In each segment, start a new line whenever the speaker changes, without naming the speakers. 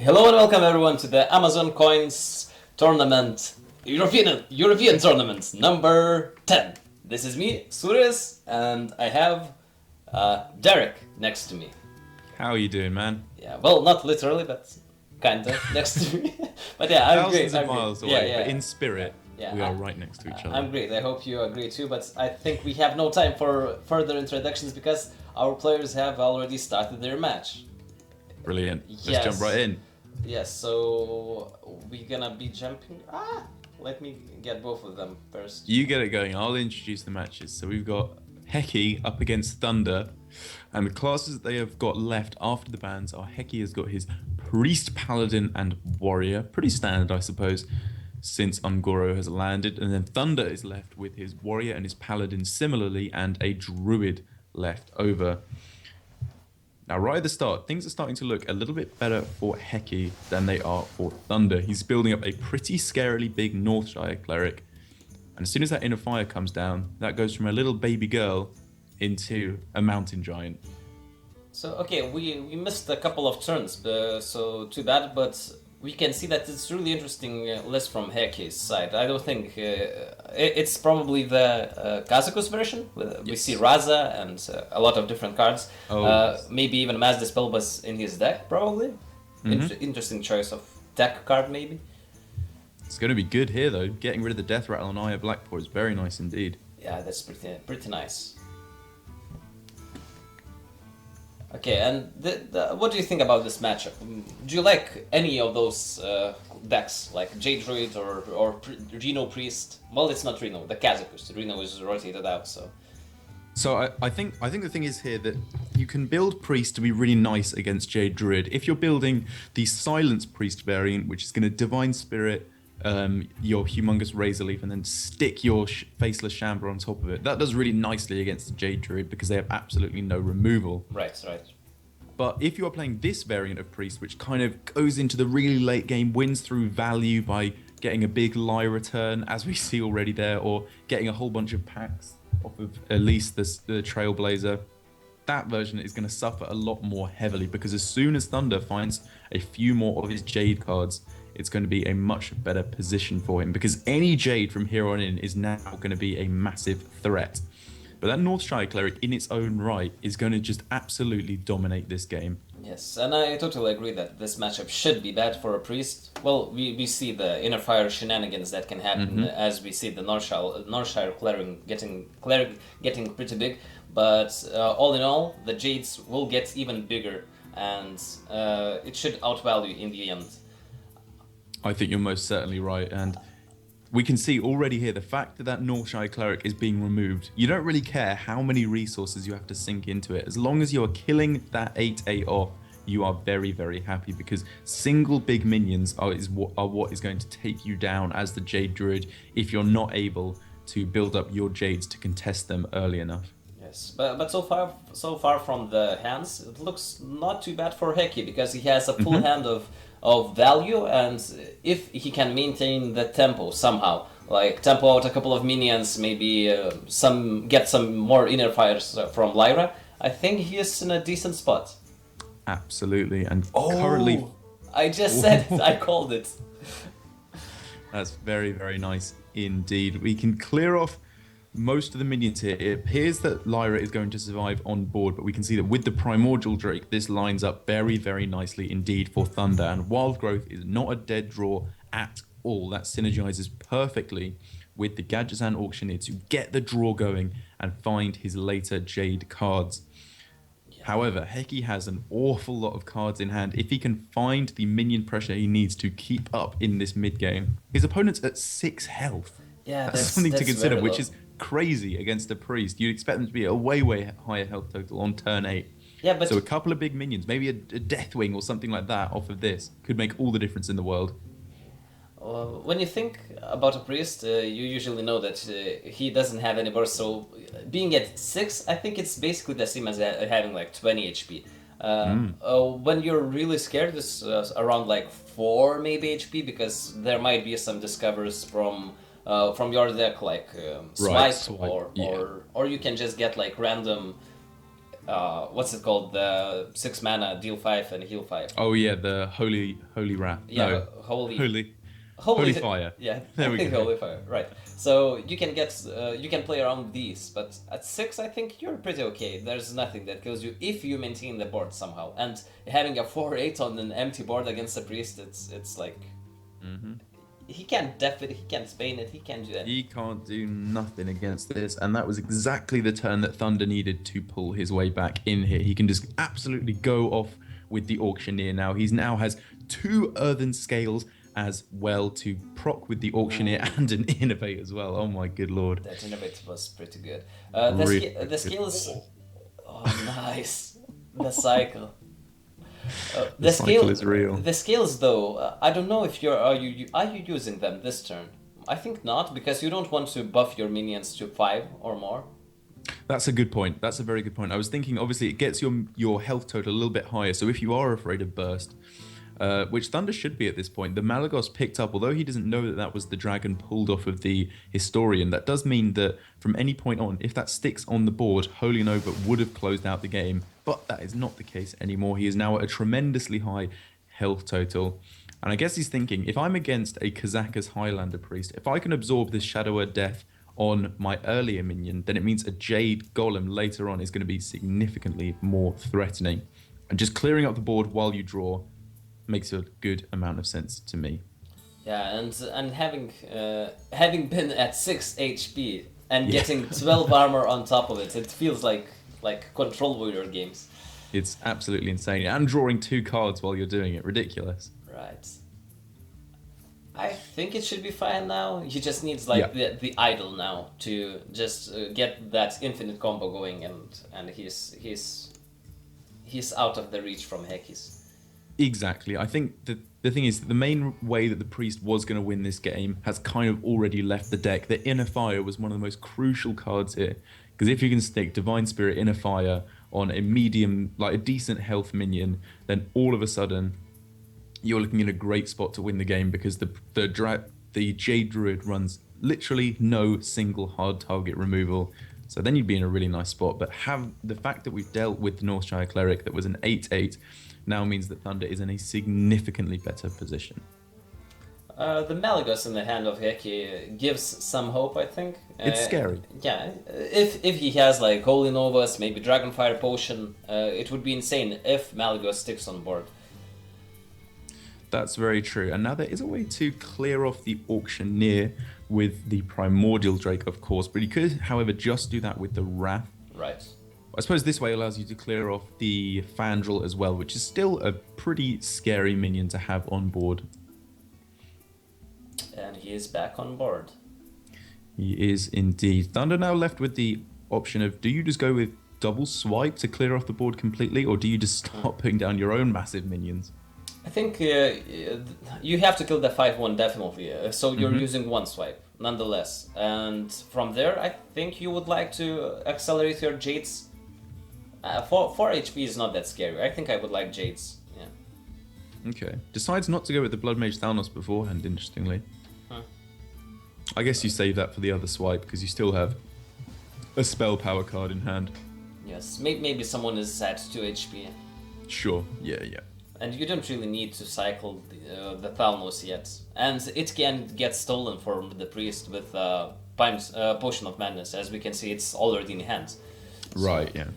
Hello and welcome everyone to the Amazon Coins Tournament, European Tournament number 10. This is me, Suris, and I have Derek next to me.
How are you doing, man?
Yeah, well, not literally, but kinda next to me. But yeah, I'm great.
Thousands of miles away,
Yeah,
but in spirit,
yeah,
we are right next to each other.
I'm great. I hope you agree too, but I think we have no time for further introductions because our players have already started their match.
Brilliant. Let's
Yes.
jump right in.
Yes, so we're gonna be jumping. Let me get both of them first.
You get it going. I'll introduce the matches. So we've got Heki up against Thunder, and the classes that they have got left after the bans are Heki has got his Priest, Paladin, and Warrior. Pretty standard, I suppose, since Ungoro has landed. And then Thunder is left with his Warrior and his Paladin similarly, and a Druid left over. Now, right at the start, things are starting to look a little bit better for Heki than they are for Thunder. He's building up a pretty scarily big Northshire cleric. And as soon as that inner fire comes down, that goes from a little baby girl into a mountain giant.
So, okay, we missed a couple of turns, so too bad, but we can see that it's really interesting list from Heki's side. I don't think it's probably the Kazakus version. We see Raza and a lot of different cards. Maybe even Mass Dispel was in his deck, probably. Interesting choice of deck card, maybe.
It's going to be good here, though. Getting rid of the Death Rattle on Aya Blackpool is very nice indeed.
Yeah, that's pretty nice. Okay, and what do you think about this matchup? Do you like any of those decks, like Jade Druid or Reno Priest? Well, it's not Reno, the Kazakus. Reno is rotated out, so...
So I think the thing is here that you can build Priest to be really nice against Jade Druid. If you're building the Silence Priest variant, which is going to Divine Spirit your Humongous Razor Leaf and then stick your Faceless Shambler on top of it. That does really nicely against the Jade Druid because they have absolutely no removal.
Right.
But if you are playing this variant of Priest, which kind of goes into the really late game, wins through value by getting a big Lyra turn, as we see already there, or getting a whole bunch of packs off of at least the Trailblazer, that version is going to suffer a lot more heavily because as soon as Thunder finds a few more of his Jade cards, it's going to be a much better position for him because any Jade from here on in is now going to be a massive threat. But that Northshire Cleric in its own right is going to just absolutely dominate this game.
Yes, and I totally agree that this matchup should be bad for a Priest. Well, we see the Inner Fire shenanigans that can happen as we see the Northshire Cleric getting pretty big. But all in all, the Jades will get even bigger and it should outvalue in the end.
I think you're most certainly right, and we can see already here the fact that Northshire Cleric is being removed. You don't really care how many resources you have to sink into it. As long as you are killing that 8/8 off, you are very, very happy because single big minions are what is going to take you down as the Jade Druid if you're not able to build up your Jades to contest them early enough.
Yes, but so far from the hands, it looks not too bad for Heki because he has a full hand of value, and if he can maintain the tempo somehow, like tempo out a couple of minions, maybe get some more inner fires from Lyra, I think he is in a decent spot.
Absolutely, and currently...
I just said it, I called it.
That's very, very nice indeed. We can clear off most of the minions here. It appears that Lyra is going to survive on board, but we can see that with the Primordial Drake, this lines up very, very nicely indeed for Thunder. And Wild Growth is not a dead draw at all. That synergizes perfectly with the Gadgetzan Auctioneer to get the draw going and find his later Jade cards. However, Heki has an awful lot of cards in hand. If he can find the minion pressure he needs to keep up in this mid-game, his opponent's at 6 health.
Yeah,
that's something to consider, which is crazy against a Priest. You'd expect them to be a way higher health total on turn 8.
Yeah, but
so a couple of big minions, maybe a Deathwing or something like that off of this could make all the difference in the world.
When you think about a Priest, you usually know that he doesn't have any burst, so being at 6, I think it's basically the same as having like 20 HP. When you're really scared, it's around like 4 maybe HP, because there might be some discovers from your deck, like swipe, or you can just get like random what's it called? The 6 mana, deal 5 and heal 5.
Oh yeah, the holy wrath.
Yeah,
No,
holy.
holy
Holy,
fire.
yeah,
There
I
we
think
go.
holy fire, right? So you can play around with these, but at 6, I think you're pretty okay. There's nothing that kills you if you maintain the board somehow. And having a 4/8 on an empty board against a priest, it's like he can't def it, he can't Spain it, he can't do that.
He can't do nothing against this, and that was exactly the turn that Thunder needed to pull his way back in here. He can just absolutely go off with the Auctioneer now. He's now has 2 Earthen Scales as well to proc with the Auctioneer and an Innovate as well. Oh my good lord.
That innovate was pretty good.
Really
The skills, oh nice, the cycle.
The cycle is real.
The skills, though, I don't know if are you using them this turn? I think not, because you don't want to buff your minions to 5 or more.
That's a good point. That's a very good point. I was thinking, obviously, it gets your health total a little bit higher. So if you are afraid of burst, which Thunder should be at this point, the Malagos picked up, although he doesn't know that that was the dragon pulled off of the Historian. That does mean that from any point on, if that sticks on the board, Holy Nova would have closed out the game. But that is not the case anymore. He is now at a tremendously high health total. And I guess he's thinking, if I'm against a Kazakus Highlander Priest, if I can absorb this Shadow Death on my earlier minion, then it means a Jade Golem later on is going to be significantly more threatening. And just clearing up the board while you draw makes a good amount of sense to me.
Yeah, and having been at 6 HP and getting 12 armor on top of it, it feels like Control Warrior games.
It's absolutely insane. And drawing 2 cards while you're doing it, ridiculous.
Right. I think it should be fine now. He just needs the idol now to just get that infinite combo going, and he's out of the reach from Hekis.
Exactly. I think the thing is, the main way that the priest was going to win this game has kind of already left the deck. The Inner Fire was one of the most crucial cards here, because if you can stick Divine Spirit Inner Fire on a medium, like a decent health minion, then all of a sudden you're looking in a great spot to win the game, because the Jade Druid runs literally no single hard target removal. So then you'd be in a really nice spot. But have the fact that we've dealt with the Northshire Cleric that was an 8/8 now means that Thunder is in a significantly better position.
The Malagos in the hand of Heki gives some hope, I think.
It's scary.
Yeah, if he has like Holy Novas, maybe Dragonfire Potion, it would be insane if Malagos sticks on board.
That's very true. And now there is a way to clear off the Auctioneer with the Primordial Drake, of course, but you could, however, just do that with the Wrath.
Right.
I suppose this way allows you to clear off the Fandral as well, which is still a pretty scary minion to have on board.
And he is back on board.
He is indeed. Thunder now left with the option of, do you just go with double swipe to clear off the board completely, or do you just start putting down your own massive minions?
I think you have to kill the 5/1 definitely, so you're using one swipe, nonetheless. And from there, I think you would like to accelerate your Jades. 4 HP is not that scary. I think I would like Jades, yeah.
Okay. Decides not to go with the Blood Mage Thanos beforehand, interestingly. I guess you save that for the other swipe, because you still have a spell power card in hand.
Yes, maybe someone is at 2 HP.
Sure, yeah.
And you don't really need to cycle the Thalmos yet. And it can get stolen from the priest with Potion of Madness. As we can see, it's already in hand.
Right, yeah.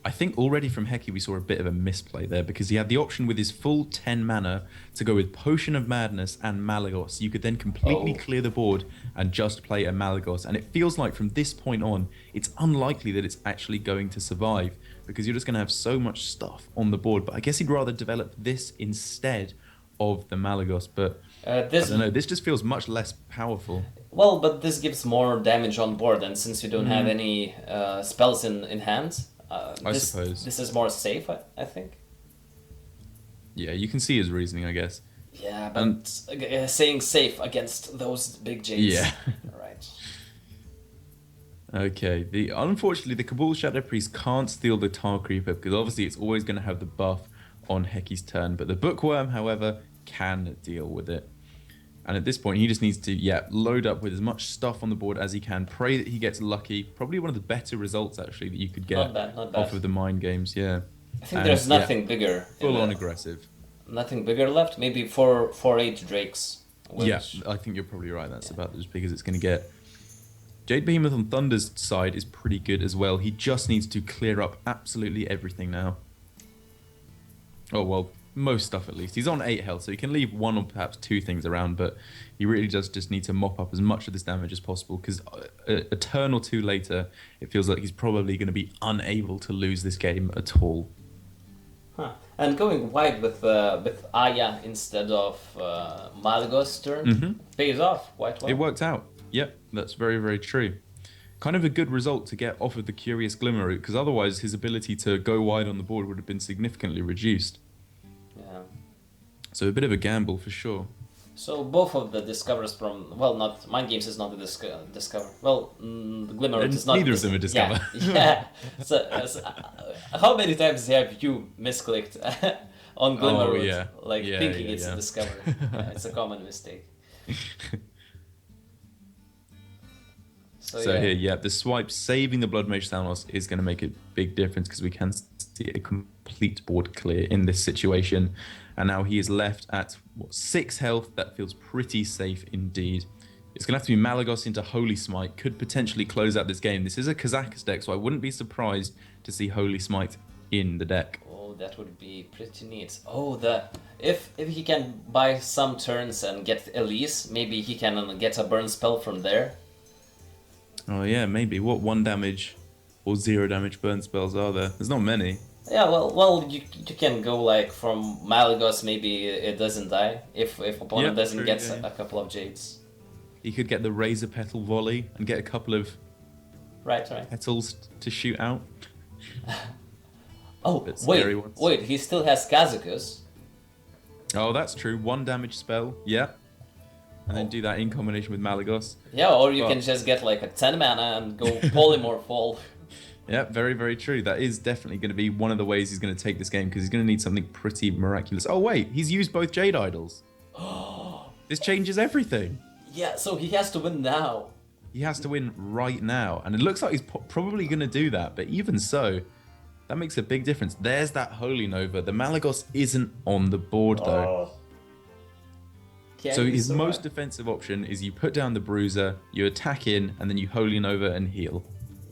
I think already from Heki we saw a bit of a misplay there, because he had the option with his full 10 mana to go with Potion of Madness and Malagos. You could then completely clear the board and just play a Malagos. And it feels like from this point on, it's unlikely that it's actually going to survive, because you're just going to have so much stuff on the board. But I guess he'd rather develop this instead of the Malagos. But I don't know, this just feels much less powerful.
Well, but this gives more damage on board, and since you don't have any spells in hand,
I suppose
this is more safe, I think.
Yeah, you can see his reasoning, I guess.
Yeah, but saying safe against those big Jades.
Yeah.
Right.
Okay, unfortunately, the Cabal Shadow Priest can't steal the Tar Creeper, because obviously it's always going to have the buff on Heki's turn. But the Bookworm, however, can deal with it. And at this point, he just needs to, load up with as much stuff on the board as he can. Pray that he gets lucky. Probably one of the better results, actually, that you could get
Not bad, not bad.
off of the mind games, yeah.
I think there's nothing bigger.
Full on aggressive.
Nothing bigger left? Maybe 4-8 Drakes. Which...
Yeah, I think you're probably right. That's about as big as it's going to get. Jade Behemoth on Thunder's side is pretty good as well. He just needs to clear up absolutely everything now. Oh, well, most stuff at least. He's on 8 health, so he can leave 1 or perhaps 2 things around, but he really does just need to mop up as much of this damage as possible, because a turn or 2 later, it feels like he's probably going to be unable to lose this game at all.
Huh. And going wide with Aya instead of Malygos turn pays off quite well.
It worked out. Yep, that's very, very true. Kind of a good result to get off of the Curious Glimmer route, because otherwise his ability to go wide on the board would have been significantly reduced.
Yeah.
So a bit of a gamble for sure.
So both of the discovers from, well, not Mind Games is not a discover. Well, the Glimmer route is not.
Neither of them are discover.
Yeah. So, how many times have you misclicked on Glimmer route, thinking it's a discover? It's a common mistake.
So here, the swipe saving the Blood Mage Thanos is going to make a big difference, because we can see a complete board clear in this situation. And now he is left at 6 health. That feels pretty safe indeed. It's going to have to be Malygos into Holy Smite. Could potentially close out this game. This is a Kazakus deck, so I wouldn't be surprised to see Holy Smite in the deck.
Oh, that would be pretty neat. Oh, if he can buy some turns and get Elise, maybe he can get a burn spell from there.
Oh yeah, maybe. What 1 damage or 0 damage burn spells are there? There's not many.
Yeah, well, you can go like from Malygos, maybe it doesn't die if opponent doesn't get a couple of Jades.
He could get the Razor Petal Volley and get a couple of petals to shoot out.
Oh, wait, he still has Kazakus.
Oh, that's true. 1 damage spell, yeah. And then do that in combination with Malygos.
Yeah, or you can just get like a 10 mana and go Polymorph all.
Yeah, very, very true. That is definitely going to be one of the ways he's going to take this game, because he's going to need something pretty miraculous. Oh, wait, he's used both Jade Idols. This changes everything.
Yeah, so he has to win now.
He has to win right now. And it looks like he's probably going to do that. But even so, that makes a big difference. There's that Holy Nova. The Malygos isn't on the board, though. So his most defensive option is you put down the Bruiser, you attack in, and then you Holy Nova and heal.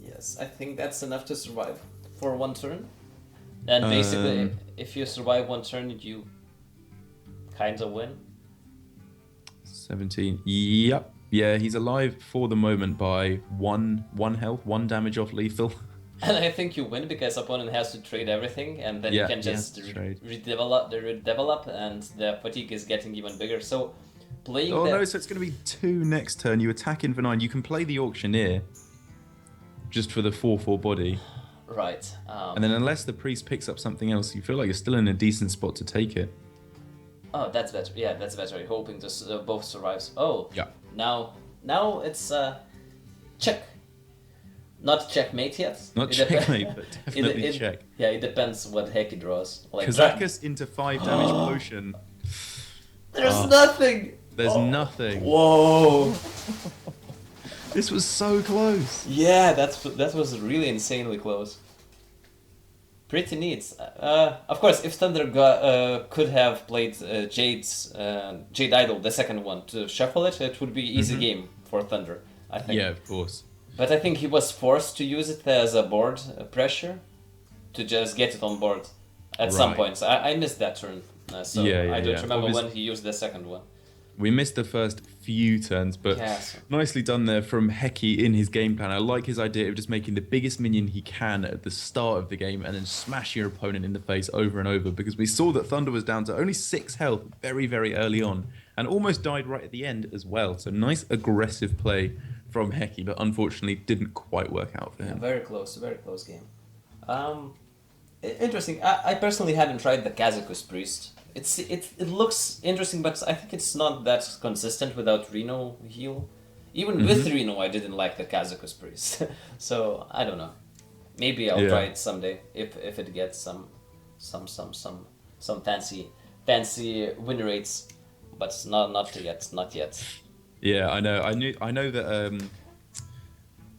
Yes, I think that's enough to survive for 1 turn. And basically, if you survive 1 turn, you kind of win.
17. Yep. Yeah, he's alive for the moment by 1 health, 1 damage off lethal.
And I think you win because opponent has to trade everything, and then you can just redevelop, and the fatigue is getting even bigger. So playing.
No! So it's going to be 2 next turn. You attack in for 9. You can play the Auctioneer, just for the 4/4 body.
Right.
And then unless the priest picks up something else, you feel like you're still in a decent spot to take it.
Oh, that's better. Yeah, that's better. Hoping to both survives. Oh.
Yeah.
Now it's check. Not checkmate yet.
Not checkmate, but definitely check.
Yeah, it depends what heck he draws.
Like Kazakus into 5 damage potion.
There's nothing.
There's nothing.
Whoa.
This was so close.
Yeah, that was really insanely close. Pretty neat. Of course, if Thunder could have played Jade Idol, the second one, to shuffle it, it would be easy game for Thunder, I think.
Yeah, of course.
But I think he was forced to use it as a board pressure to just get it on board at some points. I missed that turn, so I don't remember when he used the second one.
We missed the first few turns, but nicely done there from Heki in his game plan. I like his idea of just making the biggest minion he can at the start of the game and then smashing your opponent in the face over and over, because we saw that Thunder was down to only 6 health very, very early on and almost died right at the end as well. So nice aggressive play from Heki, but unfortunately didn't quite work out for him.
Very close game. Interesting. I personally hadn't tried the Kazakus Priest. It looks interesting, but I think it's not that consistent without Reno heal. Even with Reno, I didn't like the Kazakus Priest. So I don't know. Maybe I'll try it someday if it gets some fancy win rates. but not yet, not yet.
Yeah, I know. I know that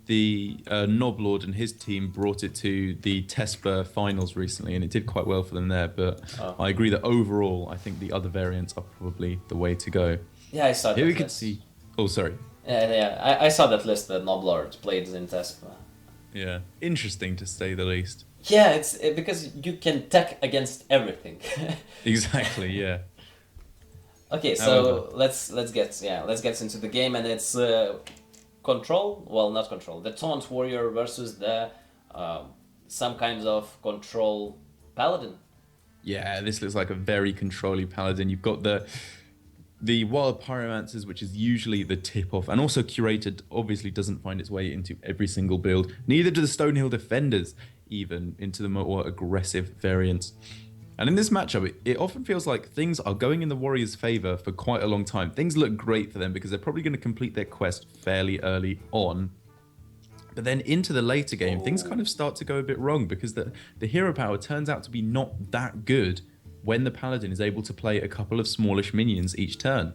the Noblord and his team brought it to the Tespa finals recently, and it did quite well for them there. But
Oh.
I agree that overall, I think the other variants are probably the way to go.
Yeah, I saw
Here
that
we can
list.
see. Oh, sorry.
Yeah, I saw that list that Noblard played in Tespa.
Yeah, interesting to say the least.
Yeah, it's because you can tech against everything.
Exactly. Yeah.
Okay,
However,
so let's get into the game, and it's control. Well, not control. The taunt warrior versus the some kinds of control paladin.
yeah, this looks like a very controlly paladin. You've got the wild pyromancers, which is usually the tip off, and also curated obviously doesn't find its way into every single build. Neither do the Stonehill defenders, even into the more aggressive variants. And in this matchup, it often feels like things are going in the Warriors' favor for quite a long time. Things look great for them because they're probably going to complete their quest fairly early on. But then into the later game, things kind of start to go a bit wrong because the hero power turns out to be not that good when the Paladin is able to play a couple of smallish minions each turn.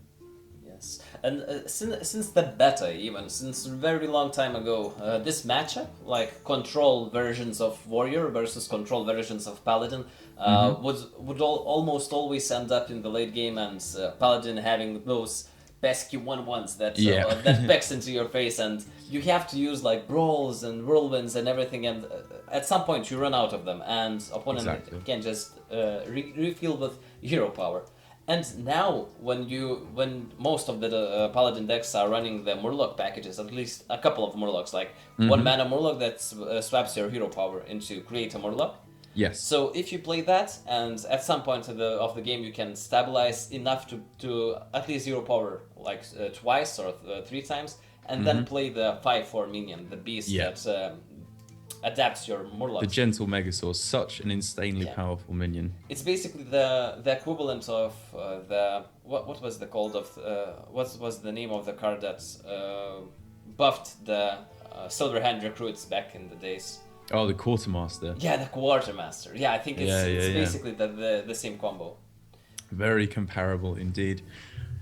Yes, and since the beta, even since a very long time ago, this matchup, like control versions of warrior versus control versions of paladin, would almost always end up in the late game, and paladin having those pesky 1/1s that that pecks into your face, and you have to use like brawls and whirlwinds and everything, and at some point you run out of them, and opponent can just refill with hero power. And now, when most of the paladin decks are running the Murloc packages, at least a couple of Murlocs, like 1 mana Murloc that swaps your hero power into create a Murloc.
Yes.
So if you play that, and at some point of the game you can stabilize enough to at least hero power like twice or 3 times, and then play the 5/4 minion, the beast that adapts your Murloc.
The Gentle Megasaur, such an insanely powerful minion.
It's basically the equivalent of the what was the called of what was the name of the card that buffed the Silverhand recruits back in the days.
Oh, the Quartermaster.
Yeah, the Quartermaster. Yeah, I think it's basically the same combo.
Very comparable indeed.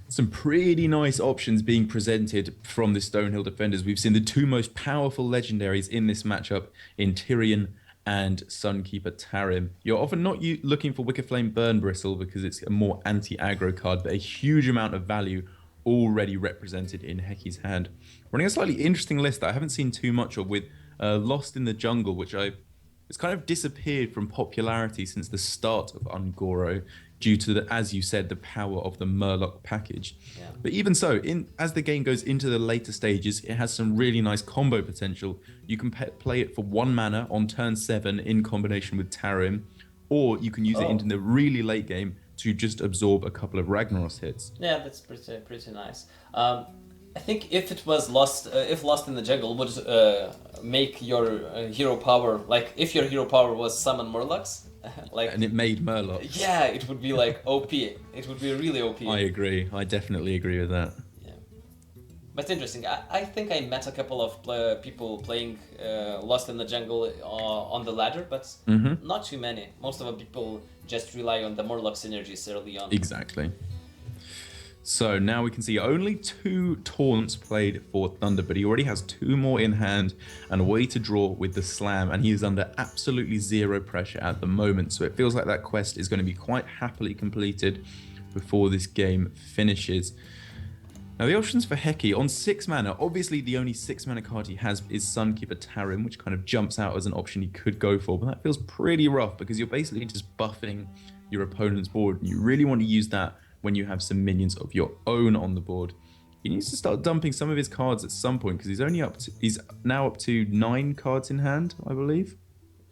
Some pretty nice options being presented from the Stonehill defenders. We've seen the two most powerful legendaries in this matchup in Tyrion and Sunkeeper Tarim. You're often not looking for Wickerflame Burn Bristle because it's a more anti-aggro card, but a huge amount of value already represented in Heki's hand. Running a slightly interesting list that I haven't seen too much of with Lost in the Jungle, which it's kind of disappeared from popularity since the start of Ungoro due to as you said, the power of the Murloc package.
Yeah.
But even so, as the game goes into the later stages, it has some really nice combo potential. You can play it for 1 mana on turn 7 in combination with Tarim, or you can use it into the really late game to just absorb a couple of Ragnaros hits.
Yeah, that's pretty nice. I think if it was Lost, if Lost in the Jungle would make your hero power, like if your hero power was summon Murlocs, like
and it made Murlocs.
Yeah, it would be like OP. It would be really OP.
I agree. I definitely agree with that.
Yeah, but interesting. I think I met a couple of people playing Lost in the Jungle on the ladder, but not too many. Most of the people just rely on the Murloc synergies early on.
Exactly. So now we can see only 2 taunts played for Thunder, but he already has 2 more in hand and a way to draw with the slam, and he is under absolutely 0 pressure at the moment. So it feels like that quest is going to be quite happily completed before this game finishes. Now the options for Heki on 6 mana, obviously the only 6 mana card he has is Sunkeeper Tarim, which kind of jumps out as an option he could go for, but that feels pretty rough because you're basically just buffing your opponent's board, and you really want to use that when you have some minions of your own on the board. He needs to start dumping some of his cards at some point because he's now up to 9 cards in hand, I believe.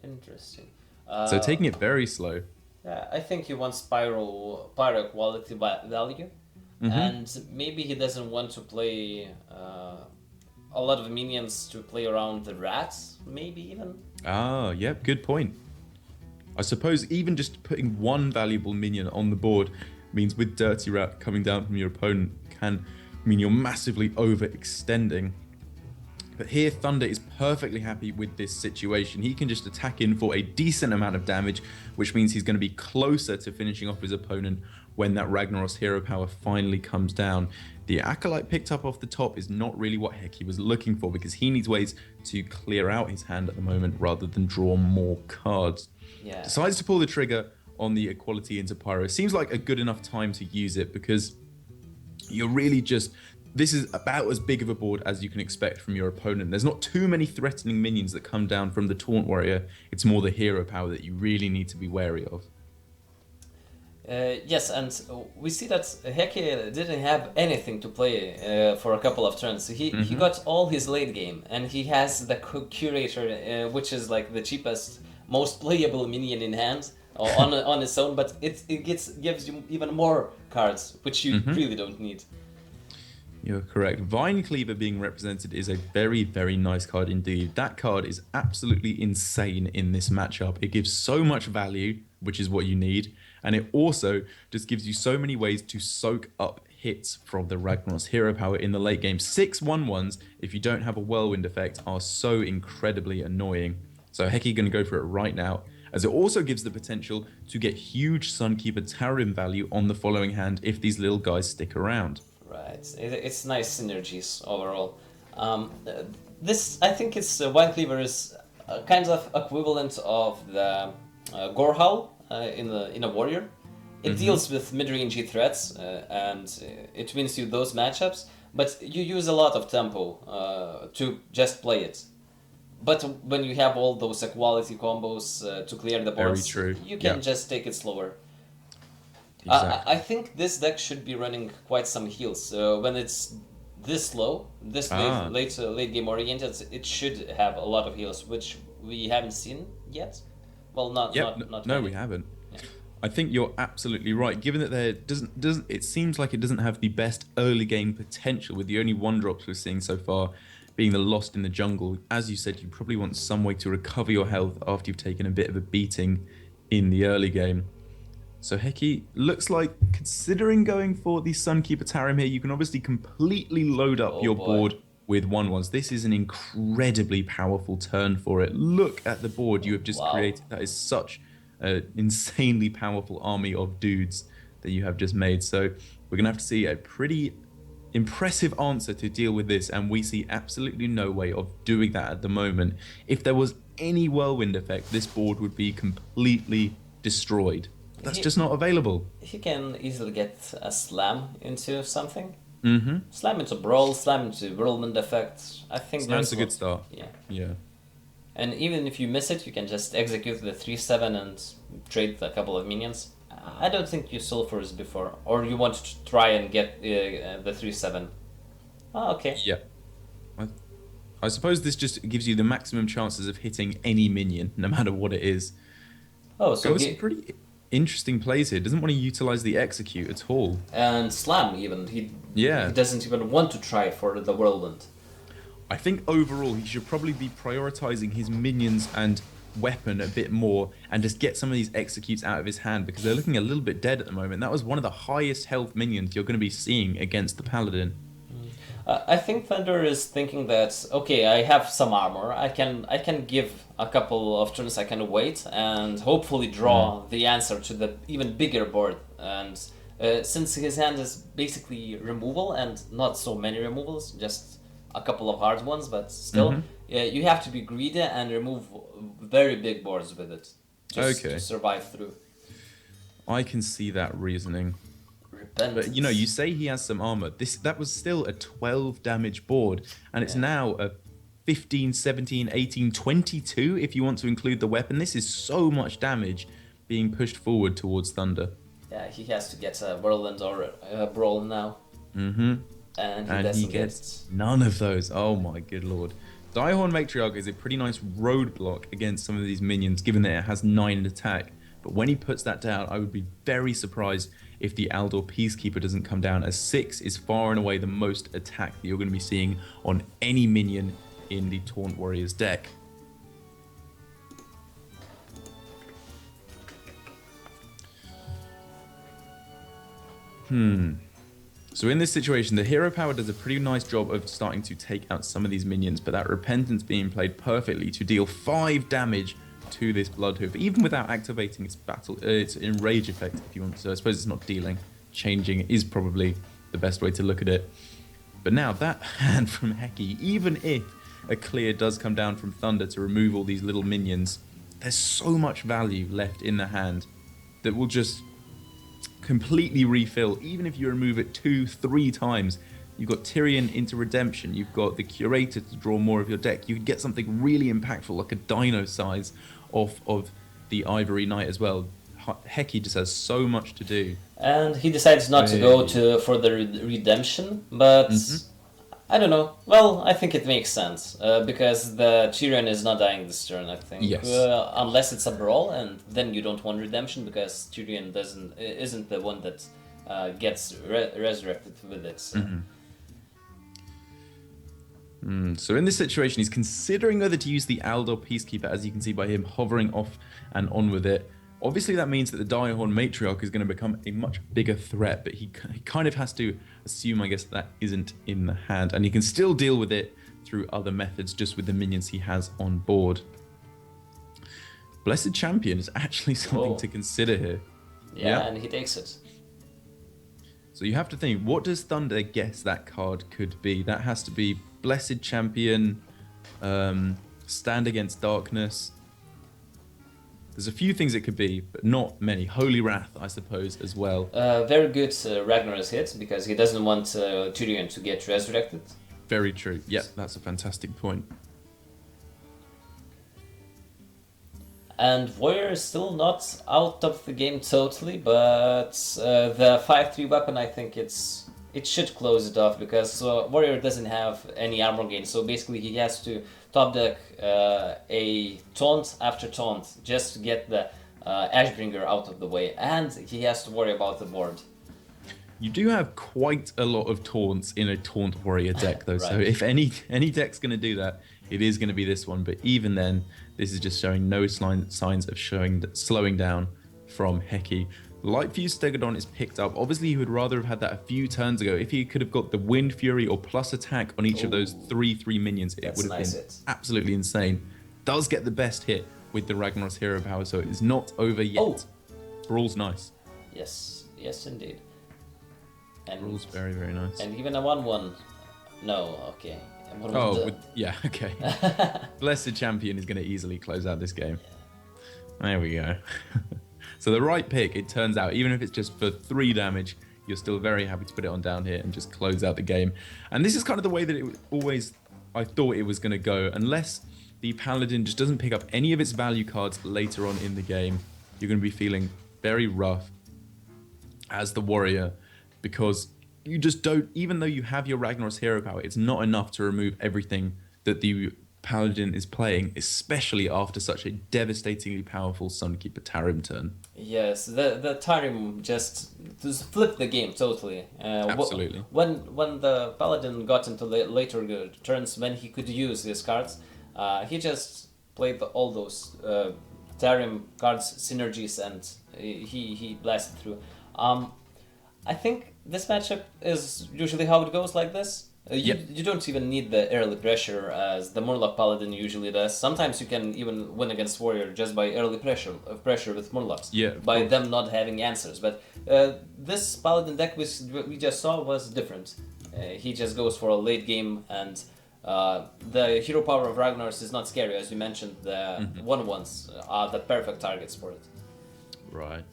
Interesting.
So taking it very slow.
Yeah, I think he wants pyro quality value, and maybe he doesn't want to play a lot of minions to play around the rats. Maybe even.
Ah, yep, good point. I suppose even just putting 1 valuable minion on the board means with Dirty Rat coming down from your opponent can mean you're massively overextending. But here, Thunder is perfectly happy with this situation. He can just attack in for a decent amount of damage, which means he's going to be closer to finishing off his opponent when that Ragnaros hero power finally comes down. The Acolyte picked up off the top is not really what Heki was looking for, because he needs ways to clear out his hand at the moment rather than draw more cards.
Yeah.
Decides to pull the trigger on the Equality into Pyro. Seems like a good enough time to use it, because you're really just... This is about as big of a board as you can expect from your opponent. There's not too many threatening minions that come down from the Taunt Warrior. It's more the hero power that you really need to be wary of.
Yes, and we see that Heki didn't have anything to play for a couple of turns. He got all his late game, and he has the Curator, which is like the cheapest, most playable minion in hand on its own, but it gives you even more cards, which you really don't need.
You're correct. Vine Cleaver being represented is a very, very nice card indeed. That card is absolutely insane in this matchup. It gives so much value, which is what you need, and it also just gives you so many ways to soak up hits from the Ragnaros hero power in the late game. 6/1/1s, if you don't have a Whirlwind effect, are so incredibly annoying. So Heki going to go for it right now, as it also gives the potential to get huge Sunkeeper Tarim value on the following hand if these little guys stick around.
Right, it's nice synergies overall. This, I think, it's Vine Cleaver is kind of equivalent of the Gorehowl in a warrior. It deals with mid-rangey threats and it wins you those matchups, but you use a lot of tempo to just play it. But when you have all those equality combos to clear the boards, you can just take it slower.
Exactly.
I think this deck should be running quite some heals. When it's this low, this late game oriented, it should have a lot of heals, which we haven't seen yet. Well, not
no, we haven't. Yeah. I think you're absolutely right. Given that there doesn't it seems like it doesn't have the best early game potential, with the only 1-drops we're seeing so far being the Lost in the Jungle. As you said, you probably want some way to recover your health after you've taken a bit of a beating in the early game. So Heki looks like, considering going for the Sunkeeper Tarim here, you can obviously completely load up your board with 1/1s. This is an incredibly powerful turn for it. Look at the board you have just created. That is such an insanely powerful army of dudes that you have just made. So we're going to have to see a pretty impressive answer to deal with this, and we see absolutely no way of doing that at the moment. If there was any Whirlwind effect, this board would be completely destroyed. That's just not available.
He can easily get a slam into something.
Mm-hmm.
Slam into Brawl, slam into Whirlwind effect. I think
Slam's a good start.
Yeah. And even if you miss it, you can just execute the 3/7 and trade a couple of minions. I don't think you sold for this before, or you want to try and get the 3/7. Oh, okay.
Yeah. I suppose this just gives you the maximum chances of hitting any minion, no matter what it is.
Oh, so
some pretty interesting plays here. Doesn't want to utilize the execute at all.
And slam even. He doesn't even want to try for the Whirlwind.
I think overall he should probably be prioritizing his minions and weapon a bit more and just get some of these executes out of his hand, because they're looking a little bit dead at the moment. That was one of the highest health minions you're going to be seeing against the Paladin.
I think Thunder is thinking that, okay, I have some armor, I can give a couple of turns, I can wait and hopefully draw the answer to the even bigger board. And since his hand is basically removal and not so many removals, just a couple of hard ones, but still, you have to be greedy and remove very big boards with it to survive through.
I can see that reasoning. But you say he has some armor. That was still a 12 damage board, and it's now a 15, 17, 18, 22 if you want to include the weapon. This is so much damage being pushed forward towards Thunder.
Yeah, he has to get a Whirlwind or a Brawl now.
Mm-hmm.
And
he gets none of those. Oh my good lord. Diehorn Matriarch is a pretty nice roadblock against some of these minions, given that it has 9 in attack. But when he puts that down, I would be very surprised if the Aldor Peacekeeper doesn't come down, as 6 is far and away the most attack that you're going to be seeing on any minion in the Taunt Warriors deck. So in this situation, the hero power does a pretty nice job of starting to take out some of these minions, but that repentance being played perfectly to deal 5 damage to this Bloodhoof, even without activating its enrage effect, if you want. So I suppose it's not dealing. Changing is probably the best way to look at it. But now that hand from Heki, even if a clear does come down from Thunder to remove all these little minions, there's so much value left in the hand that will just completely refill, even if you remove it 2-3 times. You've got Tyrion into Redemption, you've got the Curator to draw more of your deck, you can get something really impactful like a dino size off of the Ivory Knight as well. Heki just has so much to do.
And he decides not to go for the redemption, but I don't know. Well, I think it makes sense because the Tyrion is not dying this turn. I think,
yes.
Unless it's a brawl, and then you don't want redemption because Tyrion isn't the one that gets resurrected with it. So.
So in this situation, he's considering whether to use the Aldor Peacekeeper, as you can see by him hovering off and on with it. Obviously, that means that the Direhorn Matriarch is going to become a much bigger threat, but he kind of has to assume, I guess, that isn't in the hand. And he can still deal with it through other methods, just with the minions he has on board. Blessed Champion is actually something to consider here.
Yeah, and he takes it.
So you have to think, what does Thunder guess that card could be? That has to be Blessed Champion, Stand Against Darkness. There's a few things it could be, but not many. Holy Wrath, I suppose, as well.
Very good Ragnar's hit, because he doesn't want Tyrion to get resurrected.
Very true. Yep, that's a fantastic point.
And Warrior is still not out of the game totally, but the 5-3 weapon, I think it should close it off, because Warrior doesn't have any armor gain, so basically he has to top deck a taunt after taunt just to get the Ashbringer out of the way, and he has to worry about the board.
You do have quite a lot of taunts in a taunt warrior deck, though.
Right.
So if any deck's going to do that, it is going to be this one. But even then, this is just showing no signs of slowing down from Heki. Light Fuse Stegodon is picked up. Obviously, he would rather have had that a few turns ago. If he could have got the Wind Fury or plus attack on each of those 3/3 minions, it would have been absolutely insane. Does get the best hit with the Ragnar's hero power, so it is not over yet. Brawl's nice.
Yes, indeed. And
Brawl's very, very nice.
And even a 1/1. No, okay.
Yeah, okay. Blessed Champion is going to easily close out this game. There we go. So the right pick, it turns out, even if it's just for 3 damage, you're still very happy to put it on down here and just close out the game. And this is kind of the way that I thought it was going to go. Unless the Paladin just doesn't pick up any of its value cards later on in the game, you're going to be feeling very rough as the Warrior, because you just don't, even though you have your Ragnar's hero power, it's not enough to remove everything that the Paladin is playing, especially after such a devastatingly powerful Sunkeeper Tarim turn.
Yes, the Tarim just flipped the game totally.
Absolutely.
When the Paladin got into later turns when he could use his cards, he just played all those Tarim cards, synergies, and he blasted through. I think this matchup is usually how it goes like this. You don't even need the early pressure as the Murloc Paladin usually does. Sometimes you can even win against Warrior just by early pressure with Murlocs. By them not having answers. But this Paladin deck we just saw was different. He just goes for a late game, and the hero power of Ragnar's is not scary, as you mentioned. The 1/1s are the perfect targets for it.
Right.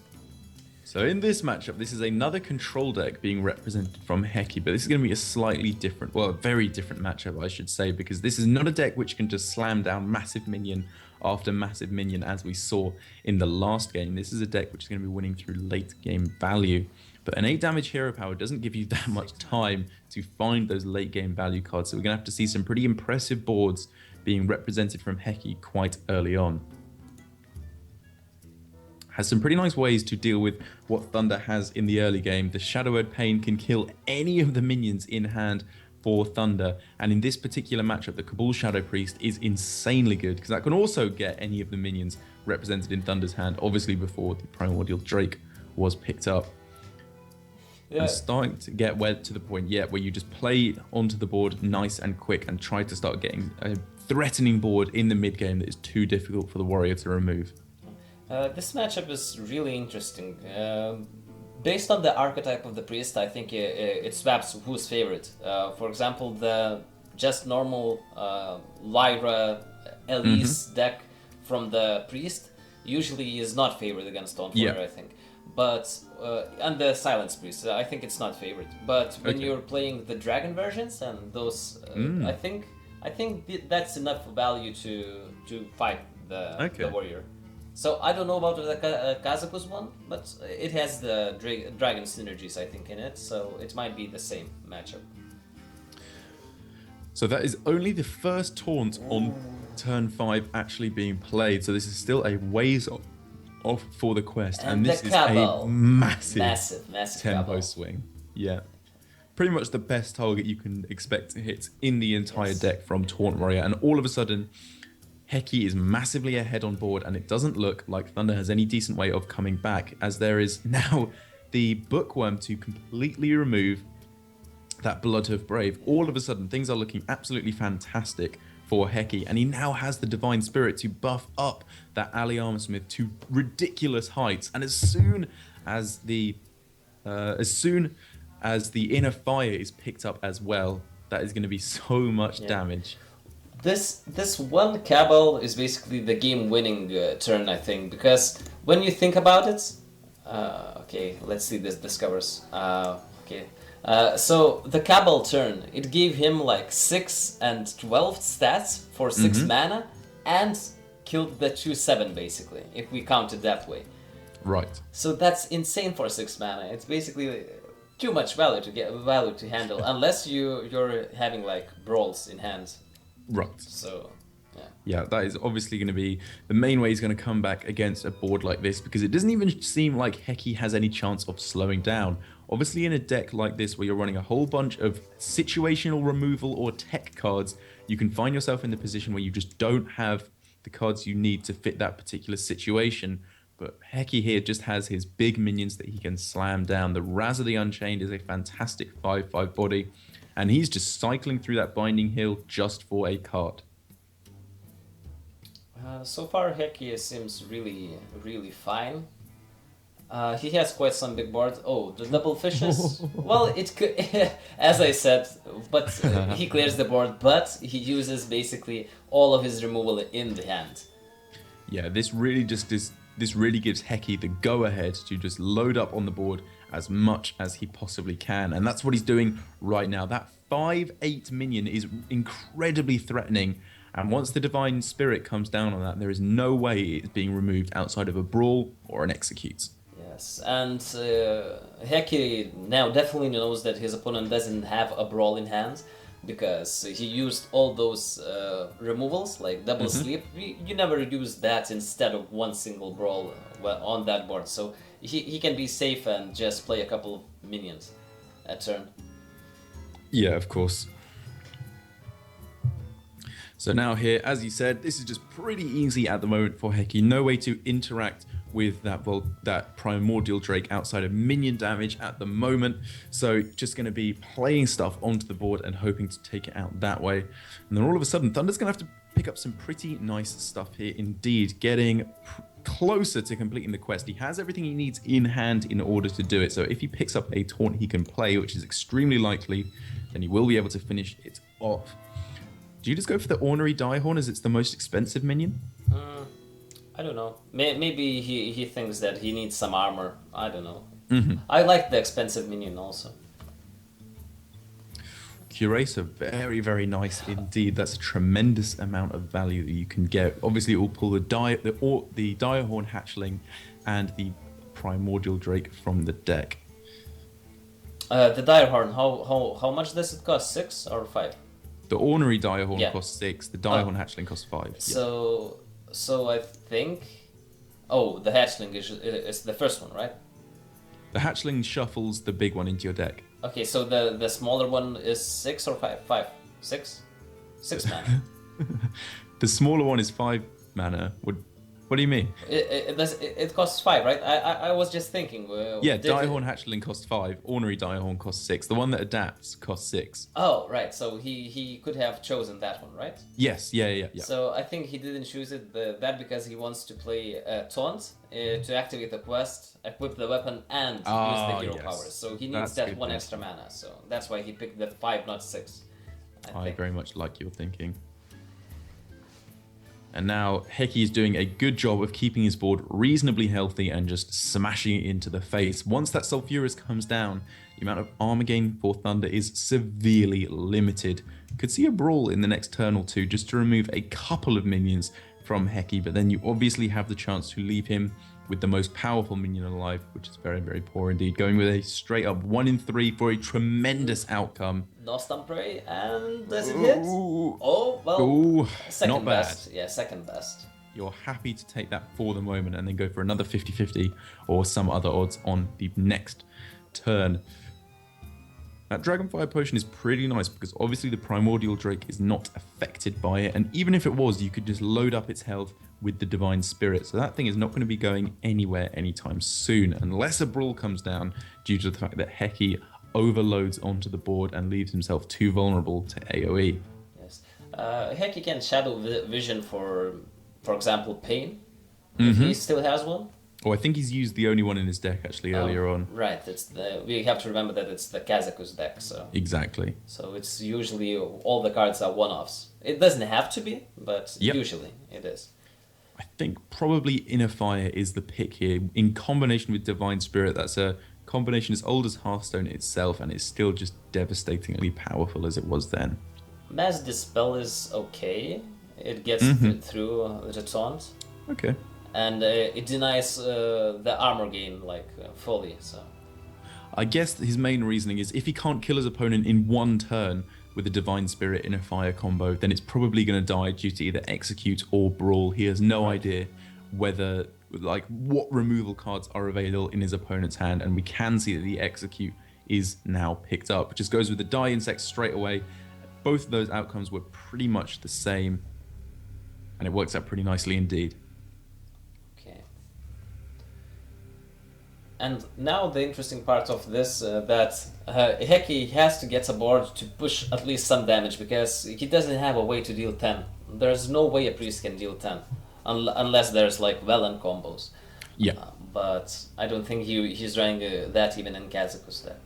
So in this matchup, this is another control deck being represented from Heki, but this is going to be a slightly different, well, a very different matchup, I should say, because this is not a deck which can just slam down massive minion after massive minion, as we saw in the last game. This is a deck which is going to be winning through late game value. But an 8 damage hero power doesn't give you that much time to find those late game value cards, so we're going to have to see some pretty impressive boards being represented from Heki quite early on. Has some pretty nice ways to deal with what Thunder has in the early game. The Shadow Word Pain can kill any of the minions in hand for Thunder, and in this particular matchup, the Cabal Shadow Priest is insanely good, because that can also get any of the minions represented in Thunder's hand, obviously before the Primordial Drake was picked up. and starting to get to the point where you just play onto the board nice and quick and try to start getting a threatening board in the mid game that is too difficult for the warrior to remove.
This matchup is really interesting. Based on the archetype of the priest, I think it swaps who's favorite. For example, the just normal Lyra Elise deck from the priest usually is not favored against Taunt Warrior, I think. But and the Silence Priest, I think it's not favored. But when you're playing the dragon versions and those, I think that's enough value to fight the warrior. So I don't know about the Kazakus one, but it has the dragon synergies, I think, in it. So it might be the same matchup.
So that is only the first taunt on turn 5 actually being played. So this is still a ways off for the quest, and this is a massive tempo swing. Yeah, pretty much the best target you can expect to hit in the entire deck from Taunt Warrior, and all of a sudden Heki is massively ahead on board, and it doesn't look like Thunder has any decent way of coming back, as there is now the Bookworm to completely remove that Bloodhoof Brave. All of a sudden things are looking absolutely fantastic for Heki, and he now has the Divine Spirit to buff up that Ali Armorsmith to ridiculous heights. And as soon as the Inner Fire is picked up as well, that is going to be so much damage.
This one Cabal is basically the game-winning turn, I think, because when you think about it, okay, let's see this discovers. So the Cabal turn, it gave him like 6 and 12 stats for 6 mana, and killed the 2/7 basically, if we count it that way.
Right.
So that's insane for 6 mana. It's basically too much value to handle, unless you're having like brawls in hand.
Right.
So.
Yeah, that is obviously going to be the main way he's going to come back against a board like this, because it doesn't even seem like Heki has any chance of slowing down. Obviously, in a deck like this where you're running a whole bunch of situational removal or tech cards, you can find yourself in the position where you just don't have the cards you need to fit that particular situation. But Heki here just has his big minions that he can slam down. The Raz of the Unchained is a fantastic 5/5 body, and he's just cycling through that Binding Hill just for a card.
So far, Heki seems really fine. He has quite some big board. Oh, the double fishes. Well, it could, as I said, but he clears the board, but he uses basically all of his removal in the hand.
Yeah, this really gives Heki the go-ahead to just load up on the board as much as he possibly can, and that's what he's doing right now. That 5/8 minion is incredibly threatening. And once the Divine Spirit comes down on that, there is no way it's being removed outside of a Brawl or an Execute.
Yes, and Heki now definitely knows that his opponent doesn't have a Brawl in hand, because he used all those removals, like double sleep. You never use that instead of one single Brawl on that board, so he can be safe and just play a couple of minions a turn.
Yeah, of course. So now here, as you said, this is just pretty easy at the moment for Heki. No way to interact with that Primordial Drake outside of minion damage at the moment. So just going to be playing stuff onto the board and hoping to take it out that way. And then all of a sudden, Thunder's going to have to pick up some pretty nice stuff here indeed, getting closer to completing the quest. He has everything he needs in hand in order to do it. So if he picks up a taunt he can play, which is extremely likely, then he will be able to finish it off. Do you just go for the Ornery Direhorn as it's the most expensive minion?
I don't know. Maybe he thinks that he needs some armor. I don't know. I like the expensive minion also.
Curator, very, very nice indeed. That's a tremendous amount of value that you can get. Obviously, it will pull the Direhorn Hatchling and the Primordial Drake from the deck.
The Direhorn, how much does it cost? 6 or 5?
The Ornery Direhorn costs 6. The Direhorn Hatchling costs 5.
So I think... Oh, the Hatchling is the first one, right?
The Hatchling shuffles the big one into your deck.
Okay, so the smaller one is 6 or 5? 5? 6? 6 mana.
The smaller one is 5 mana. What do you mean?
It costs 5, right? I was just thinking.
Yeah,
Did
Direhorn Hatchling costs 5. Ornery Direhorn costs 6. The one that adapts costs 6.
Oh, right. So he could have chosen that one, right?
Yes, yeah.
So I think he didn't choose that because he wants to play Taunt to activate the quest, equip the weapon, and use the hero
yes.
powers. So he needs
That's
that
good
one
thinking.
extra mana. So that's why he picked the 5, not 6.
I very much like your thinking. And now Heki is doing a good job of keeping his board reasonably healthy and just smashing it into the face. Once that Sulfuras comes down, the amount of armor gain for Thunder is severely limited. Could see a brawl in the next turn or two just to remove a couple of minions from Heki, but then you obviously have the chance to leave him with the most powerful minion alive, which is very, very poor indeed. Going with a straight up 1 in 3 for a tremendous outcome.
No Stump Ray, and does it hit? Oh, well,
Ooh,
second
not bad.
best. Yeah, second best.
You're happy to take that for the moment and then go for another 50-50 or some other odds on the next turn. That Dragonfire Potion is pretty nice because obviously the Primordial Drake is not affected by it, and even if it was, you could just load up its health with the Divine Spirit, so that thing is not going to be going anywhere anytime soon, unless a brawl comes down due to the fact that Heki overloads onto the board and leaves himself too vulnerable to AoE.
Yes. Heki can Shadow Vision for example, Pain, if he still has one.
Oh, I think he's used the only one in his deck actually earlier on.
Right, we have to remember that it's the Kazakus deck, so
Exactly.
so it's usually all the cards are one-offs. It doesn't have to be, but usually it is.
I think probably Inner Fire is the pick here. In combination with Divine Spirit, that's a combination as old as Hearthstone itself, and it's still just devastatingly powerful as it was then.
Mass Dispel is okay. It gets through the taunt.
Okay.
And it denies the armor gain fully. So
I guess his main reasoning is if he can't kill his opponent in one turn with a Divine Spirit in a fire combo, then it's probably going to die due to either execute or brawl. He has no idea whether what removal cards are available in his opponent's hand, and we can see that the execute is now picked up. It just goes with the Die Insect straight away. Both of those outcomes were pretty much the same, and it works out pretty nicely indeed.
And now the interesting part of this, that Heki has to get a board to push at least some damage, because he doesn't have a way to deal 10. There's no way a priest can deal 10, unless there's Velen combos.
Yeah.
But I don't think he's running that even in Kazaku's deck.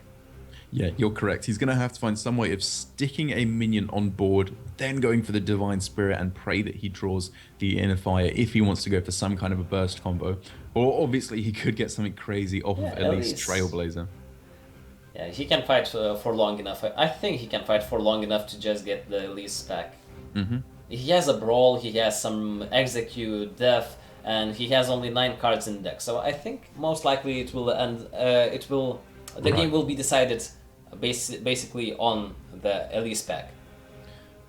Yeah, you're correct. He's going to have to find some way of sticking a minion on board, then going for the Divine Spirit and pray that he draws the Inner Fire if he wants to go for some kind of a burst combo. Or obviously he could get something crazy off of Elise Trailblazer.
Yeah, he can fight for long enough. I think he can fight for long enough to just get the Elise back. He has a Brawl, he has some Execute, Death, and he has only 9 cards in deck. So I think most likely it will end. The game will be decided basically on the Elise pack.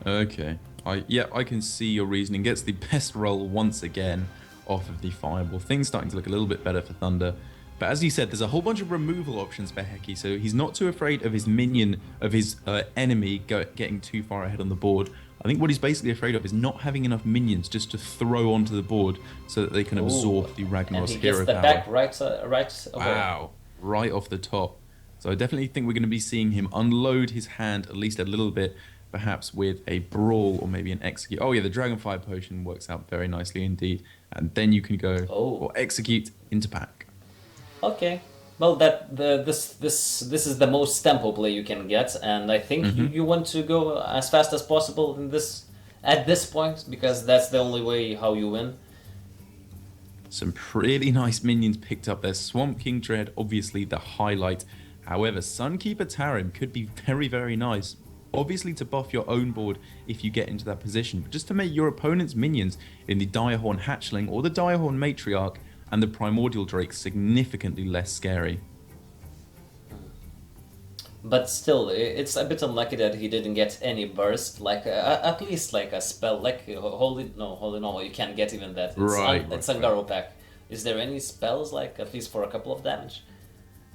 Okay. I can see your reasoning. Gets the best roll once again off of the Fireball. Things starting to look a little bit better for Thunder. But as you said, there's a whole bunch of removal options for Heki, so he's not too afraid of his minion, of his enemy getting too far ahead on the board. I think what he's basically afraid of is not having enough minions just to throw onto the board so that they can absorb the Ragnaros hero power.
And he gets the back right away.
Wow, right off the top. So I definitely think we're going to be seeing him unload his hand at least a little bit, perhaps with a Brawl or maybe an Execute. Oh yeah, the Dragonfire Potion works out very nicely indeed. And then you can go or Execute into pack.
Okay. Well, this is the most tempo play you can get, and I think you want to go as fast as possible at this point, because that's the only way how you win.
Some pretty nice minions picked up there. Swamp King Dread, obviously the highlight. However, Sunkeeper Tarim could be very, very nice. Obviously to buff your own board if you get into that position, but just to make your opponent's minions in the Direhorn Hatchling or the Direhorn Matriarch and the Primordial Drake significantly less scary.
But still, it's a bit unlucky that he didn't get any burst, at least a spell, Holy No, you can't get even that. It's Angaro pack. Is there any spells, at least for a couple of damage?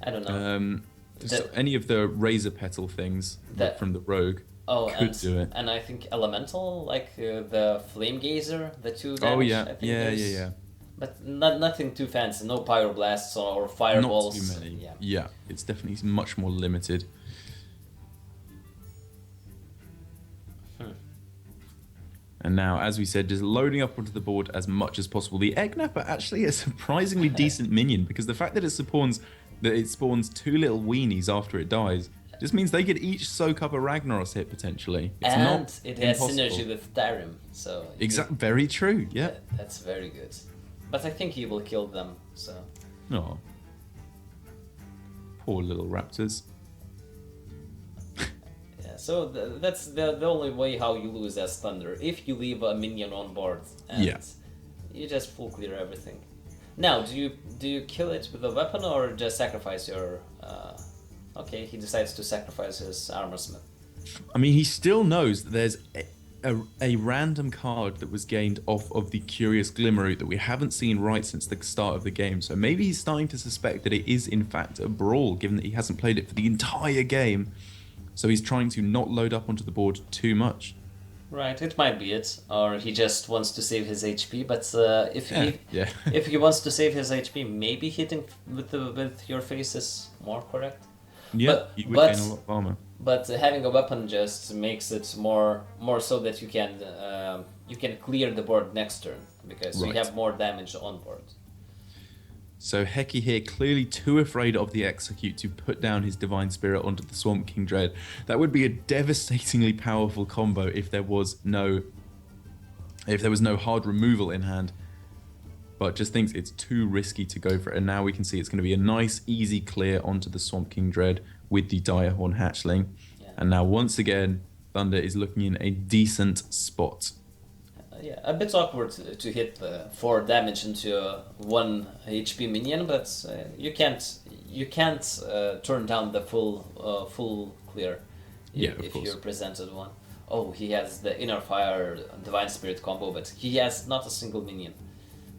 I don't know.
So any of the Razor Petal things from the Rogue could do it.
And I think Elemental, the Flame Gazer, the 2 damage.
Oh yeah,
I think
yeah.
But nothing too fancy. No pyroblasts or
Not
fireballs.
too many.
Yeah.
Yeah, it's definitely much more limited. And now, as we said, just loading up onto the board as much as possible. The Egg Napper actually a surprisingly decent minion, because the fact that it spawns two little weenies after it dies just means they could each soak up a Ragnaros hit potentially. It's
And
not
it has
impossible.
synergy with Darim, so
Very true. Yeah.
that's very good. But I think he will kill them. So
Oh, poor little raptors.
yeah, so that's the only way how you lose as Thunder, if you leave a minion on board and
Yeah.
you just full clear everything. Now, do you kill it with a weapon or just sacrifice your? Okay, he decides to sacrifice his armor smith.
I mean, he still knows that there's a random card that was gained off of the Curious Glimmerroot that we haven't seen right since the start of the game. So maybe he's starting to suspect that it is in fact a brawl, given that he hasn't played it for the entire game. So he's trying to not load up onto the board too much.
Right, it might be it, or he just wants to save his HP. But
Yeah.
if he wants to save his HP, maybe hitting with your face is more correct.
Yeah, you would gain a lot of armor.
But having a weapon just makes it more so that you can clear the board next turn, because you
Right.
have more damage on board.
So Heki here clearly too afraid of the Execute to put down his Divine Spirit onto the Swamp King Dread. That would be a devastatingly powerful combo if there was no hard removal in hand. But just thinks it's too risky to go for it. And now we can see it's going to be a nice, easy clear onto the Swamp King Dread with the Direhorn Hatchling.
Yeah.
And now once again, Thunder is looking in a decent spot.
Yeah, a bit awkward to hit 4 damage into a 1 HP minion, but you can't turn down the full clear if
course.
you're presented one. Oh, he has the Inner Fire Divine Spirit combo, but he has not a single minion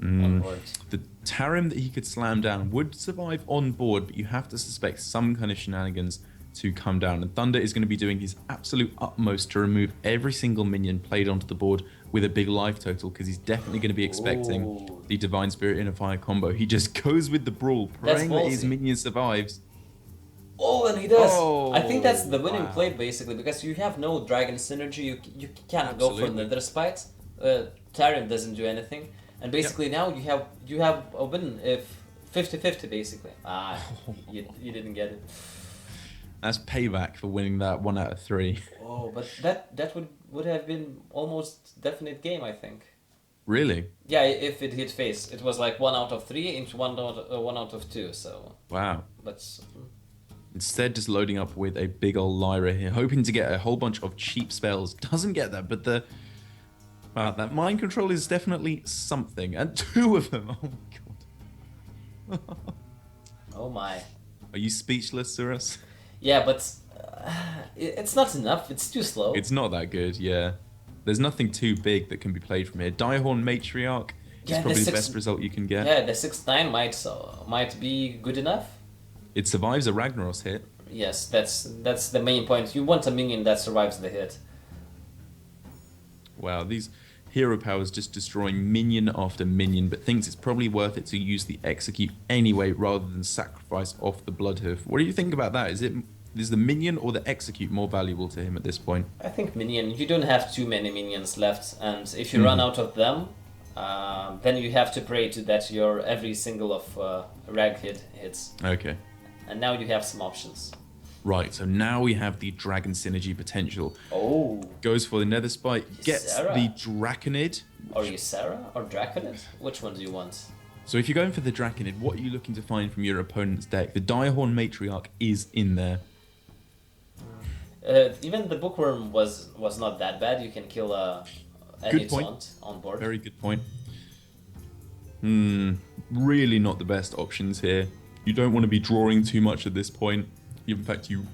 on board.
The Tarim that he could slam down would survive on board, but you have to suspect some kind of shenanigans to come down. And Thunder is going to be doing his absolute utmost to remove every single minion played onto the board with a big life total, because he's definitely going to be expecting the Divine Spirit Inner Fire combo. He just goes with the Brawl, praying that his minion survives.
Oh, and he does.
Oh,
I think that's the winning
wow.
play, basically, because you have no dragon synergy. You can't go for
Absolutely.
Nether Spite. Tarim doesn't do anything, and basically now you have a win if 50-50 basically. You didn't get it.
That's payback for winning that 1 out of 3.
Oh, but that would have been almost definite game, I think.
Really?
Yeah, if it hit face, it was like 1 out of 3 into 1 out of 2. So,
Wow.
but
Instead, just loading up with a big old Lyra here, hoping to get a whole bunch of cheap spells. Doesn't get that, but that mind control is definitely something. And 2 of them. Oh my god.
oh my.
Are you speechless, Surus?
Yeah, but it's not enough. It's too slow.
It's not that good, yeah. There's nothing too big that can be played from here. Direhorn Matriarch is probably the best result you can get.
Yeah, the 6/9 might be good enough.
It survives a Ragnaros hit.
Yes, that's the main point. You want a minion that survives the hit.
Wow, these hero powers just destroying minion after minion, but thinks it's probably worth it to use the Execute anyway rather than sacrifice off the Bloodhoof. What do you think about that? Is the minion or the Execute more valuable to him at this point?
I think minion. You don't have too many minions left, and if you run out of them, then you have to pray to that your every single of rag hits.
Okay.
And now you have some options.
Right, so now we have the Dragon Synergy potential.
Oh.
Goes for the Nether Spite, gets
Sarah.
the Draconid.
Are you Sarah or Draconid? Which one do you want?
So if you're going for the Draconid, what are you looking to find from your opponent's deck? The Direhorn Matriarch is in there.
Even the Bookworm was not that bad. You can kill any taunt on board.
Very good point. Really not the best options here. You don't want to be drawing too much at this point. In fact, you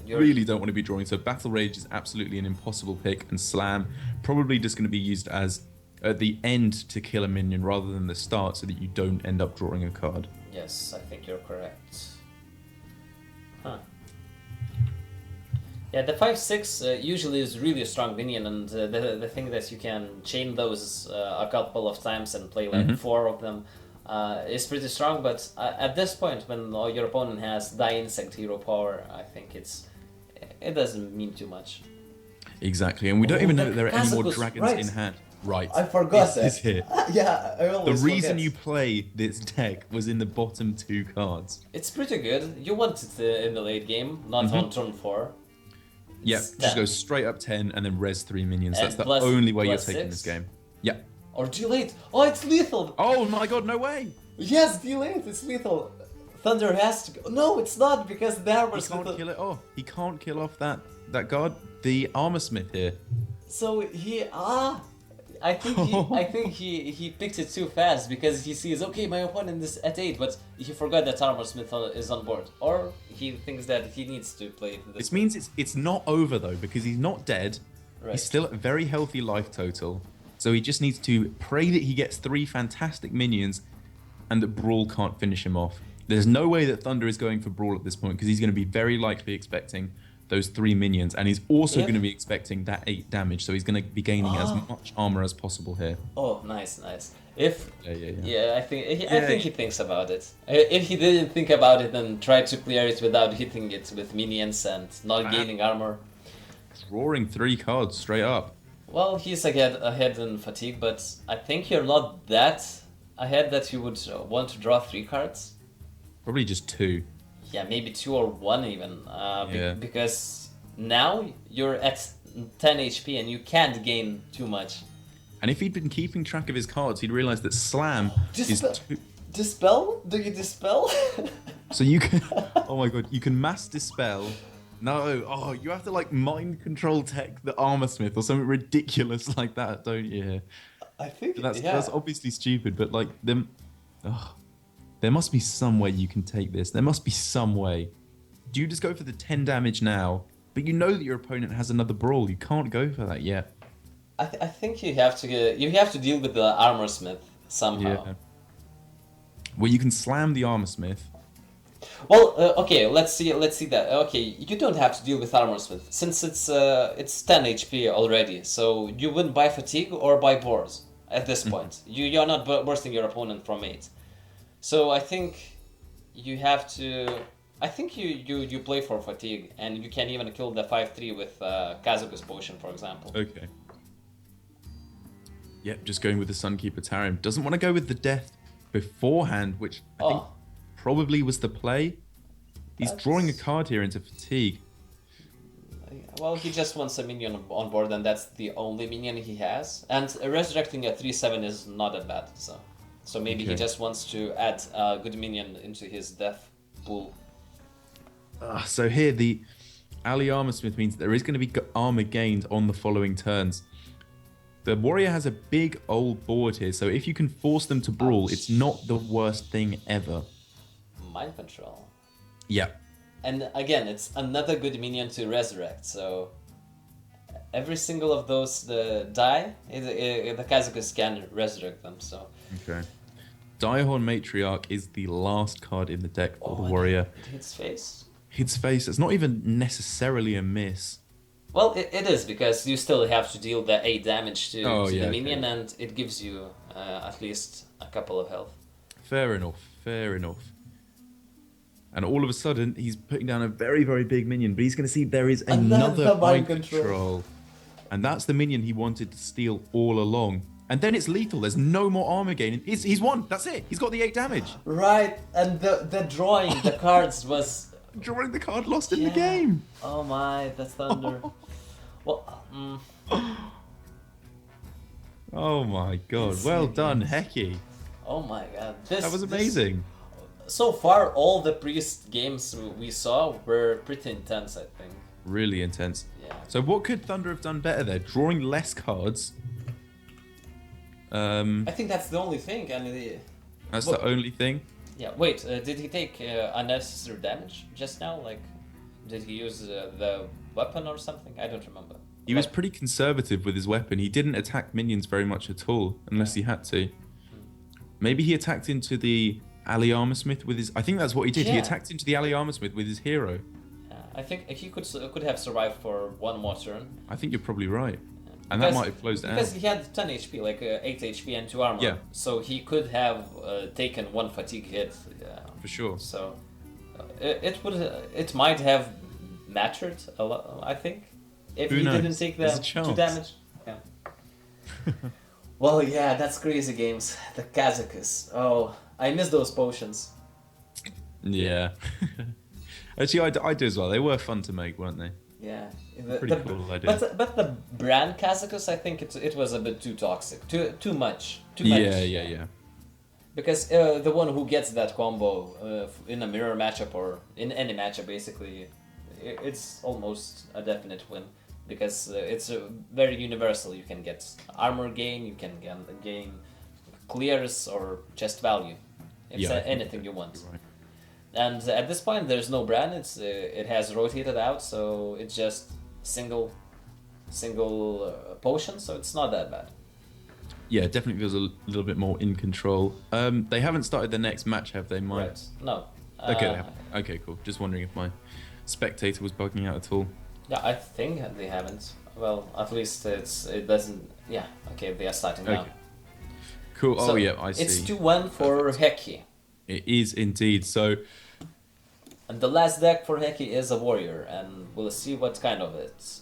really don't want to be drawing. So Battle Rage is absolutely an impossible pick, and Slam probably just going to be used as at the end to kill a minion rather than the start, so that you don't end up drawing a card.
Yes, I think you're correct. Huh. Yeah, the 5/6 usually is really a strong minion, and the thing that you can chain those a couple of times and play like four of them is pretty strong. But at this point, when your opponent has Die Insect hero power, I think it doesn't mean too much.
Exactly, and we don't even know that there are any more
Kazakus,
dragons
right.
in hand. Right.
I forgot that.
It's here.
Yeah, I always
The reason
forget.
you play this deck was in the bottom 2 cards.
It's pretty good. You want it in the late game, not on turn 4.
Yeah,
It's
just
10.
go straight up 10 and then res 3 minions.
And
That's the
plus-
only way you're
plus
taking
6?
this game. Yeah.
Or delayed. Oh, it's lethal.
Oh my god, no way!
Yes, delayed. It's lethal. Thunder has to go. No, it's not because the
He
armor's
can't
lethal.
kill it off. He can't kill off that guard. The armor smith here.
So I think he picked it too fast because he sees, okay, my opponent is at 8, but he forgot that Armor Smith is on board, or he thinks that he needs to play this.
This means it's not over though, because he's not dead.
Right.
He's still at a very healthy life total. So he just needs to pray that he gets 3 fantastic minions and that Brawl can't finish him off. There's no way that Thunder is going for Brawl at this point because he's going to be very likely expecting those 3 minions, and he's also going to be expecting that 8 damage, so he's going to be gaining as much armor as possible here.
Oh, nice. If
Yeah.
I think he thinks about it. If he didn't think about it and tried to clear it without hitting it with minions and not gaining armor,
Drawing 3 cards straight up.
well, he's ahead in fatigue, but I think you're not that ahead that you would want to draw 3 cards.
Probably just 2.
Yeah, maybe 2 or 1 even. Because now you're at 10 HP and you can't gain too much.
And if he'd been keeping track of his cards, he'd realize that Slam is 2.
Dispel? Do you dispel?
So you can, oh my god, you can mass dispel. No, you have to like mind control tech the armor smith or something ridiculous like that, don't you?
I think
That's obviously stupid, but like there must be some way you can take this. There must be some way. Do you just go for the 10 damage now, but you know that your opponent has another brawl? You can't go for that yet.
I think you have to deal with the armor smith somehow.
Yeah. Well, you can slam the armor smith.
Well, okay, let's see that. Okay, you don't have to deal with armor smith since it's 10 HP already. So you win by fatigue or by boars at this point. You're not bursting your opponent from 8. So I think you have to. I think you play for fatigue, and you can even kill the 5/3 with Kazakus potion, for example.
Okay. Yep, just going with the Sunkeeper Tarim. Doesn't want to go with the death beforehand, which I think probably was the play. He's drawing a card here into fatigue.
Well, he just wants a minion on board, and that's the only minion he has. And resurrecting a 3/7 is not that bad, so maybe he just wants to add a good minion into his death pool.
So here, the Ali Armor Smith means there is going to be armor gained on the following turns. The warrior has a big old board here, so if you can force them to brawl, it's not the worst thing ever.
Mind control.
Yeah.
And again, it's another good minion to resurrect, so every single of those die, the Kazakus can resurrect them, so...
Okay. Direhorn Matriarch is the last card in the deck for the warrior.
It hits face?
Hits face. It's not even necessarily a miss.
Well, it is, because you still have to deal the 8 damage to the minion, and it gives you at least a couple of health.
Fair enough, fair enough. And all of a sudden, he's putting down a very, very big minion, but he's going to see there is another mind control. And that's the minion he wanted to steal all along. And then it's lethal. There's no more armor gain. He's won. That's it. He's got the 8 damage.
Right, and the drawing the cards was...
Drawing the card lost in the game.
Oh my, that's Thunder. Well,
Oh my god. Well done, Hecky.
Oh my god.
That was amazing.
So far, all the Priest games we saw were pretty intense, I think.
Really intense.
Yeah.
So what could Thunder have done better there? Drawing less cards.
I think that's the only thing. And
that's the only thing.
Yeah. Wait. Did he take unnecessary damage just now? Like, did he use the weapon or something? I don't remember.
He was pretty conservative with his weapon. He didn't attack minions very much at all, unless he had to. Maybe he attacked into the Ali Armor Smith with his... I think that's what he did.
Yeah.
He attacked into the Ali Armor Smith with his hero.
I think he could have survived for one more turn.
I think you're probably right. And that might have closed it out.
Because he had 10 HP, like 8 HP and 2 armor.
Yeah.
So he could have taken one fatigue hit.
For sure.
So it might have mattered a lot, I think, if
Who
he
knows?
didn't take
There's a
the
chance.
2 damage. Yeah. Well, yeah, that's crazy games. The Kazakus. Oh, I miss those potions.
Yeah. Actually, I do as well. They were fun to make, weren't they?
Yeah.
Pretty cool idea.
But the brand Kazakus, I think it was a bit too toxic. Too much. Too much.
Yeah.
Because the one who gets that combo in a mirror matchup or in any matchup, basically, it's almost a definite win. Because it's very universal. You can get armor gain, you can gain clears or chest value. It's anything you want.
Right.
And at this point, there's no brand. It has rotated out, so it's just single potion. So it's not that bad.
Yeah, it definitely feels a little bit more in control. They haven't started the next match, have they, Mike?
Right. No.
Okay, they haven't. Okay, cool. Just wondering if my spectator was bugging out at all.
Yeah, I think they haven't. Well, at least it doesn't. Yeah. Okay, they are starting now.
Okay. Cool.
So
oh yeah, I see.
It's 2-1 for Heki.
It is indeed. So
And the last deck for Heki is a warrior, and we'll see what kind of it.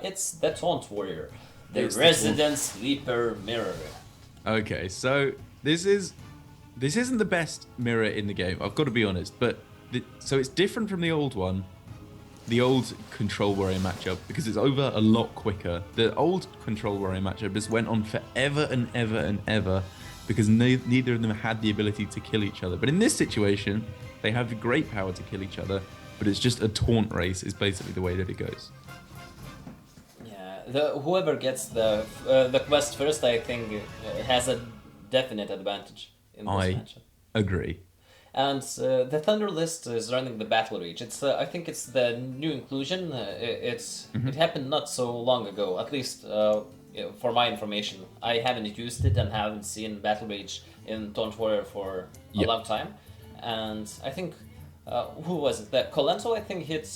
It's the Taunt Warrior, the
It's the
Resident Sleeper Mirror.
okay, so this isn't the best mirror in the game. I've got to be honest, but so it's different from the old one. The old Control Warrior matchup, because it's over a lot quicker. The old Control Warrior matchup just went on forever and ever and ever because neither of them had the ability to kill each other. But in this situation, they have the great power to kill each other, but it's just a taunt race is basically the way that it goes.
Yeah, whoever gets the quest first, I think, has a definite advantage in this matchup.
Agree.
And the Thunder list is running the Battle Rage. It's I think it's the new inclusion. It happened not so long ago. At least for my information, I haven't used it and haven't seen Battle Rage in Taunt Warrior for a long time. And I think who was it? That Colento, I think, hit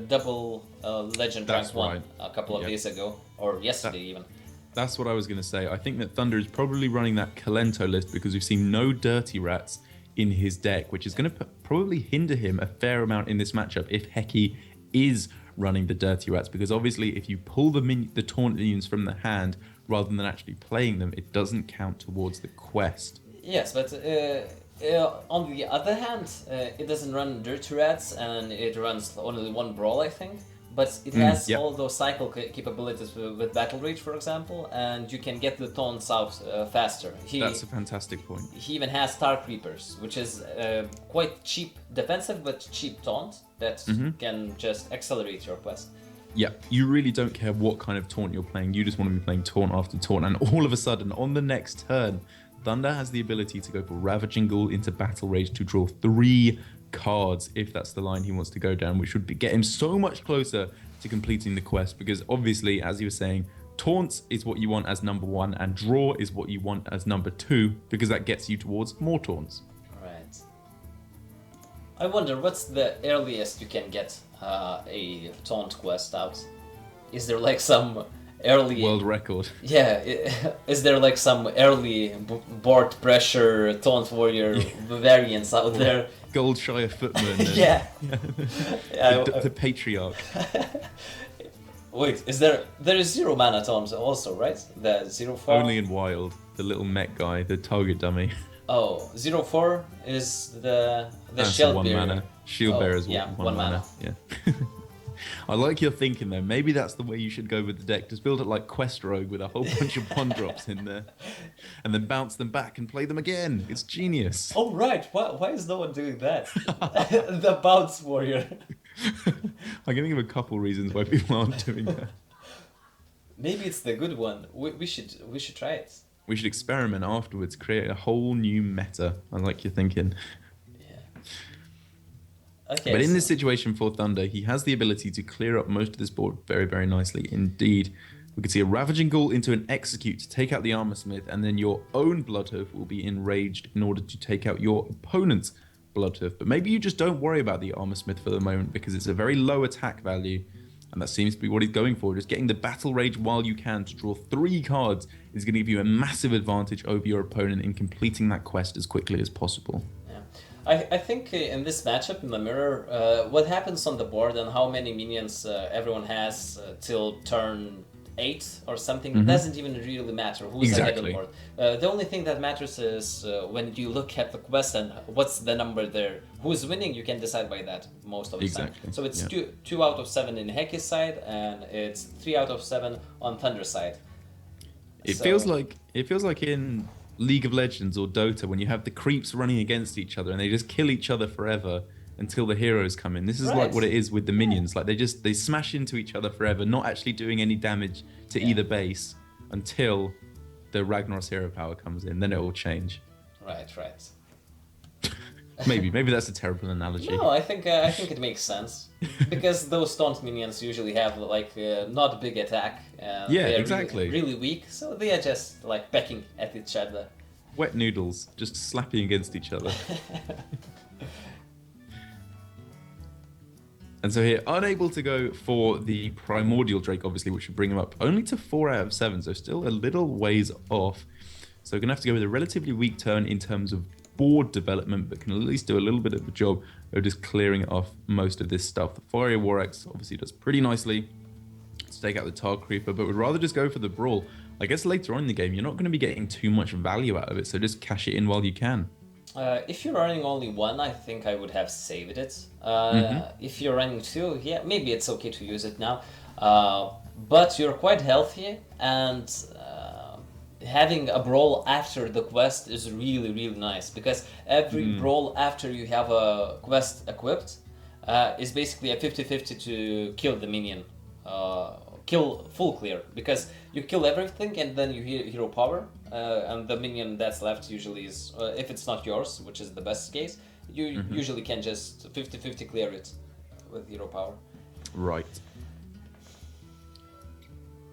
double Legend
That's
rank 1
right.
a couple of days ago, or yesterday even.
That's what I was going to say. I think that Thunder is probably running that Colento list because we've seen no Dirty Rats in his deck, which is going to probably hinder him a fair amount in this matchup if Heki is running the Dirty Rats, because obviously if you pull the taunt minions from the hand rather than actually playing them, it doesn't count towards the quest.
Yes, but on the other hand, it doesn't run Dirty Rats and it runs only one Brawl, I think. But it has all those cycle capabilities with Battle Rage, for example, and you can get the taunts out faster.
That's a fantastic point.
He even has Star Creepers, which is quite cheap defensive but cheap taunt that can just accelerate your quest.
Yeah, you really don't care what kind of taunt you're playing. You just want to be playing taunt after taunt, and all of a sudden, on the next turn, Thunder has the ability to go for Ravaging Ghoul into Battle Rage to draw 3 cards if that's the line he wants to go down, which would get him so much closer to completing the quest, because obviously, as you were saying, taunts is what you want as number 1 and draw is what you want as number 2, because that gets you towards more taunts.
Right. I wonder what's the earliest you can get a taunt quest out. Is there like some early
world record?
Yeah, is there like some early board pressure taunt warrior variants out there?
Goldshire Footman.
Yeah.
The Patriarch.
Wait, is there is 0 mana taunts also, right? The 0-4?
Only in Wild, the little mech guy, the target dummy.
Oh, 0-4 is the
That's
shield
1
bearer.
mana. Shield bearer is one mana. Yeah. I like your thinking though. Maybe that's the way you should go with the deck. Just build it like Quest Rogue with a whole bunch of 1-drops in there, and then bounce them back and play them again. It's genius.
Oh right, why is no one doing that? The bounce warrior.
I can think of a couple reasons why people aren't doing that.
Maybe it's the good one. We should try it.
We should experiment afterwards. Create a whole new meta. I like your thinking.
Okay,
but in this situation for Thunder, he has the ability to clear up most of this board very, very nicely indeed. We can see a Ravaging Ghoul into an Execute to take out the Armor Smith, and then your own Bloodhoof will be enraged in order to take out your opponent's Bloodhoof. But maybe you just don't worry about the Armor Smith for the moment because it's a very low attack value. And that seems to be what he's going for. Just getting the Battle Rage while you can to draw 3 cards is going to give you a massive advantage over your opponent in completing that quest as quickly as possible.
Yeah. I think in this matchup in the mirror, what happens on the board and how many minions everyone has till turn 8 or something doesn't even really matter who's ahead of the board. The only thing that matters is when you look at the quest and what's the number there. Who's winning, you can decide by that most of the time. So it's 2 out of 7 in Heki's side and it's 3 out of 7 on Thunder's side.
It feels like in League of Legends or Dota when you have the creeps running against each other and they just kill each other forever until the heroes come in. This is like what it is with the minions. Like they smash into each other forever, not actually doing any damage to either base until the Ragnar's hero power comes in. Then it will change.
Right.
maybe that's a terrible analogy.
No, I think it makes sense because those taunt minions usually have like not big attack. They're really weak, so they are just like pecking at each other.
Wet noodles, just slapping against each other. And so here, unable to go for the Primordial Drake, obviously, which would bring him up only to 4 out of 7, so still a little ways off. So we're going to have to go with a relatively weak turn in terms of board development, but can at least do a little bit of a job of just clearing off most of this stuff. The Fiery War Axe obviously does pretty nicely to take out the Tar Creeper, but would rather just go for the Brawl. I guess later on in the game, you're not going to be getting too much value out of it, so just cash it in while you can.
If you're running only 1, I think I would have saved it. If you're running 2, yeah, maybe it's okay to use it now. But you're quite healthy, and having a brawl after the quest is really, really nice, because every brawl after you have a quest equipped is basically a 50-50 to kill the minion. Kill full clear, because you kill everything and then you hero power, and the minion that's left usually is, if it's not yours, which is the best case, you usually can just 50-50 clear it with hero power.
Right.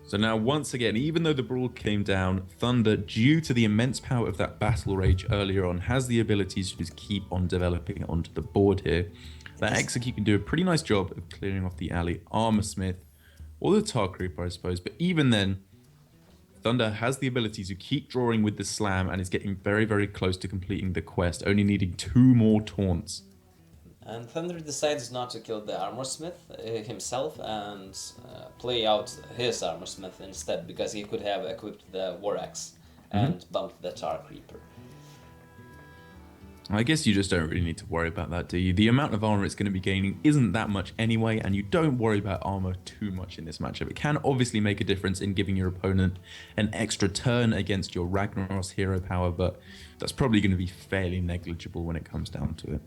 So now, once again, even though the brawl came down, Thunder, due to the immense power of that Battle Rage earlier on, has the ability to just keep on developing it onto the board here. That Execute can do a pretty nice job of clearing off the alley Armor Smith, or the Tar Creeper, I suppose. But even then, Thunder has the ability to keep drawing with the Slam and is getting very, very close to completing the quest, only needing 2 more taunts.
And Thunder decides not to kill the Armor Smith himself and play out his Armor Smith instead, because he could have equipped the War Axe and bumped the Tar Creeper.
I guess you just don't really need to worry about that, do you? The amount of armor it's going to be gaining isn't that much anyway, and you don't worry about armor too much in this matchup. It can obviously make a difference in giving your opponent an extra turn against your Ragnar's hero power, but that's probably going to be fairly negligible when it comes down to it.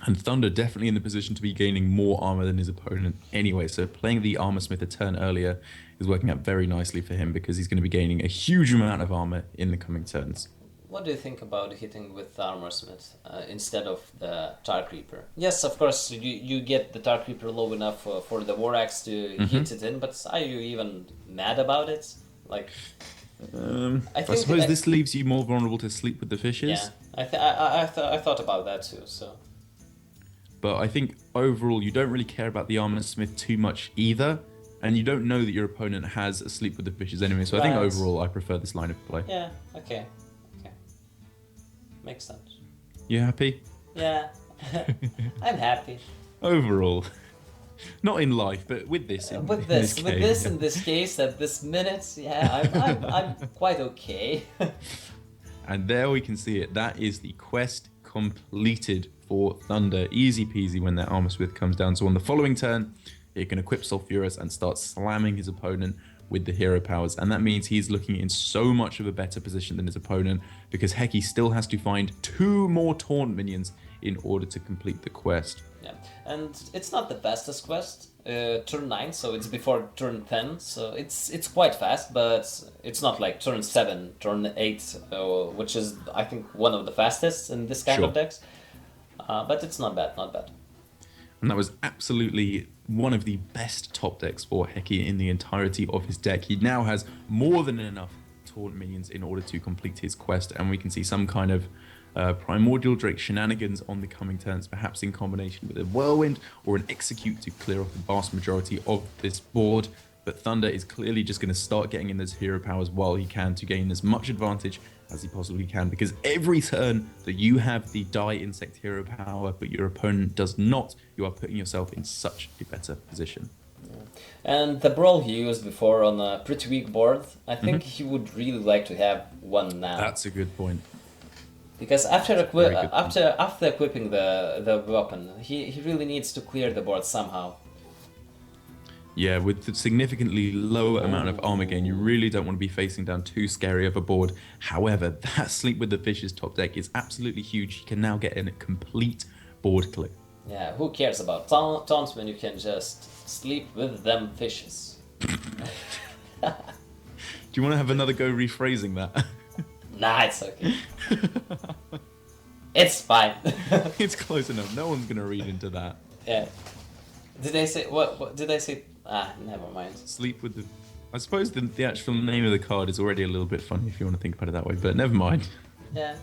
And Thunder definitely in the position to be gaining more armor than his opponent anyway, so playing the Armor Smith a turn earlier is working out very nicely for him, because he's going to be gaining a huge amount of armor in the coming turns.
What do you think about hitting with Armor Smith instead of the Tar Creeper? Yes, of course, you get the Tar Creeper low enough for the War Axe to hit it in, but are you even mad about it? Like,
I suppose this leaves you more vulnerable to Sleep with the Fishes.
Yeah, I thought about that too. So,
but I think overall you don't really care about the Armor Smith too much either, and you don't know that your opponent has a Sleep with the Fishes anyway. So I think overall I prefer this line of play.
Yeah. Okay. Makes sense.
You happy?
Yeah, I'm happy.
Overall, not in life, but with this. In
this case, at this minute, yeah, I'm quite okay.
And there we can see it. That is the quest completed for Thunder. Easy peasy when that Armor Smith comes down. So on the following turn, he can equip Sulfuras and start slamming his opponent with the hero powers, and that means he's looking in so much of a better position than his opponent, because Heki still has to find 2 more taunt minions in order to complete the quest.
Yeah, and it's not the fastest quest, turn 9, so it's before turn 10, so it's quite fast, but it's not like turn 7, turn 8, which is, I think, one of the fastest in this kind of decks, but it's not bad.
And that was absolutely one of the best top decks for Heki in the entirety of his deck. He now has more than enough taunt minions in order to complete his quest, and we can see some kind of Primordial Drake shenanigans on the coming turns, perhaps in combination with a Whirlwind or an Execute to clear off the vast majority of this board. But Thunder is clearly just going to start getting in those hero powers while he can to gain as much advantage as he possibly can, because every turn that you have the Die Insect hero power but your opponent does not, you are putting yourself in such a better position.
And the brawl he used before on a pretty weak board, I think he would really like to have one now.
That's a good point.
Because after equipping the weapon, he really needs to clear the board somehow.
Yeah, with the significantly lower amount of armor gain, you really don't want to be facing down too scary of a board. However, that Sleep with the Fishes top deck is absolutely huge. You can now get in a complete board clear.
Yeah, who cares about taunts when you can just sleep with them fishes?
Do you want to have another go rephrasing that?
Nah, it's okay. It's fine.
It's close enough. No one's going to read into that.
Yeah. Did they say what did I say? Never mind.
Sleep with the... I suppose the actual name of the card is already a little bit funny if you want to think about it that way, but never mind.
Yeah.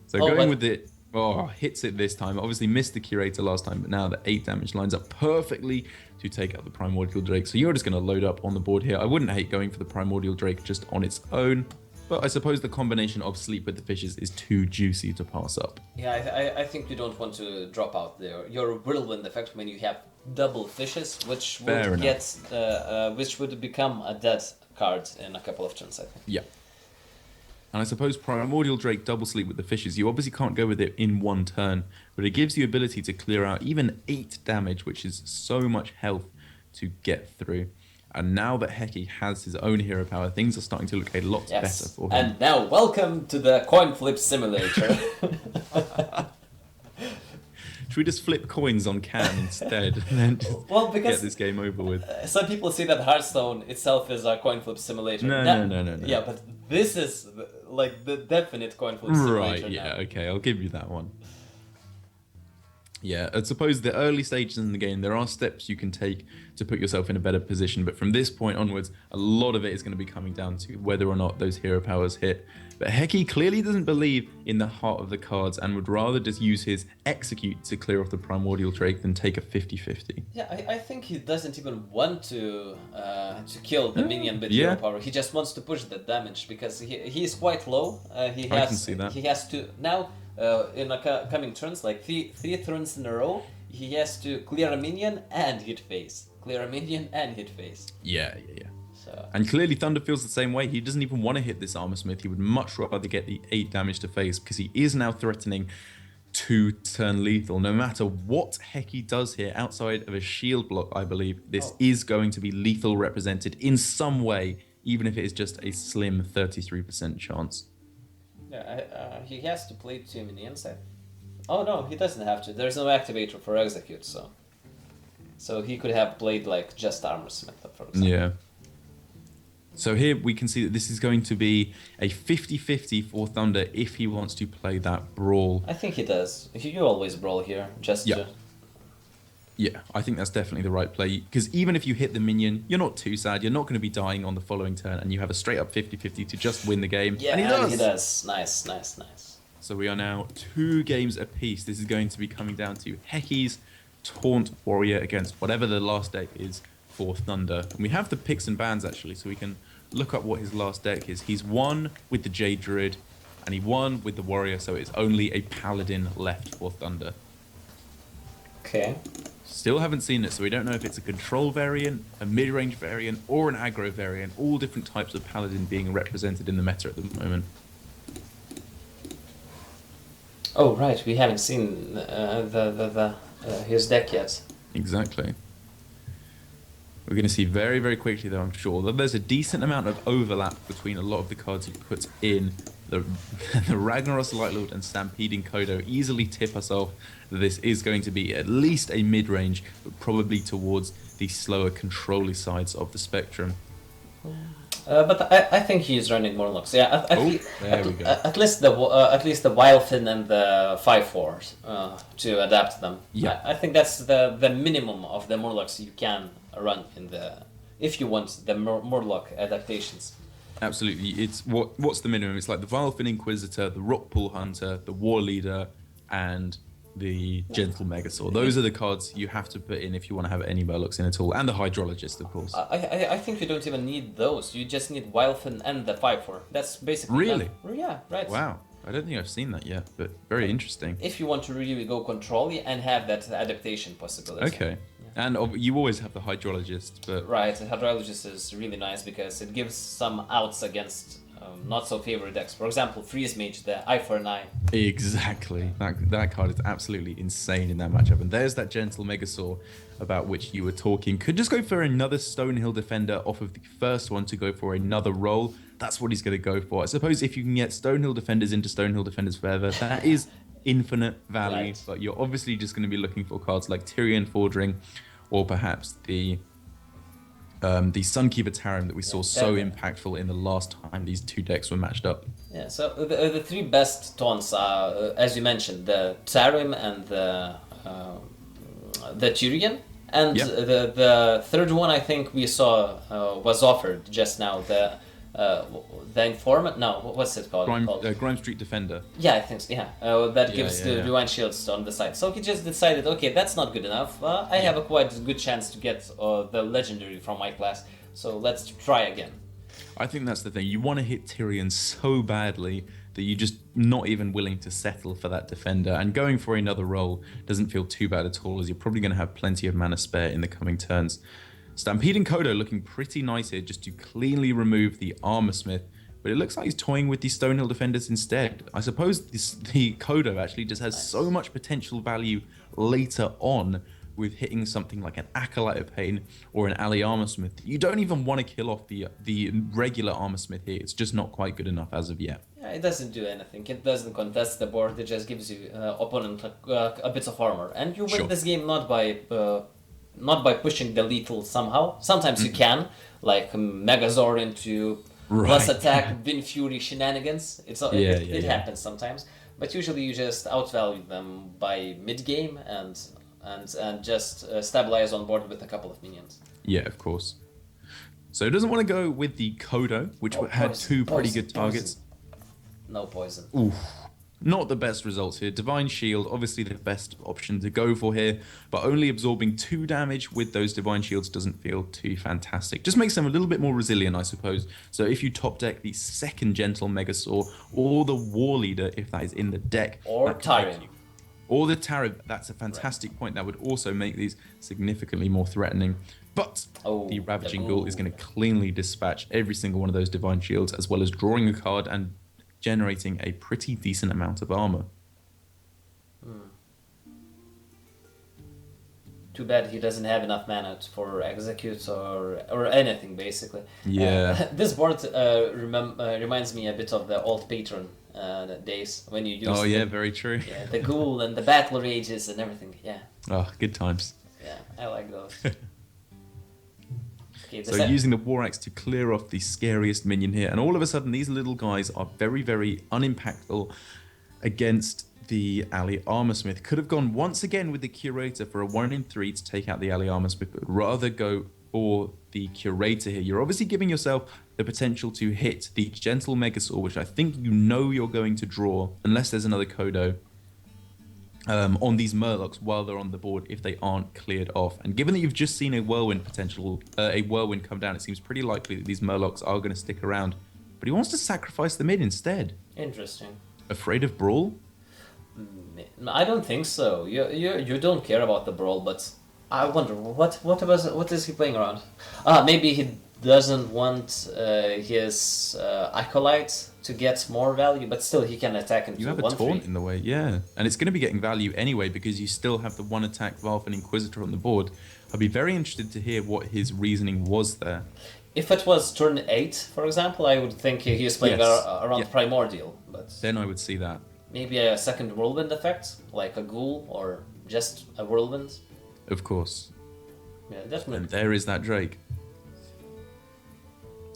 So going with it... Oh, hits it this time. Obviously missed the Curator last time, but now the 8 damage lines up perfectly to take out the Primordial Drake. So you're just going to load up on the board here. I wouldn't hate going for the Primordial Drake just on its own, but I suppose the combination of Sleep with the Fishes is too juicy to pass up.
Yeah, I think you don't want to drop out your Whirlwind effect when you have double fishes, which would which would become a dead card in a couple of turns, I think.
Yeah. And I suppose Primordial Drake double Sleep with the Fishes, you obviously can't go with it in one turn, but it gives you ability to clear out even 8 damage, which is so much health to get through. And now that Heki has his own hero power, things are starting to look a lot better for him.
And now, welcome to the coin flip simulator.
Should we just flip coins on Can instead and then just get this game over with?
Some people say that Hearthstone itself is a coin flip simulator.
No.
Yeah, but this is like the definite coin flip simulator.
Right, yeah, okay, I'll give you that one. Yeah, I suppose the early stages in the game, there are steps you can take to put yourself in a better position, but from this point onwards, a lot of it is going to be coming down to whether or not those hero powers hit. But Heki clearly doesn't believe in the heart of the cards and would rather just use his Execute to clear off the Primordial Drake than take a 50-50.
Yeah, I think he doesn't even want to kill the minion with hero power. He just wants to push the damage because he is quite low. I can see that. He has to now in coming turns, like three turns in a row, he has to clear a minion and hit face. Clear a minion and hit face.
Yeah. And clearly Thunder feels the same way. He doesn't even want to hit this Armor Smith. He would much rather get the 8 damage to face because he is now threatening to turn lethal. No matter what Heki does here, outside of a shield block, I believe, this is going to be lethal represented in some way, even if it is just a slim 33% chance.
Yeah, he has to play 2 minions. Oh no, he doesn't have to. There's no activator for Execute, so he could have played like just Armor Smith, for example.
Yeah. So here we can see that this is going to be a 50-50 for Thunder if he wants to play that Brawl.
I think he does. You always Brawl here, just to...
Yeah, I think that's definitely the right play. Because even if you hit the minion, you're not too sad. You're not going to be dying on the following turn, and you have a straight up 50-50 to just win the game.
Yeah,
and he
does. Nice.
So we are now 2 games apiece. This is going to be coming down to Heki's Taunt Warrior against whatever the last deck is for Thunder. And we have the picks and bans actually, so we can look up what his last deck is. He's won with the Jade Druid, and he won with the Warrior, so it's only a Paladin left for Thunder.
Okay.
Still haven't seen it, so we don't know if it's a control variant, a mid-range variant, or an aggro variant. All different types of Paladin being represented in the meta at the moment.
Oh right, we haven't seen his deck yet.
Exactly. We're going to see very, very quickly, though, I'm sure, that there's a decent amount of overlap between a lot of the cards he puts in. The Ragnaros Lightlord and Stampeding Kodo easily tip us off that this is going to be at least a mid-range, but probably towards the slower, control-y sides of the spectrum.
But I think he's running Morlocks. Yeah,
there we go.
At least the Wildfin and the 5/4 to adapt them.
Yeah.
I think that's the minimum of the Morlocks you can run in the if you want the Morlock adaptations.
Absolutely. It's what's the minimum? It's like the Vilefin Inquisitor, the Rockpool Hunter, the War Leader, and the Gentle Megasaur. Those are the cards you have to put in if you want to have any Murlocs in at all, and the Hydrologist, of course.
I think you don't even need those. You just need Wildfin and the 5/4. That's basically
Really?
Yeah, right.
Wow. I don't think I've seen that yet, but very interesting.
If you want to really go control and have that adaptation possibility.
Okay. And you always have the Hydrologist, but...
Right, the Hydrologist is really nice because it gives some outs against not so favored decks. For example, Freeze Mage, the Eye for an Eye.
Exactly. That card is absolutely insane in that matchup. And there's that Gentle Megasaur about which you were talking. Could just go for another Stonehill Defender off of the first one to go for another roll. That's what he's going to go for. I suppose if you can get Stonehill Defenders into Stonehill Defenders forever, that is infinite value.
Right.
But you're obviously just going to be looking for cards like Tyrion Fordring, or perhaps the Sunkeeper Tarim that we saw so impactful in the last time these two decks were matched up.
Yeah, so the three best taunts are, as you mentioned, the Tarim and the Tyrion. And
Yep.
the third one I think we saw was offered just now, the Informant. No, what's it called?
Grime Street Defender.
Yeah, I think so. Yeah, that gives the
yeah.
Rewind Shields on the side. So he just decided, okay, that's not good enough. I have a quite good chance to get the Legendary from my class, so let's try again.
I think that's the thing. You want to hit Tyrion so badly that you're just not even willing to settle for that Defender. And going for another roll doesn't feel too bad at all, as you're probably going to have plenty of mana spare in the coming turns. Stampeding Kodo looking pretty nice here just to cleanly remove the Armor Smith. But it looks like he's toying with the Stonehill Defenders instead. I suppose the Kodo actually just has so much potential value later on with hitting something like an Acolyte of Pain or an Ally Armor Smith. You don't even want to kill off the regular Armor Smith here. It's just not quite good enough as of yet.
Yeah, it doesn't do anything. It doesn't contest the board. It just gives you opponent a bit of armor, and you win this game not by pushing the lethal somehow. Sometimes you can, like Megazord into plus attack, Wind Fury shenanigans. It happens sometimes, but usually you just outvalue them by mid game and just stabilize on board with a couple of minions.
Yeah, of course. So it doesn't want to go with the Kodo, which had two pretty good targets.
No poison.
Oof. Not the best results here. Divine Shield, obviously the best option to go for here, but only absorbing 2 damage with those Divine Shields doesn't feel too fantastic. Just makes them a little bit more resilient, I suppose. So if you top deck the second Gentle Megasaur, or the War Leader, if that is in the deck.
Or Tarim.
Or the Tarim, that's a fantastic point. That would also make these significantly more threatening. But the Ravaging Ghoul is going to cleanly dispatch every single one of those Divine Shields, as well as drawing a card and generating a pretty decent amount of armor.
Too bad he doesn't have enough mana for execute or anything, basically.
Yeah.
This board reminds me a bit of the old Patron days when you used
very true.
Yeah, the Ghoul and the Battle Rages and everything. Yeah.
Oh, good times.
Yeah, I like those. Okay,
so using the War Axe to clear off the scariest minion here, and all of a sudden these little guys are very, very unimpactful against the Ally Armor Smith. Could have gone once again with the Curator for a 1 in 3 to take out the Ally Armor Smith, but rather go for the Curator here. You're obviously giving yourself the potential to hit the Gentle Megasaur, which I think you know you're going to draw, unless there's another Kodo, on these Murlocs while they're on the board if they aren't cleared off. And given that you've just seen a Whirlwind come down, it seems pretty likely that these Murlocs are going to stick around. But he wants to sacrifice them instead.
Interesting.
Afraid of Brawl?
I don't think so. You don't care about the Brawl, but I wonder what is he playing around? Maybe he doesn't want his Acolyte to get more value, but still he can attack into 1/3.
You have a taunt in the way, yeah. And it's going to be getting value anyway because you still have the 1 attack Valfen Inquisitor on the board. I'd be very interested to hear what his reasoning was there.
If it was turn 8, for example, I would think he is playing around Primordial. But
then I would see that.
Maybe a second Whirlwind effect, like a Ghoul or just a Whirlwind.
Of course.
Yeah, definitely.
And there is that Drake.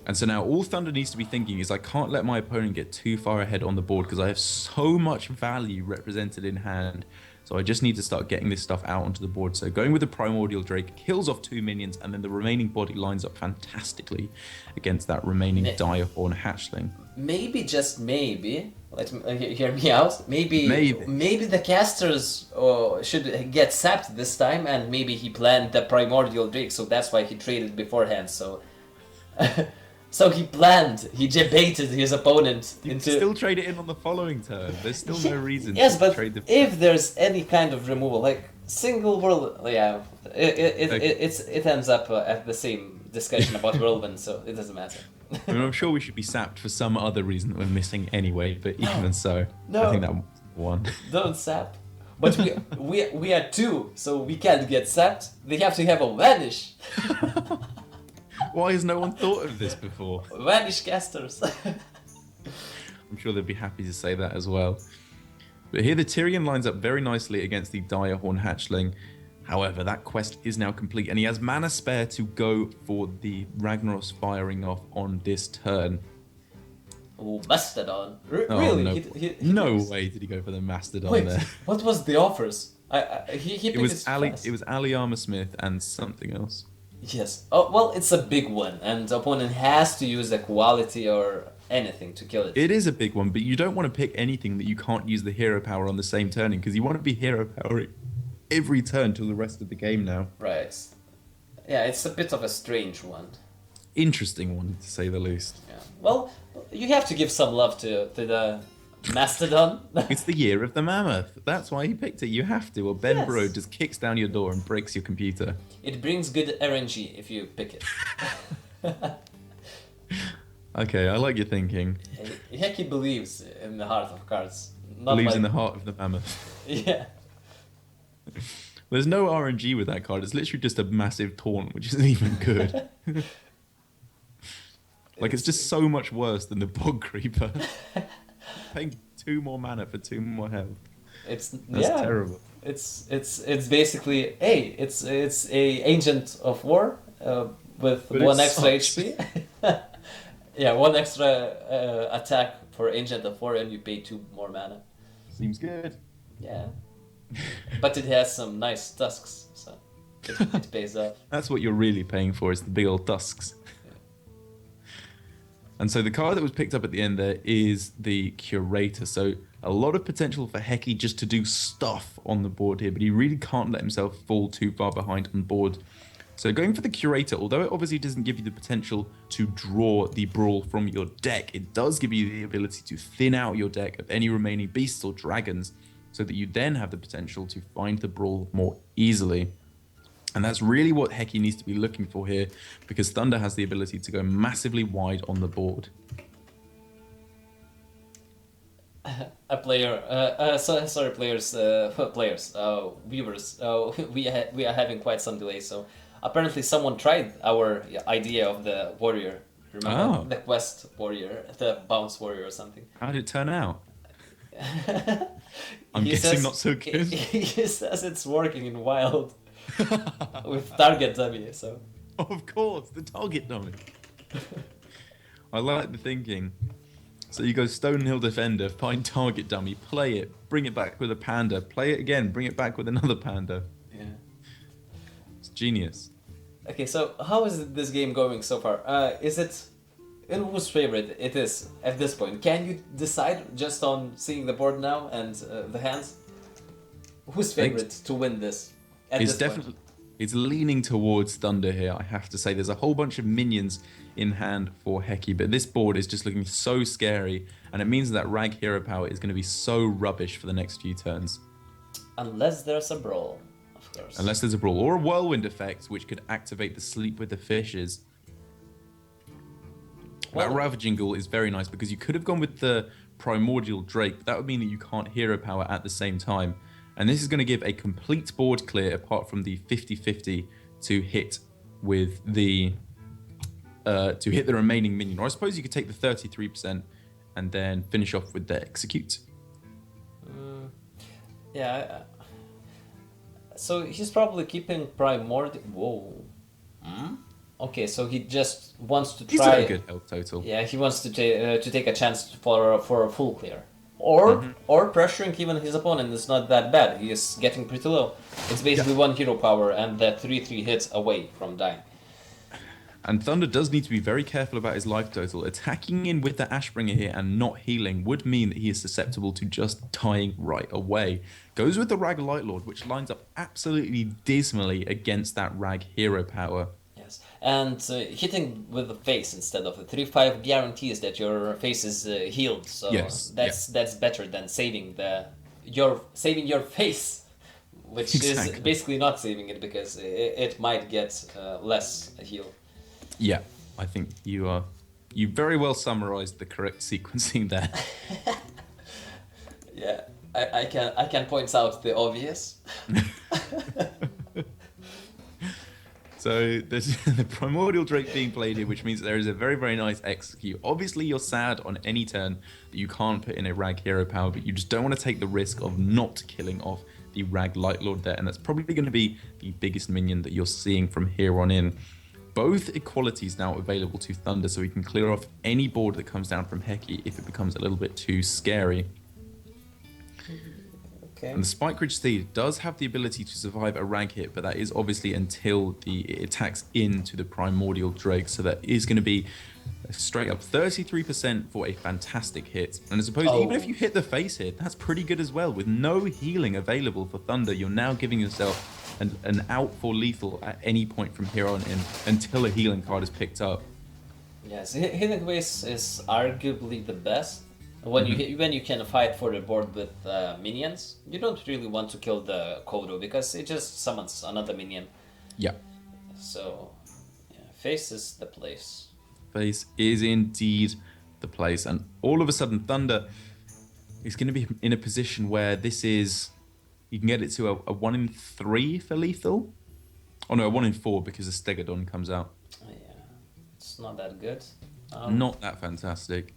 And so now all Thunder needs to be thinking is I can't let my opponent get too far ahead on the board because I have so much value represented in hand So I just need to start getting this stuff out onto the board. So going with the Primordial Drake kills off 2 minions, and then the remaining body lines up fantastically against that remaining Direhorn hatchling.
Maybe, just maybe, let me hear me out.
Maybe.
Maybe the casters should get sapped this time, and maybe he planned the Primordial Drake, so that's why he traded beforehand. So, so he baited his opponent
You
into.
can still trade it in on the following turn. There's still no reason
Yes,
to
but
trade the.
if there's any kind of removal, like single world, yeah, it ends up at the same discussion about whirlwind, so it doesn't matter.
I mean, I'm sure we should be sapped for some other reason that we're missing anyway, but even so,
No.
I think that one.
Don't sap. But we are 2, so we can't get sapped. They have to have a vanish.
Why has no one thought of this before?
Vanish casters.
I'm sure they'd be happy to say that as well. But here the Tyrion lines up very nicely against the Direhorn hatchling. However, that quest is now complete, and he has mana spare to go for the Ragnaros firing off on this turn.
Oh, Mastodon.
Oh,
Really?
no,
He
no way did he go for the Mastodon
Wait,
there.
what was the offers? He picked
It was
his
Ali.
fast.
It was Ali Armour Smith and something else.
Yes. Oh, well, it's a big one, and the opponent has to use a quality or anything to kill it.
It is a big one, but you don't want to pick anything that you can't use the hero power on the same turning, because you want to be hero power every turn till the rest of the game now.
Right. Yeah, it's a bit of a strange one.
Interesting one, to say the least.
Yeah. Well, you have to give some love to the Mastodon.
It's the year of the mammoth. That's why he picked it. You have to, or Ben
Yes.
Bro just kicks down your door and breaks your computer.
It brings good RNG if you pick it.
Okay, I like your thinking.
Heki believes in the heart of cards. Not
Believes
like...
in the heart of the mammoth.
Yeah.
There's no RNG with that card. It's literally just a massive taunt, which isn't even good. Like, it's just so much worse than the Bog Creeper. Paying 2 more mana for 2 more health.
That's
Terrible.
It's basically it's a Agent of War with
But
1
it
extra
sucks.
HP. Yeah, 1 extra attack for Agent of War, and you pay 2 more mana.
Seems good.
Yeah, but it has some nice tusks, so it pays off.
That's what you're really paying for, is the big old tusks. And so the card that was picked up at the end there is the Curator. So a lot of potential for Heki just to do stuff on the board here, but he really can't let himself fall too far behind on board. So going for the Curator, although it obviously doesn't give you the potential to draw the Brawl from your deck, it does give you the ability to thin out your deck of any remaining beasts or dragons, so that you then have the potential to find the Brawl more easily. And that's really what Heki needs to be looking for here, because Thunder has the ability to go massively wide on the board.
A player, viewers. We are having quite some delay. So apparently someone tried our idea of the warrior. Remember the quest warrior, the bounce warrior or something.
How did it turn out? I'm
He
guessing
says-
not so good.
He says it's working in wild with target dummy. So
Of course, the target dummy. I like the thinking. So you go Stonehill Defender, find target dummy, play it, bring it back with a panda, play it again, bring it back with another panda.
yeah.
It's genius.
Okay, so how is this game going so far? Is it in whose favorite it is at this point? Can you decide just on seeing the board now and the hands? Whose favorite to win this? At
It's
this
definitely, it's leaning towards Thunder here, I have to say. There's a whole bunch of minions in hand for Heki, but this board is just looking so scary, and it means that Rag Hero Power is going to be so rubbish for the next few turns.
point? Unless there's a brawl, of course.
Unless there's a Brawl, or a Whirlwind effect, which could activate the Sleep with the Fishes.
Well-
That Ravaging Ghoul is very nice, because you could have gone with the Primordial Drake, but that would mean that you can't Hero Power at the same time. And this is going to give a complete board clear, apart from the 50-50 to hit with the remaining minion. Or I suppose you could take the 33% and then finish off with the Execute.
Yeah. So he's probably keeping Primordial. Whoa. Okay, so he just wants to
He's
try.
at a good health total.
Yeah, he wants to take a chance for a full clear, or pressuring even his opponent is not that bad. He is getting pretty low. It's basically one hero power and the 3/3 hits away from dying.
And Thunder does need to be very careful about his life total. Attacking in with the Ashbringer here and not healing would mean that he is susceptible to just dying right away. Goes with the Rag Light Lord, which lines up absolutely dismally against that Rag hero power.
Yes, and hitting with the face instead of the 3/5 guarantees that your face is healed. So
Yes,
that's better than saving your face, which
Exactly.
is basically not saving it because it might get less heal.
Yeah, I think you very well summarized the correct sequencing there.
Yeah, I can point out the obvious.
So there's the Primordial Drake being played here, which means there is a very, very nice execute. Obviously, you're sad on any turn that you can't put in a Rag hero power, but you just don't want to take the risk of not killing off the Rag Light Lord there, and that's probably going to be the biggest minion that you're seeing from here on in. Both equalities now available to Thunder, so he can clear off any board that comes down from Heki if it becomes a little bit too scary.
Okay.
And the Spike Ridge Steed does have the ability to survive a rag hit, but that is obviously until it attacks into the Primordial Drake. So that is going to be straight up 33% for a fantastic hit. And I suppose even if you hit the face hit, that's pretty good as well. With no healing available for Thunder, you're now giving yourself an out for lethal at any point from here on in until a healing card is picked up.
Yes, Healing Waste is arguably the best. When you can fight for the board with minions, you don't really want to kill the Kodo because it just summons another minion.
Yeah.
So, yeah, face is the place.
Face is indeed the place. And all of a sudden, Thunder is going to be in a position where this is... You can get it to a 1 in 3 for lethal. Oh no, a 1 in 4 because the Stegodon comes out.
Yeah, it's not that good.
Not that fantastic.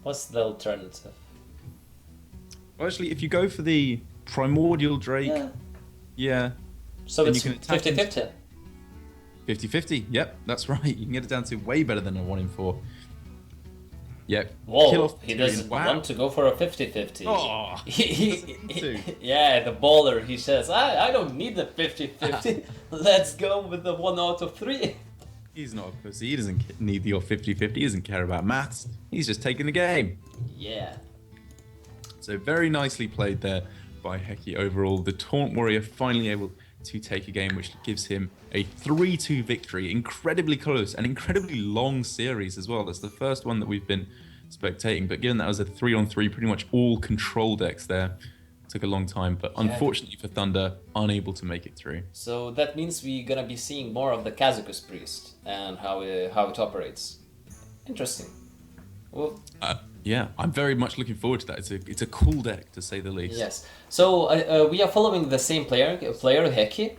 What's the alternative?
Well, actually, if you go for the Primordial Drake, yeah.
So
then
it's
you can attack
50-50.
50-50, yep, that's right. You can get it down to way better than a 1 in 4. Yep.
Whoa, he doesn't want to go for a 50-50.
Oh,
yeah, the baller, he says, I don't need the 50-50. Let's go with the 1 out of 3.
He's not a pussy. He doesn't need your 50-50. He doesn't care about maths. He's just taking the game.
Yeah.
So very nicely played there by Heki overall. The Taunt Warrior finally able to take a game, which gives him a 3-2 victory. Incredibly close, an incredibly long series as well. That's the first one that we've been spectating. But given that was a 3-on-3, pretty much all control decks there, took a long time. But unfortunately for Thunder, unable to make it through.
So that means we're gonna be seeing more of the Kazakus Priest and how it operates. Interesting. Well,
yeah, I'm very much looking forward to that. It's a cool deck, to say the least.
yes. So we are following the same player Heki,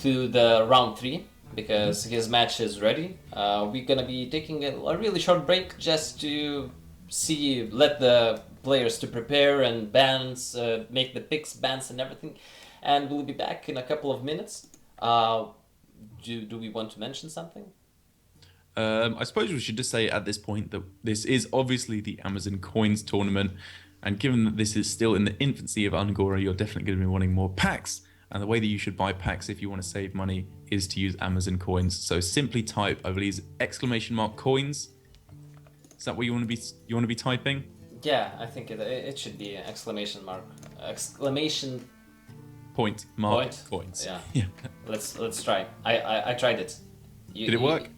to the round 3 because his match is ready. We're gonna be taking a really short break just to let the players to prepare and bans, make the picks, bans and everything. And we'll be back in a couple of minutes. Do we want to mention something?
I suppose we should just say at this point that this is obviously the Amazon Coins tournament, and given that this is still in the infancy of Ungora, you're definitely going to be wanting more packs. And the way that you should buy packs if you want to save money is to use Amazon Coins. So simply type, I believe, !coins. Is that what you want to be typing?
Yeah, I think it should be exclamation mark. Exclamation
point coins.
Yeah.
Yeah.
Let's try. I tried it.
Did it work?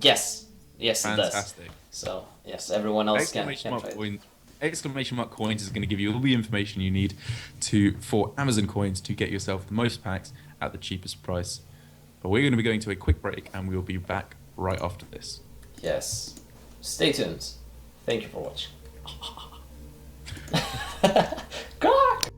Yes. Yes, it does.
Fantastic.
So yes, everyone else can try it.
Exclamation mark coins is going to give you all the information you need for Amazon Coins to get yourself the most packs at the cheapest price. But we're going to be going to a quick break, and we'll be back right after this.
Yes. Stay tuned. Thank you for watching. God!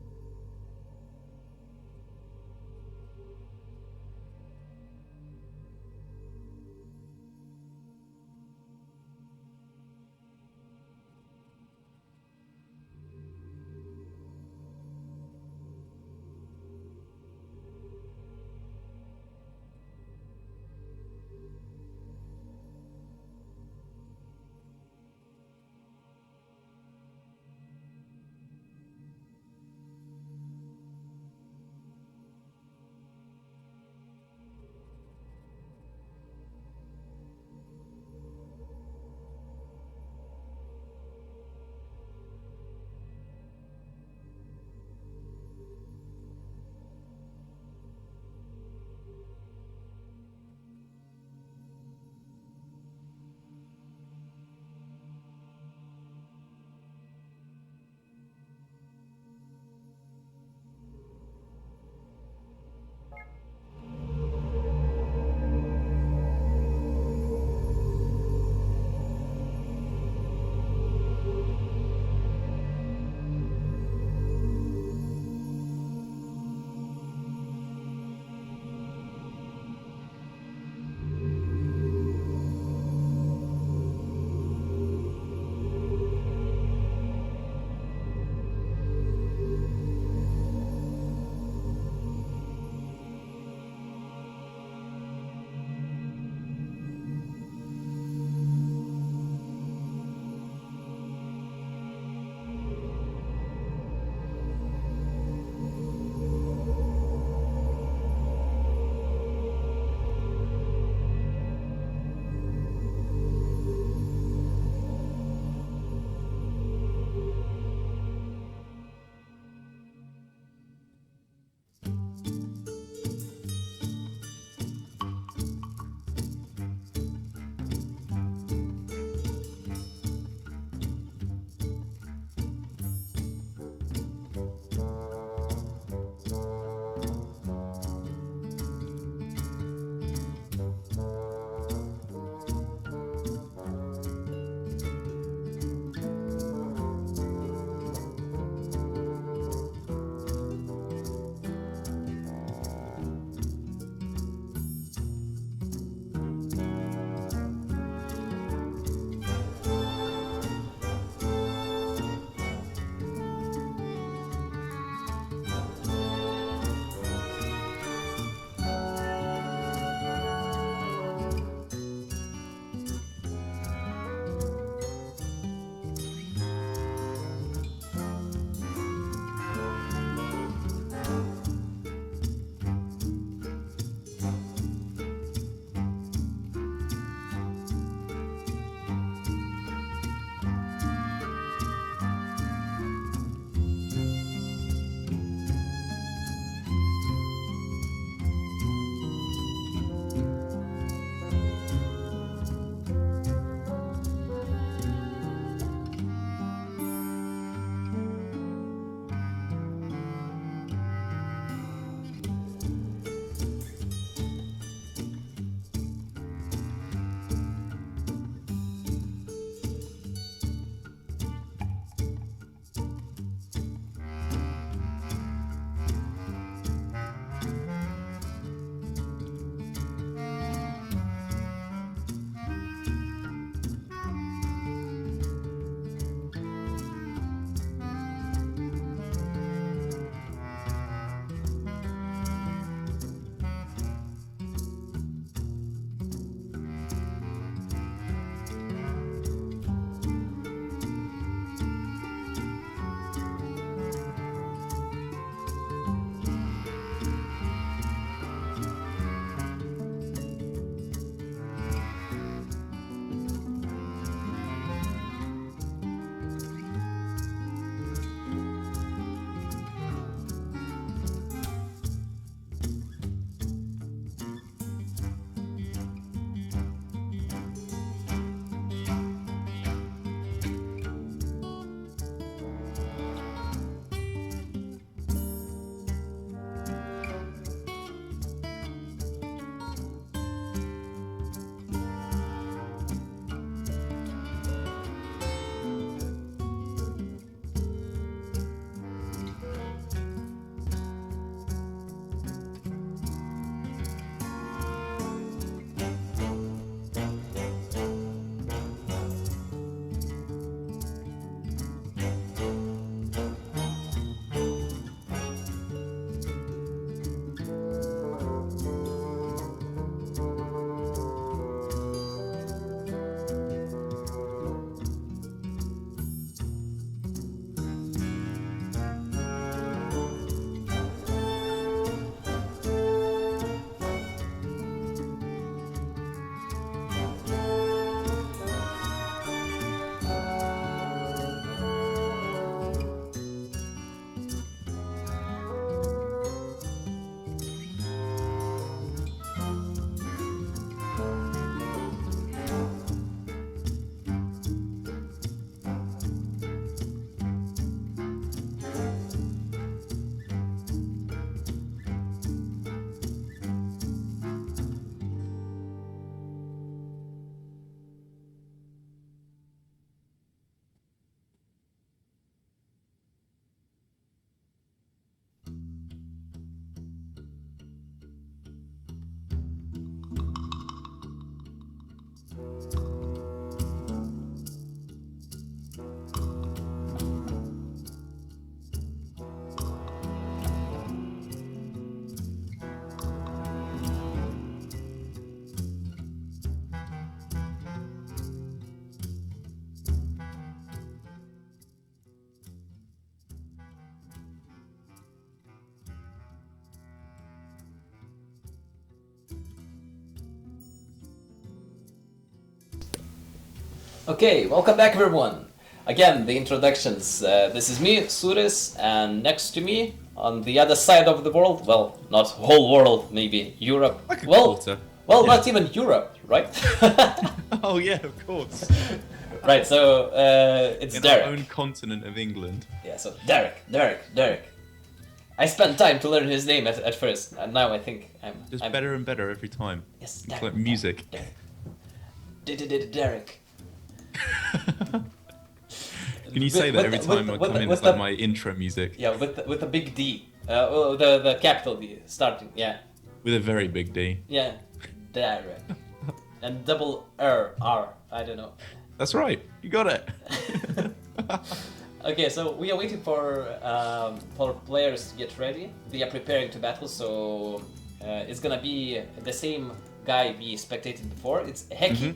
Okay, welcome back everyone. Again, the introductions. This is me, Suris, and next to me, on the other side of the world, well, not whole world, maybe Europe.
Like a
well,
quarter.
well,
Yeah.
not even Europe, right?
Oh yeah, of course.
Right. So it's
In
Derek.
our own continent of England.
Yeah. So Derek. I spent time to learn his name at first, and now I think
Just
I'm
better and better every time.
Yes,
It's like music.
Derek.
Can you say that every time I come in? It's like my intro music.
Yeah, with a big D. Well, the capital D starting. Yeah.
With a very big D.
Yeah. Derek. And double R. I don't know.
That's right. You got it.
Okay, so we are waiting for players to get ready. They are preparing to battle, so it's gonna be the same guy we spectated before. It's Heki,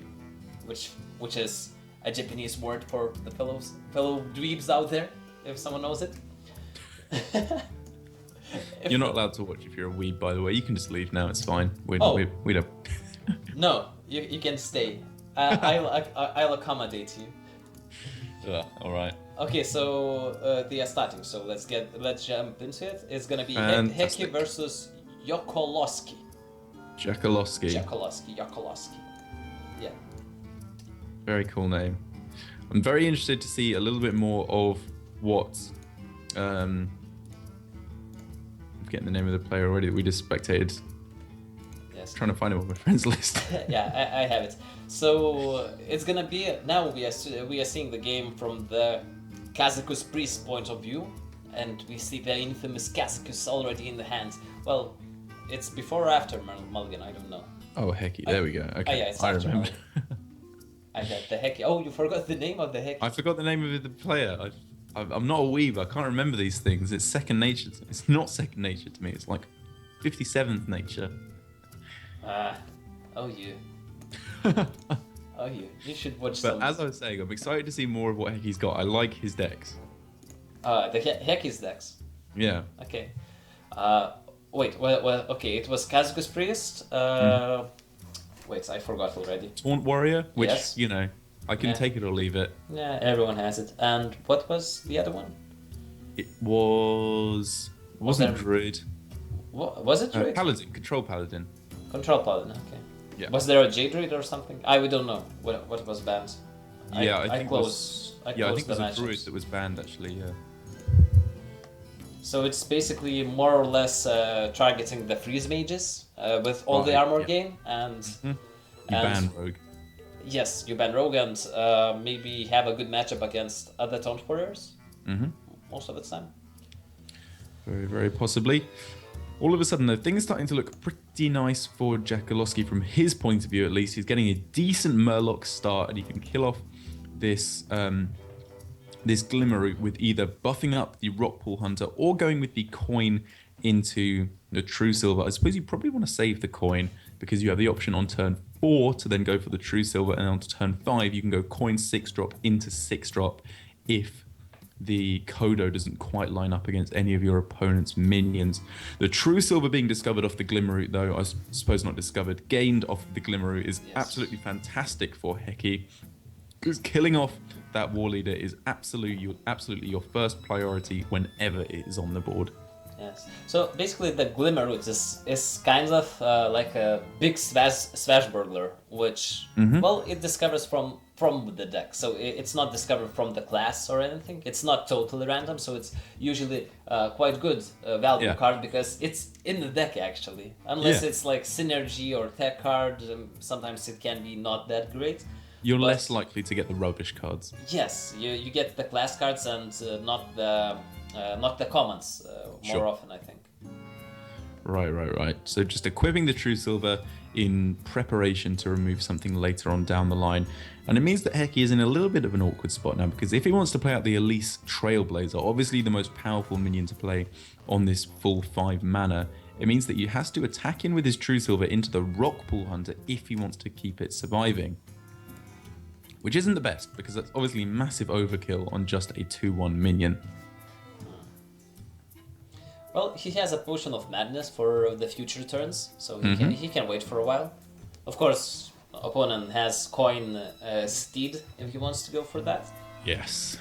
which is a Japanese word for the fellow dweebs out there, if someone knows it.
You're not allowed to watch if you're a weeb, by the way. You can just leave now. It's fine. We don't.
No, you can stay. I'll accommodate you.
All right.
Okay, so they are starting. So let's jump into it. It's gonna be
Fantastic.
Heki versus Yokolowski.
Jakalowski.
Yokolowski. Yeah.
Very cool name. I'm very interested to see a little bit more of what. I'm getting the name of the player already that we just spectated.
Yes.
Trying to find him on my friends list.
Yeah, I have it. So it's gonna be now we are seeing the game from the Kazakus priest point of view, and we see the infamous Kazakus already in the hand. Well, it's before or after Mulligan, I don't know.
Oh, Hecky. There we go. Okay,
yeah, it's
I
after
remember.
I got the Heki. Oh, you forgot the name of the Heki.
I forgot the name of the player. I'm not a weeb. I can't remember these things. It's second nature. It's not second nature to me. It's like 57th nature.
Oh you. Oh you should watch
But
some.
as I was saying, I'm excited to see more of what Hecky's got. I like his decks.
The Heki's decks.
Yeah.
Okay. Wait. Well. Okay. It was Kazakus priest. Wait. I forgot already.
Taunt warrior, which
Yes.
I can take it or leave it.
Yeah. Everyone has it. And what was the other one?
It wasn't
there-
druid.
What was it? Druid?
Paladin, control paladin.
Control paladin. Okay.
Yeah.
Was there a J druid or something? We don't know what was banned.
Yeah, I
I
think
close.
I
close
think it
the
was a
matches.
druid that was banned actually. Yeah.
So it's basically more or less targeting the freeze mages with all the
Right,
armor
yeah.
gain and
You
And-
ban rogue.
yes, you ban rogue and maybe have a good matchup against other taunt warriors most of the time.
Very, very possibly. All of a sudden, though, things are starting to look pretty nice for Jakalowski from his point of view, at least. He's getting a decent Murloc start, and he can kill off this this Glimmerroot with either buffing up the Rockpool Hunter or going with the coin into the True Silver. I suppose you probably want to save the coin because you have the option on turn 4 to then go for the True Silver, and on turn 5 you can go coin 6-drop into 6-drop if the Kodo doesn't quite line up against any of your opponent's minions. The True Silver being discovered off the Glimmerroot, though, I suppose not discovered, gained off the Glimmerroot is absolutely fantastic for Heki. Because killing off that war leader is absolutely your first priority whenever it is on the board.
Yes. So basically, the Glimmerroot is kind of like a big Swashbuckler, which well, it discovers from the deck. So it's not discovered from the class or anything. It's not totally random. So it's usually quite good value card because it's in the deck actually. Unless it's like synergy or tech card, sometimes it can be not that great.
You're less likely to get the rubbish cards.
Yes, you get the class cards and not the commons more often, I think.
Right. So just equipping the True Silver in preparation to remove something later on down the line. And it means that Heki is in a little bit of an awkward spot now, because if he wants to play out the Elise Trailblazer, obviously the most powerful minion to play on this full 5 mana, it means that he has to attack in with his True Silver into the Rockpool Hunter if he wants to keep it surviving. Which isn't the best, because that's obviously massive overkill on just a 2-1 minion.
Well, he has a Potion of Madness for the future turns, so he can wait for a while. Of course, opponent has coin steed if he wants to go for that.
Yes.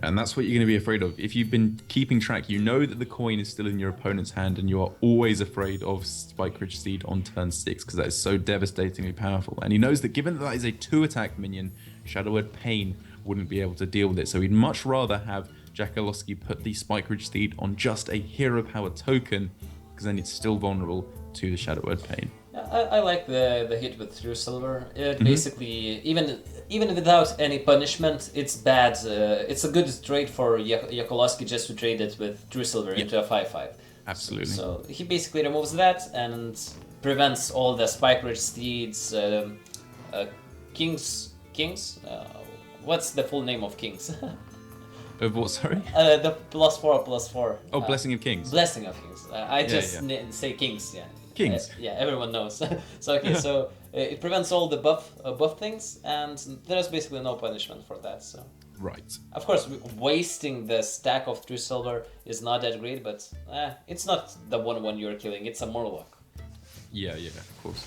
And that's what you're going to be afraid of. If you've been keeping track, you know that the coin is still in your opponent's hand, and you are always afraid of Spike Ridge Steed on turn 6 because that is so devastatingly powerful. And he knows that given that is a 2-attack minion, Shadow Word Pain wouldn't be able to deal with it. So he'd much rather have Jackaloski put the Spike Ridge Steed on just a hero power token, because then it's still vulnerable to the Shadow Word Pain.
I like the hit with True Silver. It basically, even without any punishment, it's bad. It's a good trade for Jackaloski just to trade it with True Silver into a 5/5.
Absolutely.
So he basically removes that and prevents all the Spike Ridge Steeds, Kings. What's the full name of Kings?
Of what, sorry?
The +4/+4.
Oh, Blessing of Kings.
Blessing of Kings. I just say Kings, yeah.
Kings.
Yeah, everyone knows. So okay, so it prevents all the buff things, and there's basically no punishment for that. So
Right.
of course, wasting the stack of True Silver is not that great, but it's not the 1/1 you're killing. It's a Murloc.
Yeah, of course.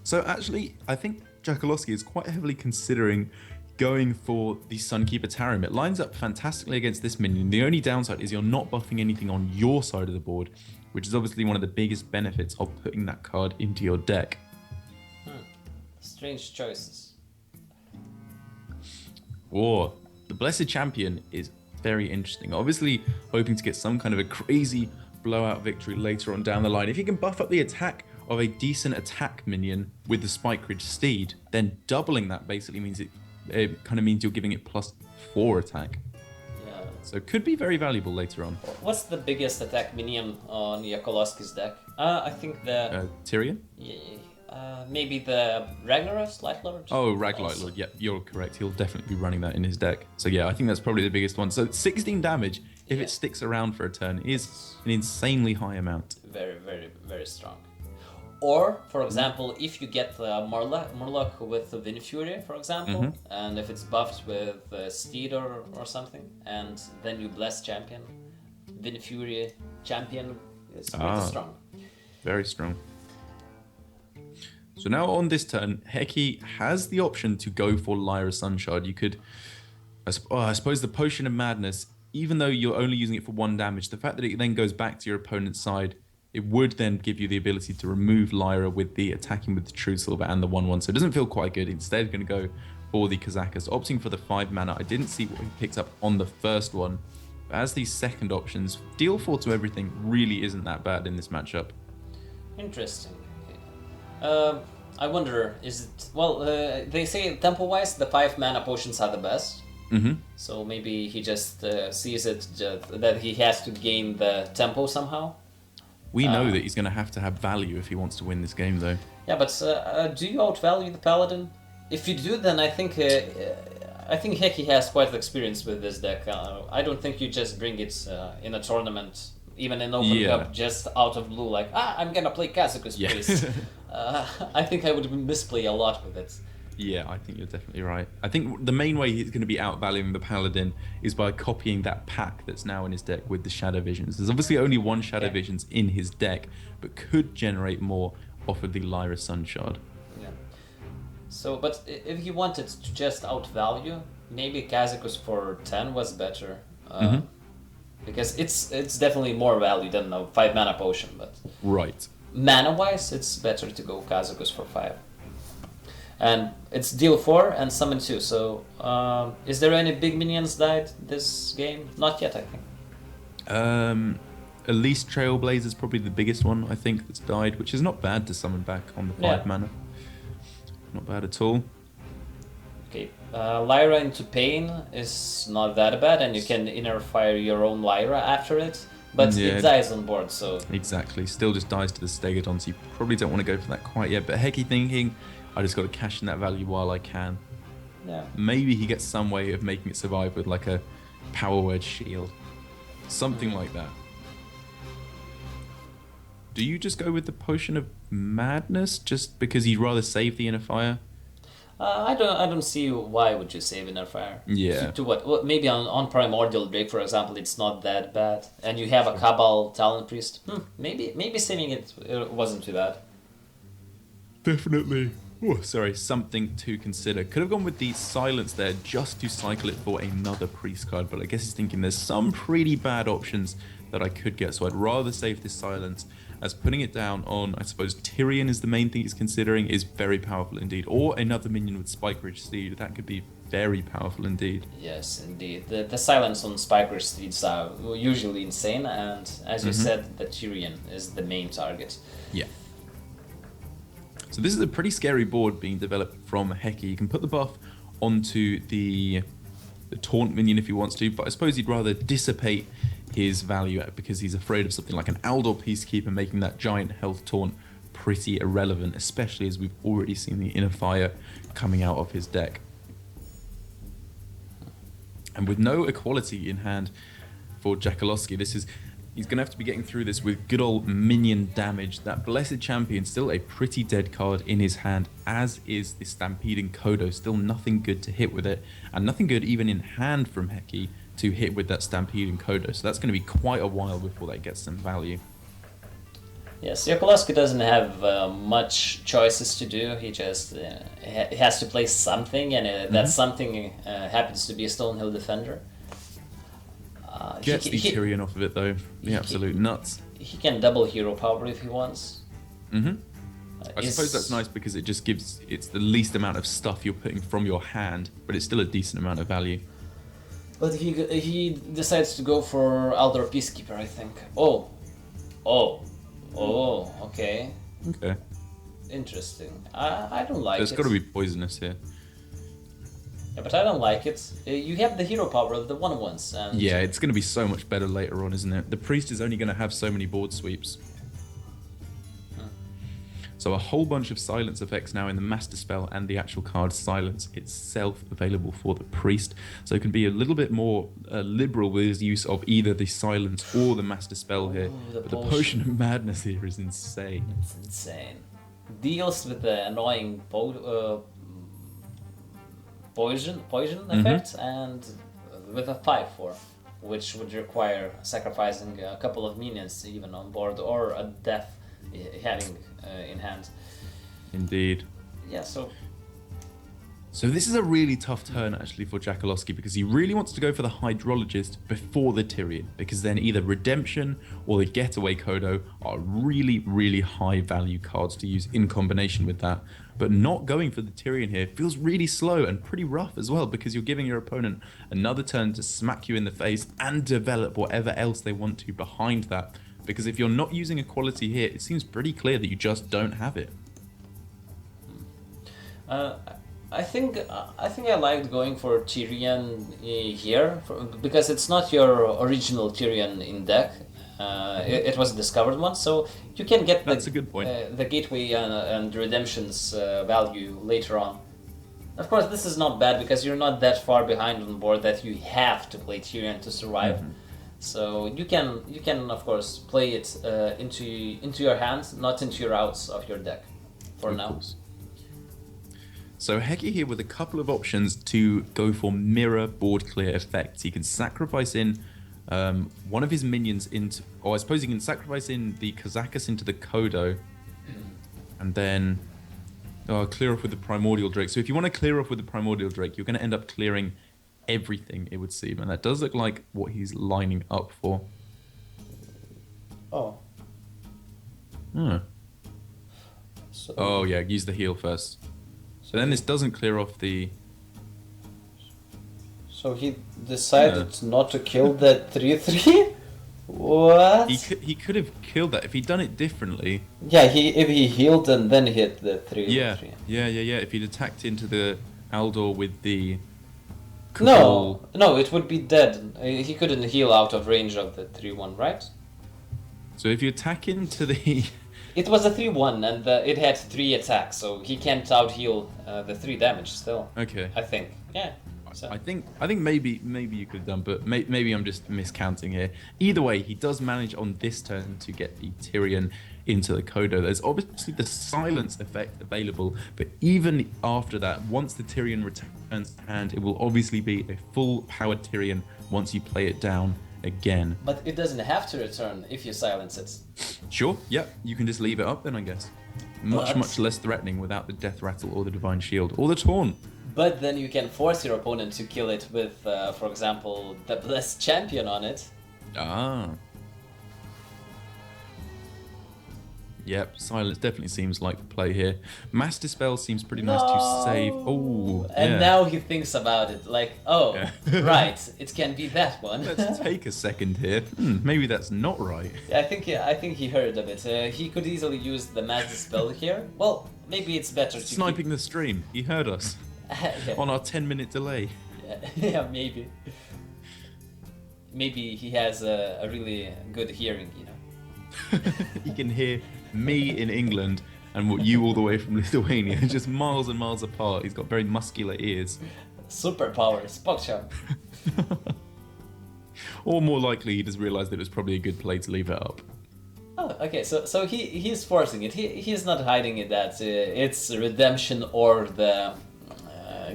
So actually, I think Jackaloski is quite heavily considering going for the Sunkeeper Tarim. It lines up fantastically against this minion. The only downside is you're not buffing anything on your side of the board, which is obviously one of the biggest benefits of putting that card into your deck.
Strange choices.
Or the Blessed Champion is very interesting. Obviously hoping to get some kind of a crazy blowout victory later on down the line. If you can buff up the attack of a decent attack minion with the Spike Ridge Steed, then doubling that basically means it kind of means you're giving it +4 attack.
Yeah.
So it could be very valuable later on.
What's the biggest attack minion on Jackaloski's deck? I think the
Tyrion?
maybe the Ragnaros Light Lord.
Oh, Light Lord. Yeah, you're correct. He'll definitely be running that in his deck. So yeah, I think that's probably the biggest one. So 16 damage, if it sticks around for a turn, is an insanely high amount.
Very, very, very strong. Or, for example, if you get the Murloc with the Wind Fury, for example, and if it's buffed with Steed or something, and then you bless Champion, Wind Fury Champion is pretty strong.
Very strong. So now on this turn, Heki has the option to go for Lyra Sunshard. You could, I suppose the Potion of Madness, even though you're only using it for 1 damage, the fact that it then goes back to your opponent's side, it would then give you the ability to remove Lyra with the attacking with the True Silver and the 1/1. So it doesn't feel quite good. Instead, going to go for the Kazakas, opting for the 5 mana. I didn't see what he picked up on the first one. But as these second options, deal 4 to everything really isn't that bad in this matchup.
Interesting. I wonder, is it... Well, they say tempo-wise, the 5 mana potions are the best. So maybe he just sees it that he has to gain the tempo somehow.
We know that he's going to have value if he wants to win this game, though.
Yeah, but do you outvalue the Paladin? If you do, then I think Heki has quite the experience with this deck. I don't think you just bring it in a tournament, even in Open Cup, just out of blue, like, I'm gonna play Kazakus Priest. I think I would misplay a lot with it.
Yeah, I think you're definitely right. I think the main way he's going to be outvaluing the Paladin is by copying that pack that's now in his deck with the Shadow Visions. There's obviously only 1 Shadow Visions in his deck, but could generate more off of the Lyra Sunshard.
Yeah. So, but if he wanted to just outvalue, maybe Kazakus for 10 was better. Because it's definitely more value than a 5 mana potion, but...
Right.
Mana-wise, it's better to go Kazakus for 5. And it's deal 4 and summon 2, so is there any big minions died this game? Not yet, I think.
Elise Trailblazer's probably the biggest one, I think, that's died, which is not bad to summon back on the 5 mana. Not bad at all.
Okay, Lyra into Pain is not that bad, and you can inner fire your own Lyra after it, but it dies on board, so...
Exactly, still just dies to the Stegodon, so you probably don't want to go for that quite yet, but Heki thinking... I just got to cash in that value while I can.
Yeah.
Maybe he gets some way of making it survive with like a Power Word Shield. Something like that. Do you just go with the Potion of Madness just because he'd rather save the Inner Fire?
I don't see why would you save Inner Fire.
Yeah.
To what? Well, maybe on Primordial Drake, for example, it's not that bad. And you have a Cabal Talon Priest. Maybe saving it wasn't too bad.
Definitely. Oh, sorry, something to consider. Could have gone with the silence there just to cycle it for another priest card, but I guess he's thinking there's some pretty bad options that I could get, so I'd rather save this silence as putting it down on, I suppose, Tyrion is the main thing he's considering, is very powerful indeed. Or another minion with Spike Ridge Steed, that could be very powerful indeed.
Yes, indeed. The silence on Spike Ridge Steeds are usually insane, and as you said, the Tyrion is the main target.
Yeah. So this is a pretty scary board being developed from Heki. You can put the buff onto the taunt minion if he wants to, but I suppose he'd rather dissipate his value because he's afraid of something like an Aldor Peacekeeper making that giant health taunt pretty irrelevant, especially as we've already seen the Inner Fire coming out of his deck. And with no equality in hand for Jackaloski, he's going to have to be getting through this with good old minion damage. That Blessed Champion, still a pretty dead card in his hand, as is the Stampeding Kodo. Still nothing good to hit with it, and nothing good even in hand from Heki to hit with that Stampeding Kodo. So that's going to be quite a while before that gets some value.
Yes, Jackaloski doesn't have much choices to do. He just he has to play something, and that something happens to be a Stonehill Defender.
Gets the Tyrion off of it though. The absolute nuts.
He can double hero power if he wants.
I suppose that's nice because it just it's the least amount of stuff you're putting from your hand, but it's still a decent amount of value.
But he decides to go for Aldor Peacekeeper, I think. Oh, okay.
Okay.
Interesting. I don't like it.
There's got to be poisonous here.
Yeah, but I don't like it. You have the hero power of the 1/1s. And
yeah, it's going to be so much better later on, isn't it? The priest is only going to have so many board sweeps. So a whole bunch of silence effects now in the Master Spell and the actual card Silence itself available for the priest. So it can be a little bit more liberal with his use of either the Silence or the Master Spell here. But the Potion of Madness here is insane.
It's insane. Deals with the annoying poison effect and with a 5/4, which would require sacrificing a couple of minions even on board or a death having in hand.
Indeed.
Yeah,
So this is a really tough turn actually for Jackaloski because he really wants to go for the Hydrologist before the Tyrion, because then either Redemption or the Getaway Kodo are really, really high value cards to use in combination with that. But not going for the Tyrion here feels really slow and pretty rough as well, because you're giving your opponent another turn to smack you in the face and develop whatever else they want to behind that. Because if you're not using a quality here, it seems pretty clear that you just don't have it.
I think I liked going for Tyrion here because it's not your original Tyrion in deck. It was a discovered one, so you can get
That's a good point.
The Gateway and Redemption's value later on. Of course, this is not bad because you're not that far behind on board that you have to play Tyrion to survive. So you can of course play it into your hands, not into your outs of your deck for now.
Course. So Heki here with a couple of options to go for mirror board clear effects. He can sacrifice in one of his minions into, or I suppose he can sacrifice in the Kazakus into the Kodo, and then clear off with the Primordial Drake. So if you want to clear off with the Primordial Drake, you're going to end up clearing everything, it would seem, and that does look like what he's lining up for.
Oh. So,
oh yeah, use the heal first. So then this doesn't clear off the...
So he decided not to kill that 3/3? What?
He could have killed that if he'd done it differently.
Yeah, if he healed and then hit the 3/3.
Yeah. If he'd attacked into the Aldor with the...
No, it would be dead. He couldn't heal out of range of the 3/1, right?
So if you attack into the...
It was a 3/1 and it had 3 attacks, so he can't out heal the 3 damage still.
Okay.
I think. Yeah. So.
I think maybe you could have done, but maybe I'm just miscounting here. Either way, he does manage on this turn to get the Tyrion into the Kodo. There's obviously the silence effect available, but even after that, once the Tyrion returns to hand, it will obviously be a full powered Tyrion once you play it down again.
But it doesn't have to return if you silence it.
Sure, yeah, you can just leave it up then, I guess. Much, much less threatening without the Death Rattle or the Divine Shield or the Taunt.
But then you can force your opponent to kill it with, for example, the Blessed Champion on it.
Ah. Yep, Silence definitely seems like the play here. Mass Dispel seems pretty nice to save. Oh,
and
yeah.
now he thinks about it, like, oh,
Yeah.
right, it can be that one.
Let's take a second here. Maybe that's not right.
I think he heard of it. He could easily use the Mass Dispel here. Well, maybe it's better to
Sniping the stream. He heard us
yeah.
on our 10-minute delay.
Yeah, maybe. Maybe he has a really good hearing, you know.
He can hear me in England and what you all the way from Lithuania, just miles and miles apart. He's got very muscular ears.
Superpowers, PogChamp.
Or more likely, he just realised that it was probably a good play to leave it up.
Oh, okay. So he's forcing it. He's not hiding it that it's redemption or the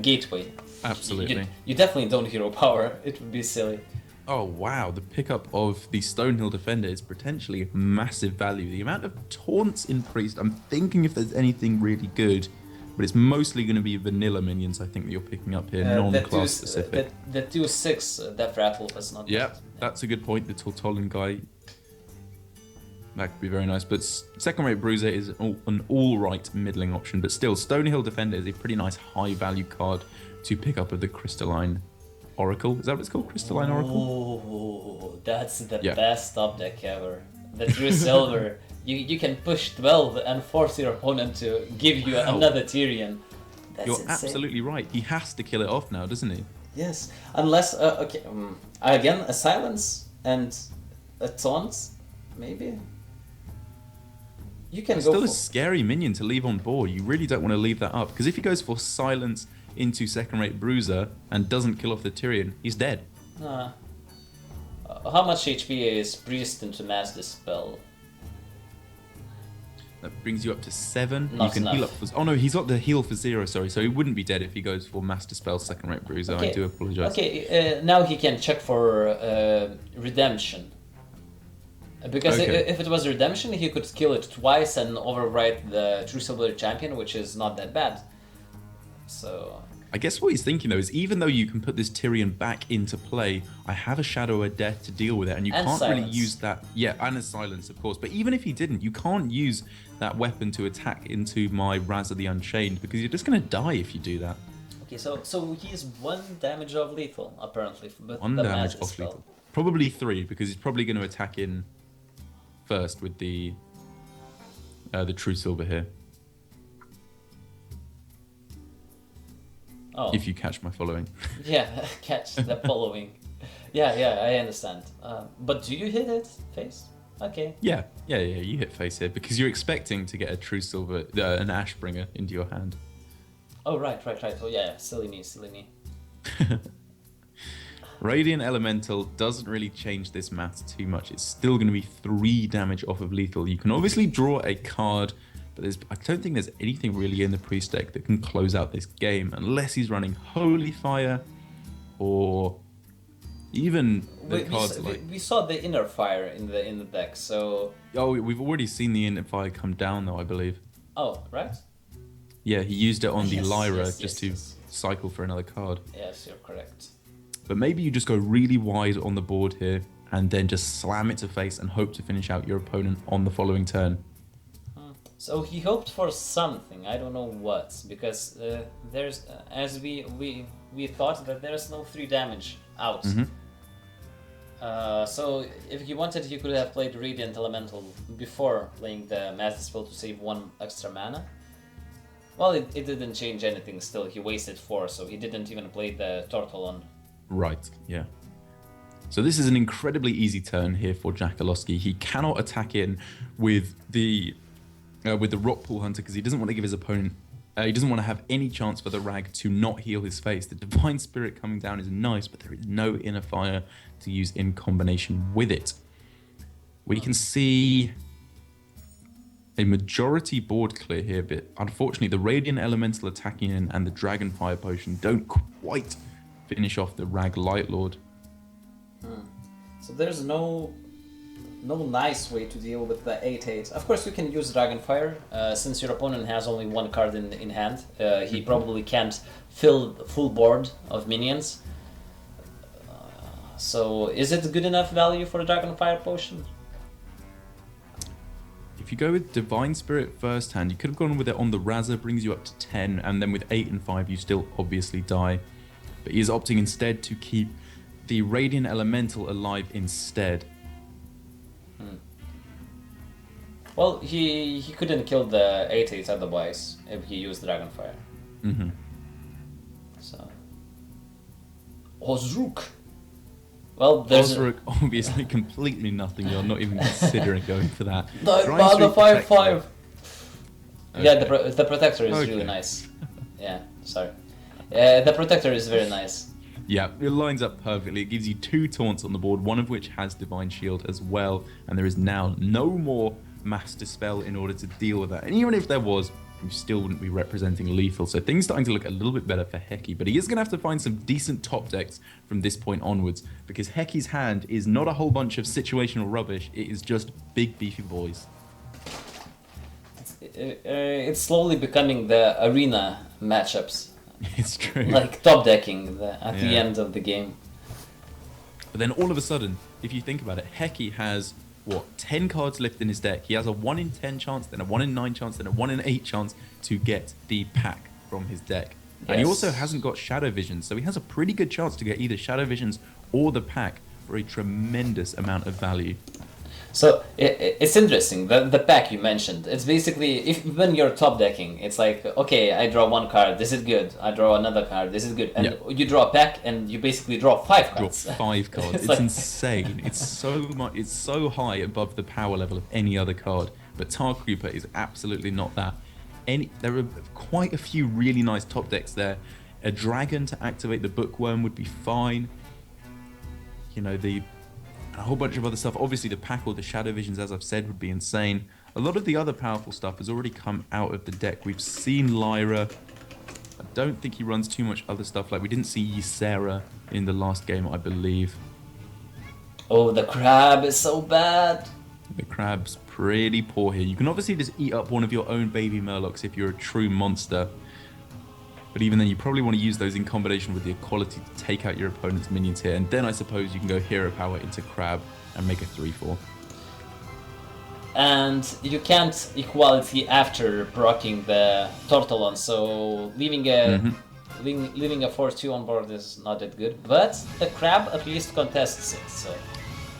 gateway.
Absolutely.
You definitely don't hero power. It would be silly.
Oh wow, the pickup of the Stonehill Defender is potentially massive value. The amount of taunts in Priest, I'm thinking if there's anything really good, but it's mostly going to be vanilla minions I think that you're picking up here, non-class specific.
The 2/6 Death Rattle is not
Yeah,
bad.
that's a good point, the Tortollan guy. That could be very nice, but Second Rate Bruiser is an all-right middling option, but still, Stonehill Defender is a pretty nice high-value card to pick up with the Crystalline Oracle. Is that what it's called? Crystalline Oracle?
Oh, that's the
Yeah.
best top deck ever. The True Silver. You can push 12 and force your opponent to give you another Tyrion. That's
You're
insane.
absolutely right. He has to kill it off now, doesn't he?
Yes, unless okay, again a silence and a taunt, maybe. You can
Still
go
a
for
scary minion to leave on board. You really don't want to leave that up, because if he goes for silence into Second Rate Bruiser and doesn't kill off the Tyrion, he's dead.
how much HP is Priest into Mass Dispel?
That brings you up to 7.
Not
you can
enough.
heal up for... Oh no, he's got the heal for 0, sorry. So he wouldn't be dead if he goes for Mass Dispel Second Rate Bruiser.
Okay.
I do apologise.
Okay, now he can check for redemption. Because
Okay.
if it was redemption, he could kill it twice and overwrite the True Silver Champion, which is not that bad. So
I guess what he's thinking though is even though you can put this Tyrion back into play, I have a Shadow of Death to deal with it, and you
And
can't really
silence.
use that. Yeah, and a silence, of course. But even if he didn't, you can't use that weapon to attack into my Raz of the Unchained because you're just going to die if you do that.
okay, so he's 1 damage of lethal apparently. But
1
the
damage
Mass
off
Dispel.
lethal. Probably 3 because he's probably going to attack in first with the True Silver here.
Oh.
If you catch my following.
Yeah, catch the following. Yeah, I understand. But do you hit it face? Okay.
Yeah, you hit face here because you're expecting to get a True Silver, an Ashbringer into your hand.
Oh, right. Oh, yeah, silly me.
Radiant Elemental doesn't really change this math too much. It's still going to be 3 damage off of lethal. You can obviously draw a card, but I don't think there's anything really in the Priest deck that can close out this game unless he's running Holy Fire or even the cards like...
We saw the Inner Fire in the deck, so...
Oh, we've already seen the Inner Fire come down though, I believe.
Oh, right?
Yeah, he used it on the
Yes,
Lyra
yes,
just
yes.
to cycle for another card.
Yes, you're correct.
But maybe you just go really wide on the board here and then just slam it to face and hope to finish out your opponent on the following turn.
So he hoped for something, I don't know what, because there's, as we thought that there's no 3 damage out. So if he wanted, he could have played Radiant Elemental before playing the Mass Dispel to save 1 extra mana. Well, it didn't change anything still, he wasted 4, so he didn't even play the Tortollan.
Right, yeah. So this is an incredibly easy turn here for Jackaloski. He cannot attack in with the Rockpool Hunter because he doesn't want to give his opponent... he doesn't want to have any chance for the Rag to not heal his face. The Divine Spirit coming down is nice, but there is no Inner Fire to use in combination with it. We can see a majority board clear here, but unfortunately the Radiant Elemental attacking in and the Dragon Fire Potion don't quite finish off the Rag Light Lord.
So there's no no nice way to deal with the 8/8. Of course, you can use Dragonfire. Since your opponent has only one card in hand, he probably can't fill the full board of minions. So, is it good enough value for a Dragonfire potion?
If you go with Divine Spirit first hand, you could have gone with it on the Razor, brings you up to 10, and then with 8 and 5, you still obviously die. But he is opting instead to keep the Radiant Elemental alive instead.
Well, he couldn't kill the 8/8 otherwise if he used Dragonfire.
Mm-hmm.
So, Ozruk. Well, there's
Ozruk, obviously completely nothing. You're not even considering going for that.
the 5/5.
Okay.
Yeah, the protector is
Okay.
really nice. Yeah, sorry. The protector is very nice.
Yeah, it lines up perfectly. It gives you 2 taunts on the board, one of which has Divine Shield as well, and there is now no more Mass Dispel in order to deal with that. And even if there was, you still wouldn't be representing lethal. So things starting to look a little bit better for Heki, but he is going to have to find some decent top decks from this point onwards, because Heki's hand is not a whole bunch of situational rubbish. It is just big beefy boys.
It's slowly becoming the arena matchups,
It's true.
like top decking at the
Yeah.
end of the game.
But then all of a sudden, if you think about it, Heki has, 10 cards left in his deck. He has a 1 in 10 chance, then a 1 in 9 chance, then a 1 in 8 chance to get the pack from his deck. And he
Yes.
also hasn't got Shadow Visions, so he has a pretty good chance to get either Shadow Visions or the pack for a tremendous amount of value.
So it's interesting, the pack you mentioned. It's basically, when you're top decking, it's like, okay, I draw one card, this is good. I draw another card, this is good. And
Yep.
you draw a pack and you basically draw 5
Draw
cards.
5 cards.
It's
It's
like-
insane. It's so much. It's so high above the power level of any other card. But Tar Creeper is absolutely not that. There are quite a few really nice top decks there. A dragon to activate the Bookworm would be fine. You know, a whole bunch of other stuff. Obviously, the pack or the Shadow Visions, as I've said, would be insane. A lot of the other powerful stuff has already come out of the deck. We've seen Lyra. I don't think he runs too much other stuff. Like, we didn't see Ysera in the last game, I believe.
Oh, the crab is so bad.
The crab's pretty poor here. You can obviously just eat up one of your own baby Murlocs if you're a true monster. But even then, you probably want to use those in combination with the equality to take out your opponent's minions here. And then I suppose you can go Hero Power into Crab and make a 3/4.
And you can't equality after proccing the Tortolon, so leaving a 4/2 on board is not that good. But the crab at least contests it, so...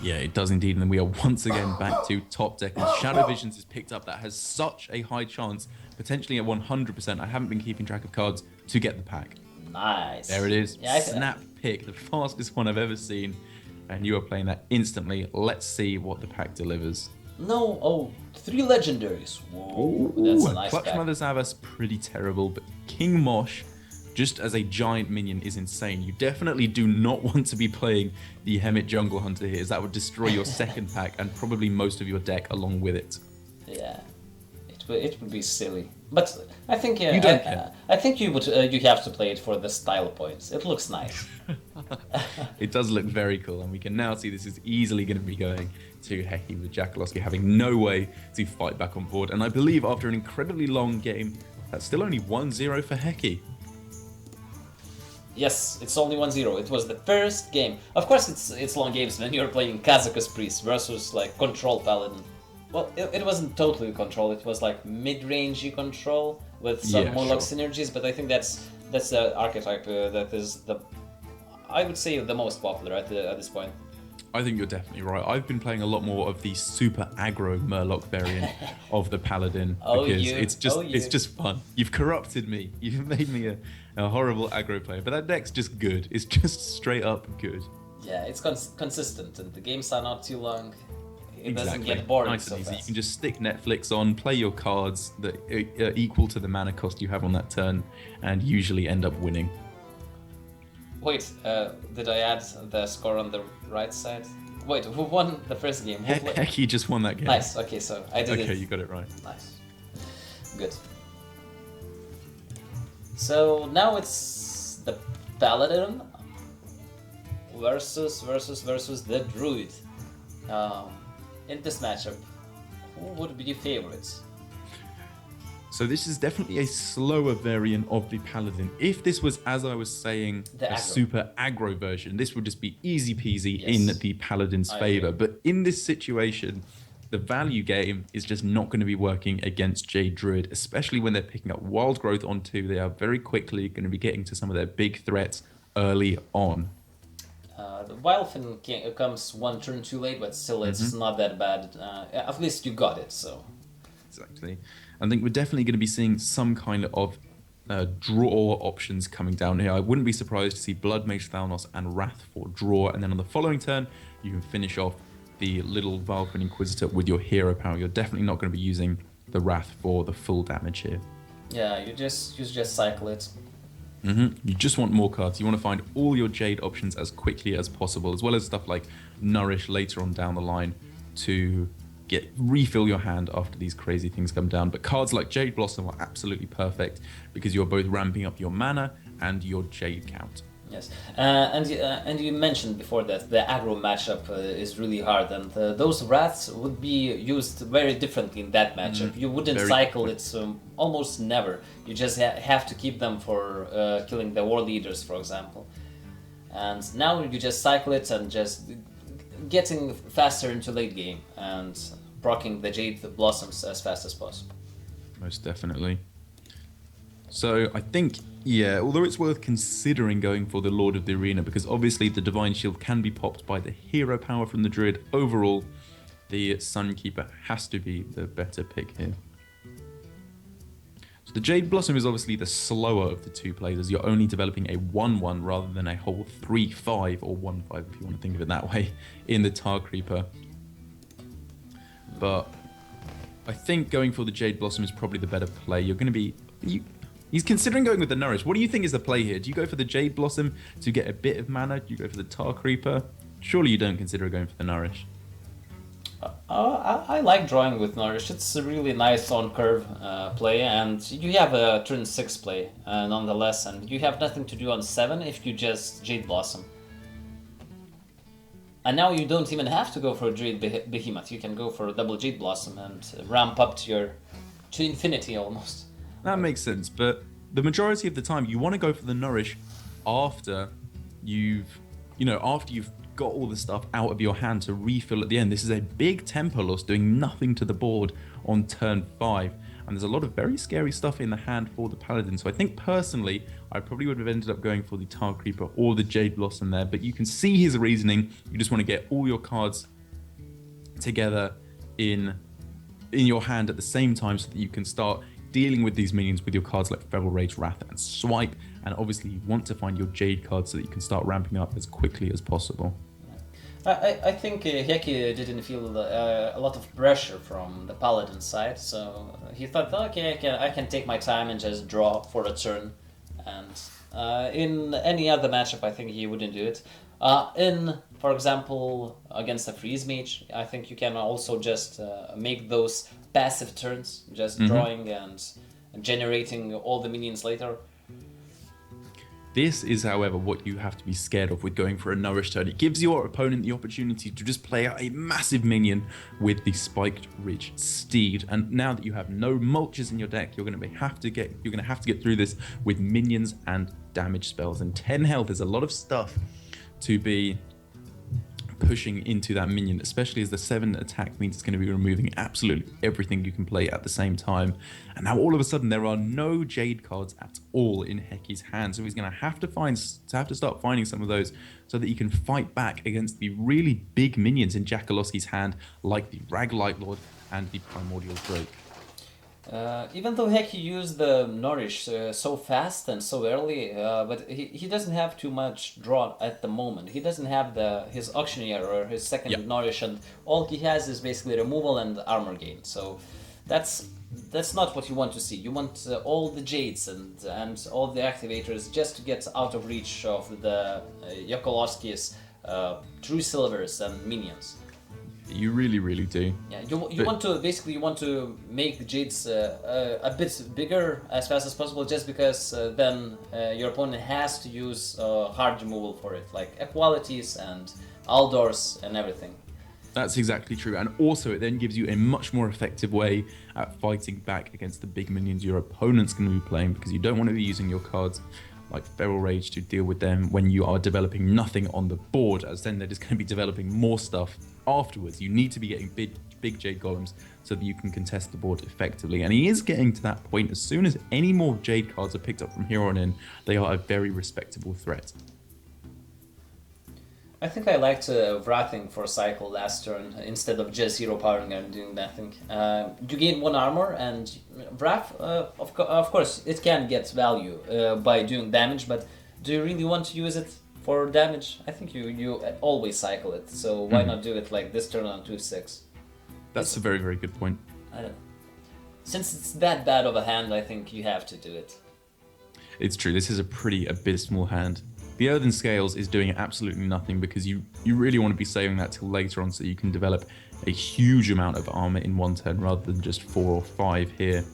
Yeah, it does indeed. And then we are once again back to top deck. And Shadow Visions is picked up. That has such a high chance, potentially at 100%. I haven't been keeping track of cards to get the pack.
Nice.
There it is.
Yeah,
Snap pick, the fastest one I've ever seen. And you are playing that instantly. Let's see what the pack delivers.
No, oh, 3 legendaries. Whoa, that's a nice
Clutch
pack.
Mother Zavas, pretty terrible. But King Mosh, just as a giant minion, is insane. You definitely do not want to be playing the Hemet Jungle Hunter here, as that would destroy your second pack and probably most of your deck along with it.
Yeah, it would be silly. But I think
You don't care.
I think you would you have to play it for the style points. It looks nice.
It does look very cool, and we can now see this is easily going to be going to Heki with Jackaloski having no way to fight back on board. And I believe after an incredibly long game, that's still only 1-0 for Heki.
Yes, it's only 1-0. It was the first game. Of course, it's long games when you're playing Kazakus Priest versus like Control Paladin. Well, it wasn't totally control. It was like mid-rangey control with some
Yeah,
Murloc
sure.
synergies. But I think that's the archetype that is I would say the most popular at this point.
I think you're definitely right. I've been playing a lot more of the super aggro Murloc variant of the Paladin because it's just fun. You've corrupted me. You've made me a horrible aggro player. But that deck's just good. It's just straight up good.
Yeah, it's consistent, and the games are not too long. It doesn't
Exactly.
get boring
Nice
so
and easy. You
fast.
can just stick Netflix on, play your cards that are equal to the mana cost you have on that turn, and usually end up winning.
Wait, did I add the score on the right side? Wait, who won the first game? Who played?
Heki just won that game.
Nice, okay, so I did it.
Okay, you got it right.
Nice. Good. So now it's the Paladin versus the Druid. in this matchup, who would be your favorites?
So this is definitely a slower variant of the Paladin. If this was, as I was saying,
The
a
aggro.
super aggro version, this would just be easy peasy
Yes,
in the Paladin's
I
favor.
agree.
But in this situation, the value game is just not going to be working against Jade Druid, especially when they're picking up Wild Growth on 2. They are very quickly going to be getting to some of their big threats early on.
The Wildfin comes one turn too late, but still it's not that bad. At least you got it, so...
Exactly. I think we're definitely going to be seeing some kind of draw options coming down here. I wouldn't be surprised to see Blood Mage Thalnos and Wrath for draw, and then on the following turn, you can finish off the little Valkyrie Inquisitor with your hero power. You're definitely not going to be using the Wrath for the full damage here.
Yeah, you just cycle it.
You just want more cards. You want to find all your Jade options as quickly as possible, as well as stuff like Nourish later on down the line to refill your hand after these crazy things come down. But cards like Jade Blossom are absolutely perfect because you're both ramping up your mana and your Jade count.
Yes, and you mentioned before that the aggro matchup is really hard, and those Wraths would be used very differently in that matchup. You wouldn't cycle it almost never. You just have to keep them for killing the war leaders, for example. And now you just cycle it and just getting faster into late game and proccing the Jade Blossoms as fast as possible.
Most definitely. So I think, yeah, although it's worth considering going for the Lord of the Arena, because obviously the Divine Shield can be popped by the hero power from the Druid, overall, the Sunkeeper has to be the better pick here. So the Jade Blossom is obviously the slower of the two plays, as you're only developing a 1-1 rather than a whole 3-5 or 1-5 if you want to think of it that way in the Tar Creeper. But I think going for the Jade Blossom is probably the better play. You're going to be... He's considering going with the Nourish. What do you think is the play here? Do you go for the Jade Blossom to get a bit of mana? Do you go for the Tar Creeper? Surely you don't consider going for the Nourish.
I like drawing with Nourish. It's a really nice on-curve play, and you have a turn 6 play nonetheless, and you have nothing to do on 7 if you just Jade Blossom. And now you don't even have to go for a Jade Behemoth. You can go for a double Jade Blossom and ramp up to infinity almost.
That makes sense, but the majority of the time you want to go for the Nourish after you've got all the stuff out of your hand to refill at the end. This is a big tempo loss doing nothing to the board on turn 5, and there's a lot of very scary stuff in the hand for the Paladin. So I think personally, I probably would have ended up going for the Tar Creeper or the Jade Blossom there, but you can see his reasoning. You just want to get all your cards together in your hand at the same time so that you can start dealing with these minions with your cards like Feral Rage, Wrath, and Swipe. And obviously you want to find your Jade cards so that you can start ramping up as quickly as possible.
I think Heki didn't feel a lot of pressure from the Paladin side, so he thought, okay, I can take my time and just draw for a turn. And in any other matchup, I think he wouldn't do it. For example, against a Freeze Mage, I think you can also just make those passive turns, just drawing and generating all the minions later.
This is, however, what you have to be scared of with going for a Nourish turn. It gives your opponent the opportunity to just play out a massive minion with the Spiked Ridge Steed. And now that you have no mulches in your deck, you're going to have to get through this with minions and damage spells. And 10 health is a lot of stuff to be pushing into that minion, especially as the 7 attack means it's going to be removing absolutely everything you can play at the same time. And now all of a sudden there are no Jade cards at all in Heki's hand, so he's going to have to start finding some of those so that he can fight back against the really big minions in Jackaloski's hand, like the Raglight Lord and the Primordial Drake.
Even though Heki used the Nourish so fast and so early, but he doesn't have too much draw at the moment. He doesn't have his Auctioneer or his second Nourish, and all he has is basically removal and armor gain. So that's not what you want to see. You want all the Jades and all the activators just to get out of reach of the Yokolowski's True Silvers and minions.
You really, really do.
Yeah, you want to make the Jades a bit bigger as fast as possible, just because then your opponent has to use hard removal for it, like Equalities and Aldors and everything.
That's exactly true. And also, it then gives you a much more effective way at fighting back against the big minions your opponent's going to be playing, because you don't want to be using your cards like Feral Rage to deal with them when you are developing nothing on the board, as then they're just going to be developing more stuff afterwards. You need to be getting big Jade Golems so that you can contest the board effectively. And he is getting to that point. As soon as any more Jade cards are picked up from here on in, they are a very respectable threat.
I think I liked Wrathing for cycle last turn instead of just hero powering and doing nothing. You gain 1 armor, and Wrath, of course, it can get value by doing damage, but do you really want to use it for damage? I think you always cycle it, so why not do it like this turn on 2/6?
That's a very, very good point.
I don't know. Since it's that bad of a hand, I think you have to do it.
It's true, this is a pretty abysmal hand. The Earthen Scales is doing absolutely nothing because you really want to be saving that till later on so you can develop a huge amount of armor in one turn rather than just 4 or 5 here.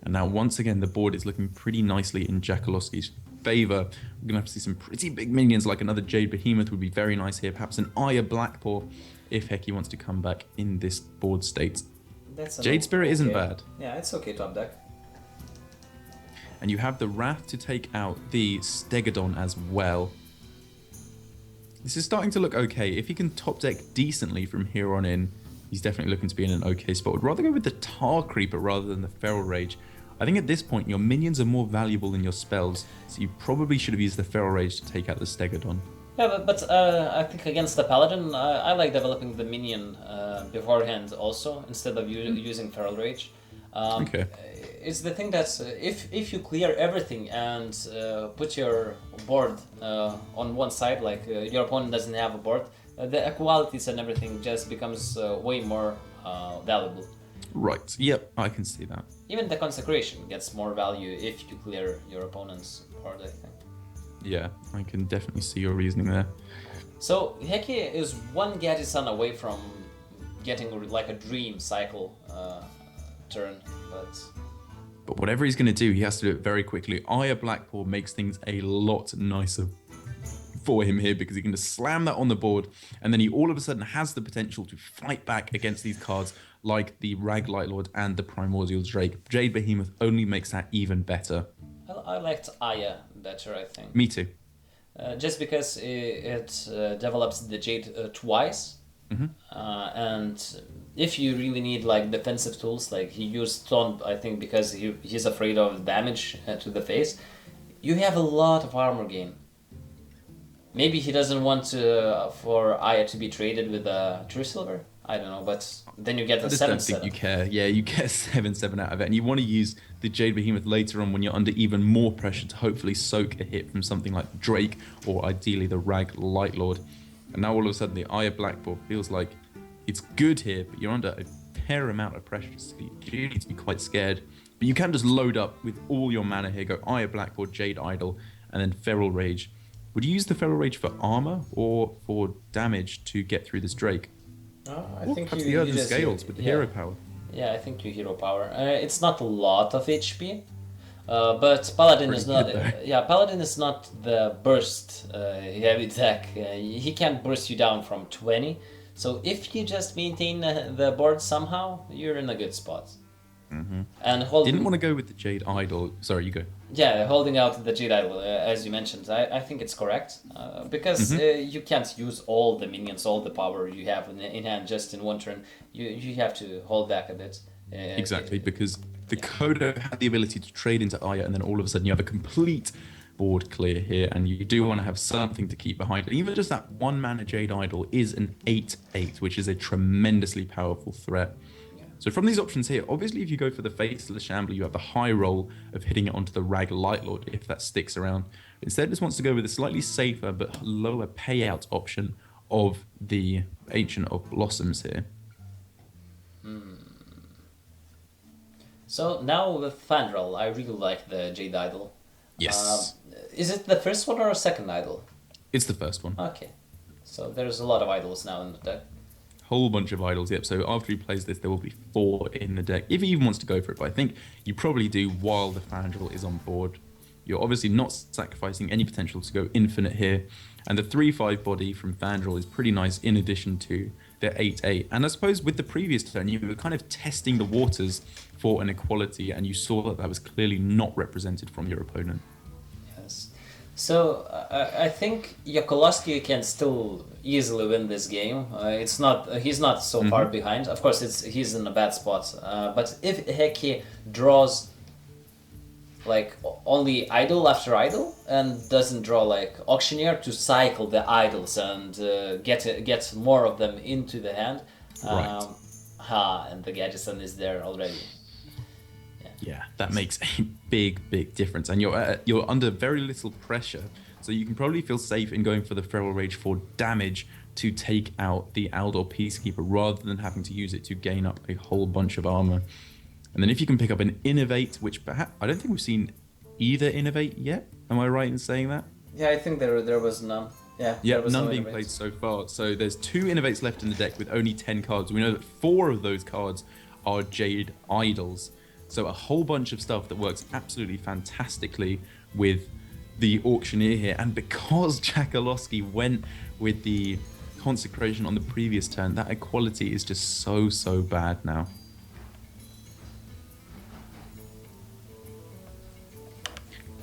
And now once again the board is looking pretty nicely in Jackaloski's favor. We're going to have to see some pretty big minions, like another Jade Behemoth would be very nice here, perhaps an Aya Blackpaw if Heki wants to come back in this board state. Jade Spirit isn't bad.
Yeah, it's okay top deck.
And you have the Wrath to take out the Stegodon as well. This is starting to look okay. If he can top deck decently from here on in, he's definitely looking to be in an okay spot. I'd rather go with the Tar Creeper rather than the Feral Rage. I think at this point, your minions are more valuable than your spells, so you probably should have used the Feral Rage to take out the Stegodon.
Yeah, but I think against the Paladin, I like developing the minion beforehand also, instead of using Feral Rage.
Okay.
It's the thing that if you clear everything and put your board on one side, like your opponent doesn't have a board, the equalities and everything just becomes way more valuable.
Right, yep, I can see that.
Even the Consecration gets more value if you clear your opponent's board, I think.
Yeah, I can definitely see your reasoning there.
So Heki is one Gaddy-san away from getting like a dream cycle turn, but
whatever he's going to do, he has to do it very quickly. Aya Blackpaw makes things a lot nicer for him here because he can just slam that on the board, and then he all of a sudden has the potential to fight back against these cards like the Rag Lightlord and the Primordial Drake. Jade Behemoth only makes that even better.
I liked Aya better, I think.
Me too.
Just because it develops the Jade twice. And if you really need like defensive tools, like he used Taunt, I think because he's afraid of damage to the face, you have a lot of armor gain. Maybe he doesn't want for Aya to be traded with a True Silver. I don't know, but then you get the 7/7.
I don't think you care. Yeah, you get 7/7 out of it, and you want to use the Jade Behemoth later on when you're under even more pressure to hopefully soak a hit from something like Drake or ideally the Rag Lightlord. And now all of a sudden the Aya Blackpaw feels like it's good here, but you're under a fair amount of pressure, so you need to be quite scared. But you can just load up with all your mana here, go Aya Blackpaw, Jade Idol, and then Feral Rage. Would you use the Feral Rage for armor or for damage to get through this Drake?
I think
perhaps the Earthen Scales with the hero power.
Yeah, I think you hero power. It's not a lot of HP, but Paladin is not. Paladin is not the burst heavy deck. He can't burst you down from 20. So if you just maintain the board somehow, you're in a good spot. And
didn't want to go with the Jade Idol. Sorry, you go.
Yeah, holding out the Jade Idol, as you mentioned, I think it's correct because you can't use all the minions, all the power you have in hand just in one turn. You have to hold back a bit.
Exactly, because the Coda had the ability to trade into Aya, and then all of a sudden you have a complete board clear here, and you do want to have something to keep behind it. Even just that 1 mana Jade Idol is an 8/8, which is a tremendously powerful threat. So from these options here, obviously if you go for the Faceless Shambler, you have the high roll of hitting it onto the Rag Lightlord if that sticks around. Instead, just wants to go with a slightly safer but lower payout option of the Ancient of Blossoms here.
So now with Fandral, I really like the Jade Idol.
Yes.
Is it the first one or a second idol?
It's the first one.
Okay. So there's a lot of idols now in the deck.
Whole bunch of idols, yep. So after he plays this, there will be 4 in the deck, if he even wants to go for it. But I think you probably do while the Fandral is on board. You're obviously not sacrificing any potential to go infinite here. And the 3/5 body from Vandal is pretty nice in addition to the 8/8. And I suppose with the previous turn, you were kind of testing the waters for an equality, and you saw that that was clearly not represented from your opponent.
Yes. So I think Yokolowski can still easily win this game. He's not so far behind. Of course, he's in a bad spot. But if Heki draws like only idol after idol and doesn't draw like auctioneer to cycle the idols and get more of them into the hand,
Right.
and the Gadgetzan is there already.
Yeah, that makes a big difference, and you're under very little pressure, so you can probably feel safe in going for the Feral Rage for damage to take out the Aldor Peacekeeper rather than having to use it to gain up a whole bunch of armor. And then if you can pick up an Innovate, which perhaps I don't think we've seen either Innovate yet. Am I right in saying that?
Yeah, I think there was none. Yeah,
Yeah,
was
none
no
being
Innovates.
played so far. So there's 2 Innovates left in the deck with only 10 cards. We know that 4 of those cards are Jade Idols. So a whole bunch of stuff that works absolutely fantastically with the Auctioneer here. And because Jackaloski went with the Consecration on the previous turn, that equality is just so bad now.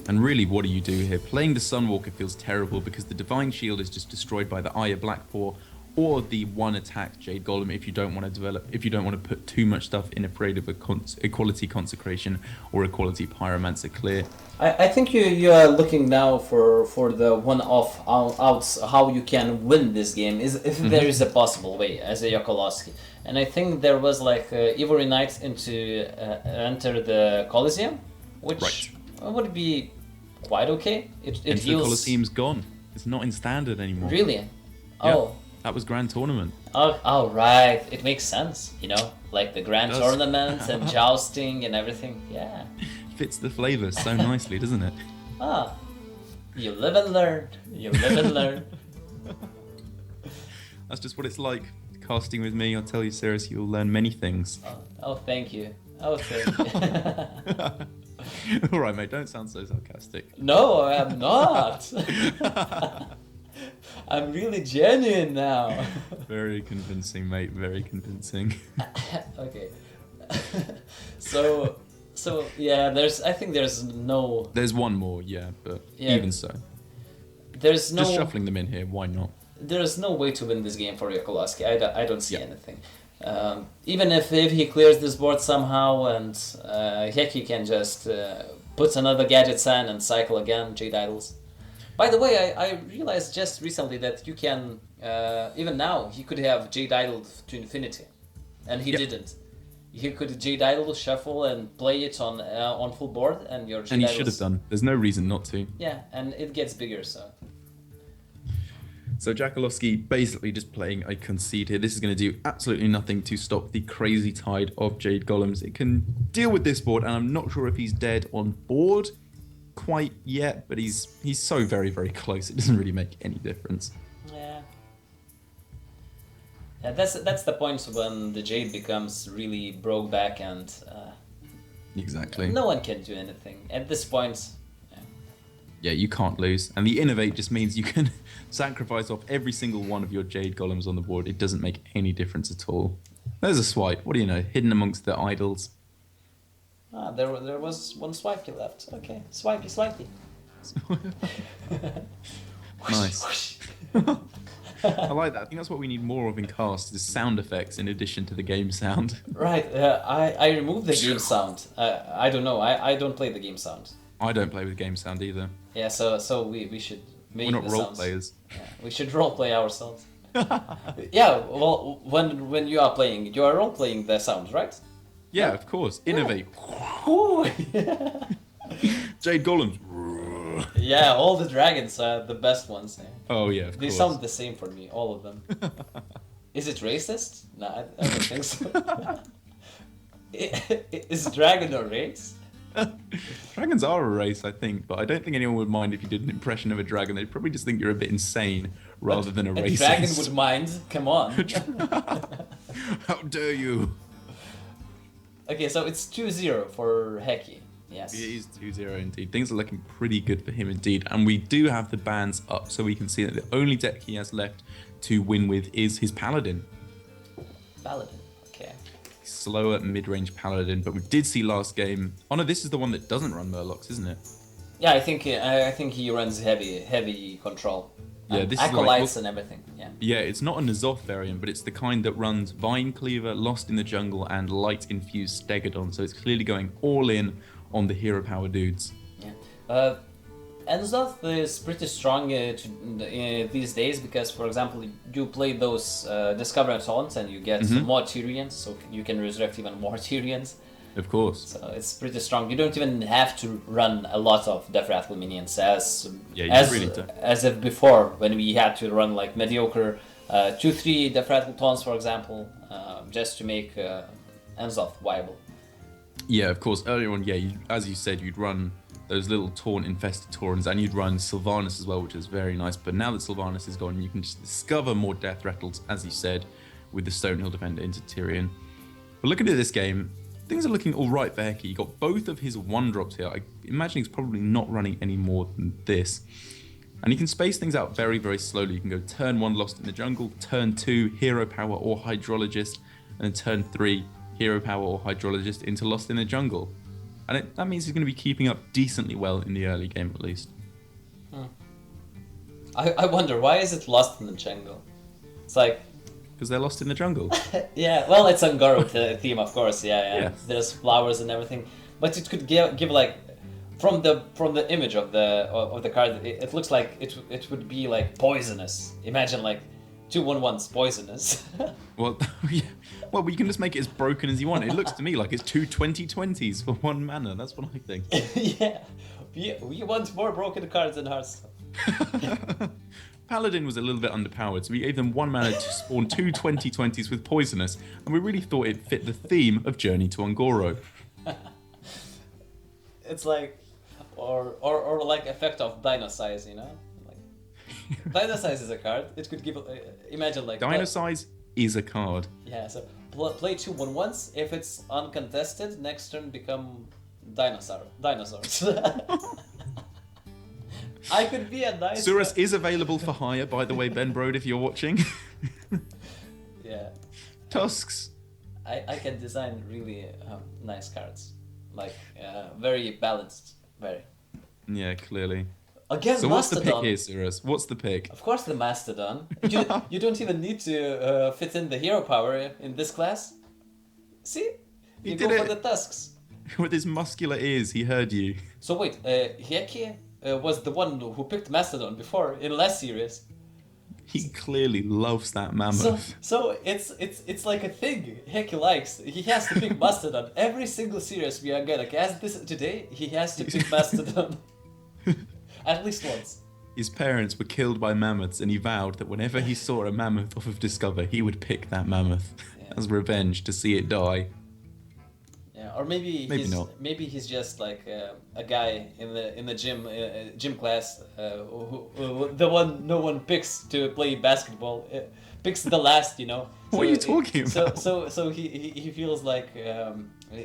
And really, what do you do here? Playing the Sunwalker feels terrible because the Divine Shield is just destroyed by the Eye of Blackpaw or the one attack Jade Golem if you don't want to put too much stuff in afraid of a Equality Consecration or Equality Pyromancer clear.
I think you are looking now for the one-off outs, how you can win this game, is if there is a possible way as a Yokolowski. And I think there was like Ivory Knight into enter the Coliseum, which would be quite okay. It
And the
heals.
Colosseum's gone. It's not in standard anymore.
Really?
Yeah,
Oh.
that was Grand Tournament.
Oh, right. It makes sense, like the grand
It does.
tournament and jousting and everything. Yeah.
Fits the flavor so nicely, doesn't it?
Ah. You live and learn. You live and learn.
That's just what it's like. Casting with me, I'll tell you, Cirrus, you'll learn many things.
Oh, thank you. Oh, thank you.
All right, mate, don't sound so sarcastic.
No, I am not. I'm really genuine now.
Very convincing, mate, very convincing.
Okay. So yeah, I think there's no.
There's one more, yeah, but
Yeah.
even so.
There's no.
Just shuffling them in here, why not?
There's no way to win this game for Yokolowski. I don't see anything. Even if he clears this board somehow and Heki can just put another Gadgetzan and cycle again, Jade Idols. By the way, I realized just recently that you can, even now, he could have Jade Idol to infinity. And he didn't. He could Jade Idol, shuffle, and play it on full board, and your Jade
And he
Idols-
should have done. There's no reason not to.
Yeah, and it gets bigger, so.
So Jackaloski basically just playing a concede here. This is going to do absolutely nothing to stop the crazy tide of Jade Golems. It can deal with this board, and I'm not sure if he's dead on board quite yet, but he's so very close. It doesn't really make any difference.
Yeah. Yeah, that's the point when the Jade becomes really broke back and
Exactly.
no one can do anything. At this point,
Yeah, you can't lose. And the Innovate just means you can sacrifice off every single one of your Jade Golems on the board. It doesn't make any difference at all. There's a swipe. What do you know? Hidden amongst the idols.
there was one swipey left. Okay, swipey.
Nice. I like that. I think that's what we need more of in cast, is sound effects in addition to the game sound.
Right, I removed the game sound. I don't know, I don't play the game sound.
I don't play with game sound either.
Yeah, so we should make
We're not
the
role
sounds.
players.
Yeah, we should roleplay ourselves. Yeah, well, when you are playing, you are roleplaying the sounds, right?
Yeah, of course. Innovate.
Ooh.
Jade Golems.
Yeah, all the dragons are the best ones.
Oh yeah, of
They
course.
sound the same for me, all of them. Is it racist? No, I don't think so. Is dragon a race?
Dragons are a race, I think, but I don't think anyone would mind if you did an impression of a dragon. They'd probably just think you're a bit insane rather than a
A
racist.
dragon would mind. Come on.
How dare you?
Okay, so it's 2-0 for Heki Yes.
It is 2-0 indeed. Things are looking pretty good for him indeed. And we do have the bans up so we can see that the only deck he has left to win with is his Paladin.
Paladin, okay.
Slower mid-range Paladin, but we did see last game. Oh no, this is the one that doesn't run Murlocs, isn't it?
Yeah, I think he runs heavy control.
Yeah, this
acolytes
is like,
and everything. Yeah.
Yeah, it's not a N'Zoth variant, but it's the kind that runs Vine Cleaver, Lost in the Jungle, and Light Infused Stegodon. So it's clearly going all in on the hero power dudes.
Yeah. N'Zoth is pretty strong these days because, for example, you play those Discover and Taunt and you get more Tyrians, so you can resurrect even more Tyrians.
Of course.
So it's pretty strong. You don't even have to run a lot of Death Rattle minions as
really don't.
As if before when we had to run like mediocre 2-3 Death Rattle Taunts, for example, just to make N'Zoth viable.
Yeah, of course. Earlier on, as you said, you'd run those little taunt-infested Taurens, and you'd run Sylvanas as well, which is very nice. But now that Sylvanas is gone, you can just discover more Death Rattles, as you said, with the Stonehill Defender into Tyrion. But looking at this game, things are looking all right for Hecky. You got both of his 1-drops here. I imagine he's probably not running any more than this. And you can space things out very, very slowly. You can go turn 1 Lost in the Jungle, turn 2 Hero Power or Hydrologist, and then turn 3 Hero Power or Hydrologist into Lost in the Jungle. And that means he's going to be keeping up decently well in the early game at least.
I wonder, why is it Lost in the Jungle? It's like...
Because they're lost in the jungle.
Yeah, well, it's Angoro theme, of course. Yeah. There's flowers and everything, but it could give like from the image of the card, it looks like it would be like poisonous. Imagine like 2/1/1s poisonous.
Well, yeah. Well, you can just make it as broken as you want. It looks to me like it's 2 20/20s for 1 mana. That's what I think.
Yeah, we want more broken cards in Hearthstone.
Paladin was a little bit underpowered, so we gave them 1 mana to spawn 2 20/20s with poisonous, and we really thought it fit the theme of Journey to Ungoro.
It's like, or like effect of Dino Size, you know? Like, Dino Size is a card. It could give, imagine like...
Dino Size is a card.
Yeah, so play 2/1/1s. If it's uncontested, next turn become dinosaurs. I could be a nice...
Surus is available for hire, by the way, Ben Brode, if you're watching.
Yeah.
Tusks.
I can design really nice cards. Like, very balanced. Very.
Yeah, clearly.
Again,
so
Mastodon.
What's the pick here, Surus? What's the pick?
Of course the Mastodon. You don't even need to fit in the hero power in this class. See? You go for the Tusks.
With his muscular ears, he heard you.
So wait, Hecky was the one who picked Mastodon before in last series.
He clearly loves that mammoth.
So it's like a thing Hecky likes. He has to pick Mastodon. Every single series we are gonna cast this today, he has to pick Mastodon. At least once.
His parents were killed by mammoths, and he vowed that whenever he saw a mammoth off of Discover, he would pick that mammoth as revenge to see it die.
Yeah, or maybe
not.
Maybe he's just like a guy in the gym class, the one no one picks to play basketball, picks the last, you know.
What are you talking about?
So he feels like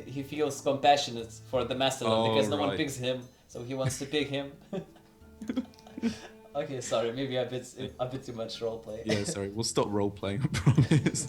he feels compassionate for the Mastodon because no one picks him, so he wants to pick him. Okay, sorry, maybe a bit too much roleplay.
Yeah, sorry, we'll stop roleplaying, I promise.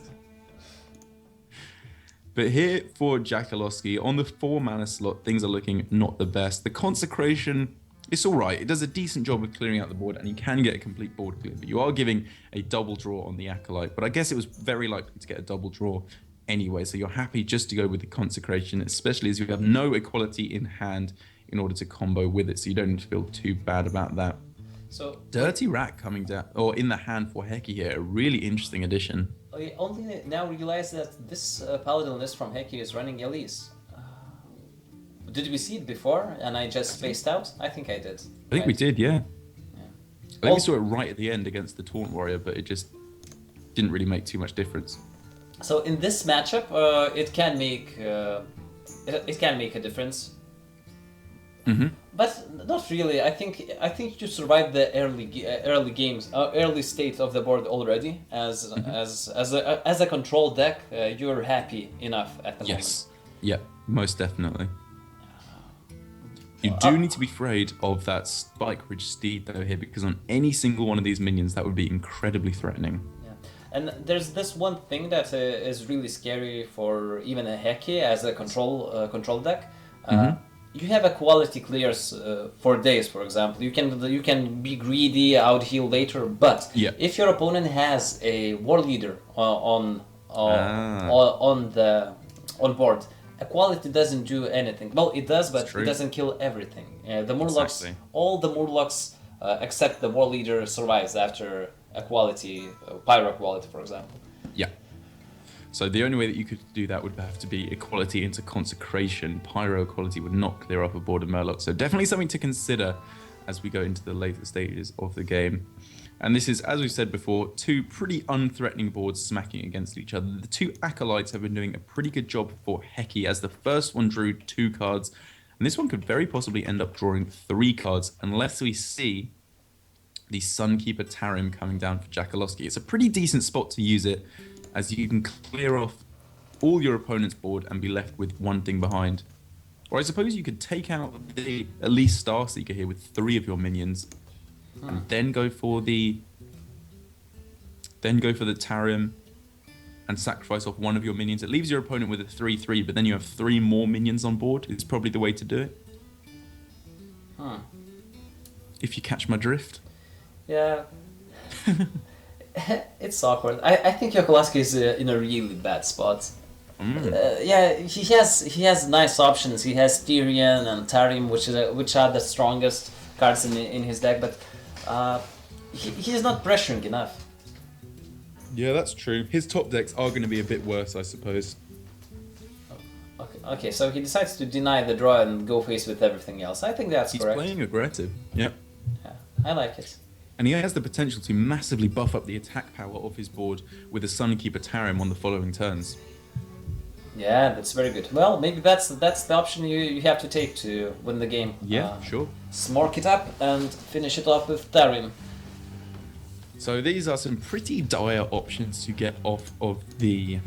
But here for Jackaloski, on the 4 mana slot, things are looking not the best. The Consecration, it's alright. It does a decent job of clearing out the board, and you can get a complete board clear. But you are giving a double draw on the Acolyte. But I guess it was very likely to get a double draw anyway. So you're happy just to go with the Consecration, especially as you have no equality in hand in order to combo with it. So you don't need to feel too bad about that.
So
Dirty Rat coming down, or in the hand for Hecky here, a really interesting addition.
I only now realize that this Paladin list from Hecky is running Elise. Did we see it before and I just spaced out? I think I did.
I think we did, yeah.
Yeah.
I think we saw it right at the end against the Taunt Warrior, but it just didn't really make too much difference.
So in this matchup, it can make a difference.
Mm-hmm.
But not really. I think you survived the early games, early state of the board already. As a control deck, you're happy enough at the moment.
Yes. Yeah, most definitely. You do need to be afraid of that Spike Ridge Steed though here, because on any single one of these minions that would be incredibly threatening.
Yeah, and there's this one thing that is really scary for even a Heki as a control deck. You have equality clears for days, for example. You can be greedy, out heal later, but if your opponent has a war leader on board, equality doesn't do anything. Well, it does, but it doesn't kill everything. The Murlocs, all the Murlocs except the war leader survives after equality, pyro equality, for example.
Yeah. So the only way that you could do that would have to be equality into consecration. Pyro equality would not clear up a board of Murloc. So definitely something to consider as we go into the later stages of the game. And this is, as we said before, two pretty unthreatening boards smacking against each other. The two Acolytes have been doing a pretty good job for Heki, as the first one drew 2 cards. And this one could very possibly end up drawing 3 cards, unless we see the Sunkeeper Tarim coming down for Jackaloski. It's a pretty decent spot to use it, as you can clear off all your opponent's board and be left with one thing behind. Or I suppose you could take out the Elise Starseeker here with 3 of your minions, and then go for the Tarim and sacrifice off one of your minions. It leaves your opponent with a 3/3, but then you have 3 more minions on board. It's probably the way to do it. If you catch my drift.
Yeah. It's awkward. I think Jackaloski is in a really bad spot. Yeah, he has nice options. He has Tyrion and Tarim, which are the strongest cards in his deck, but he's not pressuring enough.
Yeah, that's true. His top decks are going to be a bit worse, I suppose.
Okay, so he decides to deny the draw and go face with everything else. I think that's correct.
He's playing aggressive. Yeah,
I like it.
And he has the potential to massively buff up the attack power of his board with a Sunkeeper Tarim on the following turns.
Yeah, that's very good. Well, maybe that's the option you have to take to win the game.
Yeah, sure.
Smork it up and finish it off with Tarim.
So these are some pretty dire options to get off of the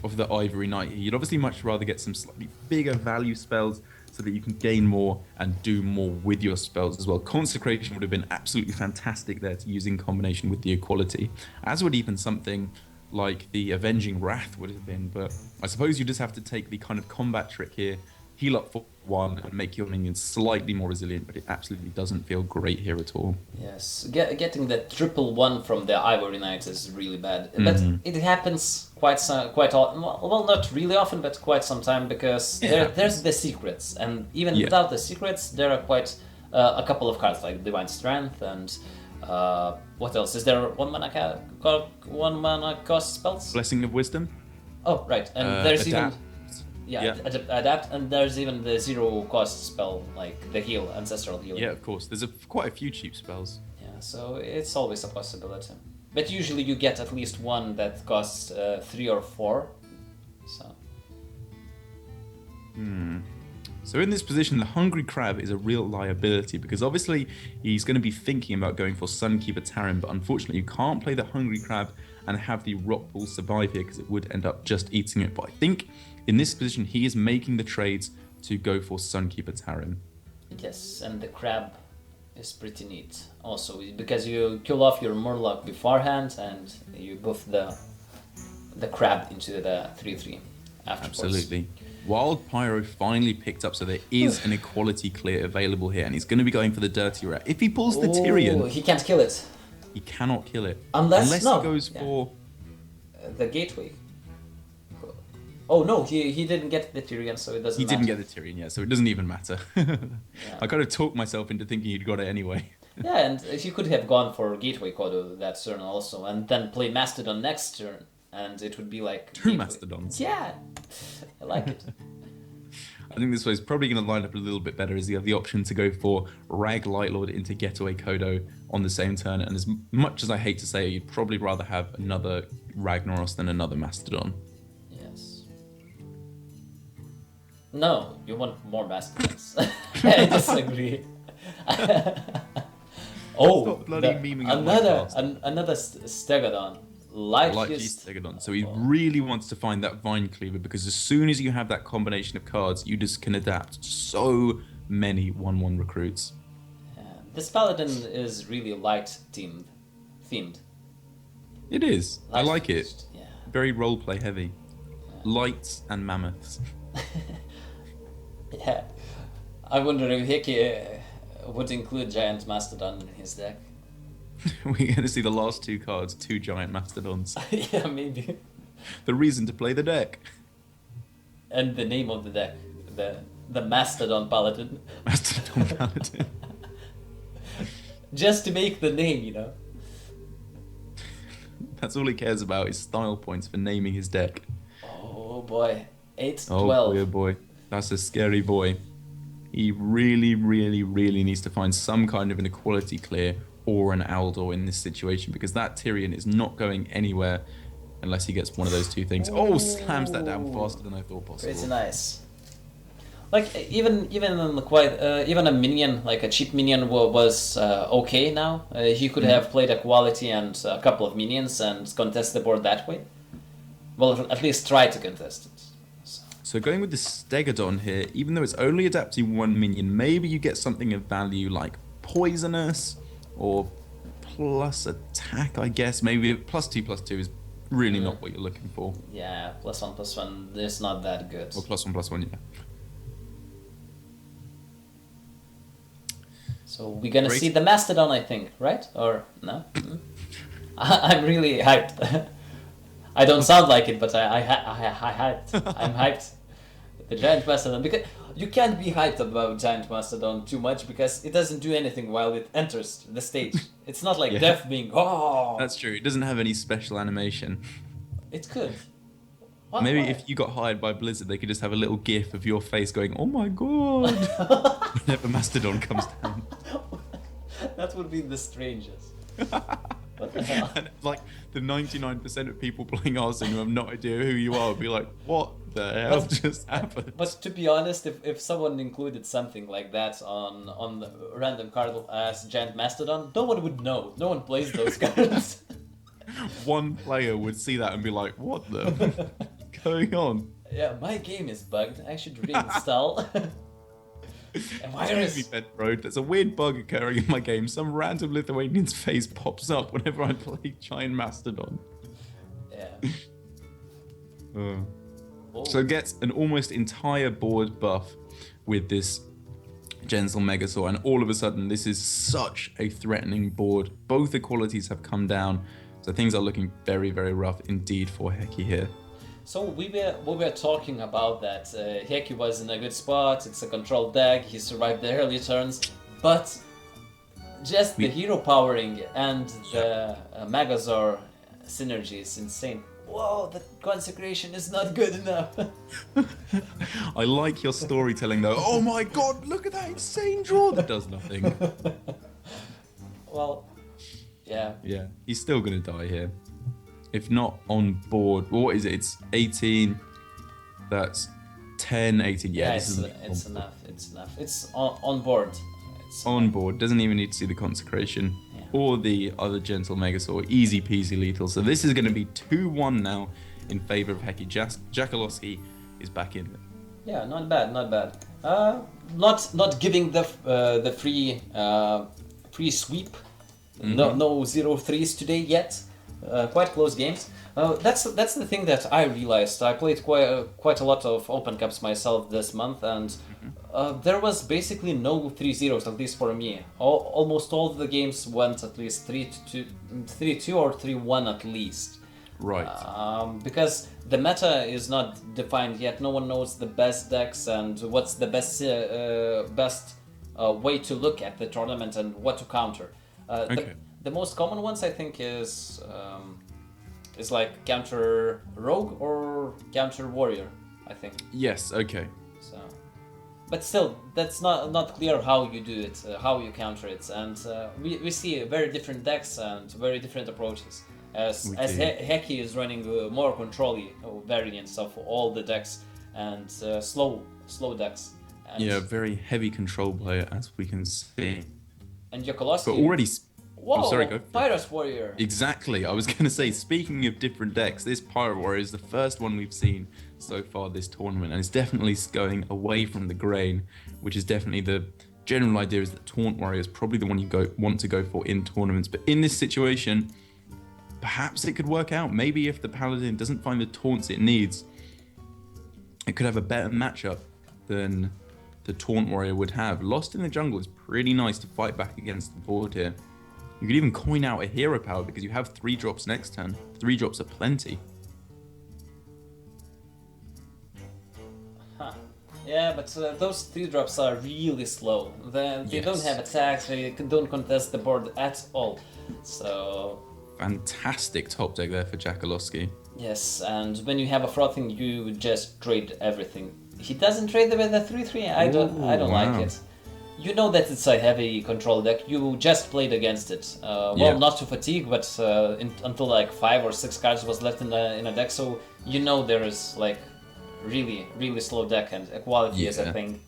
Ivory Knight. You'd obviously much rather get some slightly bigger value spells so that you can gain more and do more with your spells as well. Consecration would have been absolutely fantastic there to use in combination with the equality, as would even something like the Avenging Wrath would have been, but I suppose you just have to take the kind of combat trick here, heal up for 1 and make your minions slightly more resilient, but it absolutely doesn't feel great here at all.
Yes, getting that 1/1 from the Ivory Knight is really bad, but it happens quite often. Well, not really often, but quite some time, because there's the secrets, and even without the secrets, there are quite a couple of cards like Divine Strength and what else? Is there one mana cost spells?
Blessing of Wisdom.
Oh, right, and there's
Adapt.
even adapt, and there's even the 0 cost spell like the heal, ancestral healing.
Yeah, of course. There's quite a few cheap spells.
Yeah, so it's always a possibility. But usually you get at least one that costs 3 or 4. So.
So in this position, the Hungry Crab is a real liability, because obviously he's going to be thinking about going for Sunkeeper Tarim, but unfortunately you can't play the Hungry Crab and have the Rock Ball survive here, because it would end up just eating it. But I think in this position he is making the trades to go for Sunkeeper Tarim.
Yes, and the Crab is pretty neat also, because you kill off your Murloc beforehand and you buff the Crab into the 3/3 afterwards.
Absolutely. Wild Pyro finally picked up, so there is an equality clear available here, and he's going to be going for the Dirty Rat. If he pulls the Tyrion,
he can't kill it.
He cannot kill it.
Unless
he goes for
the Gateway. Oh no, he didn't get the Tyrion, so it doesn't matter.
He didn't get the Tyrion, yeah, so it doesn't even matter. I kind of talked myself into thinking he'd got it anyway.
Yeah, and he could have gone for Gateway Kodo that turn also, and then play Mastodon next turn, and it would be like...
2 Mastodons.
Yeah, I like it.
I think this way is probably going to line up a little bit better, as you have the option to go for Rag Lightlord into Getaway Kodo on the same turn, and as much as I hate to say it, you'd probably rather have another Ragnaros than another Mastodon.
Yes. No, you want more Mastodons. I disagree.
Stop bloody memeing on my cast.
Another Stegodon. Light
Stegodon. So he really wants to find that Vine Cleaver, because as soon as you have that combination of cards, you just can adapt so many 1/1 recruits.
This paladin is really light themed.
It is. I like it.
Light-focused, yeah.
Very roleplay heavy. Lights and mammoths.
Yeah. I wonder if Hickey would include Giant Mastodon in his deck.
We're going to see the last two cards, two giant mastodons.
Yeah, maybe.
The reason to play the deck.
And the name of the deck, the Mastodon Paladin.
Mastodon Paladin.
Just to make the name, you know.
That's all he cares about is style points for naming his deck.
Oh boy, 8-12.
Oh boy, oh boy. That's a scary boy. He really, really, really needs to find some kind of an equality clear or an Aldor in this situation, because that Tyrion is not going anywhere unless he gets one of those two things. Oh, slams that down faster than I thought possible.
Pretty nice. Like even even a minion, like a cheap minion, was okay now. He could have played a quality and a couple of minions and contest the board that way. Well, at least try to contest it.
So going with the Stegodon here, even though it's only adapting one minion, maybe you get something of value like Poisonous or plus attack, I guess. Maybe +2/+2 is really not what you're looking for.
Yeah, +1/+1 is not that good.
Or +1/+1, yeah.
So we're gonna
Great.
see the Mastodon, I think, right? Or no? I'm really hyped. I don't sound like it, but I hyped. I'm hyped. The Giant Mastodon, because you can't be hyped about Giant Mastodon too much because it doesn't do anything while it enters the stage. It's not like
Yeah.
Death being
That's true. It doesn't have any special animation.
It could. What?
Maybe
Why?
if you got hired by Blizzard, they could just have a little gif of your face going, "Oh my god!" whenever Mastodon comes down.
That would be the strangest. What the hell?
And like the 99% of people playing Hearthstone who have no idea who you are would be like, "What the hell just happened?"
But to be honest, if someone included something like that on the random card as Giant Mastodon, no one would know. No one plays those cards.
One player would see that and be like, "What the going on?"
Yeah, my game is bugged. I should reinstall. A
Excuse
virus.
me, Bedroad. There's a weird bug occurring in my game. Some random Lithuanian's face pops up whenever I play Giant Mastodon.
Yeah.
Uh.
Oh.
So it gets an almost entire board buff with this Gensel Megasaur, and all of a sudden this is such a threatening board. Both equalities have come down, so things are looking very, very rough indeed for Heki here.
So we were talking about that Heki was in a good spot. It's a controlled deck. He survived the early turns, but just the hero powering and the Megazord synergy is insane. Whoa, the consecration is not good enough.
I like your storytelling though. Oh my god, look at that insane draw that does nothing.
Well, yeah.
Yeah, he's still gonna die here. If not on board, well, what is it? It's 18. That's 10, 18. Yeah, this is
it's enough. It's enough. It's on board. It's
on board. Doesn't even need to see the consecration or the other Gentle Megasaur. Easy peasy lethal. So this is going to be 2-1 now in favor of Heki. Jakalowski is back in.
Yeah, not bad, not bad. Not giving the free sweep. No 0-3s today yet. Quite close games. That's the thing that I realized. I played quite a lot of Open Cups myself this month, and there was basically no 3-0s, at least for me. Almost all of the games went at least 3-2 or 3-1 at least.
Right.
Because the meta is not defined yet. No one knows the best decks and what's the best way to look at the tournament and what to counter.
Okay.
The most common ones, I think, is like counter rogue or counter warrior, I think.
Yes. Okay.
So, but still, that's not clear how you do it, how you counter it, and we see very different decks and very different approaches. As Heki is running more control-y variants of all the decks and slow decks. And
yeah, very heavy control player, as we can see.
And Yokolowski.
But Oh, sorry,
Whoa,
go for it.
Pyrus Warrior.
Exactly. I was going to say, speaking of different decks, this Pirate Warrior is the first one we've seen so far this tournament, and it's definitely going away from the grain, which is definitely the general idea is that Taunt Warrior is probably the one you want to go for in tournaments. But in this situation, perhaps it could work out. Maybe if the Paladin doesn't find the taunts it needs, it could have a better matchup than the Taunt Warrior would have. Lost in the Jungle is pretty nice to fight back against the board here. You could even coin out a hero power because you have 3 drops next turn. 3 drops are plenty.
Huh. Yeah, but those 3 drops are really slow. They don't have attacks, they don't contest the board at all. So...
Fantastic top deck there for Jackaloski.
Yes, and when you have a frothing, you just trade everything. He doesn't trade with a 3/3. I don't
wow.
like it. You know that it's a heavy control deck. You just played against it.
Yeah.
Not to fatigue, but until like 5 or 6 cards was left in a deck, so you know there is like really slow deck, and equality is a thing.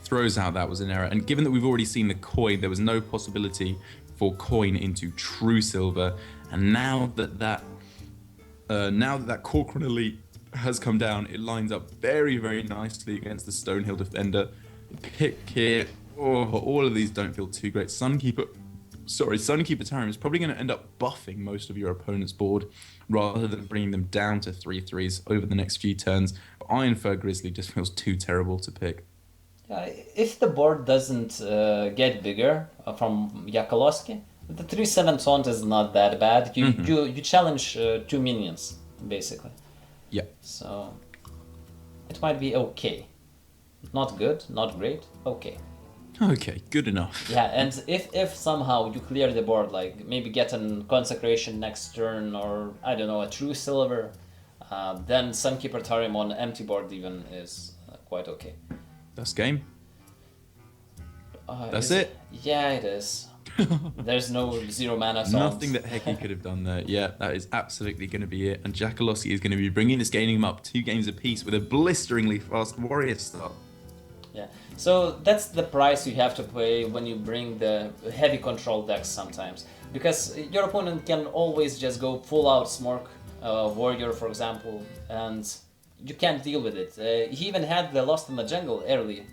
Throws out that was an error, and given that we've already seen the coin, there was no possibility for coin into true silver. And now that Corcoran Elite has come down, it lines up very nicely against the Stonehill Defender. Pick here. Oh, all of these don't feel too great. Sunkeeper Tyrant is probably going to end up buffing most of your opponent's board rather than bringing them down to 3/3s over the next few turns. But Iron Fur Grizzly just feels too terrible to pick.
If the board doesn't get bigger from Jackaloski, the 3/7 taunt is not that bad. You challenge 2 minions basically.
Yeah.
So it might be okay. Not good, not great, okay.
Okay, good enough.
Yeah, and if somehow you clear the board, like maybe get an Consecration next turn, or I don't know, a True Silver, then Sunkeeper Tarim on empty board even is quite okay.
That's game. That's it?
Yeah, it is. There's no 0 mana songs.
Nothing that Heki could have done there. Yeah, that is absolutely going to be it. And Jackaloski is going to be bringing this game up 2 games apiece with a blisteringly fast warrior start.
Yeah, so that's the price you have to pay when you bring the heavy control decks sometimes. Because your opponent can always just go full out Smork Warrior, for example, and you can't deal with it. He even had the Lost in the Jungle early.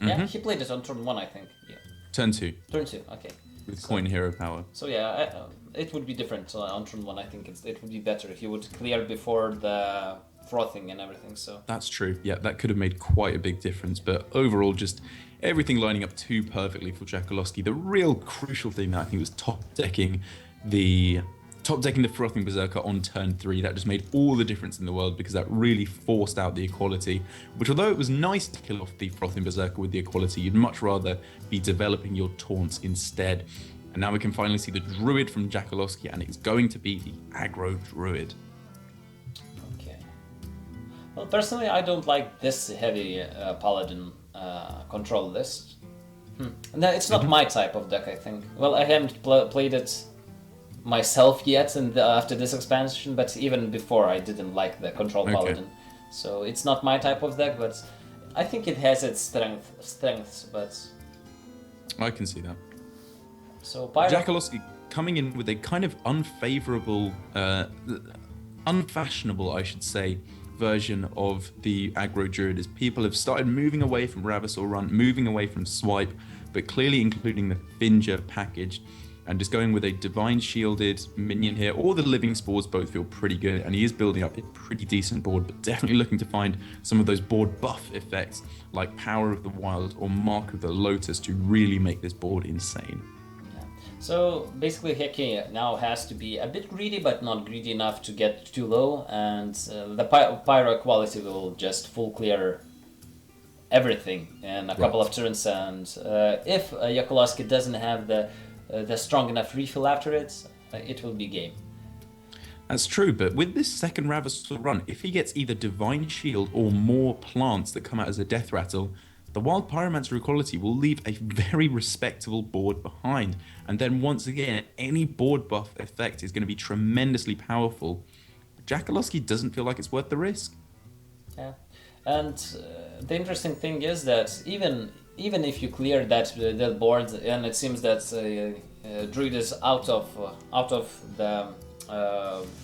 Yeah, he played it on turn 1, I think. Yeah.
Turn 2.
Turn 2, okay.
With coin hero power.
So yeah, it would be different on turn 1. I think it would be better if he would clear before the frothing and everything. So
that's true. Yeah, that could have made quite a big difference. But overall, just everything lining up too perfectly for Jackaloski. The real crucial thing that I think was top decking the Frothing Berserker on turn 3. That just made all the difference in the world because that really forced out the equality. Which, although it was nice to kill off the Frothing Berserker with the equality, you'd much rather be developing your taunts instead. And now we can finally see the Druid from Jackaloski, and it's going to be the aggro Druid.
Okay. Well, personally, I don't like this heavy Paladin control list. No, it's not my type of deck, I think. Well, I haven't played it myself yet after this expansion, but even before I didn't like the control Paladin. So it's not my type of deck, but I think it has its strengths, but...
I can see that.
So
Jackaloski coming in with a kind of unfavourable, unfashionable, I should say, version of the aggro druid as people have started moving away from Ravasaur Run, moving away from Swipe, but clearly including the Finger package and just going with a Divine Shielded minion here. All the Living Spores both feel pretty good, and he is building up a pretty decent board, but definitely looking to find some of those board buff effects like Power of the Wild or Mark of the Lotus to really make this board insane.
So basically Heki now has to be a bit greedy, but not greedy enough to get too low, and the Pyro quality will just full clear everything in a couple of turns, and if Jackaloski doesn't have the strong enough refill after it, it will be game.
That's true, but with this second Ravasaur run, if he gets either Divine Shield or more plants that come out as a Death Rattle, the Wild Pyromancer equality will leave a very respectable board behind. And then once again, any board buff effect is going to be tremendously powerful. Jackaloski doesn't feel like it's worth the risk.
Yeah. And the interesting thing is that even if you clear that board, and it seems that Druid is out of the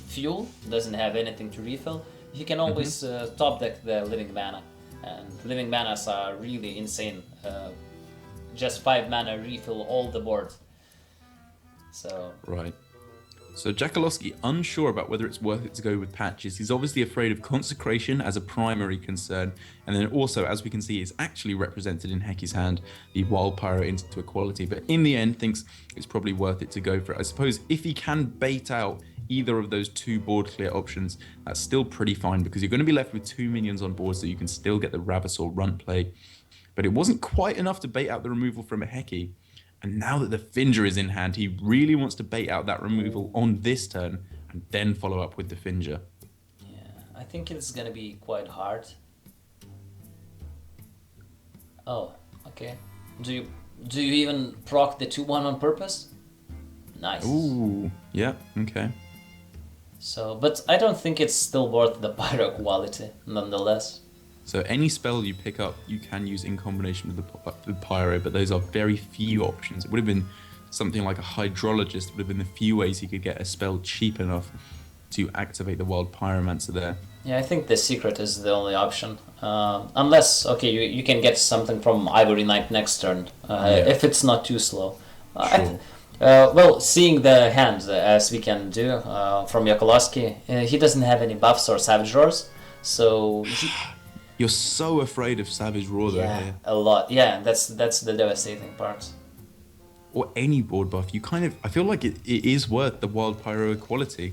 fuel, doesn't have anything to refill, he can always top deck the living mana, and living manas are really insane. Just 5 mana refill all the board. So
Right. So Jackaloski, unsure about whether it's worth it to go with patches. He's obviously afraid of consecration as a primary concern, and then also, as we can see, is actually represented in Heki's hand, the Wild Pyro into equality. But in the end, thinks it's probably worth it to go for it. I suppose if he can bait out either of those 2 board clear options, that's still pretty fine, because you're going to be left with 2 minions on board, so you can still get the Ravasaur runt play. But it wasn't quite enough to bait out the removal from a Heki. And now that the Finger is in hand, he really wants to bait out that removal on this turn and then follow up with the Finger.
yeah, I think it's gonna be quite hard. Oh, okay. Do you even proc the 2/1 on purpose? Nice.
Ooh, yeah, okay.
So, but I don't think it's still worth the pyro quality, nonetheless.
So any spell you pick up, you can use in combination with the Pyro, but those are very few options. It would have been something like a Hydrologist, would have been the few ways he could get a spell cheap enough to activate the Wild Pyromancer there.
Yeah, I think the secret is the only option. Unless, okay, you can get something from Ivory Knight next turn, if it's not too slow.
Sure.
Well, seeing the hand, as we can do from Jackaloski, he doesn't have any buffs or Savage Roars, so...
You're so afraid of Savage Roar though
Yeah,
here.
a lot. Yeah, that's the devastating part.
Or any board buff. I feel like it is worth the Wild Pyro equality.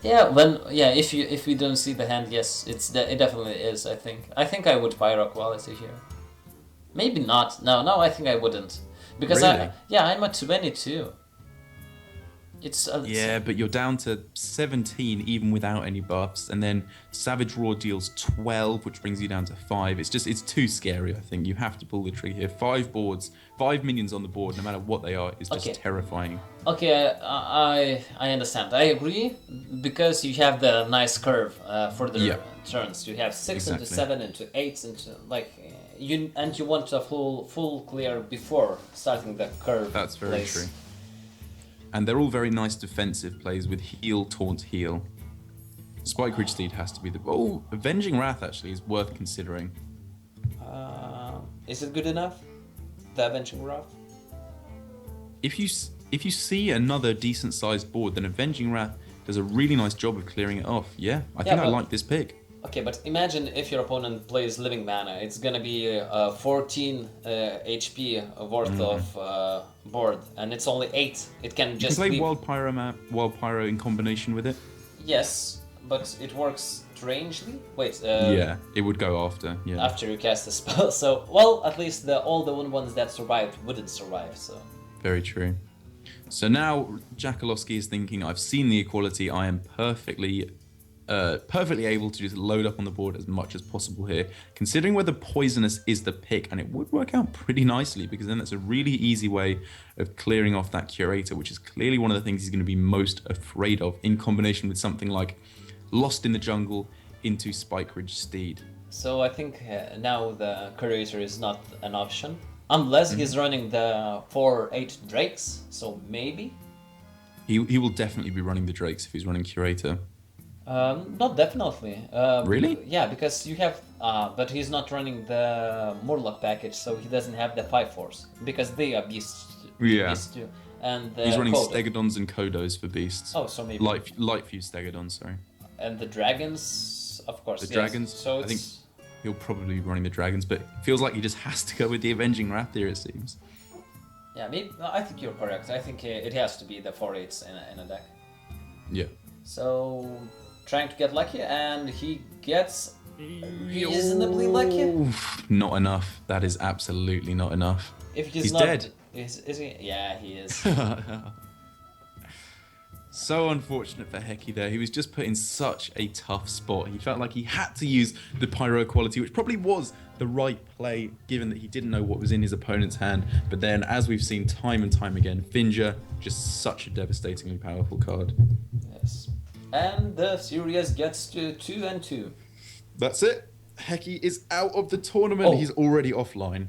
Yeah, if we don't see the hand, yes, it definitely is. I think I would pyro quality here. Maybe not. No, I think I wouldn't, because
Really?
I'm at 22.
Yeah, but you're down to 17 even without any buffs, and then Savage Roar deals 12, which brings you down to 5. It's too scary. I think you have to pull the trigger here. 5 minions on the board, no matter what they are, is just terrifying.
Okay, I understand. I agree, because you have the nice curve for the turns. You have 6 into 7 into 8 into you want a full clear before starting the curve.
That's very true. And they're all very nice defensive plays with heal, taunt, heal. Spike Ridge Steed has to be the... Oh, Avenging Wrath actually is worth considering.
Is it good enough? The Avenging Wrath?
If you see another decent-sized board, then Avenging Wrath does a really nice job of clearing it off. Yeah, I think I like this pick.
Okay, but imagine if your opponent plays Living Mana. It's gonna be 14 HP worth of board, and it's only 8. It can just
play Wild Pyro in combination with it.
Yes, but it works strangely. Wait.
Yeah, it would go after. Yeah.
After you cast the spell. So, well, at least all the ones that survived wouldn't survive. So.
Very true. So now Jackaloski is thinking, I've seen the equality. I am perfectly able to just load up on the board as much as possible here, considering whether Poisonous is the pick, and it would work out pretty nicely, because then that's a really easy way of clearing off that Curator, which is clearly one of the things he's going to be most afraid of, in combination with something like Lost in the Jungle into Spike Ridge Steed.
So I think now the Curator is not an option, unless he's running the 4/8 Drakes, so maybe?
He will definitely be running the Drakes if he's running Curator.
Not definitely.
Really?
Yeah, because you have, but he's not running the Murloc package, so he doesn't have the 5/4s, because they are beasts.
Yeah.
Beasts too. And
he's running
Kodo.
Stegodons and Kodos for beasts.
Oh, so maybe.
Light Fuse Stegodons, sorry.
And the dragons, of course.
The dragons.
So
I think he'll probably be running the dragons, but it feels like he just has to go with the Avenging Wrath here, it seems.
Yeah, maybe. I think you're correct. I think it has to be the 4/8s in a deck.
Yeah.
So, trying to get lucky, and he gets reasonably lucky.
Not enough. That is absolutely not enough.
If
he's dead.
Is he? Yeah, he is.
So unfortunate for Heki there. He was just put in such a tough spot. He felt like he had to use the Pyro quality, which probably was the right play, given that he didn't know what was in his opponent's hand. But then, as we've seen time and time again, Finger, just such a devastatingly powerful card.
Yes. And the series gets to 2-2.
That's it. Hecky is out of the tournament.
Oh.
He's already offline.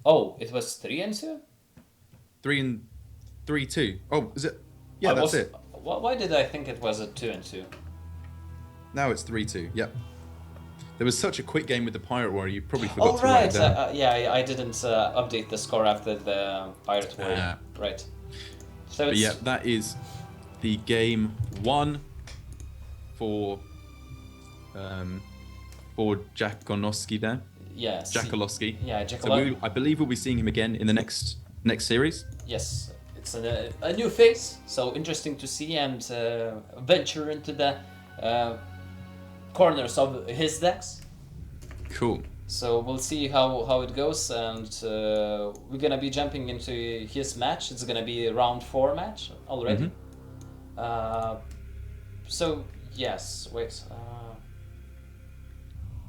Oh, it was 3-2?
3-2. Oh, is it? Yeah,
I
that's
was.
it.
Why did I think it was a 2-2?
Now it's 3-2. Yep. There was such a quick game with the Pirate Warrior, you probably forgot
Oh
to write
right,
it down.
yeah, I didn't update the score after the Pirate Warrior. Right. So
But
it's
yeah, that is the game one for Jakonowski there.
yeah,
Jakolowski.
yeah,
So I believe we'll be seeing him again in the next series.
Yes, it's a new face, so interesting to see and venture into the corners of his decks.
Cool.
So we'll see how it goes, and we're gonna be jumping into his match. It's gonna be a round 4 match already. So yes, wait.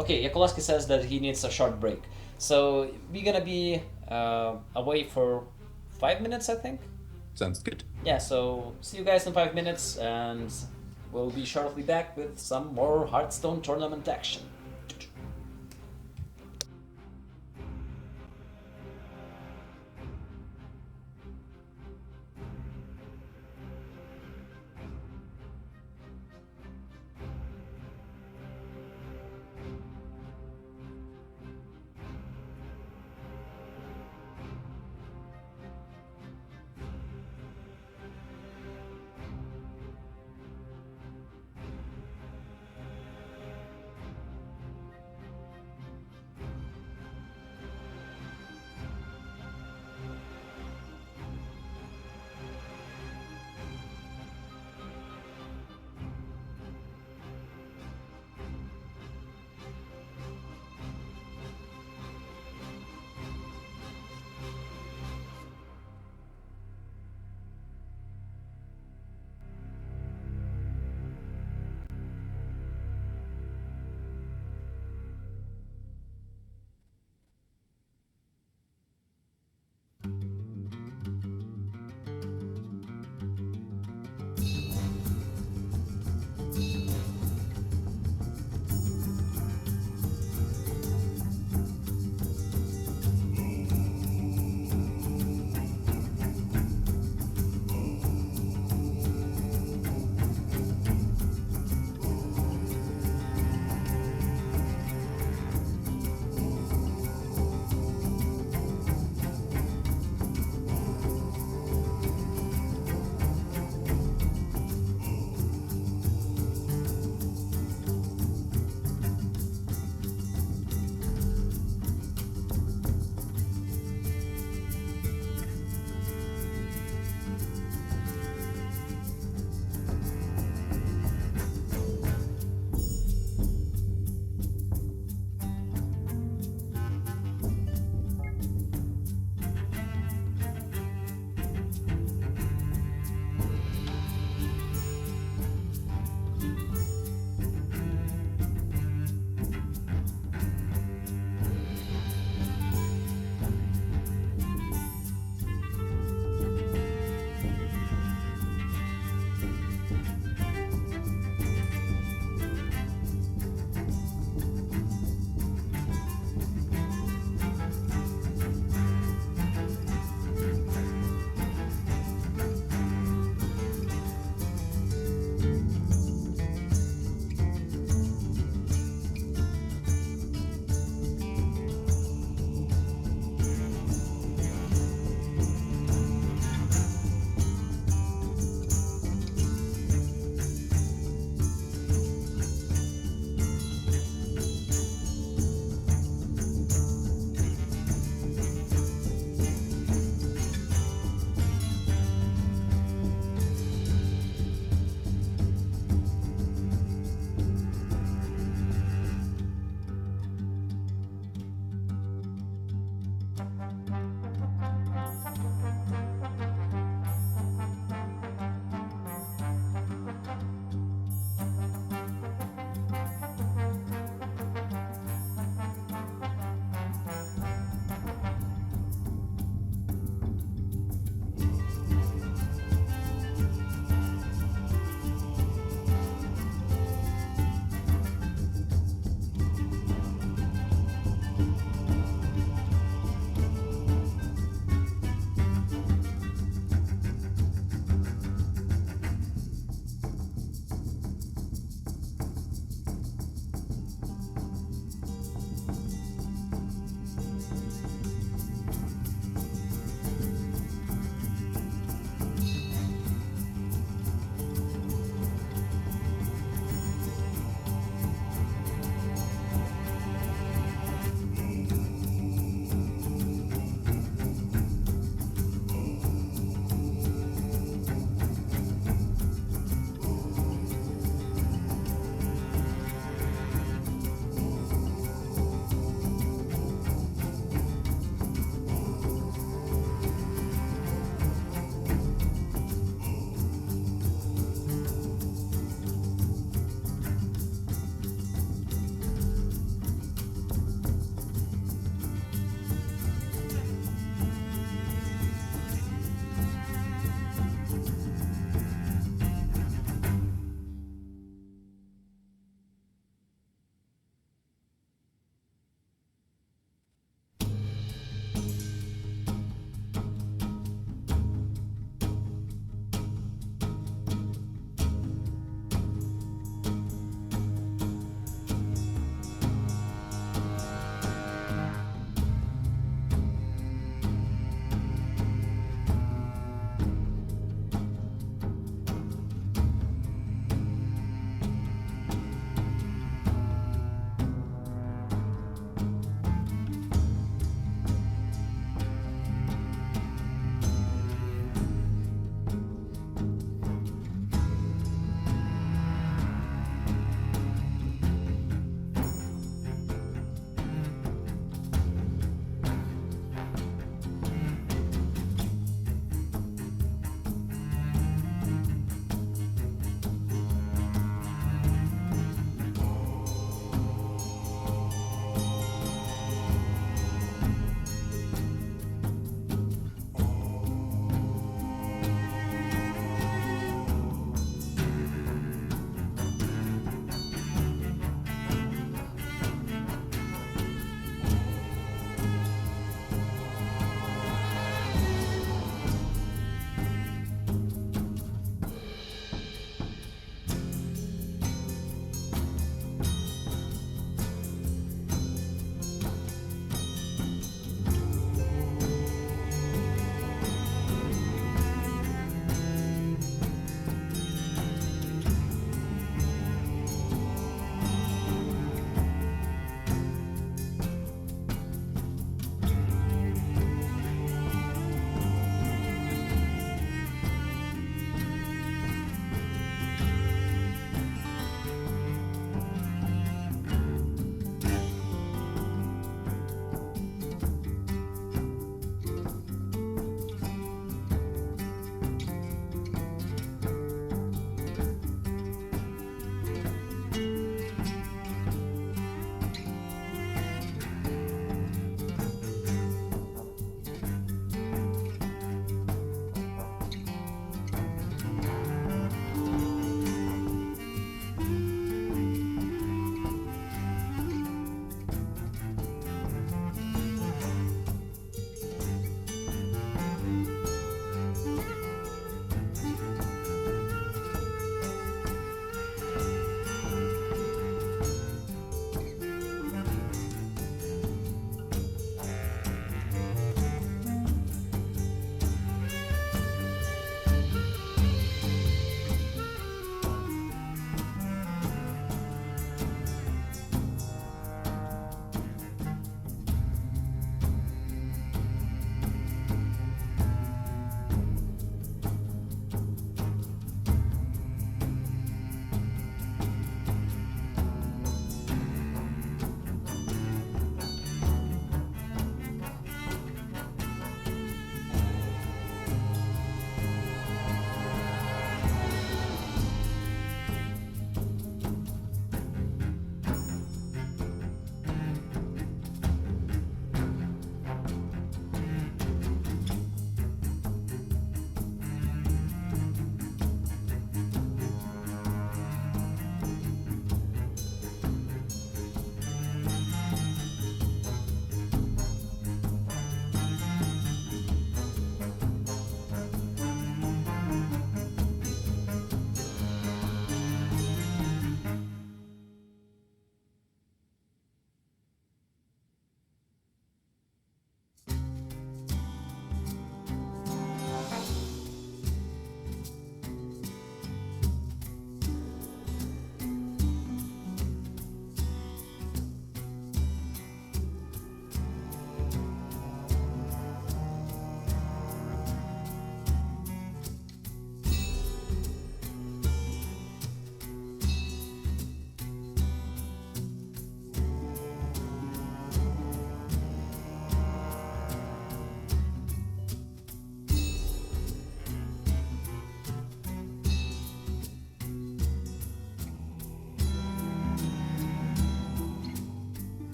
Okay, Yakolowski says that he needs a short break. So we're gonna be away for 5 minutes, I think.
Sounds good.
Yeah, so see you guys in 5 minutes, and we'll be shortly back with some more Hearthstone tournament action.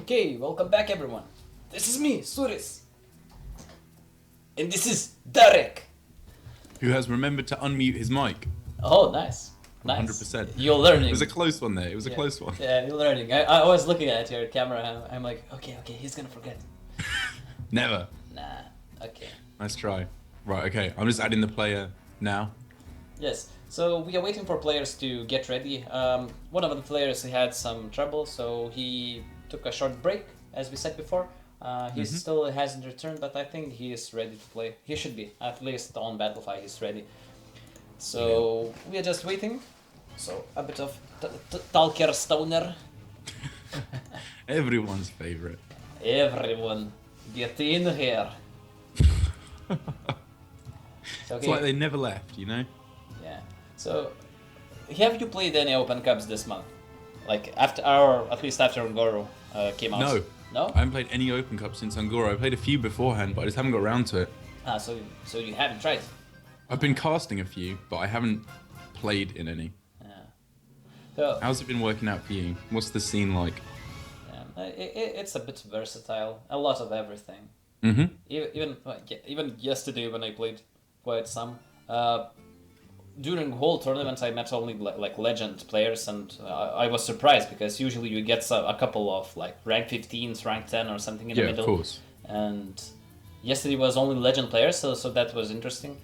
Okay, welcome back everyone. This is me, Suris. And this is Derek.
Who has remembered to unmute his mic?
Oh, nice. Nice.
100%.
You're learning.
It was a close one there. It was a close one.
Yeah, you're learning. I was looking at your camera and I'm like, okay, he's gonna forget.
Never.
Nah, okay.
Nice try. Right, okay. I'm just adding the player now.
Yes, so we are waiting for players to get ready. One of the players had some trouble, so he took a short break, as we said before. He still hasn't returned, but I think he is ready to play. He should be, at least on Battlefy he's ready. So we are just waiting. So a bit of Talker Stoner.
Everyone's favorite.
Everyone, get in here. So,
It's like they never left, you know?
Yeah. So, have you played any Open Cups this month? Like after at least after Ungoro came out?
No.
No?
I haven't played any Open Cup since Angora. I played a few beforehand, but I just haven't got around to it.
Ah, so you haven't tried?
I've been casting a few, but I haven't played in any.
Yeah. So,
How's it been working out for you? What's the scene like?
it's a bit versatile. A lot of everything.
Mm-hmm.
Even yesterday when I played quite some. During the whole tournament, I met only like legend players, and I was surprised because usually you get a couple of like rank 15s, rank 10, or something in the middle.
Yeah, of course.
And yesterday was only legend players, so that was interesting.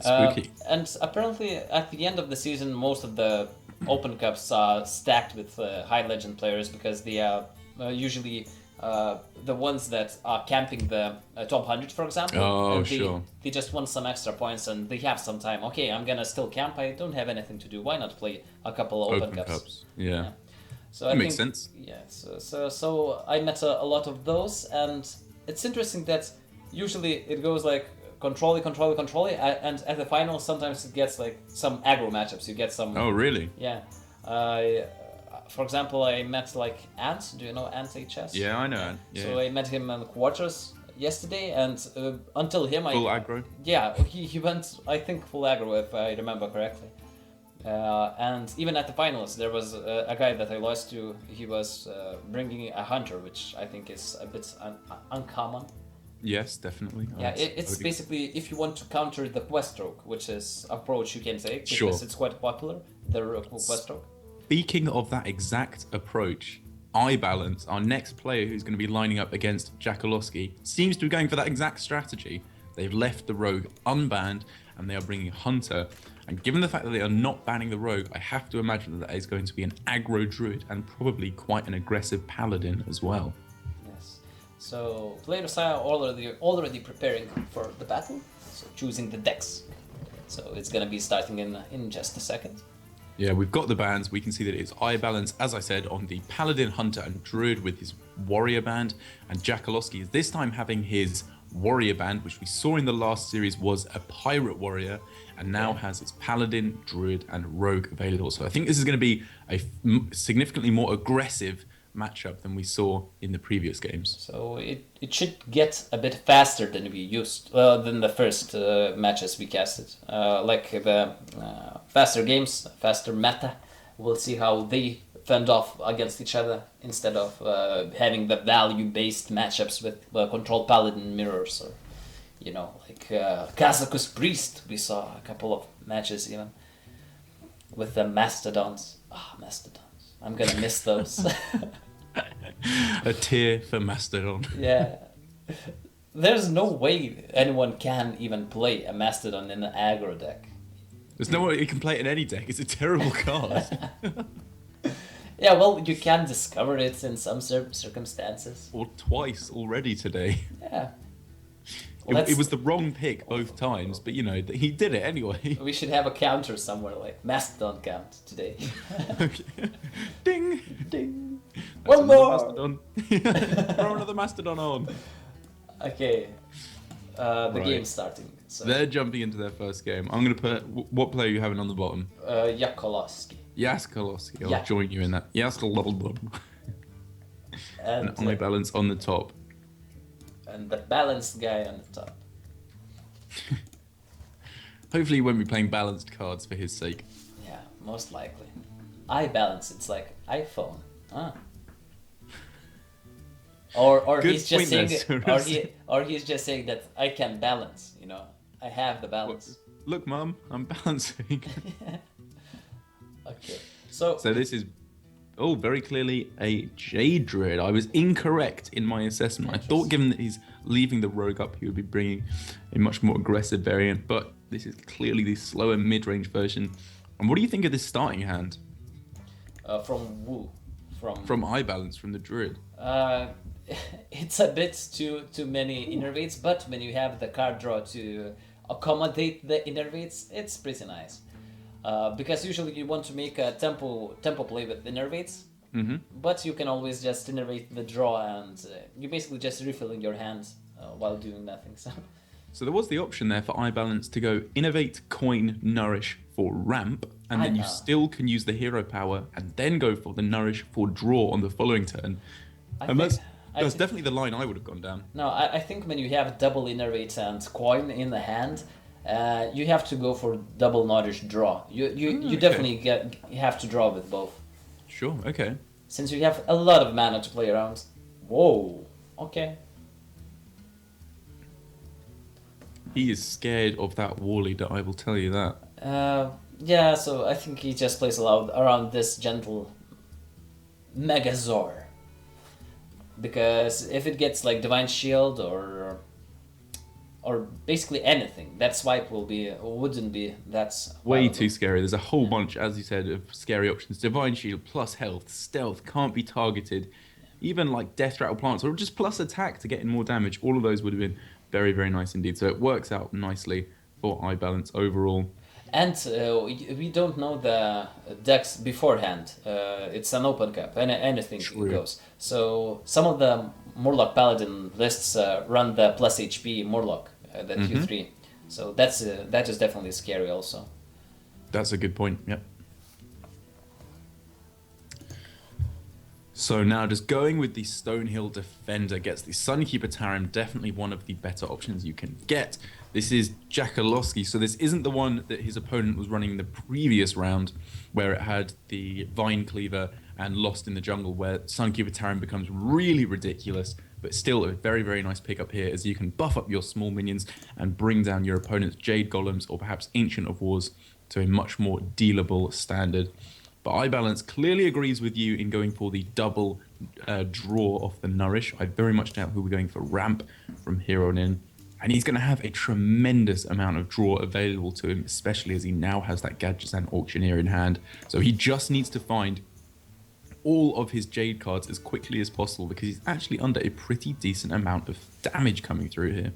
Spooky.
And apparently, at the end of the season, most of the Open Cups are stacked with high legend players because they are usually the ones that are camping the top 100, for example.
Oh,
and
sure.
They just want some extra points and they have some time. Okay, I'm gonna still camp. I don't have anything to do. Why not play a couple of Open Cups?
Yeah.
So
That
I
makes
think,
sense.
Yeah. So I met a lot of those, and it's interesting that usually it goes like control, and at the final sometimes it gets like some aggro matchups. You get some.
Oh, really?
Yeah. For example, I met like Ant. Do you know Ant HS?
Yeah, I know. Ant. Yeah.
So I met him in the quarters yesterday, and until him,
Full aggro?
Yeah, he went, I think, full aggro if I remember correctly. And even at the finals, there was a guy that I lost to. He was bringing a hunter, which I think is a bit uncommon.
Yes, definitely.
Yeah, it's basically if you want to counter the quest stroke, which is approach you can take because
Sure.
it's quite popular. The quest stroke.
Speaking of that exact approach, iBalance, our next player who's going to be lining up against Jackaloski, seems to be going for that exact strategy. They've left the rogue unbanned and they are bringing Hunter. And given the fact that they are not banning the rogue, I have to imagine that is going to be an aggro druid and probably quite an aggressive paladin as well.
Yes. So players are already preparing for the battle, so choosing the decks. So it's gonna be starting in just a second.
Yeah, we've got the bands. We can see that it's iBalance, as I said, on the Paladin, Hunter, and Druid with his Warrior band. And Jackaloski is this time having his Warrior band, which we saw in the last series was a Pirate Warrior, and now has its Paladin, Druid, and Rogue available. So I think this is going to be a significantly more aggressive matchup than we saw in the previous games.
So it should get a bit faster than we used than the first matches we casted. Like the faster games, faster meta. We'll see how they fend off against each other instead of having the value-based matchups with control paladin mirrors or like Kazakus Priest. We saw a couple of matches even with the Mastodons. Mastodons. I'm gonna miss those.
A tear for Mastodon.
Yeah. There's no way anyone can even play a Mastodon in an aggro deck.
There's no way you can play it in any deck. It's a terrible card.
Yeah, well, you can discover it in some circumstances.
Or twice already today.
Yeah.
It was the wrong pick both times, but he did it anyway.
We should have a counter somewhere, like Mastodon count today.
Okay. Ding!
Ding!
That's
One more!
Mastodon. Throw another Mastodon on.
Okay. The
Right.
game's starting. So.
They're jumping into their first game. I'm going to put... What player are you having on the bottom?
Yakolowski.
Jaskaloski. I'll
Yeah.
join you in that. Jaskaloski. And
And
iBalance on the top.
the balanced guy on the top.
Hopefully he won't be playing balanced cards for his sake.
Yeah, most likely. iBalance, it's like iPhone. Or
Good
he's just
point there,
saying,
Cyrus.
or he's just saying that I can balance. I have the balance.
Look, Mum, I'm balancing.
Okay, so
So this is, oh, very clearly a Jade Druid. I was incorrect in my assessment. I thought, given that he's leaving the Rogue up, he would be bringing a much more aggressive variant, but this is clearly the slower mid-range version. And what do you think of this starting hand?
from Wu,
From eye balance from the Druid.
uh, it's a bit too many innervates, but when you have the card draw to accommodate the innervates, it's pretty nice. Because usually you want to make a tempo play with innervates, but you can always just innervate the draw, and you're basically just refilling your hand while doing nothing.
So there was the option there for eye balance to go innovate, coin, nourish for ramp, and then you still can use the hero power and then go for the nourish for draw on the following turn. And that's definitely the line I would have gone down.
No, I think when you have double innervate and coin in the hand, you have to go for double nourish draw. You definitely have to draw with both.
Sure, okay.
Since you have a lot of mana to play around. Whoa, okay.
He is scared of that war leader, I will tell you that.
Yeah, so I think he just plays around this gentle Megazord. Because if it gets like Divine Shield or basically anything, that swipe wouldn't be that
Way
valuable.
too scary. There's a whole bunch, as you said, of scary options. Divine Shield plus health, stealth, can't be targeted. Even like Death Rattle Plants, or just plus attack to get in more damage. All of those would have been very, very nice indeed. So it works out nicely for eye balance overall.
And we don't know the decks beforehand. It's an open cap, and anything goes. So some of the Murloc Paladin lists run the plus HP Murloc, the Q3. So that is definitely scary also.
That's a good point, yep. So now just going with the Stonehill Defender gets the Sunkeeper Tarim, definitely one of the better options you can get. This is Jakalowski, so this isn't the one that his opponent was running in the previous round, where it had the Vine Cleaver and Lost in the Jungle, where Sunkeeper Tarim becomes really ridiculous, but still a very, very nice pickup here, as you can buff up your small minions and bring down your opponent's Jade Golems or perhaps Ancient of Wars to a much more dealable standard. But Eye Balance clearly agrees with you in going for the double draw off the Nourish. I very much doubt he'll be going for Ramp from here on in. And he's going to have a tremendous amount of draw available to him, especially as he now has that Gadgetzan Auctioneer in hand. So he just needs to find all of his Jade cards as quickly as possible, because he's actually under a pretty decent amount of damage coming through here.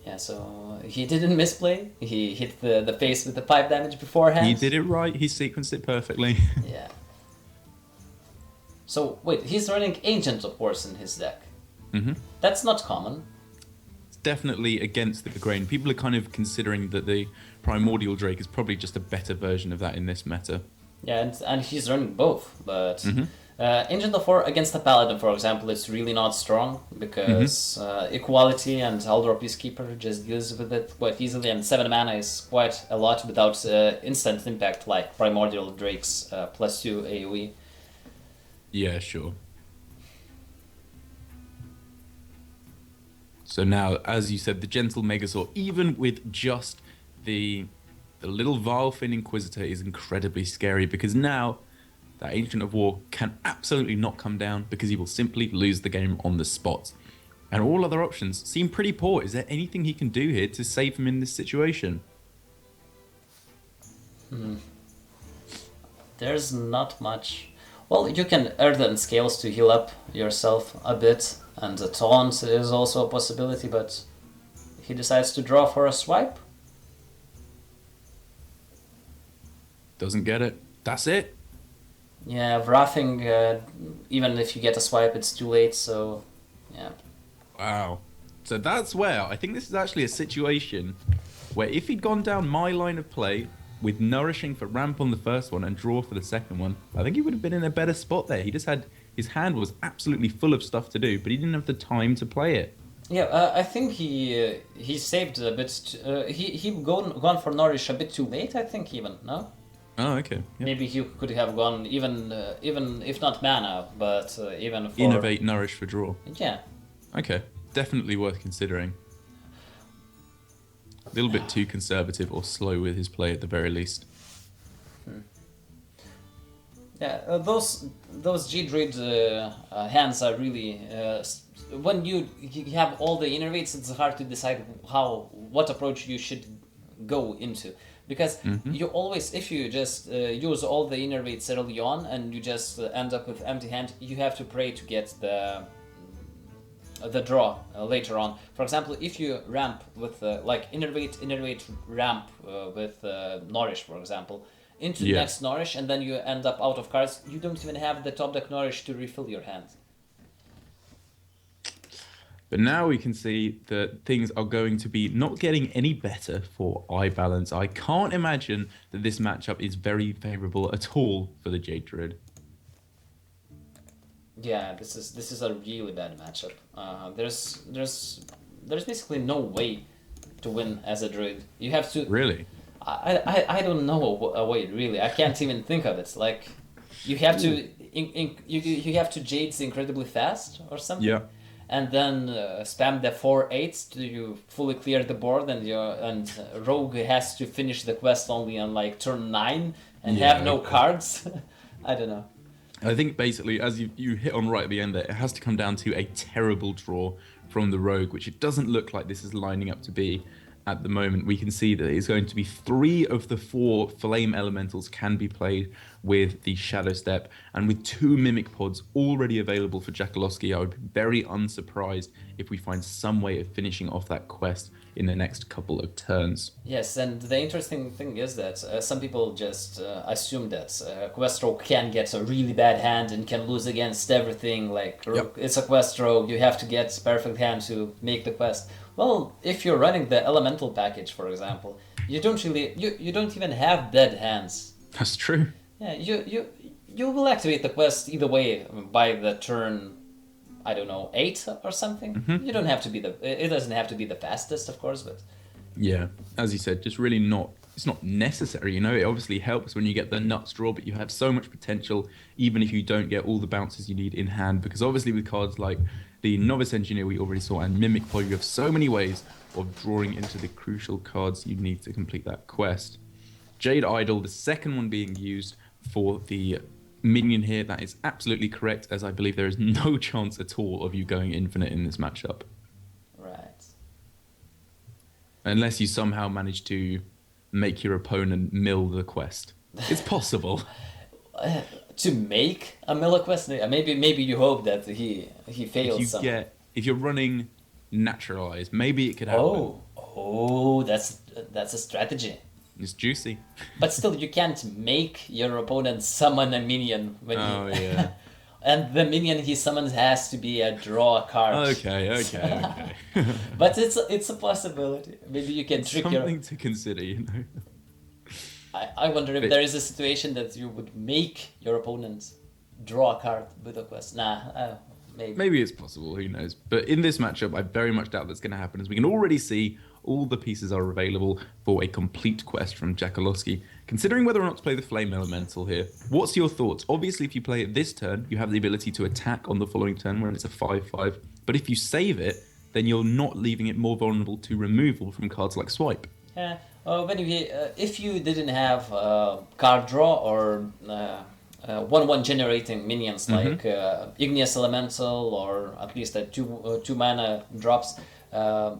Yeah, so he didn't misplay. He hit the face with the pipe damage beforehand.
He did it right. He sequenced it perfectly.
Yeah. So, wait, he's running Ancient of Wars in his deck. That's not common.
It's definitely against the grain. People are kind of considering that the Primordial Drake is probably just a better version of that in this meta.
Yeah, and he's running both, but Ancient of War against the Paladin, for example, it's really not strong, because Equality and Aldor Peacekeeper just deals with it quite easily, and 7 mana is quite a lot without instant impact like Primordial Drake's +2 AoE.
Yeah, sure. So now, as you said, the Gentle Megazord, even with just the little Vilefin Inquisitor, is incredibly scary, because now that Ancient of War can absolutely not come down, because he will simply lose the game on the spot. And all other options seem pretty poor. Is there anything he can do here to save him in this situation?
There's not much. Well, you can Earthen Scales to heal up yourself a bit, and the Taunt is also a possibility, but he decides to draw for a swipe.
Doesn't get it. That's it.
Yeah, Wrathing, even if you get a swipe, it's too late, so yeah.
Wow. So that's where I think this is actually a situation where if he'd gone down my line of play with Nourishing for Ramp on the first one and Draw for the second one, I think he would have been in a better spot there. He just had, his hand was absolutely full of stuff to do, but he didn't have the time to play it.
Yeah, I think he saved a bit. He gone for Nourish a bit too late, I think, even, no?
Oh, okay. Yep.
Maybe he could have gone even if not mana, but even for
Innovate, nourish for draw.
yeah.
Okay, definitely worth considering. A little bit too conservative or slow with his play at the very least.
Yeah, those G Druid hands are really when you have all the innervates, it's hard to decide what approach you should go into, because you always, if you just use all the innervates early on and you just end up with empty hand, you have to pray to get the draw later on. For example, if you ramp with like innervate ramp with Nourish, for example, into the next Nourish, and then you end up out of cards, you don't even have the top deck Nourish to refill your hand.
But now we can see that things are going to be not getting any better for iBalance. I can't imagine that this matchup is very favorable at all for the Jade Druid.
Yeah, this is a really bad matchup. There's basically no way to win as a druid. You have to
Really?
I don't know a way really. I can't even think of it. Like you have to you have to Jades incredibly fast or something.
Yeah.
And then spam the 4/8 to fully clear the board, and Rogue has to finish the quest only on like turn 9 and have no cards. I don't know.
I think basically, as you hit on right at the end there, it has to come down to a terrible draw from the Rogue, which it doesn't look like this is lining up to be at the moment. We can see that it's going to be 3 of the 4 Flame Elementals can be played with the Shadow Step, and with 2 Mimic Pods already available for Jackaloski, I would be very unsurprised if we find some way of finishing off that quest in the next couple of turns.
Yes, and the interesting thing is that some people just assume that Quest Rogue can get a really bad hand and can lose against everything. Like, it's a Quest Rogue, you have to get perfect hand to make the quest. Well, if you're running the Elemental package, for example, you don't even have dead hands.
That's true.
Yeah, you will activate the quest either way by the turn, I don't know, 8 or something. You don't have to be it doesn't have to be the fastest, of course, but
yeah, as you said, just really it's not necessary, you know. It obviously helps when you get the nuts draw, but you have so much potential even if you don't get all the bounces you need in hand, because obviously with cards like the Novice Engineer we already saw and Mimic Pod, you have so many ways of drawing into the crucial cards you need to complete that quest. Jade Idol, the second one being used for the minion here. That is absolutely correct, as I believe there is no chance at all of you going infinite in this matchup.
right.
Unless you somehow manage to make your opponent mill the quest. It's possible.
To make a Miller quest, maybe you hope that he fails.
If you're running Naturalize, maybe it could happen.
Oh, that's a strategy.
It's juicy.
But still, you can't make your opponent summon a minion when
yeah.
and the minion he summons has to be a draw card.
Okay.
But it's a possibility. Maybe you can trick
something to consider, you know.
I wonder if there is a situation that you would make your opponent draw a card with a quest.
Maybe it's possible, who knows. But in this matchup, I very much doubt that's going to happen, as we can already see all the pieces are available for a complete quest from Jackaloski. Considering whether or not to play the Flame Elemental here, what's your thoughts? Obviously, if you play it this turn, you have the ability to attack on the following turn when it's a 5/5. But if you save it, then you're not leaving it more vulnerable to removal from cards like Swipe.
Yeah. If you didn't have card draw or 1/1 generating minions like Igneous Elemental or at least two mana drops,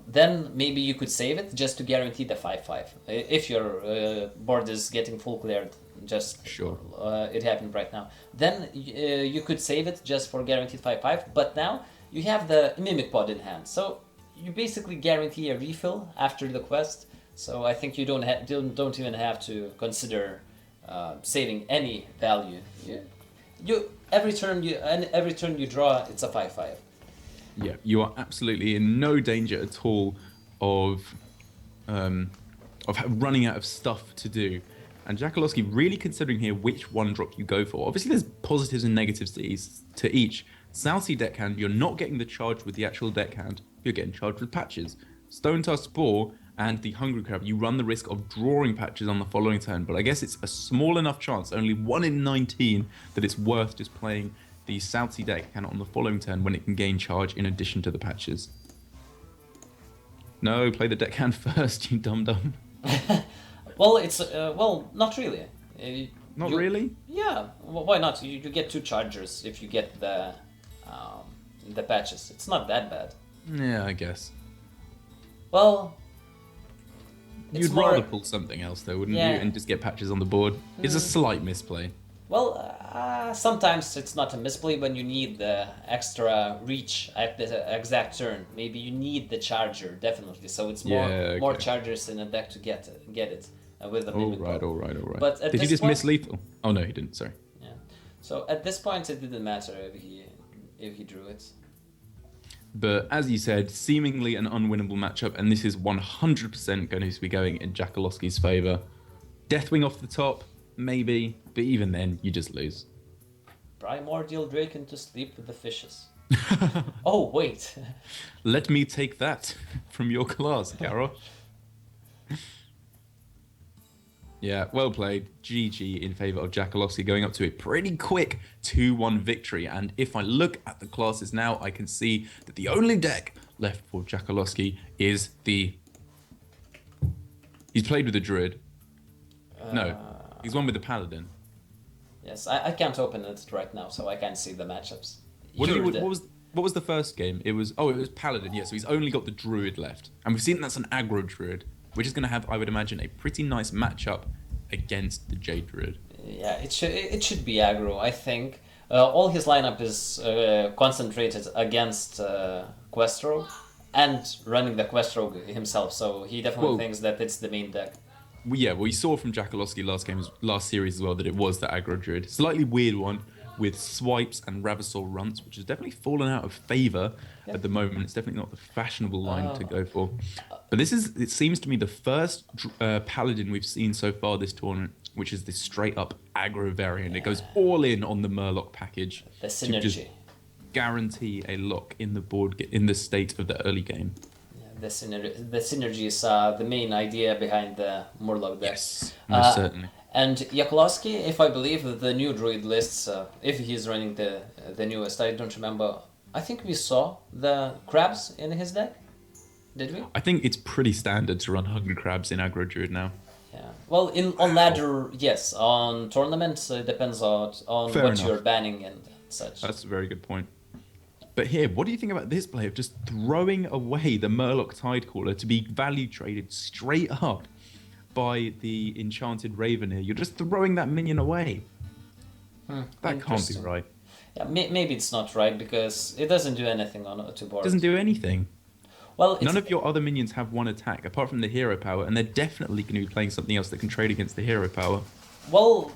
then maybe you could save it just to guarantee the 5/5. If your board is getting full cleared, just
sure.
It happened right now. Then you could save it just for guaranteed 5/5. But now you have the Mimic Pod in hand, so you basically guarantee a refill after the quest. So I think you don't even have to consider saving any value. Every turn you draw, it's a 5/5.
Yeah, you are absolutely in no danger at all of running out of stuff to do. And Jackaloski really considering here which one drop you go for. Obviously, there's positives and negatives to each. Southsea Deckhand, you're not getting the charge with the actual deckhand. You're getting charged with patches. Stone Tusk Spore and the Hungry Crab, you run the risk of drawing patches on the following turn. But I guess it's a small enough chance, only 1 in 19, that it's worth just playing the South Sea Deckhand on the following turn when it can gain charge in addition to the patches. No, play the Deckhand first, you dum-dum.
Well, it's not really.
Not really?
Yeah, why not? You get 2 chargers if you get the patches. It's not that bad.
Yeah, I guess.
Well,
You'd rather pull something else, though, wouldn't you? And just get patches on the board. It's a slight misplay.
Well, sometimes it's not a misplay when you need the extra reach at the exact turn. Maybe you need the charger, definitely. So it's more chargers in a deck to get it with the Mimic.
All right.
But
did he just miss lethal? Oh no, he didn't. Sorry.
Yeah. So at this point, it didn't matter if he drew it.
But as you said, seemingly an unwinnable matchup, and this is 100% going to be going in Jackaloski's favour. Deathwing off the top, maybe, but even then, you just lose.
Primordial Drake into sleep with the fishes. Oh, wait.
Let me take that from your class, Carol. Yeah, well played. GG in favour of Jackaloski, going up to a pretty quick 2-1 victory. And if I look at the classes now, I can see that the only deck left for Jackaloski is the... He's played with the Druid. No, he's won with the Paladin.
Yes, I can't open it right now, so I can't see the matchups.
What was the first game? It was Paladin, yeah, so he's only got the Druid left. And we've seen that's an aggro Druid, which is going to have, I would imagine, a pretty nice matchup against the Jade Druid.
Yeah, it should be aggro, I think. All his lineup is concentrated against Questro and running the Questro himself, so he definitely thinks that it's the main deck.
We saw from Jackaloski last series as well that it was the aggro Druid. Slightly weird one with Swipes and Ravasol Runts, which has definitely fallen out of favour at the moment. It's definitely not the fashionable line to go for. But it seems to me, the first Paladin we've seen so far this tournament, which is this straight up aggro variant. It goes all in on the Murloc package.
The synergy.
To just guarantee a lock in the board, in the state of the early game.
The synergy is the main idea behind the Murloc deck.
Yes, most certainly.
And Jackaloski, if I believe the new Druid lists, if he's running the newest, I don't remember. I think we saw the crabs in his deck. Did we?
I think it's pretty standard to run Hungry Crabs in aggro Druid now.
Yeah. Well, on ladder, yes. On tournaments, it depends on what you're banning and such.
That's a very good point. But here, what do you think about this play of just throwing away the Murloc Tidecaller to be value traded straight up by the Enchanted Raven here? You're just throwing that minion away. That can't be right.
Yeah, maybe it's not right because it doesn't do anything to board.
It doesn't do anything.
Well,
none of your other minions have one attack apart from the hero power, and they're definitely going to be playing something else that can trade against the hero power.
Well,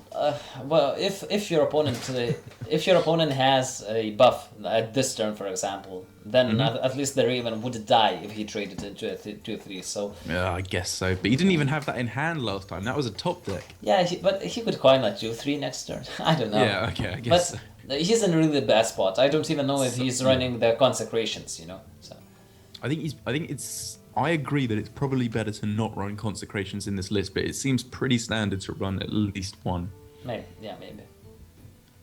if your opponent has a buff at this turn, for example, then at least the Raven would die if he traded into a 2/3. So
yeah, I guess so. But he didn't even have that in hand last time. That was a top deck.
Yeah, but he could coin a 2/3 next turn. I don't know.
Yeah, okay, I guess.
But he's in really bad spot. I don't even know if he's running the consecrations. So
I agree that it's probably better to not run consecrations in this list, but it seems pretty standard to run at least one.
Maybe.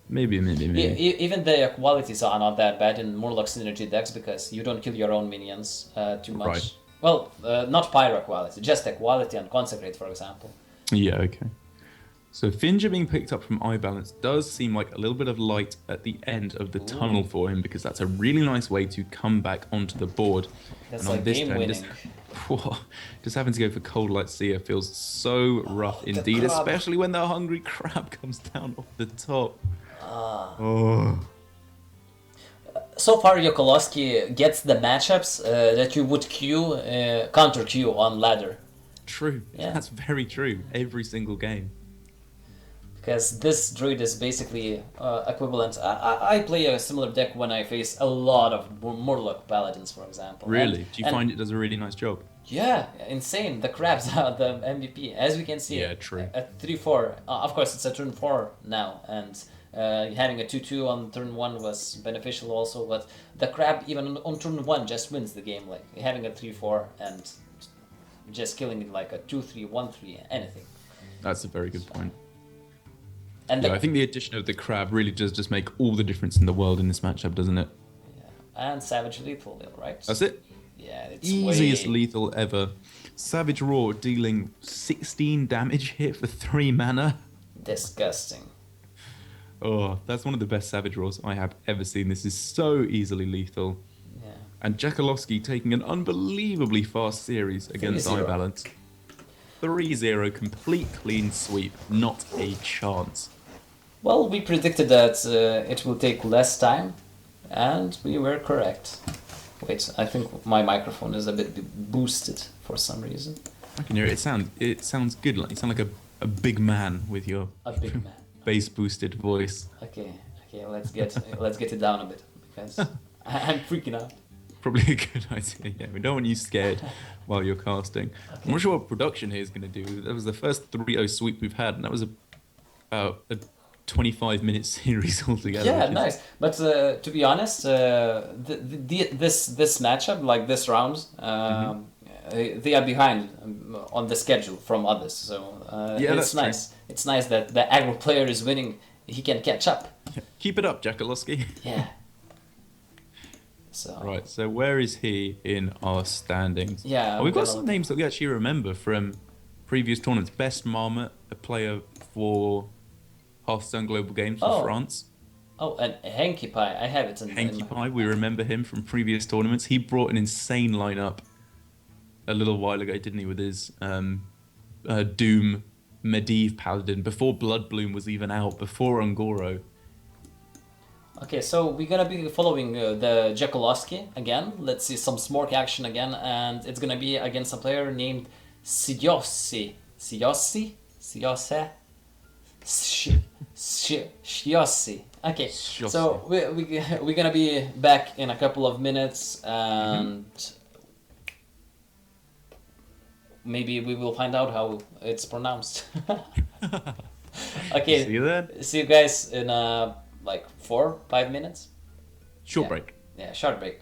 Maybe.
Even the qualities are not that bad in Murloc synergy decks because you don't kill your own minions too much.
Right.
Well, not pyro quality, just equality and consecrate, for example.
Yeah, okay. So Finja being picked up from iBalance does seem like a little bit of light at the end of the tunnel for him, because that's a really nice way to come back onto the board.
That's
and on
like
this
game
turn,
winning.
just having to go for Cold Light Seer feels so rough indeed,
crab.
especially when the Hungry Crab comes down off the top.
So far, Yokolowski gets the matchups that you would counter queue on ladder.
True,
Yeah.
That's very true. Every single game.
Because this druid is basically equivalent. I play a similar deck when I face a lot of Murloc paladins, for example.
Really? Do you find it does a really nice job?
Yeah, insane. The crabs are the MVP, as we can see.
Yeah, true.
At 3-4, of course it's a turn 4 now, and having a 2-2 on turn 1 was beneficial also. But the crab even on turn 1 just wins the game. Like having a 3-4 and just killing it like a 2-3, 1-3, anything.
That's a very good point.
And
Yeah, I think the addition of the crab really does just make all the difference in the world in this matchup, doesn't it?
and Savage Lethal, right?
That's it.
Yeah, it's
Easiest
way...
lethal ever. Savage Roar dealing 16 damage hit for 3 mana.
disgusting.
Oh, that's one of the best Savage Roars I have ever seen. This is so easily lethal.
Yeah.
And Jakalowski taking an unbelievably fast series against
3-0.
Ivalent. 3-0, complete clean sweep. Not a chance.
Well, we predicted that it will take less time, and we were correct. Wait, I think my microphone is a bit boosted for some reason.
I can hear it. It sounds good. Like you sound like a big man with your
A big man.
bass boosted voice.
Okay, let's get it down a bit because I'm freaking out.
Probably a good idea. Yeah, we don't want you scared while you're casting.
Okay.
I'm not sure what production here is going to do. That was the first 3-0 sweep we've had, and that was about a 25-minute series altogether.
Yeah, nice. But to be honest, this matchup, like this round, they are behind on the schedule from others. So
Yeah,
it's
that's
nice.
true.
It's nice that the aggro player is winning. He can catch up.
Keep it up, Jakalowski.
Yeah. So
Right, so where is he in our standings?
Yeah,
Oh, we've
I'm
got
gonna
some
look.
names that we actually remember from previous tournaments. Best Marmot, a player for Hearthstone Global Games for
Oh.
France.
Oh, and Hanky Pie, I have it in
Hanky
my...
Pie, we remember him from previous tournaments. He brought an insane lineup a little while ago, didn't he, with his Doom Medivh Paladin, before Bloodbloom was even out, before Ungoro.
Okay, so we're gonna be following the Jakalowski again. Let's see some Smork action again, and it's gonna be against a player named Siossi. Siossi? Siose? Shiossi. Okay, so we're gonna be back in a couple of minutes, and maybe we will find out how it's pronounced. Okay,
See you then.
see you guys in like 4-5 minutes.
Short
Yeah.
break.
Yeah, short break.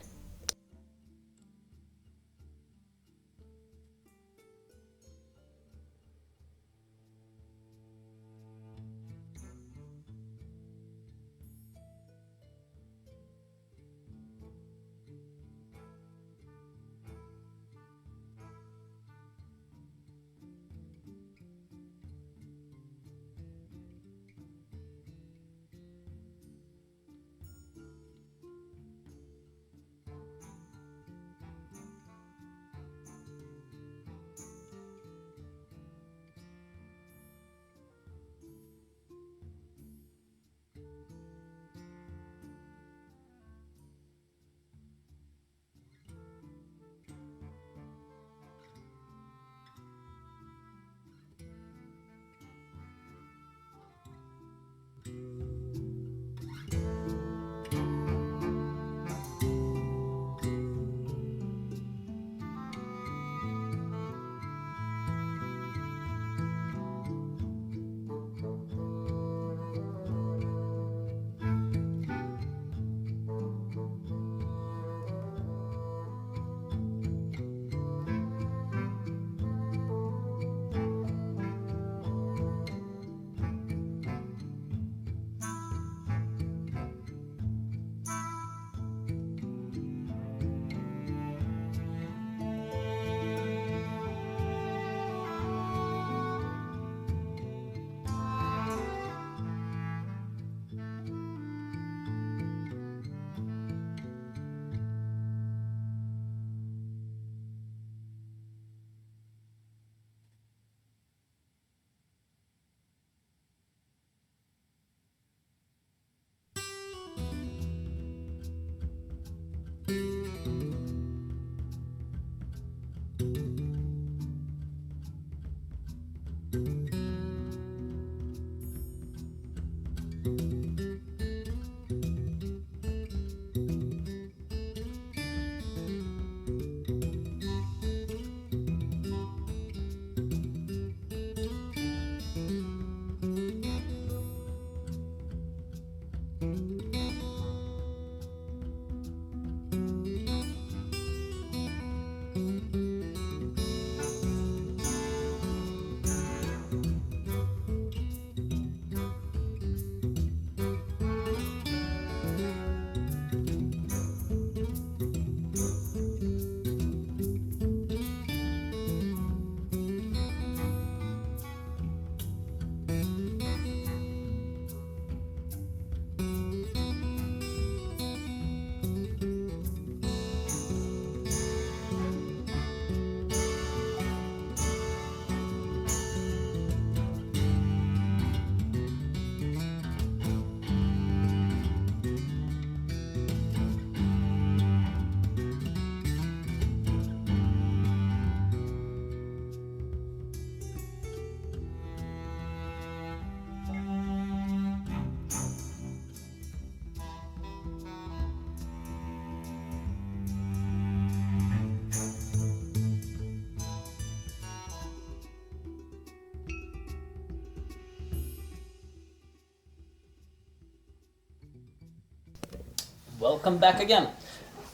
Welcome back again.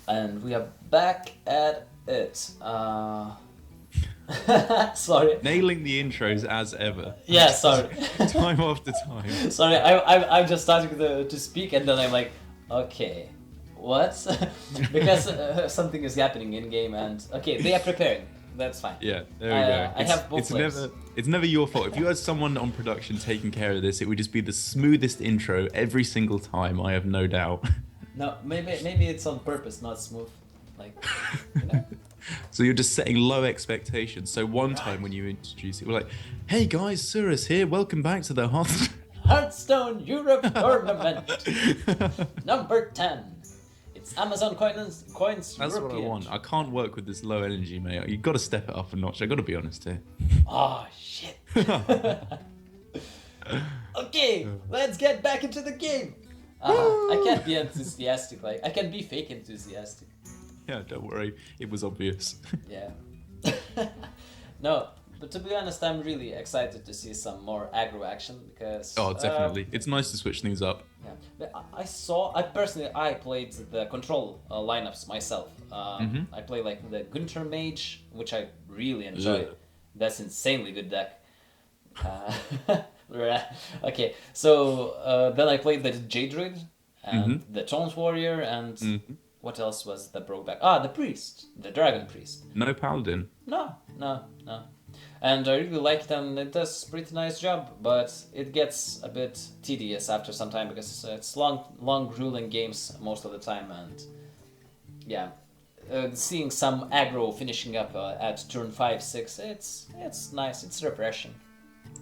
And we are back at it. Sorry.
Nailing the intros as ever.
Yeah, sorry.
Time after time.
Sorry, I'm just starting to speak and then I'm like, okay, what? Because something is happening in game and okay, they are preparing. That's fine.
Yeah, there we go.
I have both players.
It's never your fault. If you had someone on production taking care of this, it would just be the smoothest intro every single time, I have no doubt.
No, maybe it's on purpose, not smooth. Like, you know.
So you're just setting low expectations. So one time when you introduce it, we're like, hey guys, Surus here, welcome back to the
Hearthstone Europe Tournament number 10. It's Amazon coins.
That's
European.
what I want. I can't work with this low energy, mate. You've got to step it up a notch. I've got to be honest here.
Oh, shit. Okay, let's get back into the game. I can't be enthusiastic. Like, I can be fake enthusiastic.
Yeah, don't worry. It was obvious.
Yeah. No, but to be honest, I'm really excited to see some more aggro action because...
Oh, definitely. It's nice to switch things up.
Yeah, but I personally played the control lineups myself. I play like the Gunter Mage, which I really enjoy.
Ugh.
That's insanely good deck. Okay, so then I played the Jade Druid and the Taunt Warrior and what else was the throwback? The Priest, the Dragon Priest.
No Paladin.
No. And I really like it and it does a pretty nice job, but it gets a bit tedious after some time because it's long grueling games most of the time and yeah. Seeing some aggro finishing up at turn 5-6, it's nice, it's refreshing.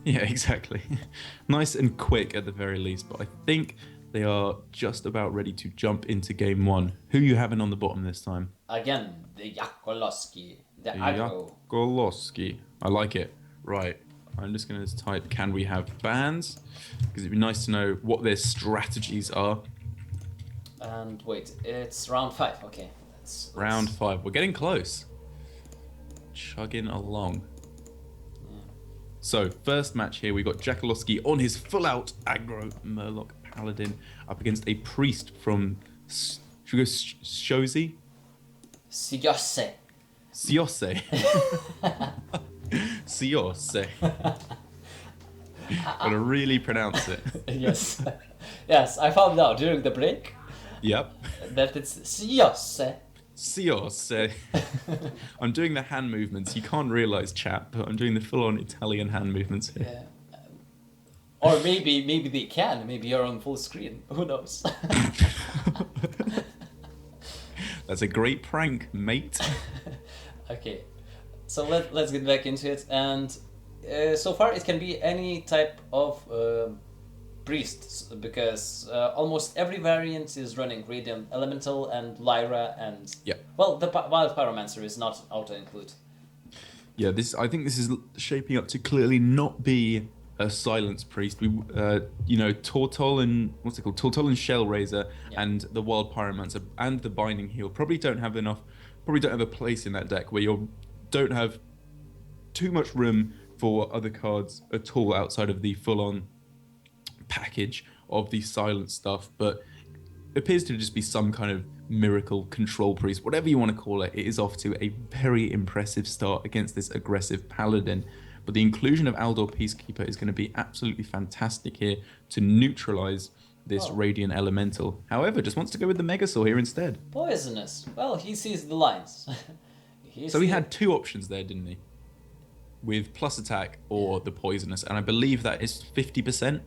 Yeah, exactly. Nice and quick at the very least, but I think they are just about ready to jump into game one. Who you having on the bottom this time?
Again, the Yakoloski, the aggro.
Yakoloski. I like it. Right. I'm just going to type, can we have bans? Because it'd be nice to know what their strategies are.
And wait, it's round 5. Okay.
Round 5. We're getting close. Chugging along. So, first match here, we got Jakoloski on his full-out aggro Murloc Paladin up against a priest from... Should we go Shozi?
Siose.
Siose. Siose. Gotta really pronounce it.
Yes. Yes, I found out during the break
Yep.
that it's Siose.
Siose. I'm doing the hand movements. You can't realise, chat, but I'm doing the full-on Italian hand movements here.
Yeah. Or maybe they can. Maybe you're on full screen. Who knows?
That's a great prank, mate.
Okay, so let's get back into it. And so far it can be any type of priest because almost every variant is running Radiant Elemental and Lyra and well, the Wild Pyromancer is not auto-include.
Yeah, I think this is shaping up to clearly not be a Silence Priest. We, Tortol and what's it called? Tortol and Shellraiser and the Wild Pyromancer and the Binding Heal probably don't have a place in that deck where you don't have too much room for other cards at all outside of the full-on package of the silent stuff, but it appears to just be some kind of miracle control priest, whatever you want to call it. It is off to a very impressive start against this aggressive paladin, but the inclusion of Aldor Peacekeeper is going to be absolutely fantastic here to neutralize this Radiant Elemental. However, just wants to go with the Megasaur here instead.
Poisonous. Well, he sees the lines.
So he had two options there, didn't he? With plus attack or the poisonous, and I believe that is 50%.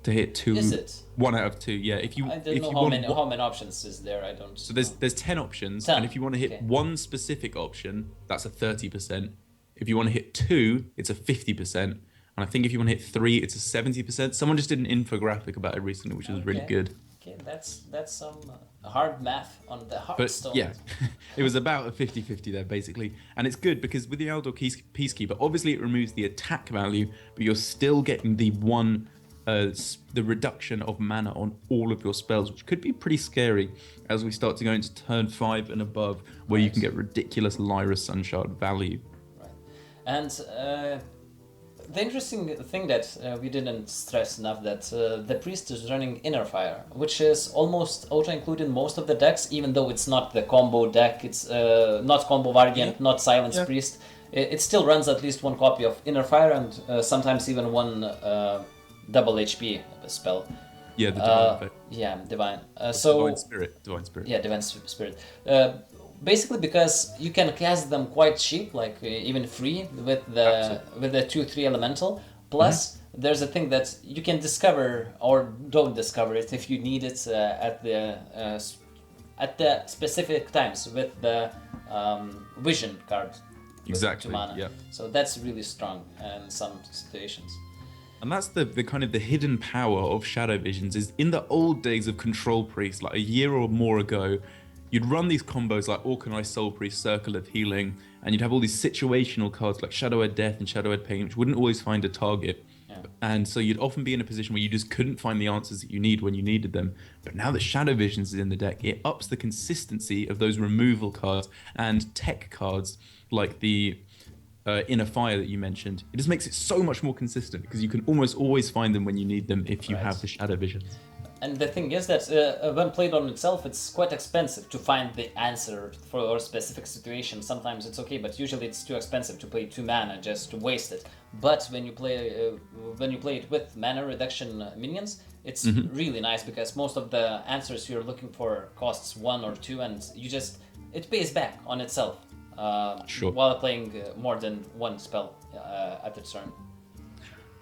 To hit two.
Is it?
1 out of 2, yeah. If you
I don't know how many options is there. I don't.
So there's 10 options,
10.
and if you want to hit one specific option, that's a 30%. If you want to hit 2, it's a 50%, and I think if you want to hit 3, it's a 70%. Someone just did an infographic about it recently, which was really good.
Okay, that's some hard math on the Hearthstone.
But yeah, it was about a 50-50 there basically, and it's good because with the Aldor Peacekeeper, obviously it removes the attack value, but you're still getting the the reduction of mana on all of your spells, which could be pretty scary as we start to go into turn 5 and above, where you can get ridiculous Lyra Sunshard value.
Right. And the interesting thing that we didn't stress enough that the priest is running Inner Fire, which is almost auto-included in most of the decks, even though it's not the combo deck, it's not combo variant, not Silence Priest. It still runs at least one copy of Inner Fire and sometimes even one double HP spell.
Yeah, the divine effect.
Yeah, divine.
Divine spirit.
Yeah, divine spirit. Basically, because you can cast them quite cheap, like even free with the 2/3 elemental. Plus, there's a thing that you can discover or don't discover it if you need it at the specific times with the vision card.
Exactly.
To mana.
Yeah.
So that's really strong in some situations.
And that's the kind of the hidden power of Shadow Visions is in the old days of Control Priest, like a year or more ago, you'd run these combos like Organized Soul Priest, Circle of Healing, and you'd have all these situational cards like Shadow-Ed Death and Shadow-Ed Pain, which wouldn't always find a target. Yeah. And so you'd often be in a position where you just couldn't find the answers that you need when you needed them. But now that Shadow Visions is in the deck, it ups the consistency of those removal cards and tech cards like the Inner Fire that you mentioned. It just makes it so much more consistent because you can almost always find them when you need them if you have the Shadow Visions.
And the thing is that when played on itself, it's quite expensive to find the answer for a specific situation. Sometimes it's okay, but usually it's too expensive to pay 2 mana just to waste it. But when you play it with mana reduction minions, it's really nice because most of the answers you're looking for costs 1 or 2, and it pays back on itself while playing more than one spell at a turn.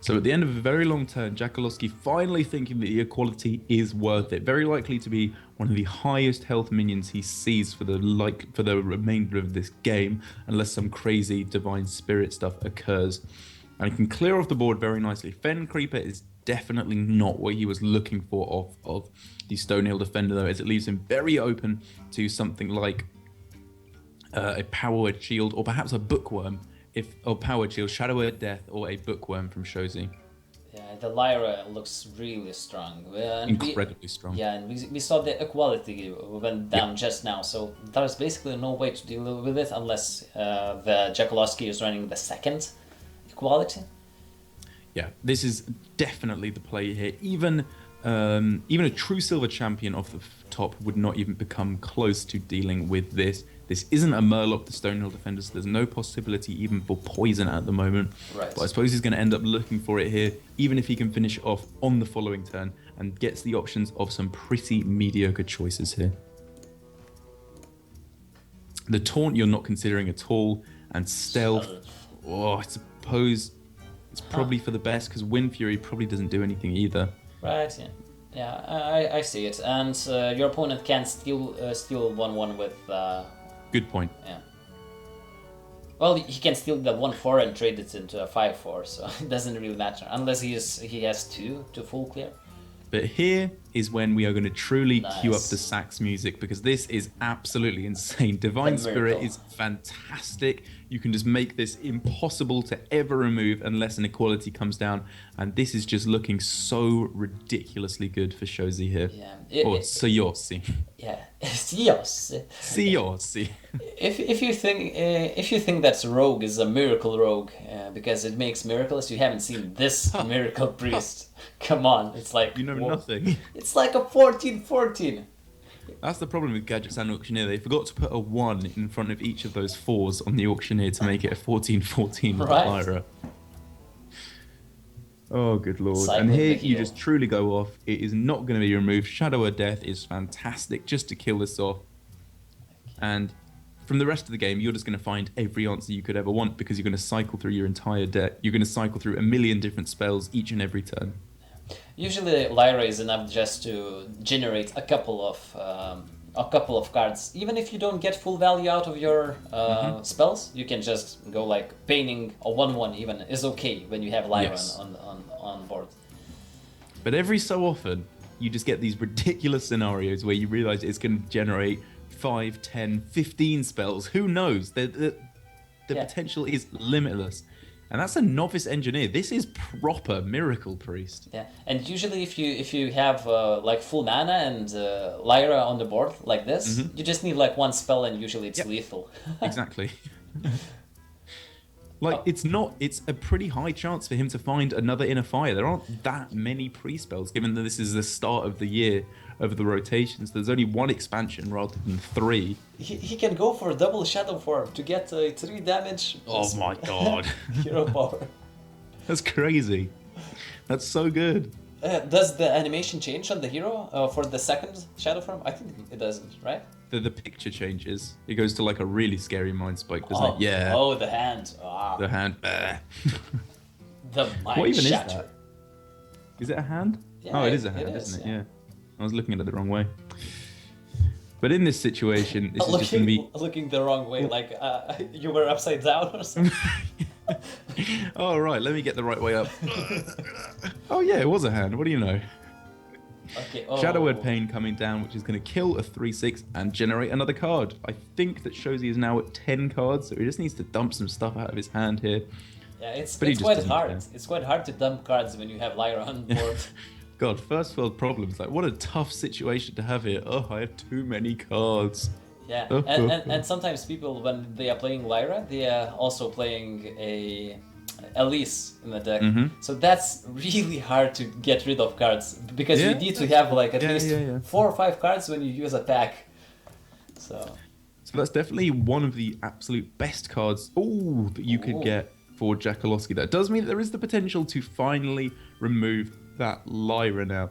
So at the end of a very long turn, Jackaloski finally thinking that the equality is worth it. Very likely to be one of the highest health minions he sees for the remainder of this game, unless some crazy divine spirit stuff occurs. And he can clear off the board very nicely. Fen Creeper is definitely not what he was looking for of the Stonehill Defender, though, as it leaves him very open to something like a Powered Shield or perhaps a Bookworm. Or Powered Shield, Shadow-Ed Death, or a Bookworm from Shozi.
Yeah, the Lyra looks really strong.
Incredibly strong.
Yeah, and we saw the equality went down just now, so there's basically no way to deal with it unless the Jackaloski is running the second equality.
Yeah, this is definitely the play here. Even a true silver champion off the top would not even become close to dealing with this. This isn't a Murloc, the Stonehill Defender, so there's no possibility even for poison at the moment.
Right.
But I suppose he's going to end up looking for it here, even if he can finish off on the following turn and gets the options of some pretty mediocre choices here. The Taunt you're not considering at all, and Stealth, I suppose it's probably for the best because Wind Fury probably doesn't do anything either.
Right, yeah. Yeah, I see it. And your opponent can steal 1/1 with...
Good point.
Yeah. Well, he can steal the 1/4 and trade it into a 5/4, so it doesn't really matter. Unless he has 2 to full clear.
But here is when we are going to truly cue up the sax music, because this is absolutely insane. Divine Spirit is fantastic. You can just make this impossible to ever remove unless an equality comes down. And this is just looking so ridiculously good for Shozi here.
Yeah.
Or Sayosi.
Yeah, Sayosi.
Sayosi.
If you think that Rogue is a miracle rogue because it makes miracles, you haven't seen this miracle priest. Come on, it's like...
You know nothing.
It's like a 14/14.
That's the problem with Gadgets and Auctioneer. They forgot to put a 1 in front of each of those 4s on the Auctioneer to make it a 14/14 with Lyra. Oh, good lord. And here you just truly go off. It is not going to be removed. Shadow-Ed Death is fantastic just to kill this off. And from the rest of the game, you're just going to find every answer you could ever want because you're going to cycle through your entire deck. You're going to cycle through a million different spells each and every turn. Usually
Lyra is enough just to generate a couple of cards. Even if you don't get full value out of your spells, you can just go like painting a 1/1 even is okay when you have Lyra on board.
But every so often, you just get these ridiculous scenarios where you realize it's going to generate 5, 10, 15 spells. Who knows? The potential is limitless. And that's a novice engineer. This is proper miracle priest.
Yeah, and usually if you have like full mana and Lyra on the board like this, you just need like one spell and usually it's lethal.
Exactly. Like, it's not, it's a pretty high chance for him to find another Inner Fire. There aren't that many pre-spells, given that this is the start of the year of the rotations. There's only one expansion rather than 3.
He can go for double Shadow Form to get 3 damage.
Oh my god.
Hero power.
That's crazy. That's so good.
Does the animation change on the hero for the second Shadow Form? I think it doesn't, right?
The picture changes. It goes to like a really scary mind spike, doesn't it? Yeah.
Oh, the hand.
The hand.
The mind
What even
shatter.
is that? Is it a hand?
Yeah,
oh, it is a hand, isn't it? Yeah. I was looking at it the wrong way. But in this situation, this is just going to be...
Looking the wrong way, like you were upside down or something?
Oh, right, let me get the right way up. Oh, yeah, it was a hand. What do you know?
Okay,
Shadow Word Pain coming down, which is going to kill a 3/6 and generate another card. I think that Shozi is now at 10 cards, so he just needs to dump some stuff out of his hand here.
Yeah, it's
But he
quite
just
hard.
doesn't care.
It's quite hard to dump cards when you have Lyra on board.
God, first world problems. Like, what a tough situation to have here. Oh, I have too many cards.
Yeah, and sometimes people, when they are playing Lyra, they are also playing a Elise in the deck. So that's really hard to get rid of cards, because you need to have like at least 4 or 5 cards when you use a pack. So
that's definitely one of the absolute best cards that you could get for Jackaloski. That does mean that there is the potential to finally remove that Lyra now.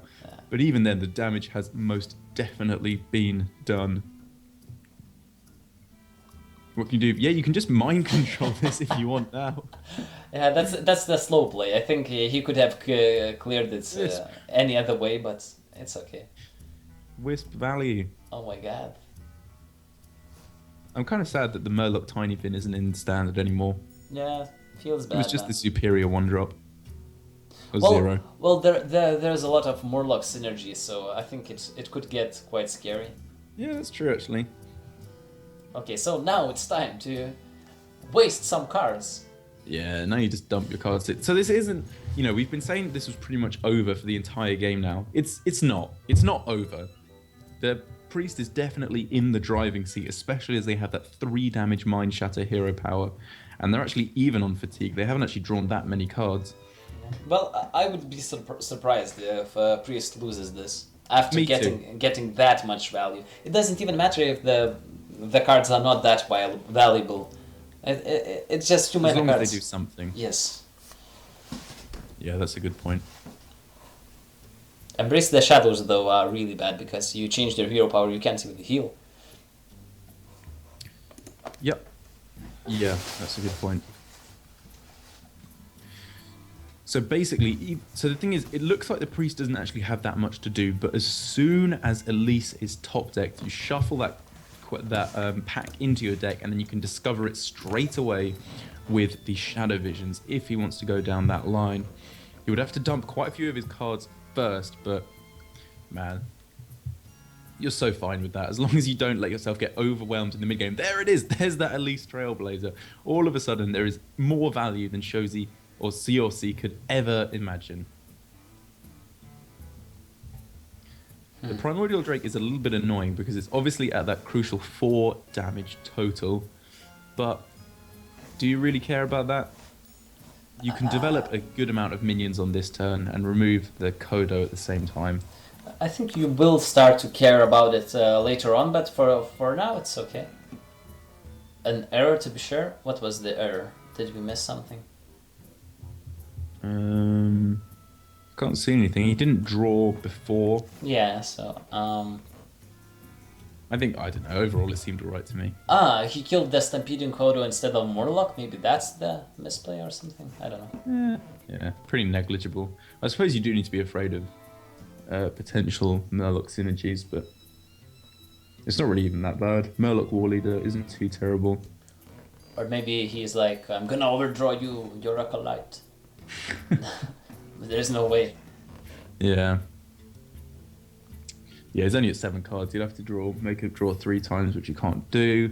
But even then, the damage has most definitely been done. What can you do? Yeah, you can just mind control this if you want now.
Yeah, that's the slow play. I think he could have cleared it any other way, but it's okay.
Wisp Valley.
Oh my god.
I'm kind of sad that the Murloc Tiny Fin isn't in standard anymore.
Yeah, feels bad.
It was just the superior 1-drop. Or
well,
0.
Well, there's a lot of Murloc synergy, so I think it could get quite scary.
Yeah, that's true actually.
Okay, so now it's time to waste some cards.
Yeah, now you just dump your cards. So this isn't, we've been saying this was pretty much over for the entire game now. It's not. It's not over. The Priest is definitely in the driving seat, especially as they have that 3 damage Mind Shatter hero power. And they're actually even on fatigue. They haven't actually drawn that many cards.
Well, I would be surprised if Priest loses this after
Me
getting that much value. It doesn't even matter if the cards are not that valuable. It's just too many cards.
As long as they do something.
Yes.
Yeah, that's a good point.
Embrace the Shadows, though, are really bad because you change their hero power, you can't even heal.
Yep. Yeah, that's a good point. So basically, the thing is, it looks like the Priest doesn't actually have that much to do, but as soon as Elise is top decked, you shuffle that pack into your deck, and then you can discover it straight away with the Shadow Visions if he wants to go down that line. He would have to dump quite a few of his cards first, but man, you're so fine with that as long as you don't let yourself get overwhelmed in the mid game. There it is. There's that Elise Trailblazer. All of a sudden, there is more value than Shozi or CRC could ever imagine. The Primordial Drake is a little bit annoying because it's obviously at that crucial 4 damage total, but do you really care about that? You can develop a good amount of minions on this turn and remove the Kodo at the same time.
I think you will start to care about it later on, but for now it's okay. An error, to be sure. What was the error? Did we miss something?
Can't see anything. He didn't draw before.
Yeah, so
I don't know. Overall, it seemed alright to me.
he killed the Stampeding Kodo instead of Murloc. Maybe that's the misplay or something. I don't know.
Yeah, pretty negligible. I suppose you do need to be afraid of potential Murloc synergies, but it's not really even that bad. Murloc War Leader isn't too terrible.
Or maybe he's like, I'm gonna overdraw you, you're a Acolyte. There's no way.
Yeah. Yeah, he's only at 7 cards. You'd have to make it draw 3 times, which you can't do.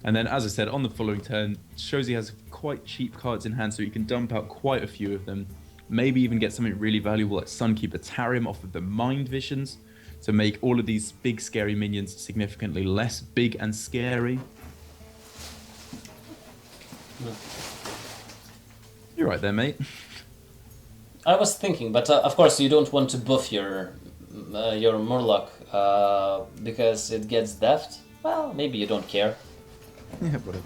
And then, as I said, on the following turn, Shozi has quite cheap cards in hand, so you can dump out quite a few of them. Maybe even get something really valuable like Sunkeeper Tarim off of the Mind Visions to make all of these big scary minions significantly less big and scary. You're right there, mate.
I was thinking, but of course you don't want to buff your Murloc because it gets deft. Well, maybe you don't care.
Yeah, whatever.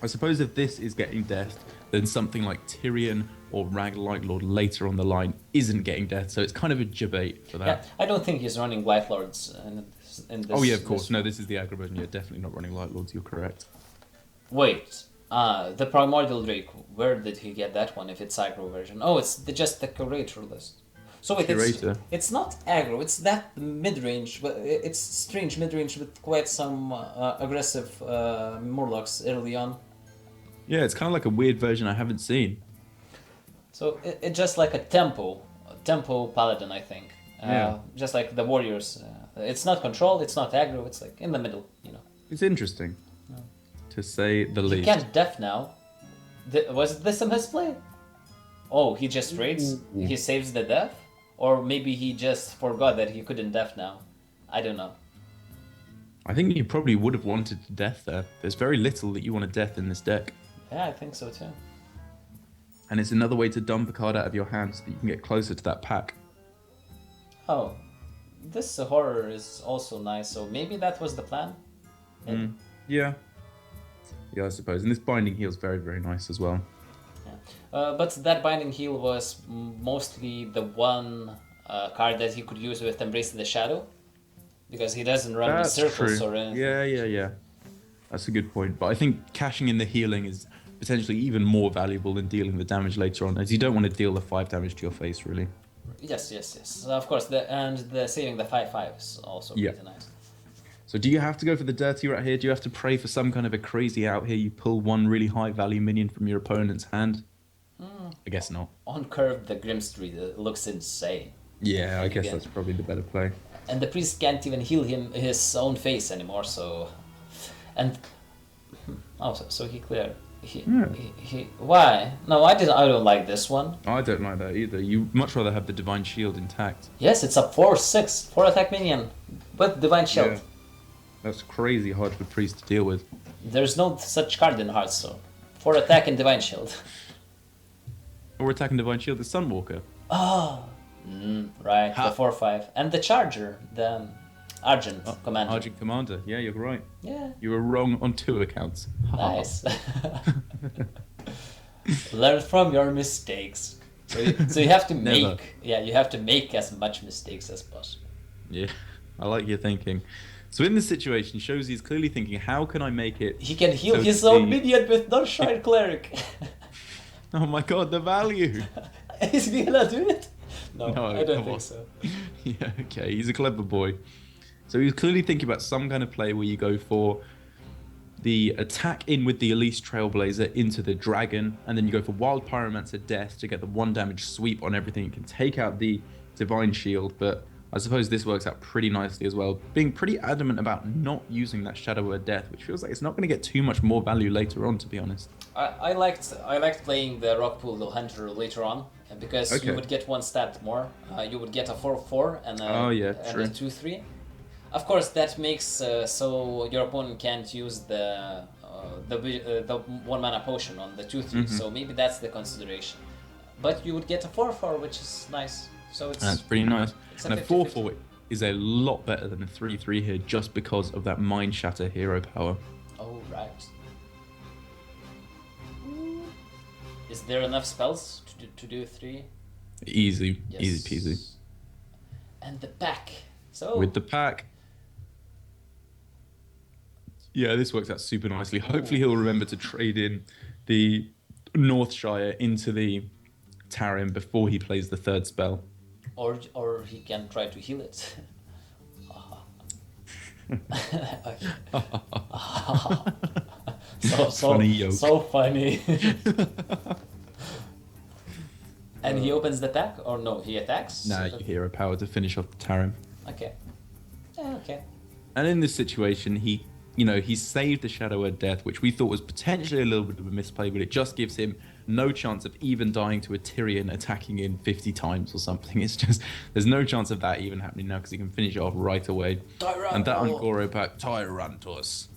I suppose if this is getting death, then something like Tyrion or Rag Light Lord later on the line isn't getting death, so it's kind of a debate for that.
Yeah, I don't think he's running Light Lords in this.
Oh yeah, of course. No, this is the aggro version. Yeah, definitely not running Light Lords. You're correct.
Wait, the Primordial Drake. Where did he get that one? If it's aggro version? Oh, it's just the curator list. So wait, it's not aggro. It's that mid-range, but it's strange mid-range with quite some aggressive Murlocs early on.
Yeah, it's kind of like a weird version I haven't seen.
So it's just like a tempo paladin, I think. Just like the warriors. It's not control, it's not aggro, it's like in the middle, you know.
It's interesting, to say the least.
He can't def now. Was this a misplay? Oh, he just raids? He saves the def? Or maybe he just forgot that he couldn't def now. I don't know.
I think you probably would have wanted to death there. There's very little that you want to death in this deck.
Yeah, I think so too.
And it's another way to dump a card out of your hand so that you can get closer to that pack.
Oh, this horror is also nice, so maybe that was the plan?
Yeah. Yeah, I suppose. And this Binding Heal's very, very nice as well.
Yeah. But that Binding Heal was mostly the one card that he could use with Embrace the Shadow. Because he doesn't run in circles or anything.
Yeah. That's a good point. But I think cashing in the healing is potentially even more valuable than dealing the damage later on, as you don't want to deal the 5 damage to your face, really.
Yes. Of course, the saving the 5/5 is also pretty nice.
So do you have to go for the dirty right here? Do you have to pray for some kind of a crazy out here? You pull one really high value minion from your opponent's hand? I guess not.
On curve, the Grimstreet looks insane.
Yeah, I guess that's probably the better play.
And the priest can't even heal his own face anymore, so... And... Oh, so he cleared. Why? No, I don't like this one.
I don't like that either. You much rather have the Divine Shield intact.
Yes, it's a 4/6, 4 attack minion with Divine Shield.
Yeah. That's crazy hard for priest to deal with.
There's no such card in Hearthstone. 4 attack and Divine Shield.
Or attacking Divine Shield, the Sunwalker.
Oh, right. The 4/5 and the Charger, the Argent Commander.
Argent Commander. Yeah, you're right.
Yeah.
You were wrong on 2 accounts.
Nice. Learn from your mistakes. So you have to make. Yeah, you have to make as much mistakes as possible.
Yeah, I like your thinking. So in this situation, shows he's clearly thinking, how can I make it?
He can heal his own minion with Darkshire Cleric.
Oh my god, the value!
Is he gonna do it? No, I don't think so.
Yeah, okay, he's a clever boy. So he's clearly thinking about some kind of play where you go for the attack in with the Elise Trailblazer into the Dragon, and then you go for Wild Pyromancer Death to get the 1 damage sweep on everything. You can take out the Divine Shield, but I suppose this works out pretty nicely as well. Being pretty adamant about not using that Shadow Word Death, which feels like it's not going to get too much more value later on, to be honest.
I liked playing the Rockpool Hunter later on, because you would get 1 stat more. You would get a 4/4 and a 2/3. Of course, that makes so your opponent can't use the 1 mana potion on the 2/3. So maybe that's the consideration. But you would get a 4/4, which is nice. So
that's pretty nice. And a
50-50.
4/4 is a lot better than a 3/3 here, just because of that Mind Shatter hero power.
Oh right. Is there enough spells to do 3?
Easy,
Yes.
easy peasy.
And the pack. So
With the pack. Yeah, this works out super nicely. Hopefully he'll remember to trade in the Northshire into the Tarim before he plays the 3rd spell.
Or he can try to heal it. So funny. And he opens the pack, or no, he attacks?
Nah, you hero power to finish off the Tarim.
Okay. Yeah, okay.
And in this situation, he saved the Shadow Word Death, which we thought was potentially a little bit of a misplay, but it just gives him no chance of even dying to a Tyrion attacking in 50 times or something. It's just, there's no chance of that even happening now, because he can finish it off right away.
Tyranno.
And that Ungoro pack, Tyrantos.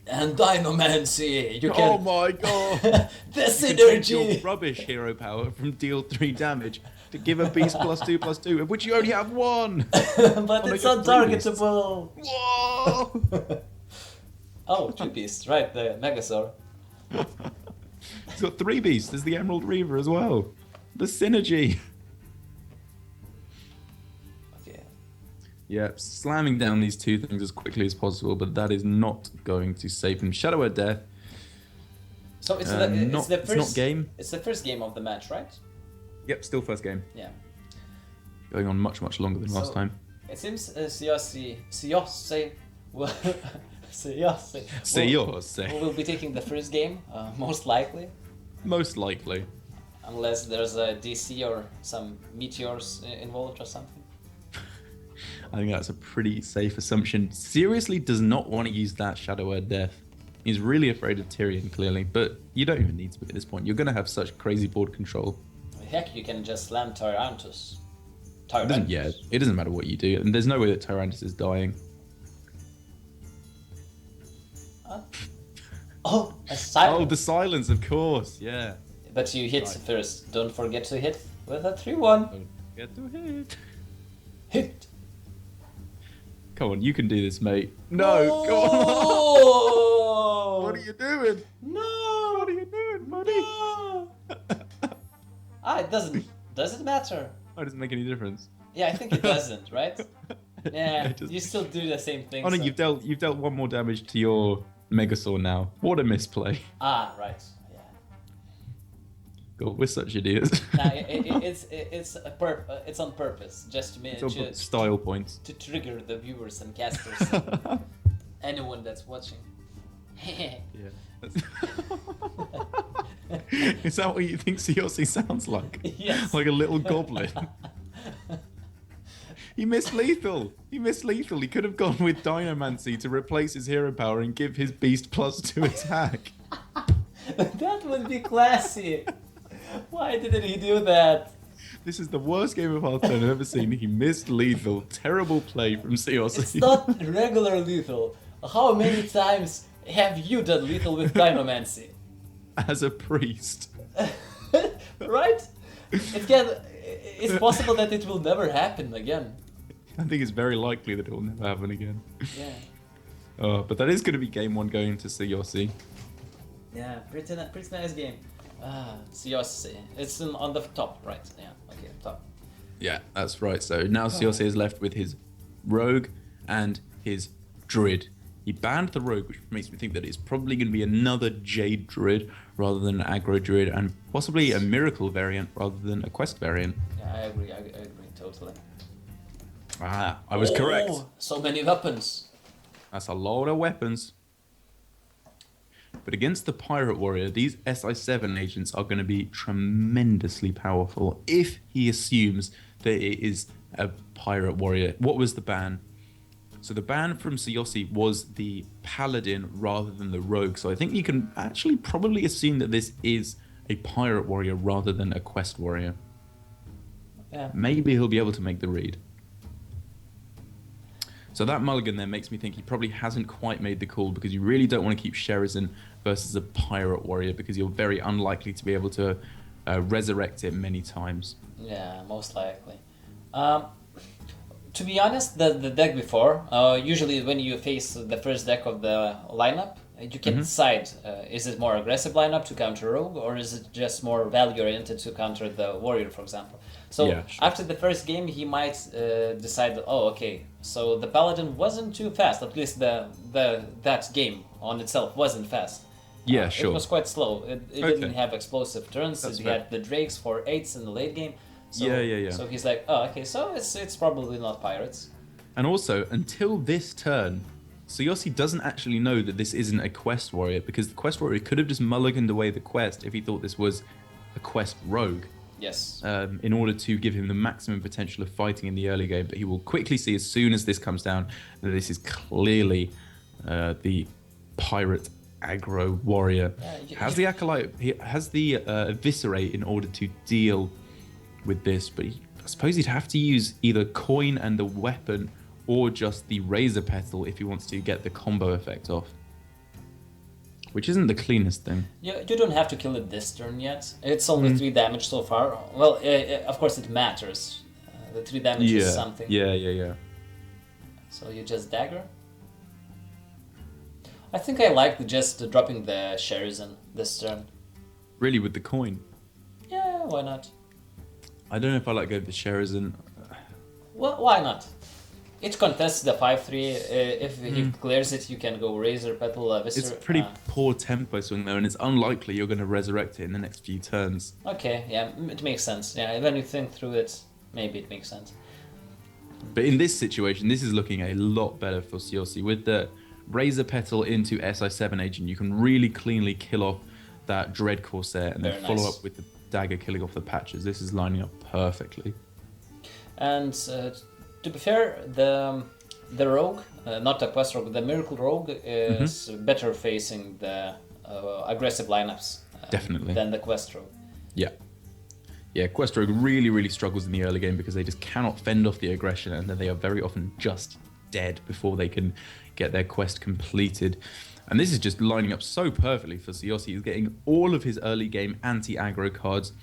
And Dynamancy! You
Oh
can...
my god!
the
You can take your
synergy!
rubbish hero power from deal 3 damage to give a beast +2/+2, of which you only have 1!
But
Oh, no,
it's
you have 3 beasts.
untargetable!
Whoa!
Oh, 2 beasts, right, the Megasaur.
He's got 3 beasts. There's the Emerald Reaver as well. The synergy.
Okay.
Yeah, slamming down these 2 things as quickly as possible, but that is not going to save him. Shadow of Death.
So it's,
It's
the first
not game.
It's the first game of the match, right?
Yep, still first game.
Yeah.
Going on much, much longer than last
So,
time.
It seems Siossi will will be taking the first game, most likely,
Most likely.
unless there's a DC or some meteors involved or something.
I think that's a pretty safe assumption. Seriously does not want to use that Shadow Word Death. He's really afraid of Tyrion, clearly, but you don't even need to be at this point. You're going to have such crazy board control.
Heck, you can just slam Tyrantus.
It doesn't matter what you do, and there's no way that Tyrantus is dying.
Oh, a silence.
Oh, the silence, of course, yeah.
But you hit
Right.
first. Don't forget to hit with a 3-1.
Don't get to hit.
Hit.
Come on, you can do this, mate. No, go on.
Oh!
What are you doing?
No!
What are you doing, buddy?
No! It doesn't. Does it matter?
Oh, it doesn't make any difference.
Yeah, I think it doesn't, right? Yeah,
It doesn't.
you still do the same thing.
Oh no,
so-
you've dealt 1 more damage to your Megasaur now. What a misplay.
Right. Yeah.
God, we're such idiots.
Nah, it's on purpose, just
It's all
to
style points.
trigger the viewers and casters, and anyone that's watching.
Yeah. Is that what you think Siossi sounds like?
Yes.
Like a little goblin. He missed lethal. He could have gone with Dynamancy to replace his hero power and give his beast +2 attack.
That would be classy. Why didn't he do that?
This is the worst game of Hearthstone I've ever seen. He missed lethal. Terrible play from Siossi.
It's not regular lethal. How many times have you done lethal with Dynamancy?
As a priest.
Right? It's possible that it will never happen again.
I think it's very likely that it will never happen again.
Yeah.
But that is going to be game 1 going to Siossi.
Yeah, pretty nice game. Siossi. It's on the top, right? Yeah, okay, top.
Yeah, that's right. So now Siossi is left with his rogue and his druid. He banned the rogue, which makes me think that it's probably going to be another Jade Druid rather than an aggro Druid, and possibly a Miracle variant rather than a Quest variant.
Yeah, I agree totally.
I was correct.
So many weapons.
That's a lot of weapons. But against the Pirate Warrior, these SI7 agents are going to be tremendously powerful if he assumes that it is a Pirate Warrior. What was the ban? So the ban from Siossi was the Paladin rather than the Rogue. So I think you can actually probably assume that this is a Pirate Warrior rather than a Quest Warrior.
Yeah.
Maybe he'll be able to make the read. So that mulligan there makes me think he probably hasn't quite made the call, because you really don't want to keep Sherazin versus a Pirate Warrior, because you're very unlikely to be able to resurrect it many times.
Yeah, most likely. To be honest, the deck before, usually when you face the first deck of the lineup, you can decide, is it more aggressive lineup to counter Rogue, or is it just more value-oriented to counter the Warrior, for example. So
Yeah, sure.
after the first game, he might decide, oh, okay, so the Paladin wasn't too fast, at least that game on itself wasn't fast.
Yeah, sure.
It was quite slow. It
Okay.
didn't have explosive turns.
That's
It
fair.
had the Drakes for 8s in the late game. So,
Yeah.
So he's like, oh, okay, so it's probably not pirates.
And also, until this turn, Siossi doesn't actually know that this isn't a Quest Warrior, because the Quest Warrior could have just mulliganed away the quest if he thought this was a Quest Rogue,
Yes.
in order to give him the maximum potential of fighting in the early game. But he will quickly see, as soon as this comes down, that this is clearly the Pirate Aggro Warrior.
Yeah,
Has the Acolyte, he has the Eviscerate in order to deal with this, but I suppose he'd have to use either Coin and the weapon, or just the Razor Petal if he wants to get the combo effect off. which isn't the cleanest thing.
You don't have to kill it this turn yet. It's only 3 damage so far. Well, of course it matters. The 3 damage is something.
Yeah.
So you just dagger. I think I like just dropping the Sherizen this turn.
Really, with the coin?
Yeah, why not?
I don't know if I like go with the Sherizen.
Well, why not? It contests the 5-3. If he clears it, you can go Razor, Petal, Viscer.
It's a pretty poor tempo swing though, and it's unlikely you're going to resurrect it in the next few turns.
Okay, yeah, it makes sense. Yeah, when you think through it, maybe it makes sense.
But in this situation, this is looking a lot better for Siossi. With the Razor Petal into SI7 Agent, you can really cleanly kill off that Dread Corsair and then follow up with the Dagger killing off the patches. This is lining up perfectly.
And to be fair, the Rogue, not the Quest Rogue, the Miracle Rogue is better facing the aggressive lineups
definitely
than the Quest Rogue.
Yeah, Quest Rogue really struggles in the early game because they just cannot fend off the aggression, and then they are very often just dead before they can get their quest completed. And this is just lining up so perfectly for Siossi. He's getting all of his early game anti-aggro cards.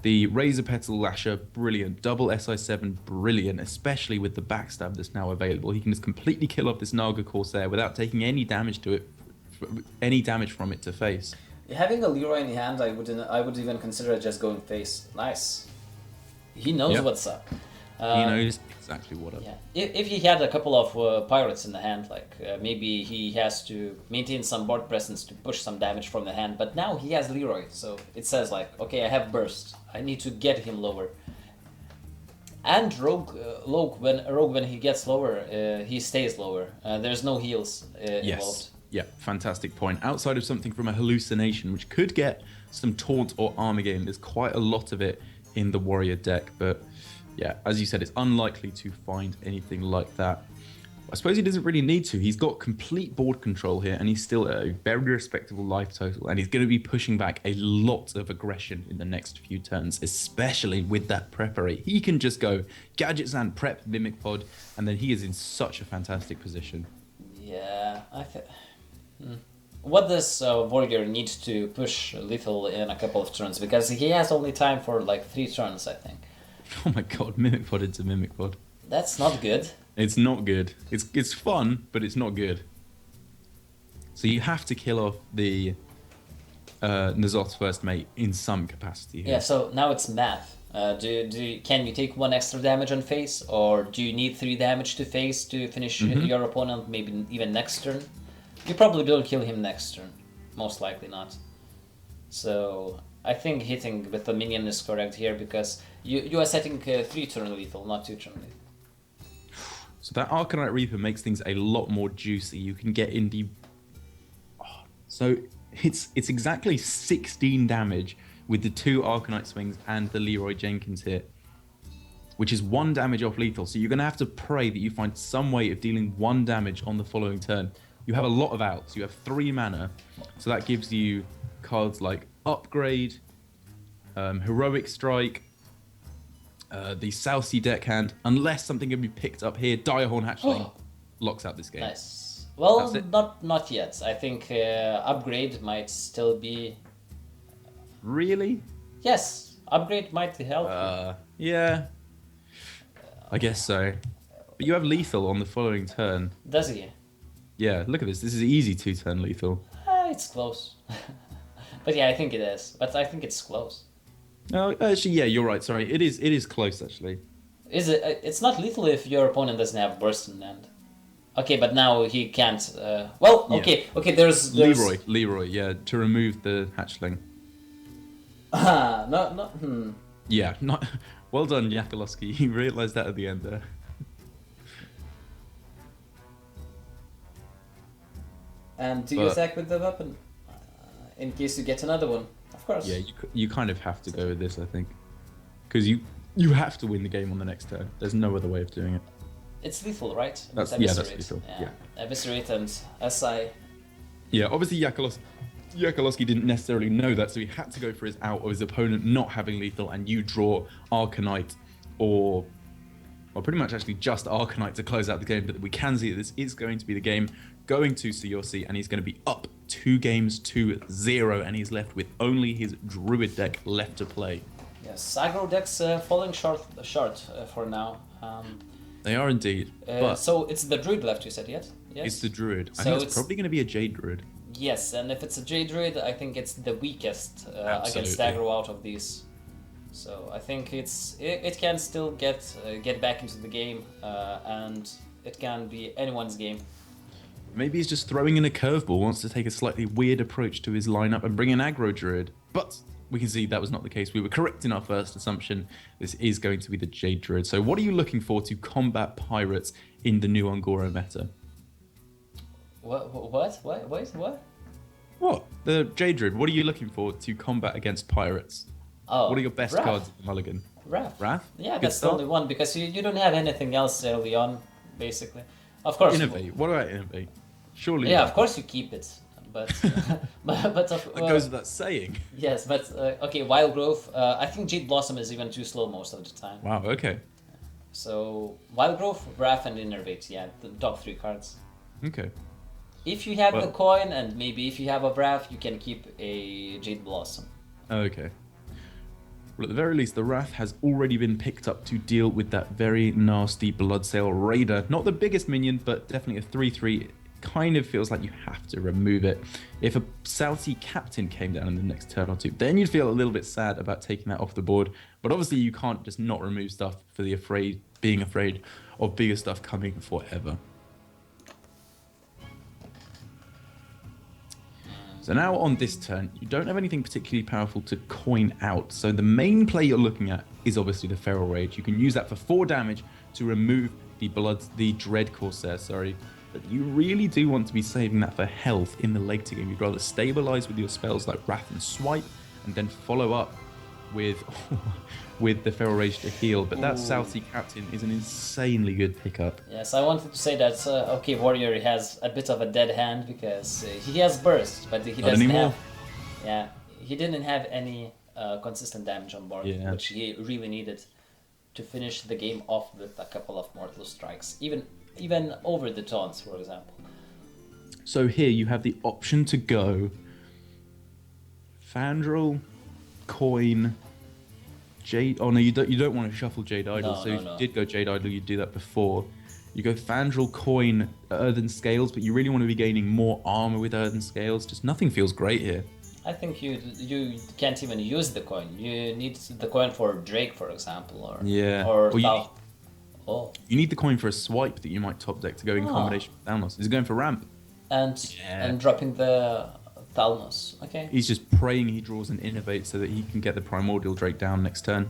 The Razor Petal Lasher, brilliant. Double SI7, brilliant, especially with the backstab that's now available. He can just completely kill off this Naga Corsair without taking any damage to it, any damage from it to face.
Having a Leroy in hand, I would even consider just going face. Nice. He knows what's up.
He knows exactly what up.
Yeah. If he had a couple of pirates in the hand, like maybe he has to maintain some board presence to push some damage from the hand. But now he has Leroy, so it says like, okay, I have burst. I need to get him lower. And Rogue when he gets lower, he stays lower. There's no heals involved.
Yeah, fantastic point. Outside of something from a hallucination, which could get some taunt or armor gain, there's quite a lot of it in the warrior deck. But yeah, as you said, it's unlikely to find anything like that. I suppose he doesn't really need to. He's got complete board control here, and he's still at a very respectable life total, and he's going to be pushing back a lot of aggression in the next few turns, especially with that preppery. He can just go Gadgets and prep Mimic Pod, and then he is in such a fantastic position.
Yeah, What does Warrior need to push Lethal in a couple of turns? Because he has only time for like 3 turns, I think.
Oh my god, Mimic Pod into Mimic Pod.
That's not good.
It's not good. It's fun, but it's not good. So you have to kill off the N'Zoth's first mate in some capacity here.
Yeah, so now it's math. Can you take 1 extra damage on face, or do you need 3 damage to face to finish your opponent maybe even next turn? You probably don't kill him next turn. Most likely not. So I think hitting with the minion is correct here, because you are setting 3-turn lethal, not 2-turn lethal.
So that Arcanite Reaper makes things a lot more juicy. You can get in the... So it's exactly 16 damage with the 2 Arcanite swings and the Leroy Jenkins hit, which is 1 damage off lethal. So you're going to have to pray that you find some way of dealing 1 damage on the following turn. You have a lot of outs. You have 3 mana. So that gives you cards like Upgrade, Heroic Strike, the Southsea Deckhand, unless something can be picked up here. Direhorn Hatchling locks out this game.
Nice. Well, not yet. I think Upgrade might still be...
Really?
Yes, Upgrade might help.
Yeah. I guess so. But you have lethal on the following turn.
Does he?
Yeah, look at this. This is easy 2-turn lethal.
It's close. But yeah, I think it is. But I think it's close.
No, actually, yeah, you're right. Sorry, it is close actually.
Is it? It's not lethal if your opponent doesn't have burst in hand. Okay, but now he can't. Well, okay, yeah. Okay. There's
Leroy. Yeah, to remove the hatchling.
No.
Yeah, not. Well done, Yakolowski. You realised that at the end there.
And do you attack with the weapon in case you get another one? Of course.
Yeah, you kind of have to go with this, I think, because you have to win the game on the next turn. There's no other way of doing it.
It's lethal, right?
That's lethal. Yeah.
Eviscerate and SI.
Yeah, obviously Yakolowski didn't necessarily know that, so he had to go for his out of his opponent not having lethal, and you draw Arcanite or pretty much actually just Arcanite to close out the game. But we can see that this is going to be the game going to Siossi, and he's going to be up 2 games to 0, and he's left with only his Druid deck left to play.
Yes, aggro decks falling short for now.
They are indeed. But
So it's the Druid left, you said, yes? Yes.
it's the Druid. I
So
think it's
it's-
probably going to be a Jade Druid.
Yes, and if it's a Jade Druid, I think it's the weakest against
Absolutely.
aggro out of these. So I think it can still get back into the game, and it can be anyone's game.
Maybe he's just throwing in a curveball, wants to take a slightly weird approach to his lineup and bring an aggro Druid. But we can see that was not the case. We were correct in our first assumption. This is going to be the Jade Druid. So what are you looking for to combat pirates in the new Angora meta?
What? Wait, what?
What? The Jade Druid. What are you looking for to combat against pirates?
Oh,
What are your best
Wrath.
cards in the Mulligan?
Wrath.
Wrath?
Yeah,
Good
that's the
start.
only one because you don't have anything else early on, basically. Of course.
Innovate. What about Innovate? Surely.
Yeah,
not.
of course you keep it, but but
That goes without saying.
yes, but okay, Wild Growth. I think Jade Blossom is even too slow most of the time.
Wow, okay.
So Wild Growth, Wrath, and Innervate. Yeah, the top 3 cards.
Okay.
If you have the
Well-
coin, and maybe if you have a Wrath, you can keep a Jade Blossom.
Okay. Well, at the very least, the Wrath has already been picked up to deal with that very nasty Bloodsail Raider. Not the biggest minion, but definitely a 3/3. It kind of feels like you have to remove it. If a South Sea Captain came down in the next turn or two, then you'd feel a little bit sad about taking that off the board. But obviously, you can't just not remove stuff for being afraid of bigger stuff coming forever. So now on this turn, you don't have anything particularly powerful to coin out. So the main play you're looking at is obviously the Feral Rage. You can use that for 4 damage to remove the Dread Corsair, sorry. But you really do want to be saving that for health in the later game. You'd rather stabilize with your spells like Wrath and Swipe, and then follow up with with the Feral Rage to heal. But that
Ooh.
South Sea Captain is an insanely good pickup.
Yes, I wanted to say that okay, Warrior has a bit of a dead hand because he has burst, but he
Not
doesn't
anymore.
have. Yeah, he didn't have any consistent damage on board,
Yeah.
which he really needed to finish the game off with a couple of mortal strikes, even over the taunts, for example.
So here you have the option to go Fandral, Coin, Jade. Oh no, you don't want to shuffle Jade Idol.
No,
so
no,
if
no.
you did go Jade Idol, you'd do that before. You go Fandral, Coin, Earthen Scales, but you really want to be gaining more armor with Earthen Scales. Just nothing feels great here.
I think you can't even use the coin. You need the coin for Drake, for example, or
Yeah.
or
Or you-
Thal. Oh,
You need the coin for a swipe that you might top deck to go in
Oh.
combination with Thalnos. He's going for ramp. Yeah.
and dropping the Thalnos. Okay.
He's just praying he draws an Innovate so that he can get the Primordial Drake down next turn.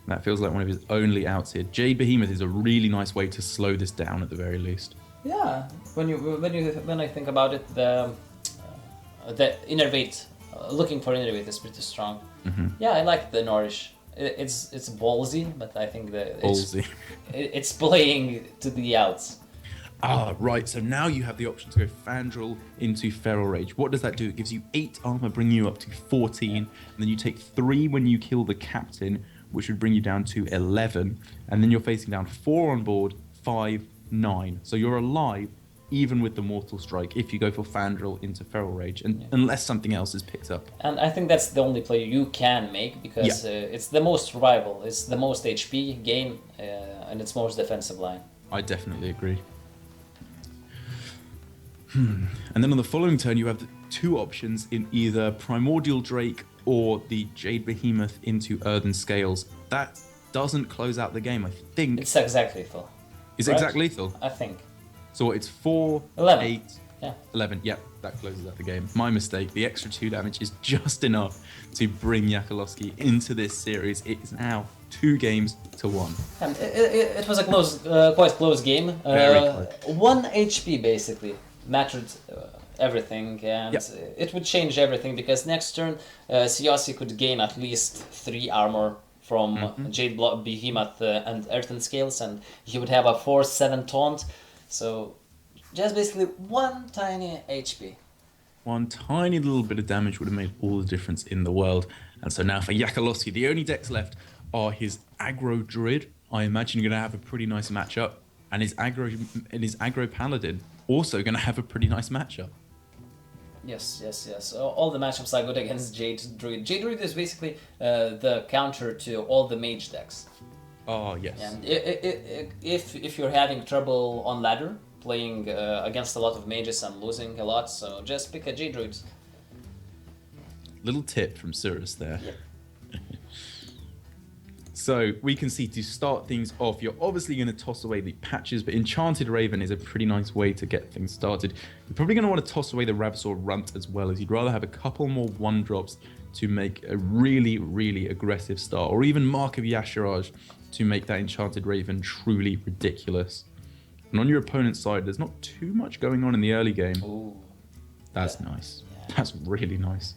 That feels like one of his only outs here. Jade Behemoth is a really nice way to slow this down at the very least.
Yeah, when I think about it, the Innervate, looking for Innervate is pretty strong.
Mm-hmm.
Yeah, I like the Nourish. It's ballsy, but I think that
Ballsy.
it's playing to the outs.
Ah, right. So now you have the option to go Fandral into Feral Rage. What does that do? It gives you 8 armor, bringing you up to 14. And then you take 3 when you kill the captain, which would bring you down to 11. And then you're facing down 4 on board, 5, 9. So you're alive even with the Mortal Strike if you go for Fandral into Feral Rage, and unless something else is picked up.
And I think that's the only play you can make because it's the most survival, it's the most HP game, and it's most defensive line.
I definitely agree. And then on the following turn, you have the 2 options in either Primordial Drake or the Jade Behemoth into Earthen Scales. That doesn't close out the game, I think.
It's exact lethal.
Is
right?
exact lethal?
I think.
So it's 4,
11.
8,
Yeah.
11. Yep, that closes out the game. My mistake. The extra 2 damage is just enough to bring Yakolowski into this series. It is now 2 games to 1.
And it was a close, quite close game.
Very close.
1 HP basically mattered everything, and
Yep.
it would change everything because next turn Siasi could gain at least 3 armor from Jade Behemoth and Earthen Scales, and he would have a 4/7 taunt. So just basically 1 tiny HP.
One tiny little bit of damage would have made all the difference in the world. And so now for Yakolowski, the only decks left are his Aggro Druid. I imagine you're going to have a pretty nice matchup. And his Aggro Paladin. also going to have a pretty nice matchup.
Yes, yes, yes. All the matchups are good against Jade Druid. Jade Druid is basically the counter to all the mage decks.
Oh, yes.
And if you're having trouble on ladder, playing against a lot of mages and losing a lot, so just pick a Jade Druid.
Little tip from Cirrus there.
Yep.
So we can see, to start things off, you're obviously going to toss away the patches, but Enchanted Raven is a pretty nice way to get things started. You're probably going to want to toss away the Ravasaur Runt as well, as you'd rather have a couple more 1-drops to make a really, really aggressive start, or even Mark of Yasharaj to make that Enchanted Raven truly ridiculous. And on your opponent's side, there's not too much going on in the early game.
Ooh.
That's nice. Yeah. That's really nice.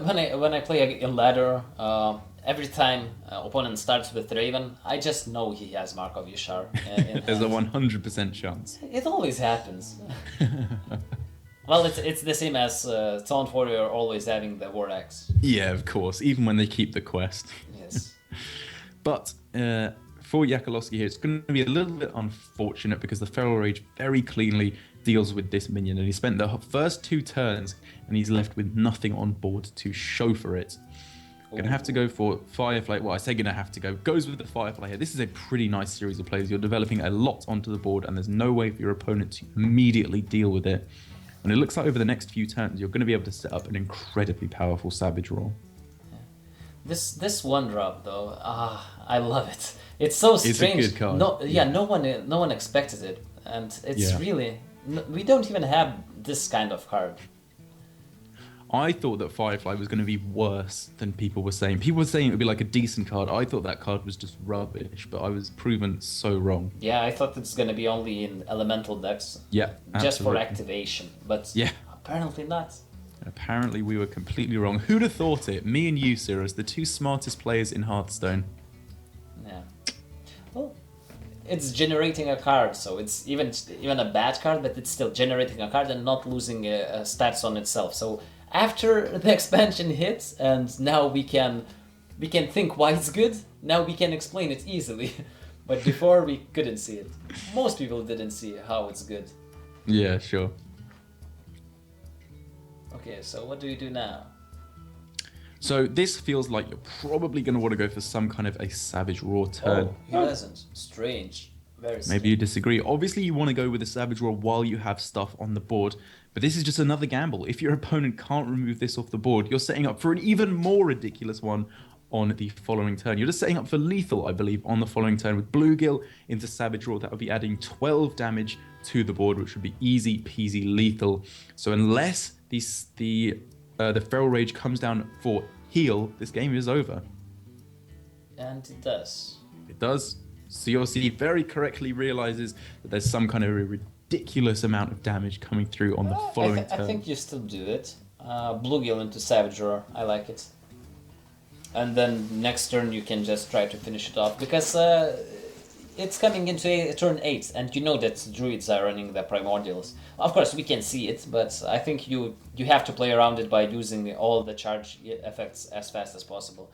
When I play a ladder, every time opponent starts with Raven, I just know he has Mark of Yashar.
There's a 100% chance.
It always happens. Well, it's the same as Taunt Warrior always having the War Axe.
Yeah, of course, even when they keep the quest.
Yes.
But for Yakolowski here, it's going to be a little bit unfortunate because the Feral Rage very cleanly deals with this minion, and he spent the first 2 turns and he's left with nothing on board to show for it. Gonna have to go for Firefly. Well, I say gonna have to go. Goes with the Firefly here. This is a pretty nice series of plays. You're developing a lot onto the board, and there's no way for your opponent to immediately deal with it. And it looks like over the next few turns, you're going to be able to set up an incredibly powerful Savage Roar.
This 1-drop though, I love it. It's so strange.
It's a good card.
No one expected it, and it's really we don't even have this kind of card.
I thought that Firefly was going to be worse than people were saying. People were saying it would be like a decent card. I thought that card was just rubbish, but I was proven so wrong.
Yeah, I thought it's going to be only in elemental decks.
Yeah,
just for
absolutely.
activation, but
yeah,
apparently not.
Apparently we were completely wrong. Who'd have thought it? Me and you, Cirrus, the 2 smartest players in Hearthstone.
Yeah. Well, it's generating a card, so it's even a bad card, but it's still generating a card and not losing stats on itself. So after the expansion hits, and now we can think why it's good. Now we can explain it easily, but before we couldn't see it. Most people didn't see how it's good.
Yeah, sure.
Okay, so what do we do now?
So this feels like you're probably going to want to go for some kind of a Savage Roar turn.
Oh, he doesn't. Strange. Very strange.
Maybe you disagree. Obviously, you want to go with a Savage Roar while you have stuff on the board, but this is just another gamble. If your opponent can't remove this off the board, you're setting up for an even more ridiculous one on the following turn. You're just setting up for lethal, I believe, on the following turn with Bluegill into Savage Roar. That would be adding 12 damage to the board, which would be easy peasy lethal. So unless the Feral Rage comes down for heal, this game is over.
And it does.
It does. COC very correctly realizes that there's some kind of a ridiculous amount of damage coming through on the following turn.
I think you still do it. Bluegill into Savage Roar. I like it. And then next turn you can just try to finish it off, because it's coming into turn 8, and you know that druids are running the primordials. Of course we can see it, but I think you have to play around it by using all the charge effects as fast as possible,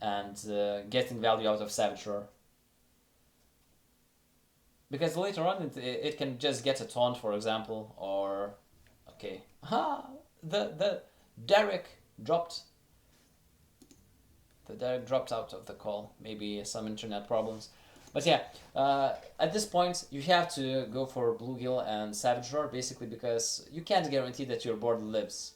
and getting value out of Savage Roar. Because later on it can just get a taunt, for example, or okay, the Derek dropped. The Derek dropped out of the call. Maybe some internet problems. But yeah, at this point, you have to go for Bluegill and Savage Roar, basically because you can't guarantee that your board lives.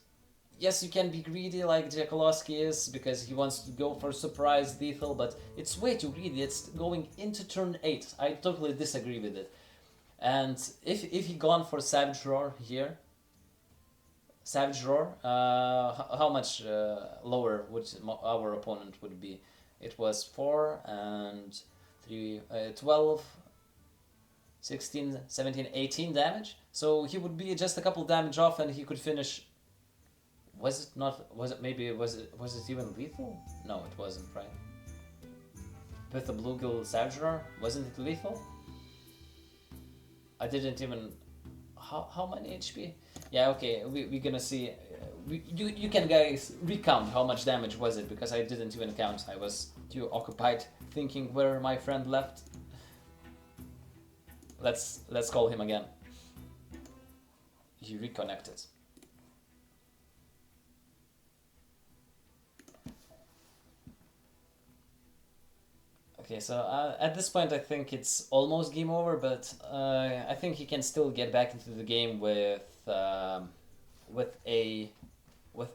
Yes, you can be greedy like Jakolowski is, because he wants to go for surprise lethal, but it's way too greedy. It's going into turn 8. I totally disagree with it. And if he gone for Savage Roar here, Savage Roar, how much lower would our opponent would be? It was 4 and 3, 12, 16, 17, 18 damage. So he would be just a couple damage off, and he could finish. Was it not? Was it maybe? Was it even lethal? No, it wasn't, right? With the Bluegill Savage Roar, wasn't it lethal? I didn't even. How many HP? Yeah, okay, we're gonna see. You can guys recount how much damage was it, because I didn't even count. I was too occupied thinking where my friend left. Let's call him again. he reconnected. Okay, so at this point, I think it's almost game over, but I think he can still get back into the game with a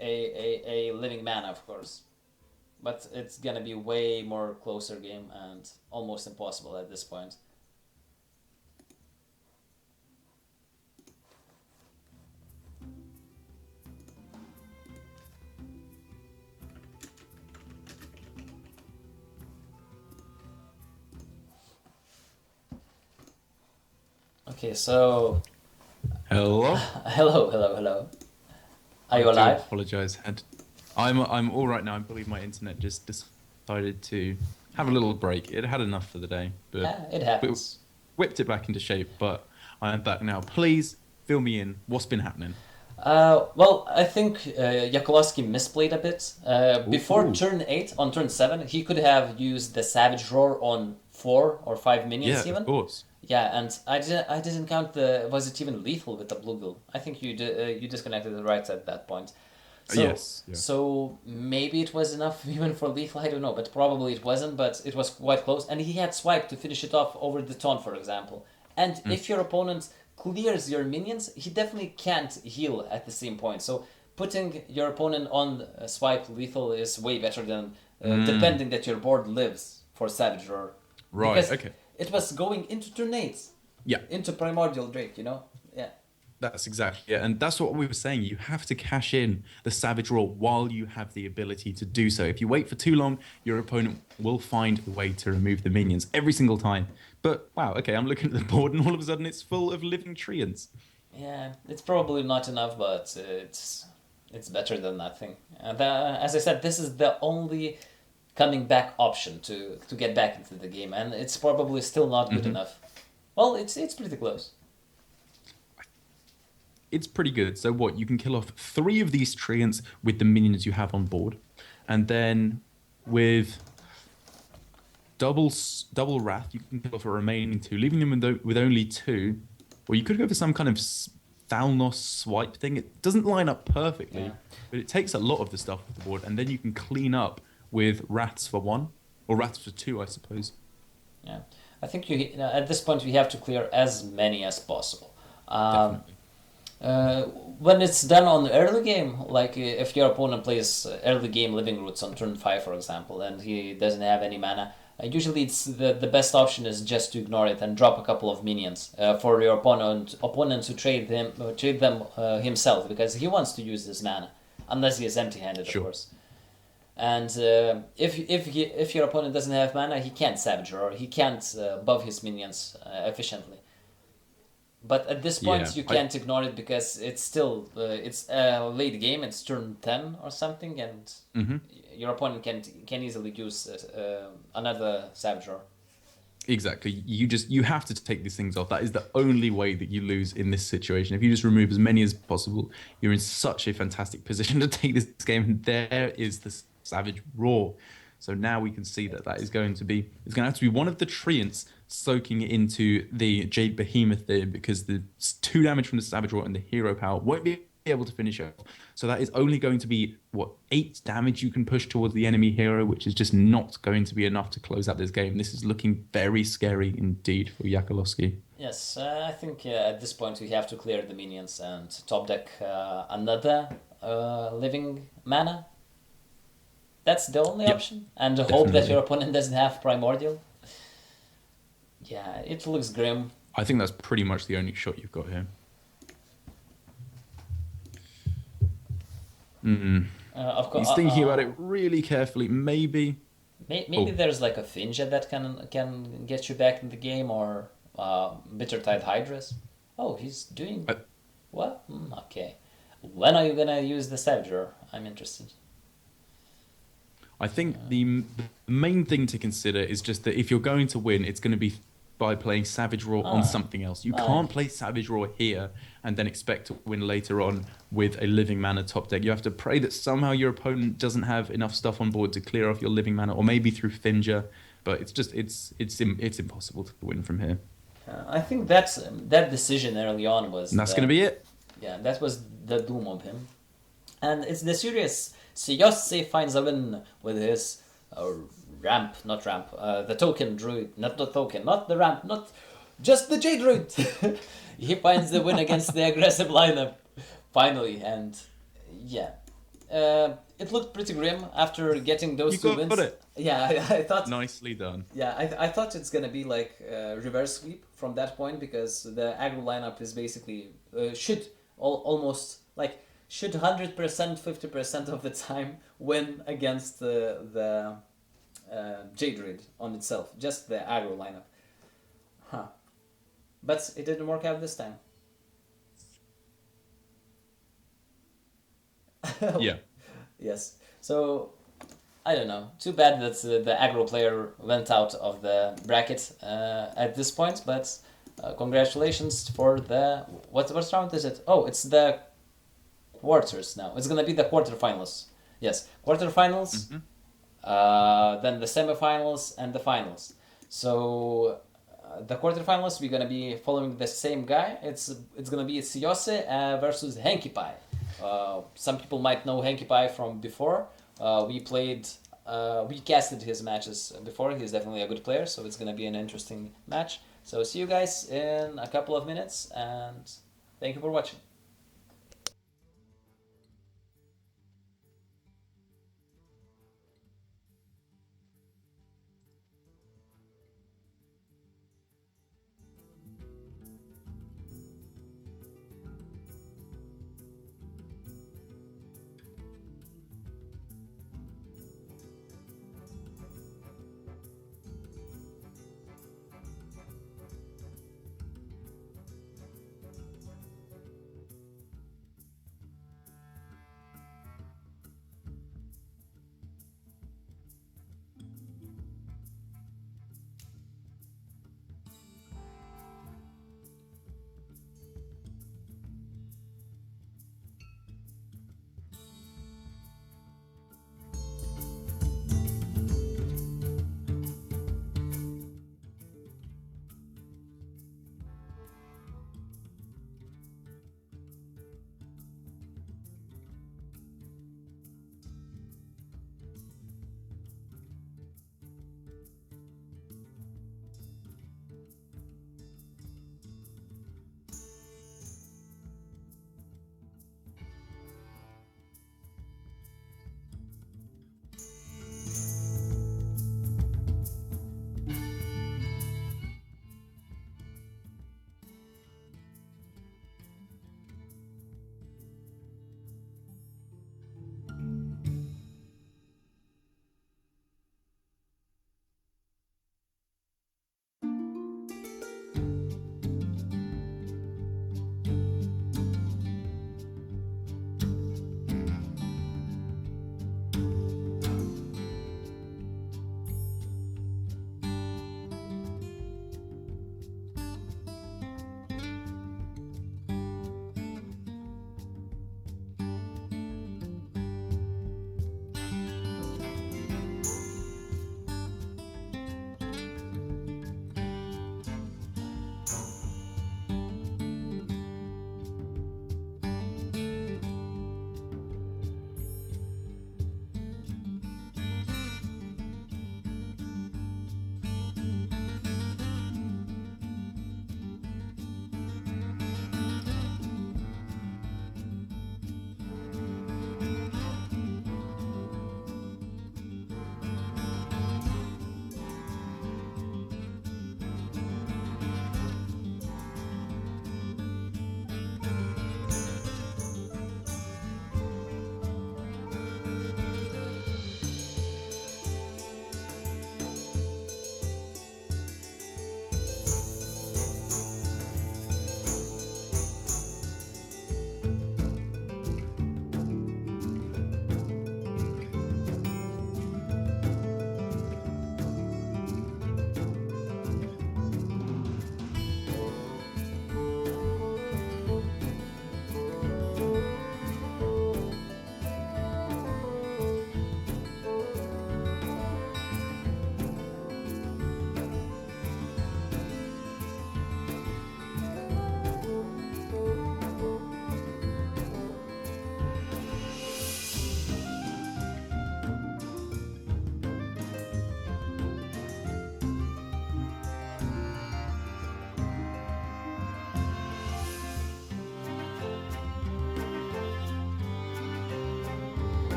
a living mana, of course. But it's gonna be way more closer game and almost impossible at this point. Okay, so
Hello.
hello. Are you
I do
alive?
apologize. I'm all right now. I believe my internet just decided to have a little break. It had enough for the day, but
Yeah, it
we
happens.
whipped it back into shape. But I am back now. Please fill me in. What's been happening?
Well, I think Yakolowski misplayed a bit. Before
Ooh.
turn 8, on turn 7, he could have used the Savage Roar on 4 or 5
Yeah,
minions
of
even.
course.
Yeah, and I didn't count the was it even lethal with the blue gill. I think you disconnected it right at that point. So
Yes. Yeah.
so maybe it was enough even for lethal. I don't know, but probably it wasn't. But it was quite close, and he had swipe to finish it off over the taunt, for example. And if your opponent clears your minions, he definitely can't heal at the same point. So putting your opponent on swipe lethal is way better than depending that your board lives for Savage Roar.
Right.
Because
Okay.
it was going into turn 8,
Yeah.
into Primordial Drake, you know? Yeah.
That's exactly it. And that's what we were saying. You have to cash in the Savage Roar while you have the ability to do so. If you wait for too long, your opponent will find a way to remove the minions every single time. But wow, okay, I'm looking at the board and all of a sudden it's full of living treants.
Yeah, it's probably not enough, but it's better than nothing. And as I said, this is the only coming back option to get back into the game, and it's probably still not good enough. Well, it's pretty close.
It's pretty good. So what? You can kill off 3 of these treants with the minions you have on board. And then with double wrath, you can kill off a remaining 2, leaving them with only 2. Or you could go for some kind of Thalnos swipe thing. It doesn't line up perfectly,
Yeah.
but it takes a lot of the stuff off the board, and then you can clean up with wraths for 1 or wraths for 2, I suppose.
Yeah, I think at this point we have to clear as many as possible.
Definitely.
When it's done on early game, like if your opponent plays early game Living Roots on turn 5, for example, and he doesn't have any mana, usually it's the best option is just to ignore it and drop a couple of minions for your opponent to trade them himself, because he wants to use this mana, unless he is empty-handed,
Sure.
of course. And if your opponent doesn't have mana, he can't Savage or he can't buff his minions efficiently. But at this point,
Yeah,
you can't ignore it because it's still it's late game. It's turn 10 or something, and your opponent can easily use another Savage Roar.
Exactly. You have to take these things off. That is the only way that you lose in this situation. If you just remove as many as possible, you're in such a fantastic position to take this game. And there is the Savage Roar. So now we can see that that is going to be it's going to have to be one of the treants soaking into the Jade Behemoth there, because the 2 damage from the Savage Roar and the hero power won't be able to finish off. So that is only going to be, what, 8 damage you can push towards the enemy hero, which is just not going to be enough to close out this game. This is looking very scary indeed for Yakolowski.
Yes, I think at this point we have to clear the minions and top deck another living mana. That's the only option, and hope that
definitely.
your opponent doesn't have Primordial. Yeah, it looks grim.
I think that's pretty much the only shot you've got here.
Of course,
He's thinking about it really carefully. Maybe.
Maybe there's like a Finja that can get you back in the game, or Bitter Tide Hydras. Oh, he's doing what? Okay. When are you gonna use the Savager? I'm interested.
I think the main thing to consider is just that if you're going to win, it's going to be by playing Savage Roar on something else. You can't play Savage Roar here and then expect to win later on with a living mana top deck. You have to pray that somehow your opponent doesn't have enough stuff on board to clear off your living mana, or maybe through Finja. But it's impossible to win from here.
I think that decision early on was.
And that's going to be it.
Yeah, that was the doom of him. And it's the serious Siyossi finds a win with his uh, ramp, the token druid, not the token, not the ramp, not just the J druid. He finds the win against the aggressive lineup, finally, and yeah. It looked pretty grim after getting those
You
two
got
wins.
it.
Yeah, I thought
Nicely done.
yeah, I thought it's gonna be like reverse sweep from that point because the aggro lineup is basically should almost like should 100% 50% of the time win against the Jadrid on itself, just the aggro lineup. Huh. But it didn't work out this time.
Yeah.
Yes. So I don't know. Too bad that the aggro player went out of the bracket at this point, but congratulations for the what round is it? Oh, it's the quarters now. It's gonna be the quarterfinals. Yes, quarterfinals,
Hmm.
then the semifinals and the finals. So the quarterfinals we're gonna be following the same guy. It's gonna be Siyose versus Henki Pai. Some people might know Henki Pai from before. We casted his matches before. He's definitely a good player, so it's gonna be an interesting match. So see you guys in a couple of minutes, and thank you for watching.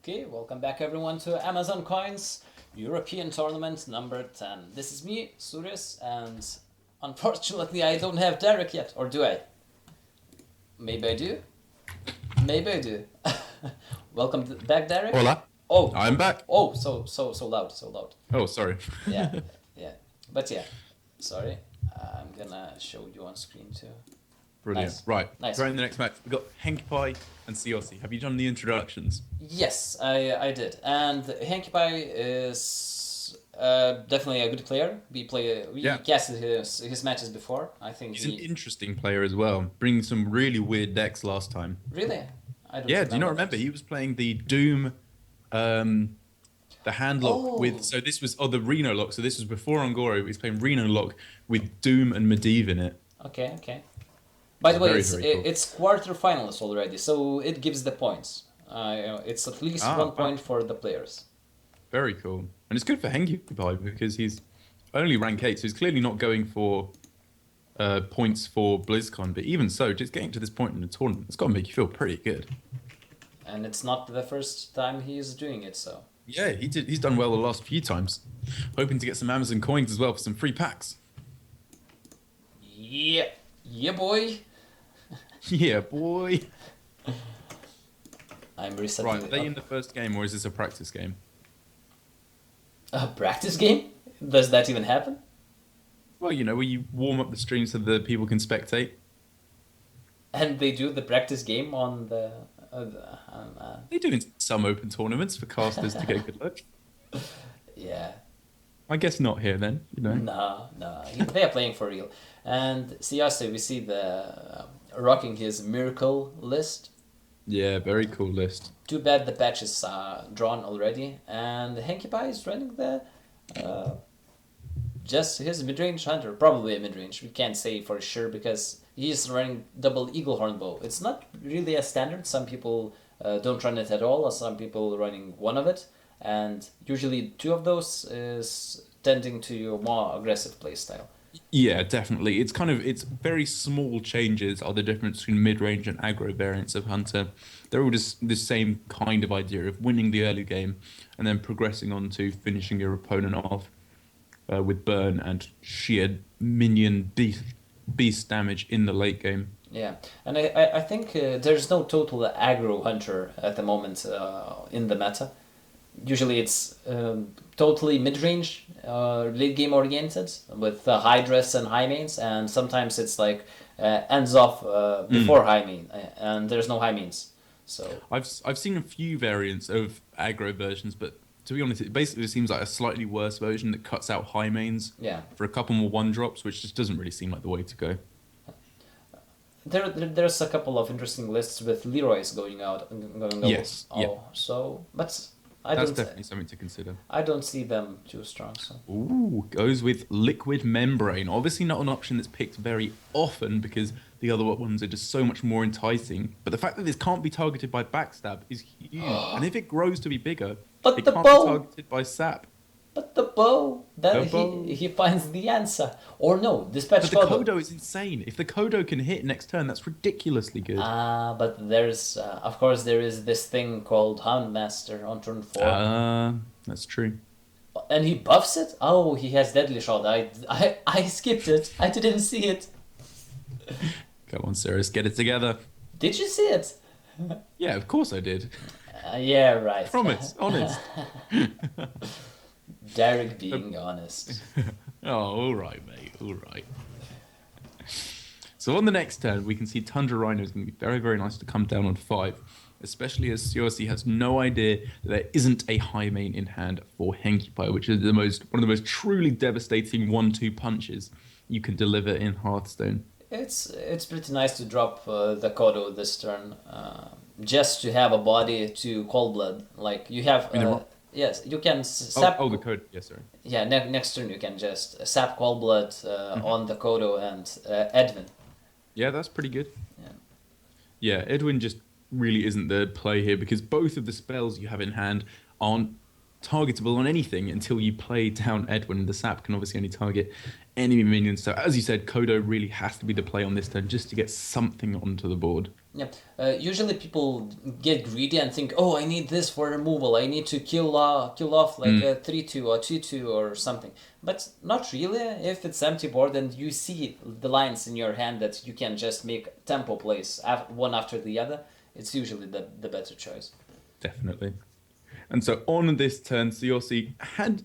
Okay, welcome back everyone to Amazon Coins European Tournament number 10. This is me, Surius, and unfortunately I don't have Derek yet. Or do I? Maybe I do. Maybe I do. Welcome back, Derek.
Hola.
Oh,
I'm back.
Oh, so loud, so loud.
Oh, sorry.
Yeah, yeah. But yeah, sorry. I'm gonna show you on screen too.
Brilliant.
Nice.
Right.
Nice.
Right in the next match, we've got Henkipai and Siossi. Have you done the introductions?
Yes, I did. And Hearthstone is definitely a good player. We
Yeah.
casted his matches before. I think
He's an interesting player as well, bringing some really weird decks last time.
really. I don't
Yeah, do you not remember?
that.
He was playing the Doom, the hand lock
Oh.
with. So this was the Reno lock. So this was before Angora. He was playing Reno lock with Doom and Medivh in it.
Okay, okay. By the way,
Very,
it's
very cool.
it's quarterfinals already, so it gives the points. It's at least 1 point for the players.
Very cool, and it's good for Henkipai because he's only rank 8, so he's clearly not going for points for BlizzCon. But even so, just getting to this point in the tournament, it's got to make you feel pretty good.
And it's not the first time he's doing it, so.
Yeah, he did. He's done well the last few times. Hoping to get some Amazon coins as well for some free packs.
Yeah, yeah, boy.
Yeah, boy.
I'm resetting.
Right, are they in the first game or is this a practice game?
A practice game? Does that even happen?
Well, you know, where you warm up the stream so that people can spectate.
And they do the practice game on the.
They do in some open tournaments for casters to get good luck.
Yeah.
I guess not here then, you know.
No, they are playing for real. And Siasa, we see the rocking his miracle list.
Yeah, very cool list.
Too bad the patch is drawn already, and Henkipai is running the just his mid-range hunter, probably a mid-range. We can't say for sure because he's running double eagle horn bow. It's not really a standard. Some people don't run it at all, or some people running one of it, and usually two of those is tending to your more aggressive playstyle.
Yeah, definitely. It's very small changes are the difference between mid-range and aggro variants of Hunter. They're all just the same kind of idea of winning the early game and then progressing on to finishing your opponent off with burn and sheer minion beast damage in the late game.
Yeah, and I think there's no total aggro hunter at the moment in the meta. Usually it's totally mid-range, late game oriented with Hydras and high mains, and sometimes it's like ends off before high main, and there's no high mains. So
I've seen a few variants of aggro versions, but to be honest, it basically seems like a slightly worse version that cuts out high mains for a couple more 1-drops, which just doesn't really seem like the way to go.
There's a couple of interesting lists with Leroy's going
Yes, yeah.
So but
That's definitely something to consider.
I don't see them too strong. So.
Ooh, goes with liquid membrane. Obviously not an option that's picked very often because the other ones are just so much more enticing. But the fact that this can't be targeted by backstab is huge. And if it grows to be bigger,
But
it
the
can't
bow.
be targeted by sap.
But the bow, he finds the answer. Or no, dispatch
But the Kodo is insane. If the Kodo can hit next turn, that's ridiculously good.
But there's, of course, there is this thing called Houndmaster on turn 4.
That's true.
And he buffs it? Oh, he has Deadly Shot. I skipped it. I didn't see it.
Come on, Cyrus, get it together.
Did you see it?
Yeah, of course I did.
Yeah, right.
Promise, honest.
Derek being honest.
Oh, all right, mate, all right. So on the next turn, we can see Tundra Rhino is going to be very, very nice to come down on 5, especially as Siossi has no idea that there isn't a high main in hand for Henkipai, which is one of the most truly devastating 1-2 punches you can deliver in Hearthstone.
It's pretty nice to drop the Kodo this turn, just to have a body to Cold Blood. Like you have. Yes, you can sap.
Oh, the code. Yes, sorry.
Yeah, next turn you can just sap Cold Blood on the Kodo and Edwin.
Yeah, that's pretty good. Yeah, Edwin just really isn't the play here because both of the spells you have in hand aren't targetable on anything until you play down Edwin. The sap can obviously only target enemy minions. So as you said, Kodo really has to be the play on this turn just to get something onto the board.
Yeah. Usually people get greedy and think, oh, I need this for removal. I need to kill off like
Mm,
a 3-2 or 2-2 or something. But not really. If it's empty board and you see the lines in your hand that you can just make tempo plays one after the other, it's usually the better choice.
definitely. And so on this turn, CRC had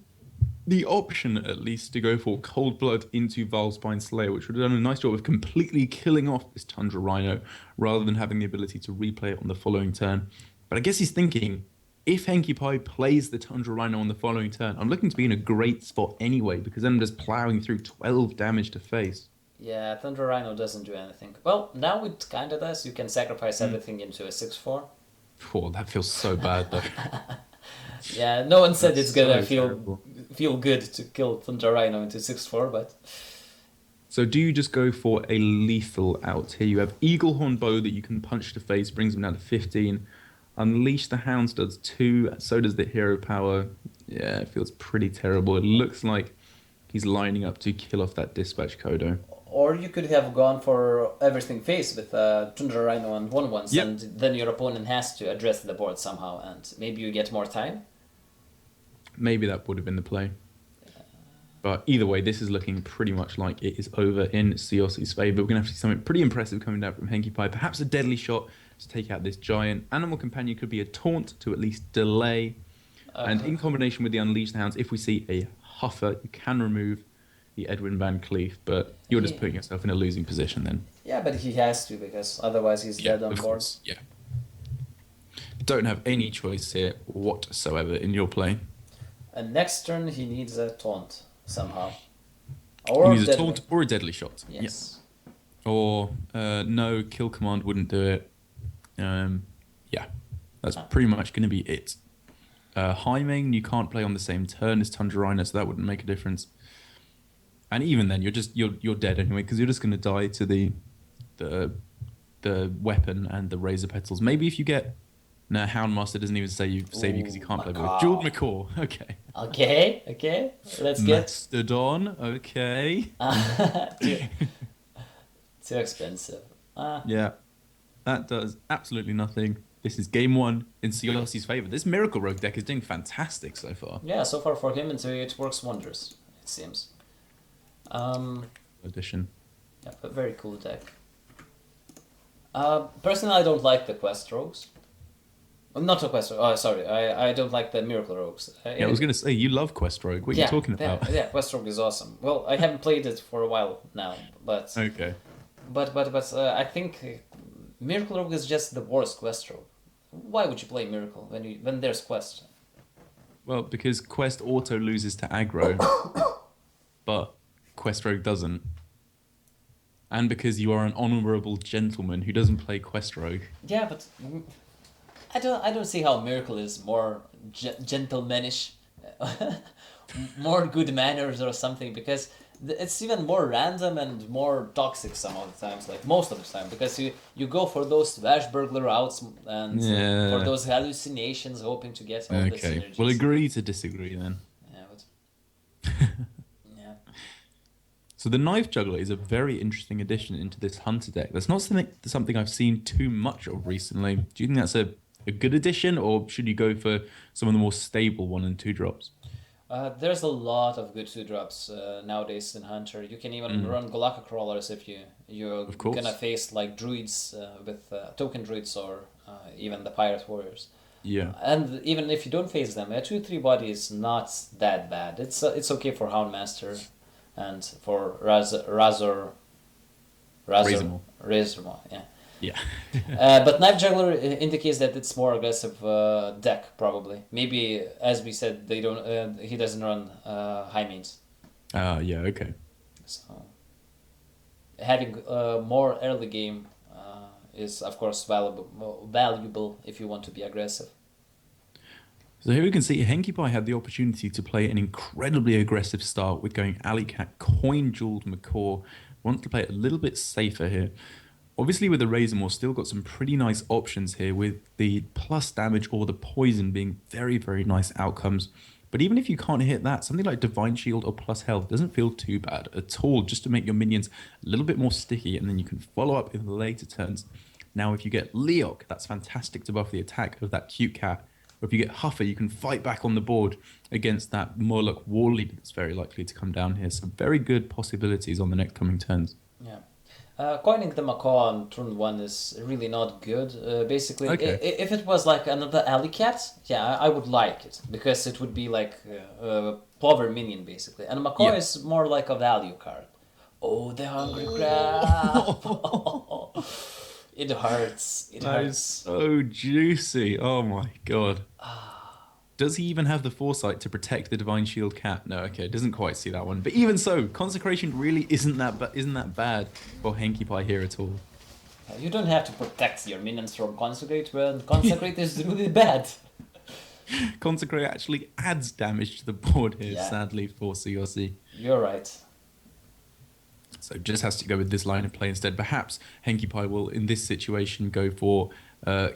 the option at least to go for Cold Blood into Valspine Slayer, which would have done a nice job of completely killing off this Tundra Rhino rather than having the ability to replay it on the following turn. But I guess he's thinking, if Henky Pie plays the Tundra Rhino on the following turn, I'm looking to be in a great spot anyway, because then I'm just plowing through 12 damage to face.
Yeah, Thunder Rhino doesn't do anything. Well, now it kinda does. You can sacrifice
Mm.
everything into a 6-4.
Oh, that feels so bad though.
Yeah, no one said
That's
it's gonna
so terrible.
feel good to kill Thunder Rhino into 6-4, but
So do you just go for a lethal out here? You have Eaglehorn Bow that you can punch to face, brings him down to 15. Unleash the Hounds does 2, so does the Hero Power. Yeah, it feels pretty terrible. It looks like he's lining up to kill off that Dispatch Kodo.
or you could have gone for everything face with Tundra Rhino and 1/1s,
Yep.
and then your opponent has to address the board somehow, and maybe you get more time.
Maybe that would have been the play. But either way, this is looking pretty much like it is over in CRC's favour. We're going to have to see something pretty impressive coming down from Henky Pie. Perhaps a deadly shot to take out this giant. Animal Companion could be a taunt to at least delay. And in combination with the Unleash the Hounds, if we see a Huffer, you can remove the Edwin Van Cleef. But you're just putting yourself in a losing position then.
Yeah, but he has to, because otherwise he's dead on
of
board.
course. Yeah. Don't have any choice here whatsoever in your play.
And next turn he needs a taunt somehow.
You
Or
need a
deadly.
taunt or a deadly shot.
Yes.
Yeah. Or no, kill command wouldn't do it. Yeah, that's pretty much going to be it. Hyming you can't play on the same turn as Tundra Rhino, so that wouldn't make a difference. And even then, you're dead anyway, because you're just going to die to the weapon and the razor petals. Maybe if you get Houndmaster doesn't even say you save you because you can't play with Jeweled Macaw. Okay.
Okay. Let's get
Mastodon. Okay.
too expensive.
Yeah, that does absolutely nothing. This is game 1 in CLC's favour. This Miracle Rogue deck is doing fantastic so far.
Yeah, so far for him it works wonders, it seems.
Edition.
Yeah, a very cool deck. Personally, I don't like the Quest Rogues. Not the Quest Rogues, oh sorry, I don't like the Miracle Rogues.
Yeah, I was going to say, you love Quest Rogue. What are you talking about?
Yeah, Quest Rogue is awesome. Well, I haven't played it for a while now, but...
Okay.
But I think Miracle Rogue is just the worst Quest Rogue. Why would you play Miracle when there's Quest?
Well, because Quest auto loses to aggro, but Quest Rogue doesn't. And because you are an honourable gentleman who doesn't play Quest Rogue.
Yeah, but I don't see how Miracle is more gentlemanish, more good manners or something, because it's even more random and more toxic some of the times, like most of the time, because you go for those Swash Burglar routes and for those hallucinations, hoping to get all the
Okay,
synergies.
we'll agree to disagree then.
Yeah, but yeah.
So the Knife Juggler is a very interesting addition into this Hunter deck. That's not something I've seen too much of recently. Do you think that's a good addition, or should you go for some of the more stable 1 and 2 drops?
There's a lot of good 2-drops nowadays in Hunter. You can even run Golakka Crawlers if you're gonna face like druids with token druids or even the Pirate Warriors.
Yeah.
And even if you don't face them, a 2/3 body is not that bad. It's okay for Houndmaster and for Razor, yeah.
Yeah.
But Knife Juggler indicates that it's more aggressive deck, probably. Maybe, as we said, they don't. He doesn't run high mains.
Yeah, okay.
So having more early game is, of course, valuable if you want to be aggressive.
So here we can see Henky Pie had the opportunity to play an incredibly aggressive start with going Alley Cat, Coin Jeweled Macaw. Wants to play it a little bit safer here. Obviously with the Razormaw, still got some pretty nice options here with the plus damage or the poison being very, very nice outcomes. But even if you can't hit that, something like Divine Shield or plus health doesn't feel too bad at all, just to make your minions a little bit more sticky, and then you can follow up in later turns. Now, if you get Leok, that's fantastic to buff the attack of that cute cat. Or if you get Huffer, you can fight back on the board against that Murloc War Leader that's very likely to come down here. So very good possibilities on the next coming turns.
Yeah. Coining the macaw on turn 1 is really not good. Basically,
Okay.
If it was like another alley cat, yeah, I would like it. Because it would be like a plover minion, basically. And a macaw
Yeah.
is more like a value card. Oh, the hungry crab! It hurts. It
That is
hurts.
so juicy. Oh my god. Does he even have the foresight to protect the Divine Shield cat? No, okay, doesn't quite see that one. But even so, Consecration really isn't that bad for Henky Pie here at all.
You don't have to protect your minions from Consecrate when Consecrate is really bad.
Consecrate actually adds damage to the board here,
Yeah.
sadly, for CRC.
You're right.
So just has to go with this line of play instead. Perhaps Henky Pie will, in this situation, go for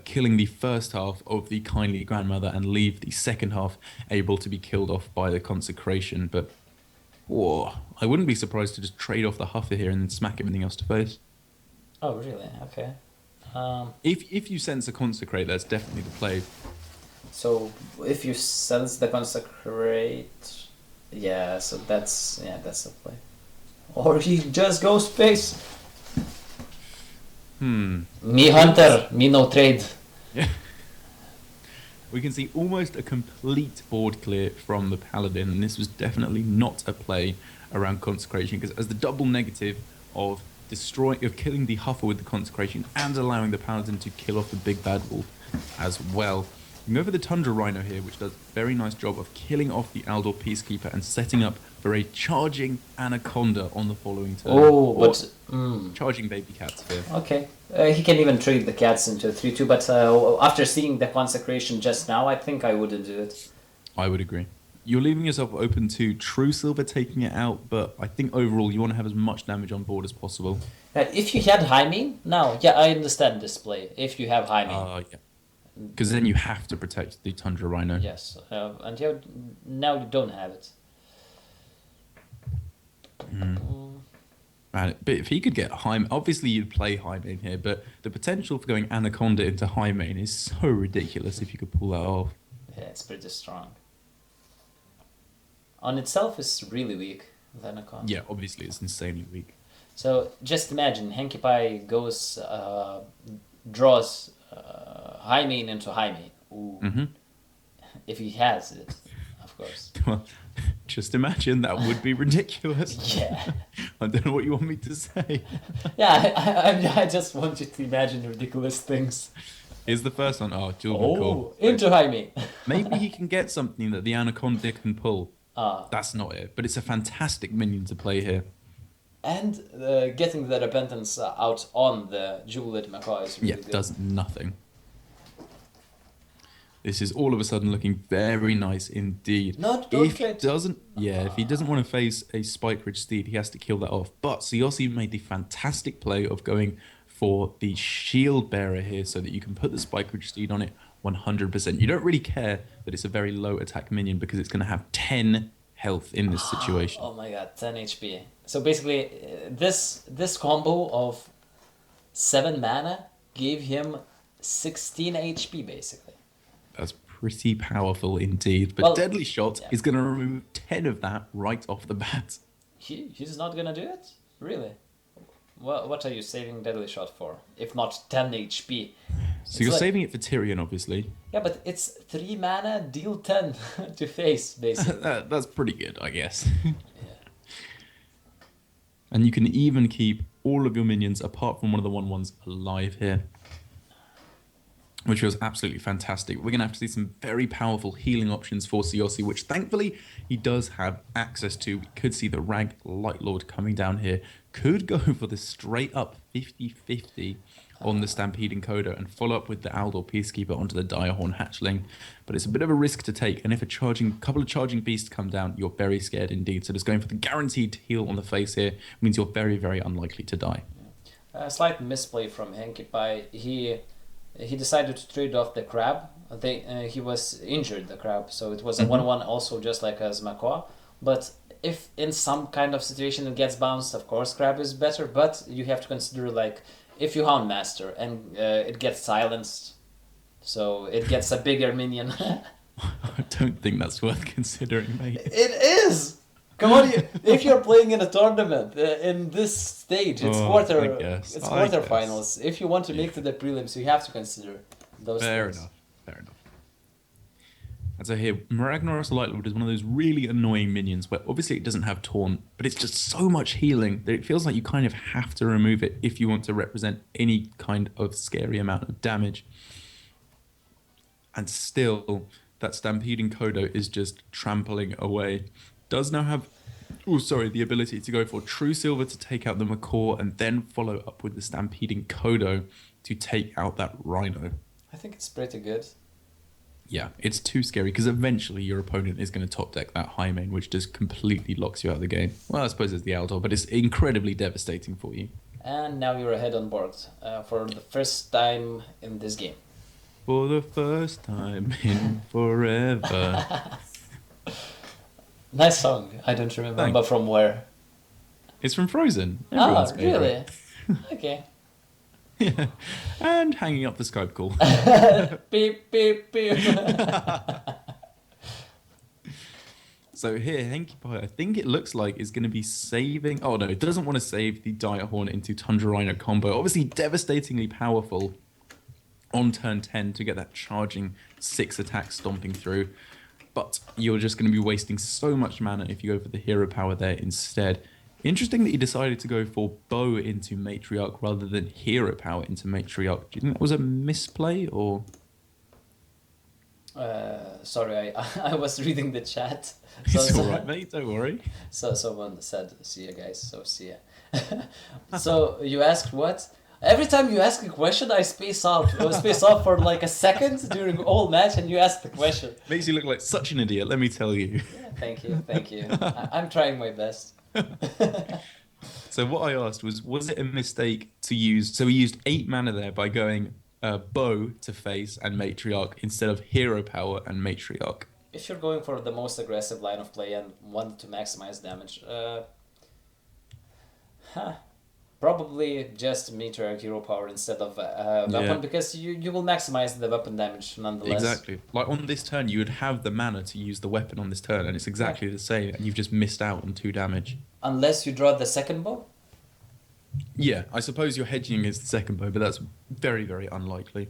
killing the first half of the Kindly Grandmother and leave the second half able to be killed off by the Consecration. But whoa, I wouldn't be surprised to just trade off the Huffer here and then smack everything else to face.
Oh, really? Okay.
If you sense a Consecrate, that's definitely the play.
So if you sense the Consecrate, yeah. So that's the play. Or he just goes space. Me hunter, me no trade.
Yeah. We can see almost a complete board clear from the Paladin, and this was definitely not a play around Consecration, because as the double negative of killing the Huffer with the Consecration and allowing the Paladin to kill off the big bad wolf as well. You can go for the Tundra Rhino here, which does a very nice job of killing off the Aldor Peacekeeper and setting up for a charging Anaconda on the following turn.
Oh,
Or
but
charging baby cats here.
okay. He can even trade the cats into 3/2, but after seeing the Consecration just now, I think I wouldn't do it.
I would agree. You're leaving yourself open to True Silver taking it out, but I think overall you want to have as much damage on board as possible.
If you had Jaime, now, yeah, I understand this play. If you have Jaime.
Yeah. Because then you have to protect the Tundra Rhino.
Yes, and now you don't have it.
Right, but if he could get High, obviously you'd play High Main here, but the potential for going Anaconda into High Main is so ridiculous if you could pull that off.
Yeah, it's pretty strong. On itself, it's really weak, the Anaconda.
Yeah, obviously it's insanely weak.
So just imagine, Henky Pie goes, draws High Main into High Main. Ooh. If he has it, of course.
Well, just imagine, that would be ridiculous.
Yeah.
I don't know what you want me to say.
Yeah, I just want you to imagine ridiculous things.
Here's the first one. Oh,
Oh, into High Main.
Maybe he can get something that the Anaconda can pull. That's not it, but it's a fantastic minion to play here.
And getting the Repentance out on the Jeweled Macaw is really good.
Does nothing. This is all of a sudden looking very nice indeed. If he doesn't want to face a Spike Ridge Steed, he has to kill that off. But Siossi made the fantastic play of going for the Shield Bearer here so that you can put the Spike Ridge Steed on it 100%. You don't really care that it's a very low attack minion because it's going to have 10 health in this situation.
Oh my god, 10 HP. So basically, this combo of 7 mana gave him 16 HP basically.
That's pretty powerful indeed. But
Well,
Deadly Shot
yeah.
is going to remove 10 of that right off the bat.
He's not gonna do it? Really? What are you saving Deadly Shot for? If not 10 HP?
So you're saving it for Tyrion, obviously.
Yeah, but it's 3 mana, deal 10 to face, basically.
That's pretty good, I guess. And you can even keep all of your minions, apart from one of the 1/1s, alive here. Which was absolutely fantastic. We're going to have to see some very powerful healing options for Siossi, which thankfully he does have access to. We could see the Rag Light Lord coming down here. Could go for the straight up 50-50 on the Stampede Encoder and follow up with the Aldor Peacekeeper onto the Direhorn Hatchling. But it's a bit of a risk to take. And if a couple of charging beasts come down, you're very scared indeed. So just going for the guaranteed heal on the face here means you're very, very unlikely to die.
A slight misplay from Henky Pie. He decided to trade off the crab. He was injured, the crab, so it was a 1/1 also just like as Macaw. But if in some kind of situation it gets bounced, of course crab is better, but you have to consider like if you Hound Master and it gets silenced, so it gets a bigger minion.
I don't think that's worth considering, mate.
It is. Come on, if you're playing in a tournament in this stage, it's
I guess.
quarterfinals. If you want to make to the prelims, you have to consider those
Fair
things.
enough. Fair enough. And so here, Ragnaros Lightlord is one of those really annoying minions where obviously it doesn't have taunt, but it's just so much healing that it feels like you kind of have to remove it if you want to represent any kind of scary amount of damage. And still, that Stampeding Kodo is just trampling away. Does now have, the ability to go for True Silver to take out the Macaw and then follow up with the Stampeding Kodo to take out that Rhino.
I think it's pretty good.
Yeah, it's too scary because eventually your opponent is going to top deck that high main, which just completely locks you out of the game. Well, I suppose it's the Aldor, but it's incredibly devastating for you.
And now you're ahead on board for the first time in this game.
For the first time in forever.
Nice song. I don't remember
Thanks.
from where.
It's from Frozen.
Oh,
Everyone's
really?
favorite.
Okay.
Yeah. And hanging up the Skype call.
Beep, beep, beep.
So here, Henki Pie, I think it looks like is going to be saving... Oh, no, it doesn't want to save the Dire Horn into Tundra Rhino combo. Obviously, devastatingly powerful on turn 10 to get that charging 6 attack stomping through. But you're just going to be wasting so much mana if you go for the hero power there instead. Interesting that he decided to go for bow into Matriarch rather than hero power into Matriarch. Do you think that was a misplay or...
Sorry, I was reading the chat.
It's alright, mate, don't worry.
So someone said, "See ya, guys." So see ya. So you asked what? Every time you ask a question, I space out. I space off for like a second during all match, and you ask the question.
Makes you look like such an idiot, let me tell you.
Yeah, thank you. I'm trying my best.
So what I asked was it a mistake to use... So we used 8 mana there by going bow to face and Matriarch instead of hero power and Matriarch.
If you're going for the most aggressive line of play and want to maximize damage, probably just Meteor Hero Power instead of weapon, because you will maximize the weapon damage nonetheless.
Exactly. Like on this turn, you would have the mana to use the weapon on this turn, and it's exactly the same, and you've just missed out on 2 damage.
Unless you draw the second bow?
Yeah, I suppose you're hedging against the second bow, but that's very, very unlikely.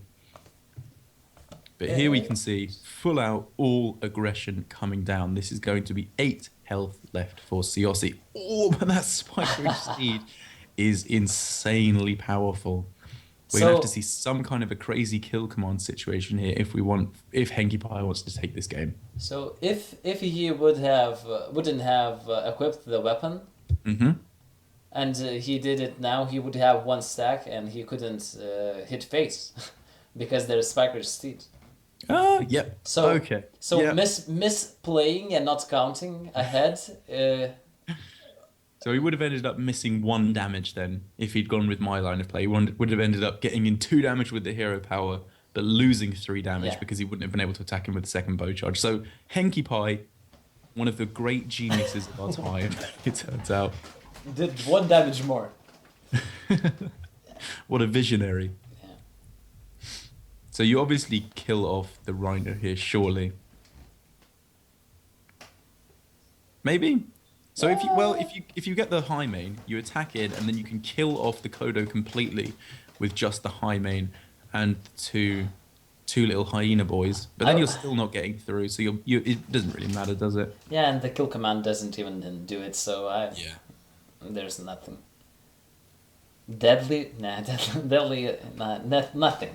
But here we can see full out all aggression coming down. This is going to be 8 health left for Siossi. Oh, but that Spike Ridge Steed is insanely powerful. We're going to have to see some kind of a crazy kill command situation here if Henki Pie wants to take this game.
So if he wouldn't have equipped the weapon, and he did it now, he would have 1 stack and he couldn't hit face because there's Spike Ridge Steed.
Oh, yep.
So
okay.
So
yep.
misplaying and not counting ahead.
So he would have ended up missing 1 damage then if he'd gone with my line of play. He would have ended up getting in 2 damage with the hero power, but losing 3 damage because he wouldn't have been able to attack him with the second bow charge. So Henki Pie, one of the great geniuses of our time, it turns out.
Did 1 damage more.
What a visionary. So you obviously kill off the Rhino here, surely. Maybe. So if you get the high main, you attack it, and then you can kill off the Kodo completely with just the high main and two little hyena boys. But then you're still not getting through, so it doesn't really matter, does it?
Yeah, and the kill command doesn't even do it. So there's nothing. Deadly? Nah, deadly. Nah, nothing.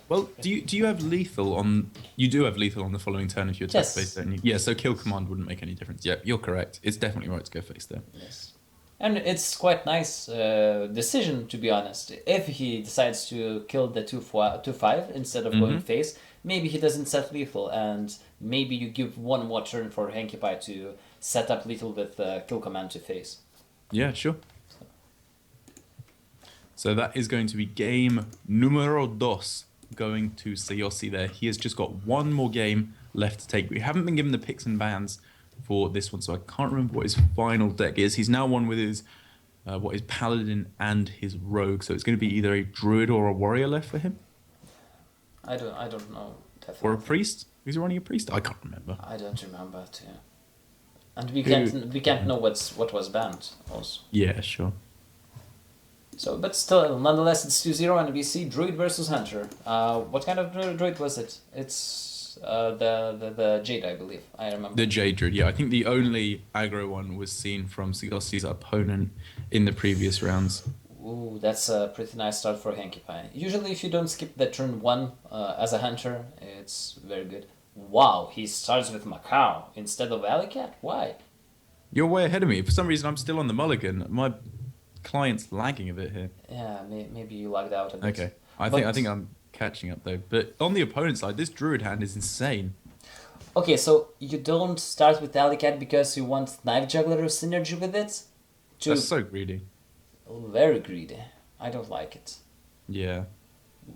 Well, do you have lethal on? You do have lethal on the following turn if you attack face, don't you? Yeah. So kill command wouldn't make any difference. Yeah, you're correct. It's definitely right to go face there.
Yes, and it's quite nice decision, to be honest. If he decides to kill the 2/5 instead of going face, maybe he doesn't set lethal, and maybe you give 1 more turn for Henki Pie to set up lethal with kill command to face.
Yeah, sure. So that is going to be game numero 2 going to Siossi there. He has just got 1 more game left to take. We haven't been given the picks and bans for this one, so I can't remember what his final deck is. He's now won with his what is Paladin and his Rogue. So it's going to be either a Druid or a Warrior left for him,
I don't know
or a
definitely.
Priest. Is he running a Priest? I can't remember.
I don't remember too. And
Who?
we can't know what was banned also.
Yeah, sure.
So, but still, nonetheless, it's 2-0 and we see Druid versus Hunter. What kind of Druid was it? It's the Jade, I believe. I remember.
The Jade Druid, yeah. I think the only aggro one was seen from Sigosi's opponent in the previous rounds.
Ooh, that's a pretty nice start for Hanky Pie. Usually, if you don't skip the turn 1 as a Hunter, it's very good. Wow, he starts with Macau instead of Alley Cat? Why?
You're way ahead of me. For some reason, I'm still on the mulligan. My client's lagging a bit here.
Yeah, maybe you lagged out a bit.
Okay. I
But
think I'm catching up though. But on the opponent's side, this Druid hand is insane.
okay, so you don't start with Alley Cat because you want Knife Juggler synergy with it? To
That's so greedy.
very greedy. I don't like it.
Yeah.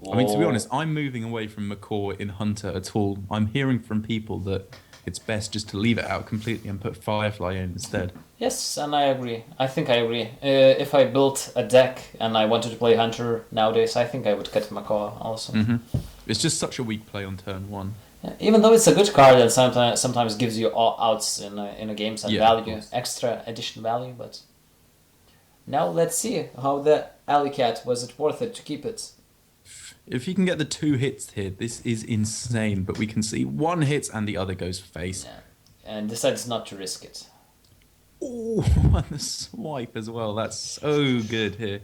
Whoa.
I mean, to be honest, I'm moving away from Macaw in Hunter at all. I'm hearing from people that it's best just to leave it out completely and put Firefly in instead.
Yes, and I agree. I think I agree. If I built a deck and I wanted to play Hunter nowadays, I think I would cut Macaw also.
It's just such a weak play on turn 1.
Yeah, even though it's a good card and sometimes gives you all outs in a games and
Yeah, of
value,
course.
extra addition value, but now let's see how the Alley Cat, was it worth it to keep it?
If you can get the 2 hits here, this is insane. But we can see 1 hits and the other goes face.
Yeah, and decides not to risk it.
Oh, and the swipe as well. That's so good here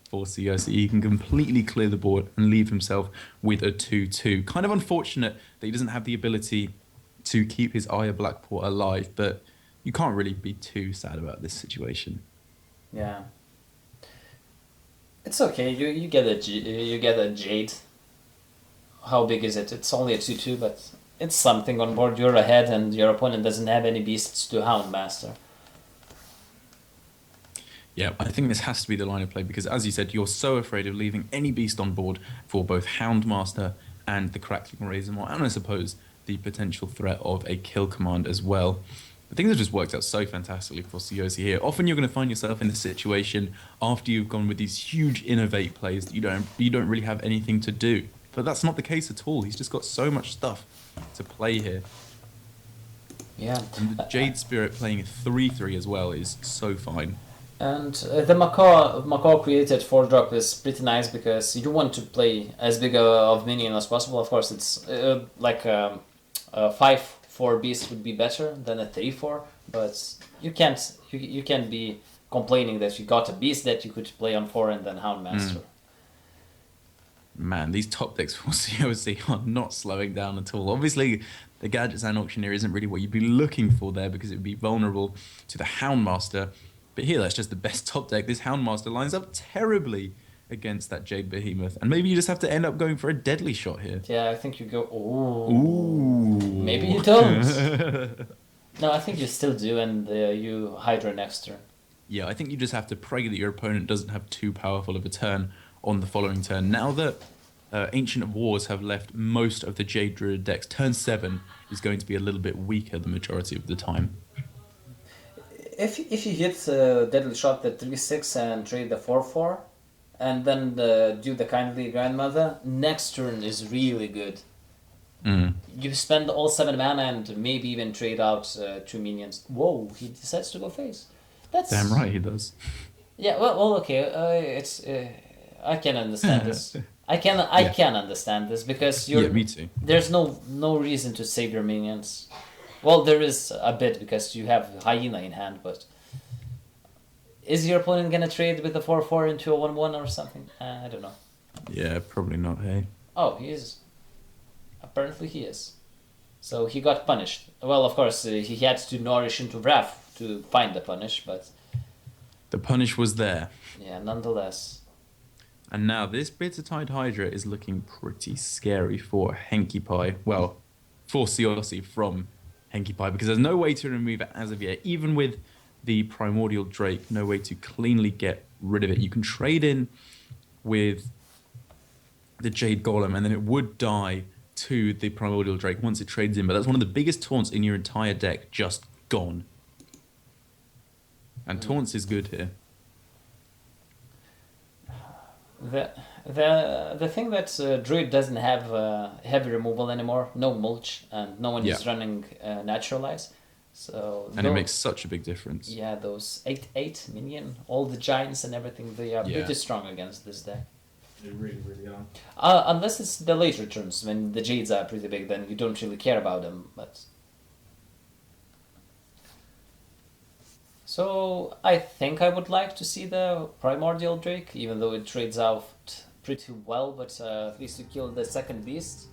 for COC. He can completely clear the board and leave himself with a 2-2. Kind of unfortunate that he doesn't have the ability to keep his Eye of Blackport alive, but you can't really be too sad about this situation.
Yeah. It's okay. You get you get a Jade. How big is it? It's only a 2-2, but it's something on board. You're ahead, and your opponent doesn't have any beasts to Houndmaster.
Yeah, I think this has to be the line of play because, as you said, you're so afraid of leaving any beast on board for both Houndmaster and the Crackling Razormaw, and I suppose the potential threat of a kill command as well. But things have just worked out so fantastically for Siosi here. Often you're going to find yourself in this situation after you've gone with these huge innovate plays that you don't really have anything to do. But that's not the case at all. He's just got so much stuff to play here.
Yeah.
And the Jade Spirit playing 3/3 as well is so fine.
And the Macaw created 4-drop is pretty nice because you want to play as big of minion as possible. Of course, it's like a 5-4 beast would be better than a 3-4, but you can't be complaining that you got a beast that you could play on 4 and then Houndmaster.
Man, these top decks for COC are not slowing down at all. Obviously, the Gadgets and Auctioneer isn't really what you'd be looking for there because it would be vulnerable to the Houndmaster. But here, that's just the best top deck. This Houndmaster lines up terribly against that Jade Behemoth. And maybe you just have to end up going for a deadly shot here.
Yeah, I think you go, ooh.
Ooh.
Maybe you don't. No, I think you still do, and you Hydra next turn.
Yeah, I think you just have to pray that your opponent doesn't have too powerful of a turn on the following turn. Now that Ancient Wars have left most of the Jade Druid decks, turn 7 is going to be a little bit weaker the majority of the time.
If you hit Deadly Shot at 3-6 and trade the 4-4, and then do the Kindly Grandmother, next turn is really good. You spend all 7 mana and maybe even trade out 2 minions. Whoa, he decides to go face. That's
Damn right he does.
Yeah, well, okay. It's I can understand this. I can understand this because
Yeah, me too.
there's no reason to save your minions. Well, there is a bit because you have Hyena in hand, but is your opponent gonna trade with a 4-4 into a 1-1 or something? I don't know.
Yeah, probably not, hey.
Oh, he is. Apparently he is. So he got punished. Well, of course, he had to nourish into Wrath to find the punish, but
The punish was there.
yeah, nonetheless.
And now this Bittertide Hydra is looking pretty scary for Henky Pie. Well, for Siossi from Henky Pie, because there's no way to remove it as of yet. Even with the Primordial Drake, no way to cleanly get rid of it. You can trade in with the Jade Golem, and then it would die to the Primordial Drake once it trades in. But that's one of the biggest taunts in your entire deck, just gone. And taunts is good here.
The the thing that Druid doesn't have heavy removal anymore, no mulch, and no one
Yeah,
is running naturalize. So
and it
though
makes such a big difference.
yeah, those 8/8 minion, all the giants and everything, they are
Yeah,
pretty strong against this deck.
they really, really are.
Unless it's the later turns when the Jades are pretty big, then you don't really care about them. But so I think I would like to see the Primordial Drake, even though it trades out pretty well. But at least you kill the second beast.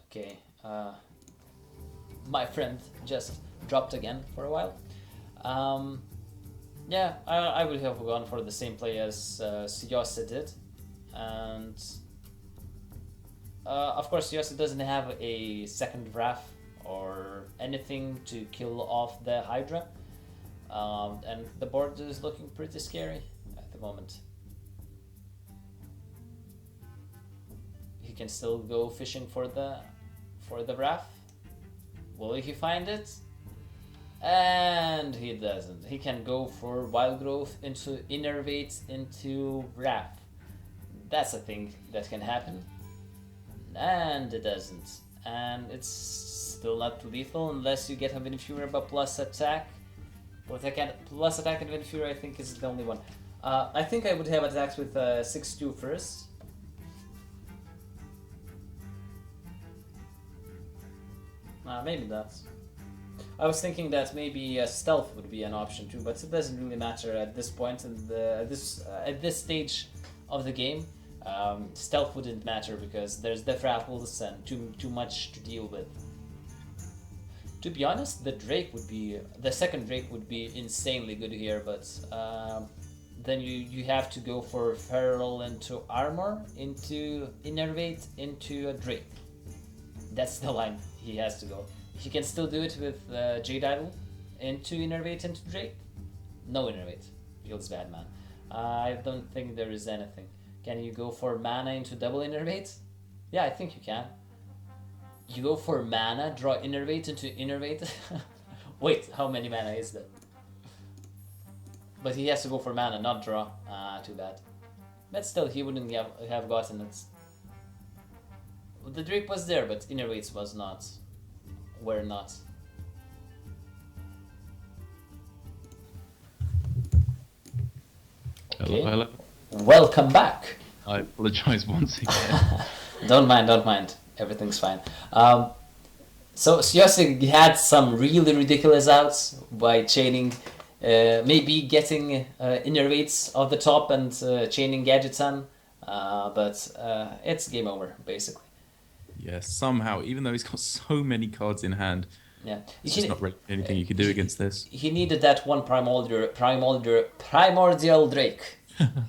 Okay, my friend just dropped again for a while. Um, yeah, I would have gone for the same play as Siyose did, and of course, Yossi doesn't have a second Wrath or anything to kill off the Hydra, and the board is looking pretty scary at the moment. He can still go fishing for the Wrath. Will he find it? And he doesn't. He can go for Wild Growth into Innervate into Wrath. That's a thing that can happen. And it doesn't. And it's still not lethal unless you get a Vinifura plus attack. Plus attack and Vinifura I think is the only one. I think I would have attacks with 6/2 first. Maybe not. I was thinking that maybe stealth would be an option too, but it doesn't really matter at this point and at this stage of the game. Stealth wouldn't matter because there's Death Raffles and too much to deal with. To be honest, the second Drake would be insanely good here, but then you have to go for Feral into Armor, into Innervate, into a Drake. That's the line he has to go. He can still do it with Jade Idol, into Innervate, into Drake. No Innervate, feels bad, man. I don't think there is anything. Can you go for mana into double Innervate? Yeah, I think you can. You go for mana, draw Innervate into Innervate. Wait, how many mana is that? But he has to go for mana, not draw. Too bad. But still, he wouldn't have gotten it. The Drake was there, but Innervates was not. Were not. Okay.
Hello, hello.
Welcome back.
I apologize once again.
Don't mind. Everything's fine. So Siosik had some really ridiculous outs by chaining, maybe getting Innervates off the top and chaining Gadgetan, but it's game over, basically.
Yeah, somehow, even though he's got so many cards in hand,
Yeah,
there's just not really anything you can do against this.
He needed that one primordial Drake.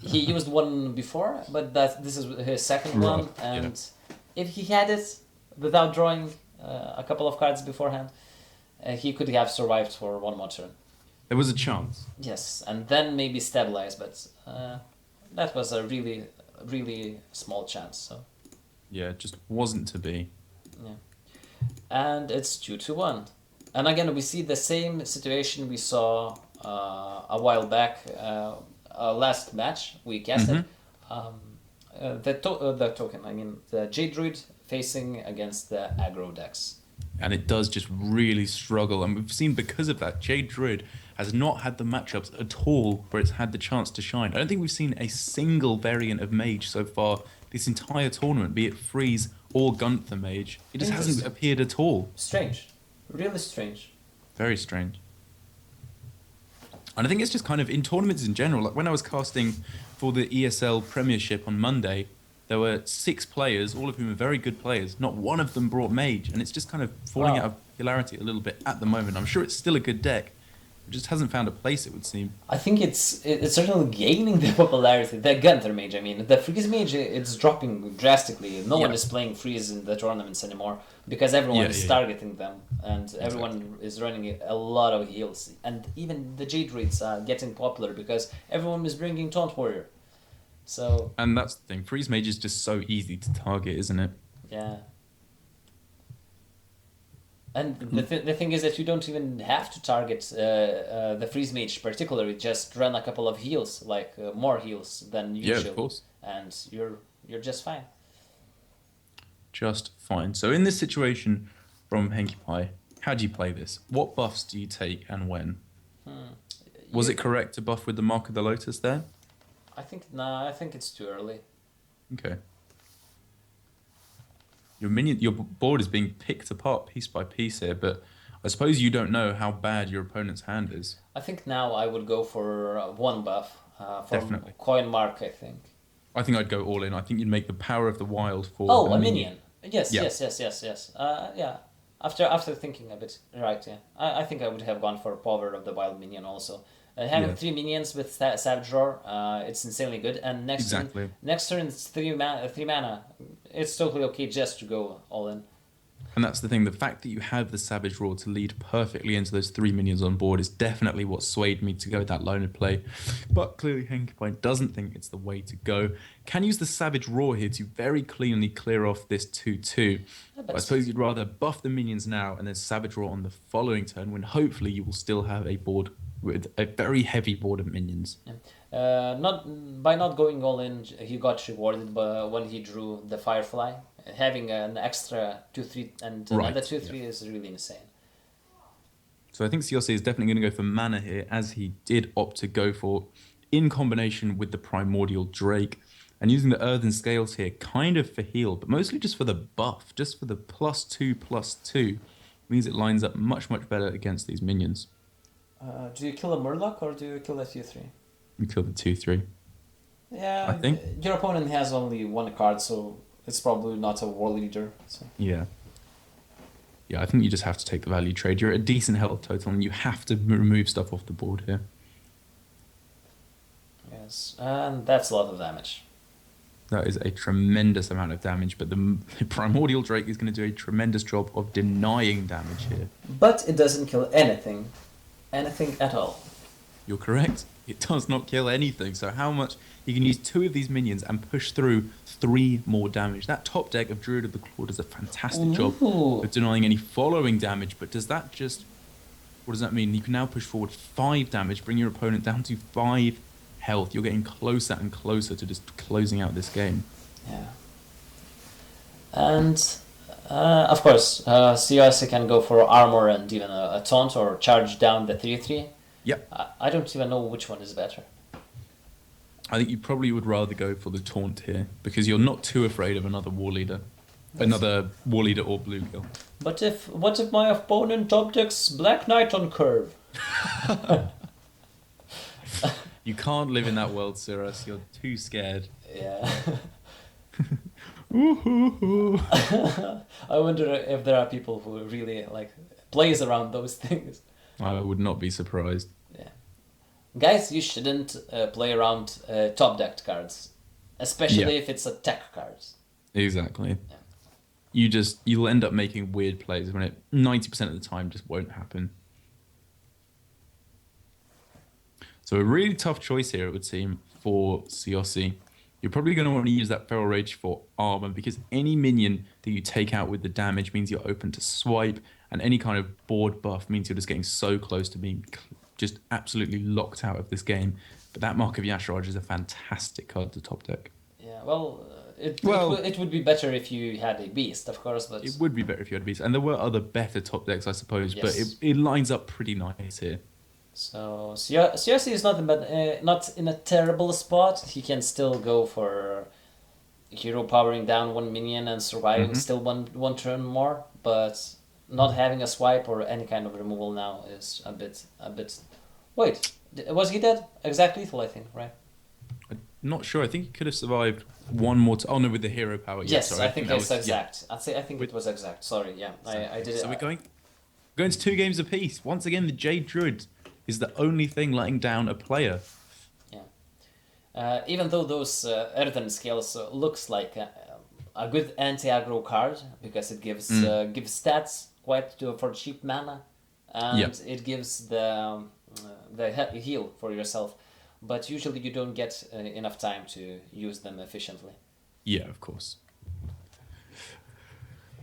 He used one before, but this is his second one, and if he had it without drawing a couple of cards beforehand, he could have survived for one more turn.
There was a chance.
Yes, and then maybe stabilize, but that was a really, really small chance. So.
Yeah, it just wasn't to be.
Yeah. And it's 2-1. And again, we see the same situation we saw a while back, last match we casted. The token, I mean, the Jade Druid facing against the aggro decks.
And it does just really struggle. And we've seen because of that, Jade Druid has not had the matchups at all where it's had the chance to shine. I don't think we've seen a single variant of Mage so far this entire tournament, be it Freeze or Gunther Mage. It just hasn't appeared at all.
Strange. Really strange.
Very strange. And I think it's just kind of in tournaments in general. Like when I was casting for the ESL Premiership on Monday, there were 6 players, all of whom are very good players. Not one of them brought Mage, and it's just kind of falling out of popularity a little bit at the moment. I'm sure it's still a good deck. It just hasn't found a place, it would seem.
I think it's certainly gaining the popularity. The Gunther Mage, I mean. The Freeze Mage, it's dropping drastically. No one is playing Freeze in the tournaments anymore because everyone is targeting them and everyone is running a lot of heals. And even the Jade Raids are getting popular because everyone is bringing Taunt Warrior. So.
And that's the thing. Freeze Mage is just so easy to target, isn't it?
Yeah. And the thing is that you don't even have to target the freeze mage particularly. Just run a couple of heals, like more heals than
Yeah,
usual,
of course.
and you're just fine.
Just fine. So in this situation from Henky Pie, how do you play this? What buffs do you take and when? Was
You,
it correct to buff with the Mark of the Lotus there?
I think nah, I think it's too early.
Okay. Your board is being picked apart piece by piece here, but I suppose you don't know how bad your opponent's hand is.
I think now I would go for one buff for
Definitely.
coin mark. I think.
I think I'd go all in. I think you'd make the Power of the Wild for
Oh,
the
a
minion.
minion. Yes,
Yeah.
yes. Yeah. After thinking a bit, right? Yeah. I think I would have gone for Power of the Wild minion also. Having
Yeah.
three minions with Savage Roar, it's insanely good. And
Exactly.
next turn it's three mana. It's totally okay just to go all in.
And that's the thing, the fact that you have the Savage Roar to lead perfectly into those three minions on board is definitely what swayed me to go with that loner play. But clearly Henkipai doesn't think it's the way to go. Can use the Savage Roar here to very cleanly clear off this 2-2. But I suppose you'd rather buff the minions now and then Savage Roar on the following turn when hopefully you will still have a board with a very heavy board of minions.
Not going all in, he got rewarded when he drew the Firefly. Having an extra 2/3 and another 2/3 is really insane.
So I think CLC is definitely going to go for mana here, as he did opt to go for, in combination with the Primordial Drake, and using the Earthen Scales here, kind of for heal, but mostly just for the buff, just for the +2/+2, means it lines up much, much better against these minions.
Do you kill a Murloc or do you kill a 2/3?
We kill the 2/3.
Yeah,
I think.
Your opponent has only one card, so it's probably not a war leader. So.
Yeah. Yeah, I think you just have to take the value trade. You're at a decent health total, and you have to remove stuff off the board here.
Yes, and that's a lot of damage.
That is a tremendous amount of damage, but the Primordial Drake is going to do a tremendous job of denying damage here.
But it doesn't kill anything. Anything at all.
You're correct. It does not kill anything. So how much... You can use 2 of these minions and push through 3 more damage. That top deck of Druid of the Claw does a fantastic job of denying any following damage, but does that just... What does that mean? You can now push forward 5 damage, bring your opponent down to 5 health. You're getting closer and closer to just closing out this game.
Yeah. And, of course, CRC can go for armor and even a taunt or charge down the 3/3.
Yep.
I don't even know which one is better.
I think you probably would rather go for the taunt here, because you're not too afraid of another war leader. Another war leader or bluegill.
But what if my opponent top decks Black Knight on curve?
You can't live in that world, Cirrus. You're too scared.
Yeah. I wonder if there are people who really plays around those things.
I would not be surprised.
Yeah. Guys, you shouldn't play around top decked cards, especially if it's a tech cards.
Exactly.
Yeah.
You'll end up making weird plays when it 90% of the time just won't happen. So a really tough choice here, it would seem, for Siossi. You're probably going to want to use that Feral Rage for armor, because any minion that you take out with the damage means you're open to swipe, and any kind of board buff means you're just getting so close to being just absolutely locked out of this game. But that Mark of Yasharaj is a fantastic card to top deck.
Yeah, it would be better if you had a beast, of course, but...
It would be better if you had a beast, and there were other better top decks, I suppose,
Yes.
but it lines up pretty nice here.
So CRC is not in a terrible spot. He can still go for hero powering down one minion and surviving still one turn more, but not having a swipe or any kind of removal now is a bit. Wait, was he dead? Exact lethal, I think, right?
I'm not sure. I think he could have survived one more. Oh no, with the hero power.
Yes,
sorry,
I think it's exact.
Yeah.
I think it was exact. Sorry, yeah, I did it.
So we're going to 2 games apiece. Once again, the Jade Druid is the only thing letting down a player.
Yeah. Even though those Earthen Scales looks like a good anti-aggro card, because it gives stats for cheap mana, and it gives the heal for yourself, but usually you don't get enough time to use them efficiently.
Yeah, of course.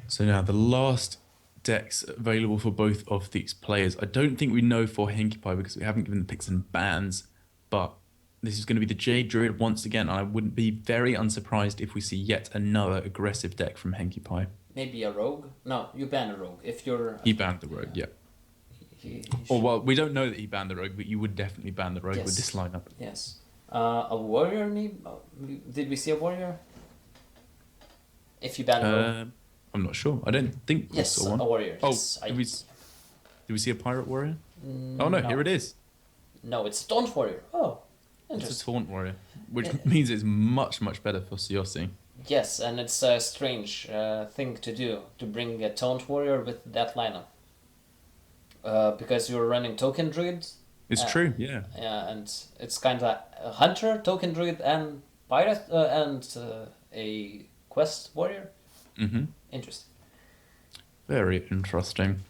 So now the last decks available for both of these players. I don't think we know for Henkipai because we haven't given the picks and bans, but this is going to be the Jade Druid once again. And I wouldn't be very unsurprised if we see yet another aggressive deck from Henkipai.
Maybe a rogue? No, you ban a rogue. If you're...
He banned the rogue, yeah. Or, well, we don't know that he banned the rogue, but you would definitely ban the rogue with this lineup.
Yes. A warrior, maybe? Did we see a warrior? If you ban a rogue?
I'm not sure. I don't think we saw one.
A warrior.
Oh,
Yes,
did we see a pirate warrior? Oh,
no,
here it is.
No, it's a taunt warrior. Oh,
It's
interesting.
a taunt warrior, which means it's much, much better for Siossi.
Yes, and it's a strange thing to do, to bring a taunt warrior with that lineup. Because you're running token druid.
It's true, yeah.
Yeah, and it's kind of a hunter, token druid, and pirate, and a quest warrior.
Mm-hmm.
Interesting.
Very interesting.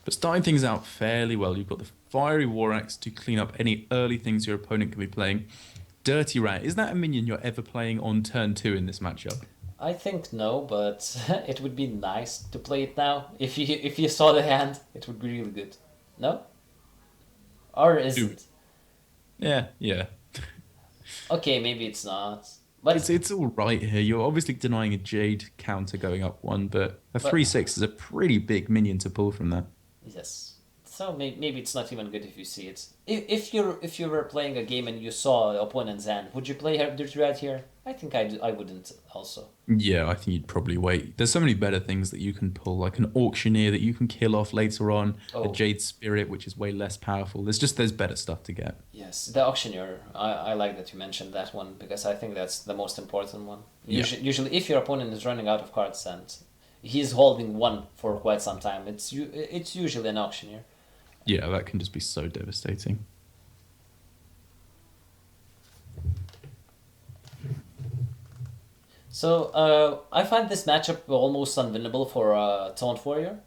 But starting things out fairly well, you've got the Fiery War Axe to clean up any early things your opponent can be playing. Dirty Rat, is that a minion you're ever playing on turn 2 in this matchup?
I think no, but it would be nice to play it now. If you saw the hand, it would be really good. No? Or isn't?
Yeah.
Okay, maybe it's not. But
It's all right here. You're obviously denying a Jade counter going up 1, but a 3/6 is a pretty big minion to pull from that.
yes. So maybe it's not even good if you see it. If you were playing a game and you saw the opponent's hand, would you play Dirty Rat here? I think I wouldn't also.
Yeah, I think you'd probably wait. There's so many better things that you can pull, like an Auctioneer that you can kill off later on, a Jade Spirit, which is way less powerful. There's better stuff to get.
Yes, the Auctioneer. I like that you mentioned that one because I think that's the most important one. Usually, if your opponent is running out of cards and he's holding one for quite some time, it's usually an Auctioneer.
Yeah, that can just be so devastating.
So I find this matchup almost unwinnable for Taunt Warrior.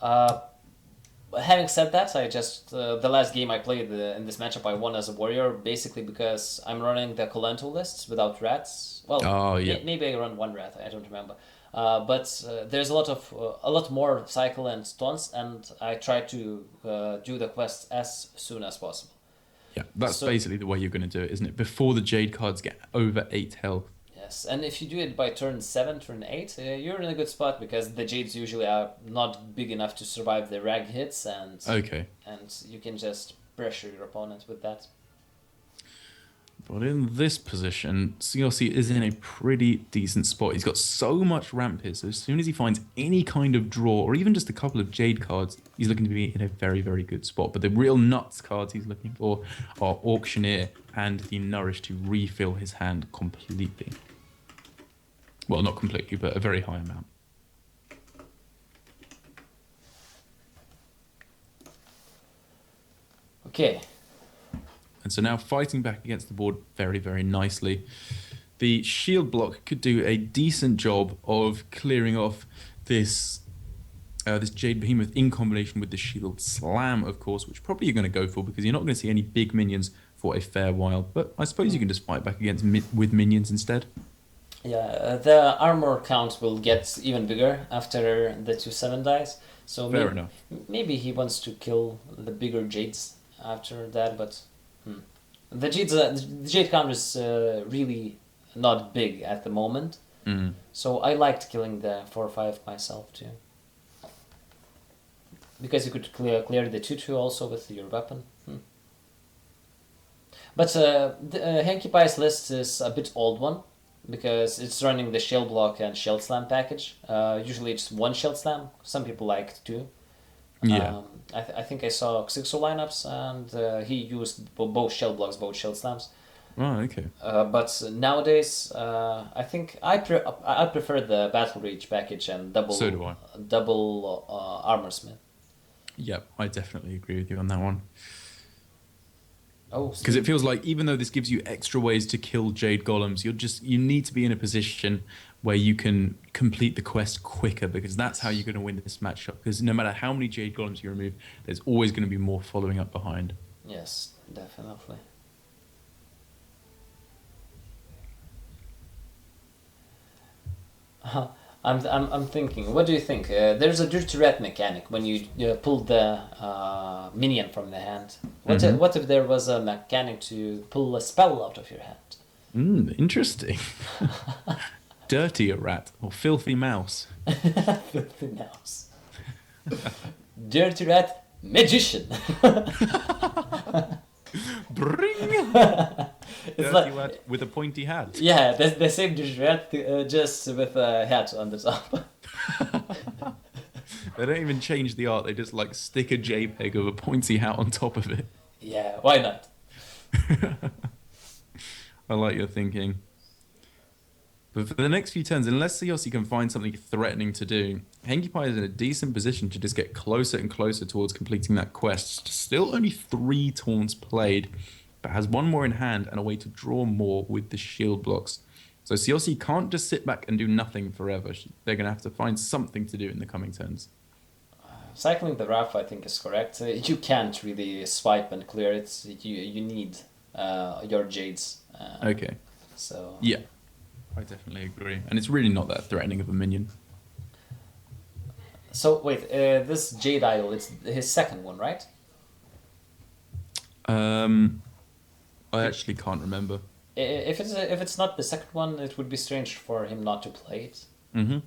Having said that, I just the last game I played in this matchup I won as a warrior basically because I'm running the Colento lists without rats. Well, maybe I run one rat. I don't remember. But there's a lot more cycle and taunts, and I try to do the quest as soon as possible.
Yeah, that's basically the way you're going to do it, isn't it? Before the Jade cards get over 8 health.
Yes, and if you do it by turn 7, turn 8, you're in a good spot because the Jades usually are not big enough to survive the rag hits, and you can just pressure your opponent with that.
But in this position, CLC is in a pretty decent spot. He's got so much ramp here, so as soon as he finds any kind of draw, or even just a couple of Jade cards, he's looking to be in a very, very good spot. But the real nuts cards he's looking for are Auctioneer and the Nourish to refill his hand completely. Well, not completely, but a very high amount.
Okay.
And so now fighting back against the board very, very nicely. The shield block could do a decent job of clearing off this this Jade Behemoth in combination with the shield slam, of course, which probably you're going to go for because you're not going to see any big minions for a fair while. But I suppose you can just fight back against with minions instead.
Yeah, the armor count will get even bigger after the 2/7 dies. So
fair enough.
Maybe he wants to kill the bigger Jades after that, but the Jade count is really not big at the moment. So I liked killing the 4/5 myself too. Because you could clear the 2/2 also with your weapon. But Henkipai's list is a bit old one. Because it's running the Shield Block and Shield Slam package. Usually it's one Shield Slam. Some people like two.
Yeah.
I think I saw Xixo lineups and he used both Shield Blocks, both Shield Slams.
Oh, okay.
But nowadays, I think I prefer the Battle Reach package and double.
So do I.
Double Armor Smith.
Yep, I definitely agree with you on that one.
Oh,
because it feels like even though this gives you extra ways to kill Jade Golems, you need to be in a position where you can complete the quest quicker because that's how you're going to win this matchup. Because no matter how many Jade Golems you remove, there's always going to be more following up behind.
Yes, definitely. I'm thinking. What do you think? There's a dirty rat mechanic when you pull the minion from the hand. What if there was a mechanic to pull a spell out of your hand?
Interesting. Dirty rat or filthy mouse.
Filthy mouse. Dirty rat magician.
Bring.
It's
Dirty
like
rat with a pointy hat.
yeah, the same dirty rat just with a hat on the top.
They don't even change the art. They just like stick a JPEG of a pointy hat on top of it.
Yeah, why not?
I like your thinking. But for the next few turns, unless Siossi can find something threatening to do, Henki Pai is in a decent position to just get closer and closer towards completing that quest. Still only 3 taunts played, but has 1 more in hand and a way to draw more with the shield blocks. So Siossi can't just sit back and do nothing forever. They're going to have to find something to do in the coming turns.
Cycling the Wrath, I think, is correct. You can't really swipe and clear it. You need your Jades.
Okay.
So
Yeah, I definitely agree. And it's really not that threatening of a minion.
So wait, this Jade Idol, it's his second one, right?
I actually can't remember.
If it's not the second one, it would be strange for him not to play it.
Mm-hmm.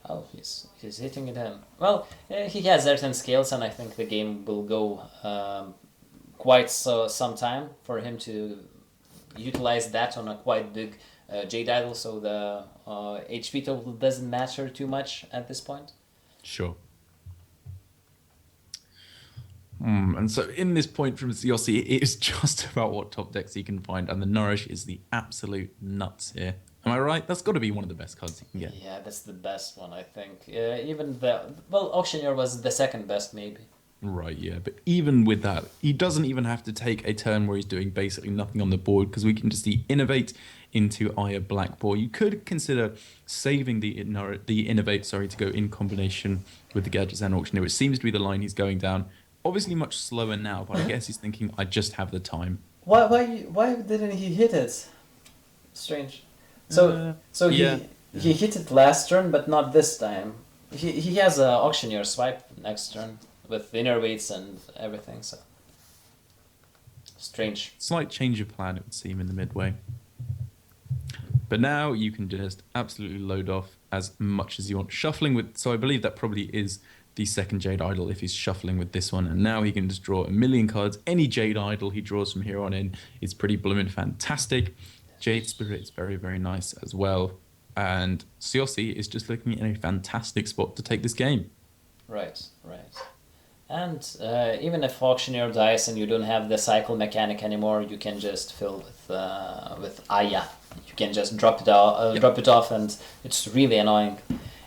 Oh, he's hitting it in. Well, he has certain scales, and I think the game will go quite some time for him to utilize that on a quite big Jade Idol, so the HP total doesn't matter too much at this point.
Sure. And so in this point from Siossi, it is just about what top decks he can find, and the Nourish is the absolute nuts here. Am I right? That's got to be one of the best cards you can get.
Yeah, that's the best one, I think. Even Auctioneer was the second best, maybe.
Right, yeah. But even with that, he doesn't even have to take a turn where he's doing basically nothing on the board, because we can just Innovate into Aya Blackboar. You could consider saving the Innovate, to go in combination with the Gadgets and Auctioneer, which seems to be the line he's going down. Obviously much slower now, but I guess he's thinking, I just have the time.
Why didn't he hit it? Strange. So he hit it last turn, but not this time. He has a Auctioneer swipe next turn with Innervates and everything. So strange.
Slight change of plan, it would seem, in the midway. But now you can just absolutely load off as much as you want. Shuffling with, so I believe that probably is the second Jade Idol if he's shuffling with this one, and now he can just draw 1,000,000 cards. Any Jade Idol he draws from here on in is pretty blooming fantastic. Jade Spirit is very, very nice as well, and Siossi is just looking in a fantastic spot to take this game.
Right. And even if Auctioneer dies and you don't have the cycle mechanic anymore, you can just fill with Aya. You can just drop it off, and it's really annoying.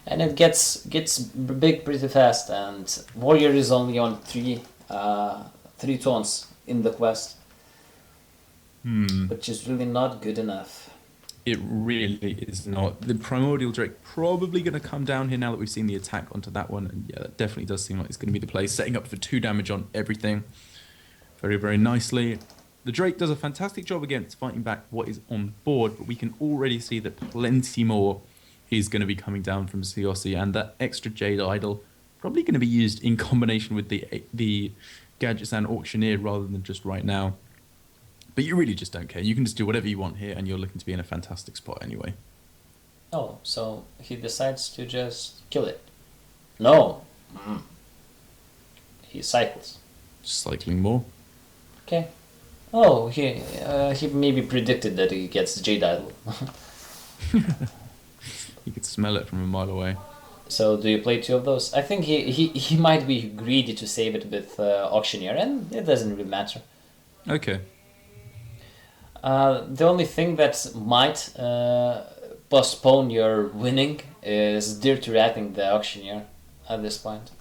And it gets big pretty fast, and Warrior is only on 3 tones in the quest, which is really not good enough.
It really is not. The Primordial Drake probably going to come down here now that we've seen the attack onto that one, and yeah, that definitely does seem like it's going to be the play, setting up for 2 damage on everything very, very nicely. The Drake does a fantastic job against fighting back what is on board, but we can already see that plenty more is going to be coming down from Siossi, and that extra Jade Idol probably going to be used in combination with the Gadgets and Auctioneer rather than just right now. But you really just don't care. You can just do whatever you want here, and you're looking to be in a fantastic spot anyway.
Oh, so he decides to just kill it. No. He cycles.
Just cycling more.
Okay. Oh, he maybe predicted that he gets Jade Idol.
You could smell it from a mile away.
So do you play 2 of those? I think he might be greedy to save it with Auctioneer, and it doesn't really matter.
Okay.
The only thing that might postpone your winning is dirty ratting the Auctioneer at this point.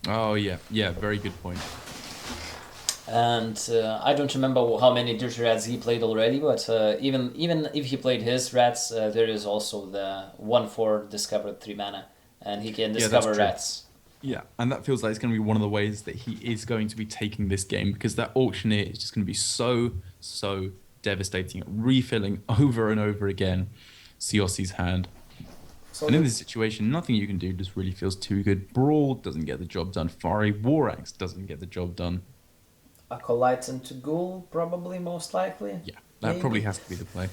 Oh yeah, very good point.
And I don't remember how many dirty rats he played already, but even if he played his rats, there is also the 1/4 discovered 3 mana, and he can discover rats.
Yeah, and that feels like it's going to be one of the ways that he is going to be taking this game, because that Auctioneer is just going to be so devastating, refilling over and over again Siossi's hand.
So
And in
the
this situation, nothing you can do just really feels too good. Brawl doesn't get the job done. Fiery War Axe doesn't get the job done.
Acolyte into Ghoul, probably, most likely.
Yeah, that probably
Maybe.
has to be the play.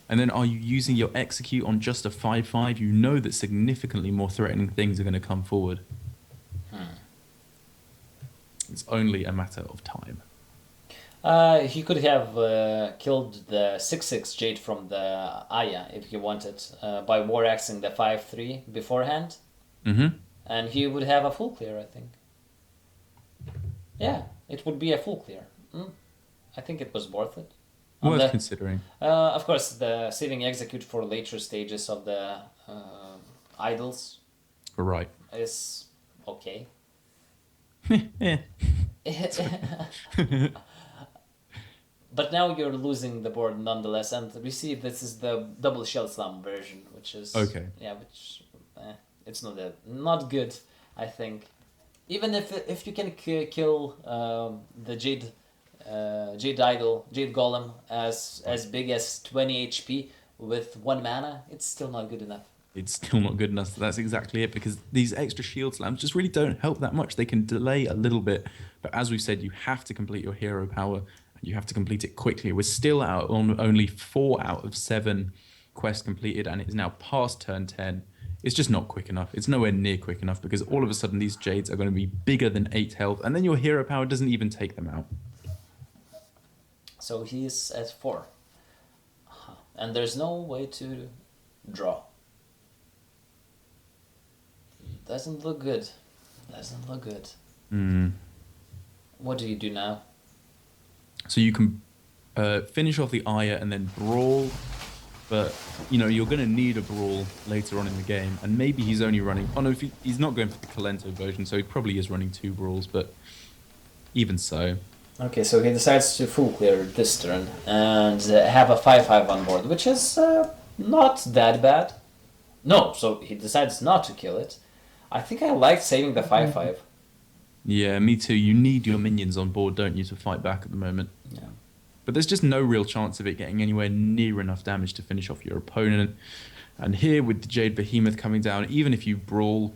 And then are you using your execute on just a 5/5? You know that significantly more threatening things are going to come forward. It's only a matter of time.
He could have killed the 6/6 Jade from the Aya if he wanted by war axing the 5/3 beforehand,
Mm-hmm.
and he would have a full clear, I think. Yeah, it would be a full clear. I think it was worth it.
Worth considering.
Of course, the saving execute for later stages of the idols
Right.
is okay.
Yeah.
But now you're losing the board nonetheless, and we see this is the double shell slam version, which is
Okay.
Yeah, which it's not good. I think even if you can kill the Jade Idol, Jade Golem as big as 20 HP with 1 mana, it's still not good enough.
It's still not good enough. That's exactly it, because these extra shield slams just really don't help that much. They can delay a little bit, but as we've said, you have to complete your hero power, and you have to complete it quickly. We're still out on only 4 out of 7 quests completed, and it's now past turn 10. It's just not quick enough. It's nowhere near quick enough, because all of a sudden these Jades are going to be bigger than 8 health, and then your hero power doesn't even take them out.
So he's at 4. And there's no way to draw. Doesn't look good. Doesn't look good. What do you do now?
So you can finish off the Aya and then Brawl, but you're going to need a Brawl later on in the game, and maybe he's only running... Oh no, he's not going for the Kalento version, so he probably is running 2 Brawls, but even so...
Okay, so he decides to full clear this turn and have a 5/5 on board, which is not that bad. No, so he decides not to kill it. I think I like saving the 5/5.
Yeah, me too. You need your minions on board, don't you, to fight back at the moment.
Yeah.
But there's just no real chance of it getting anywhere near enough damage to finish off your opponent. And here with the Jade Behemoth coming down, even if you Brawl,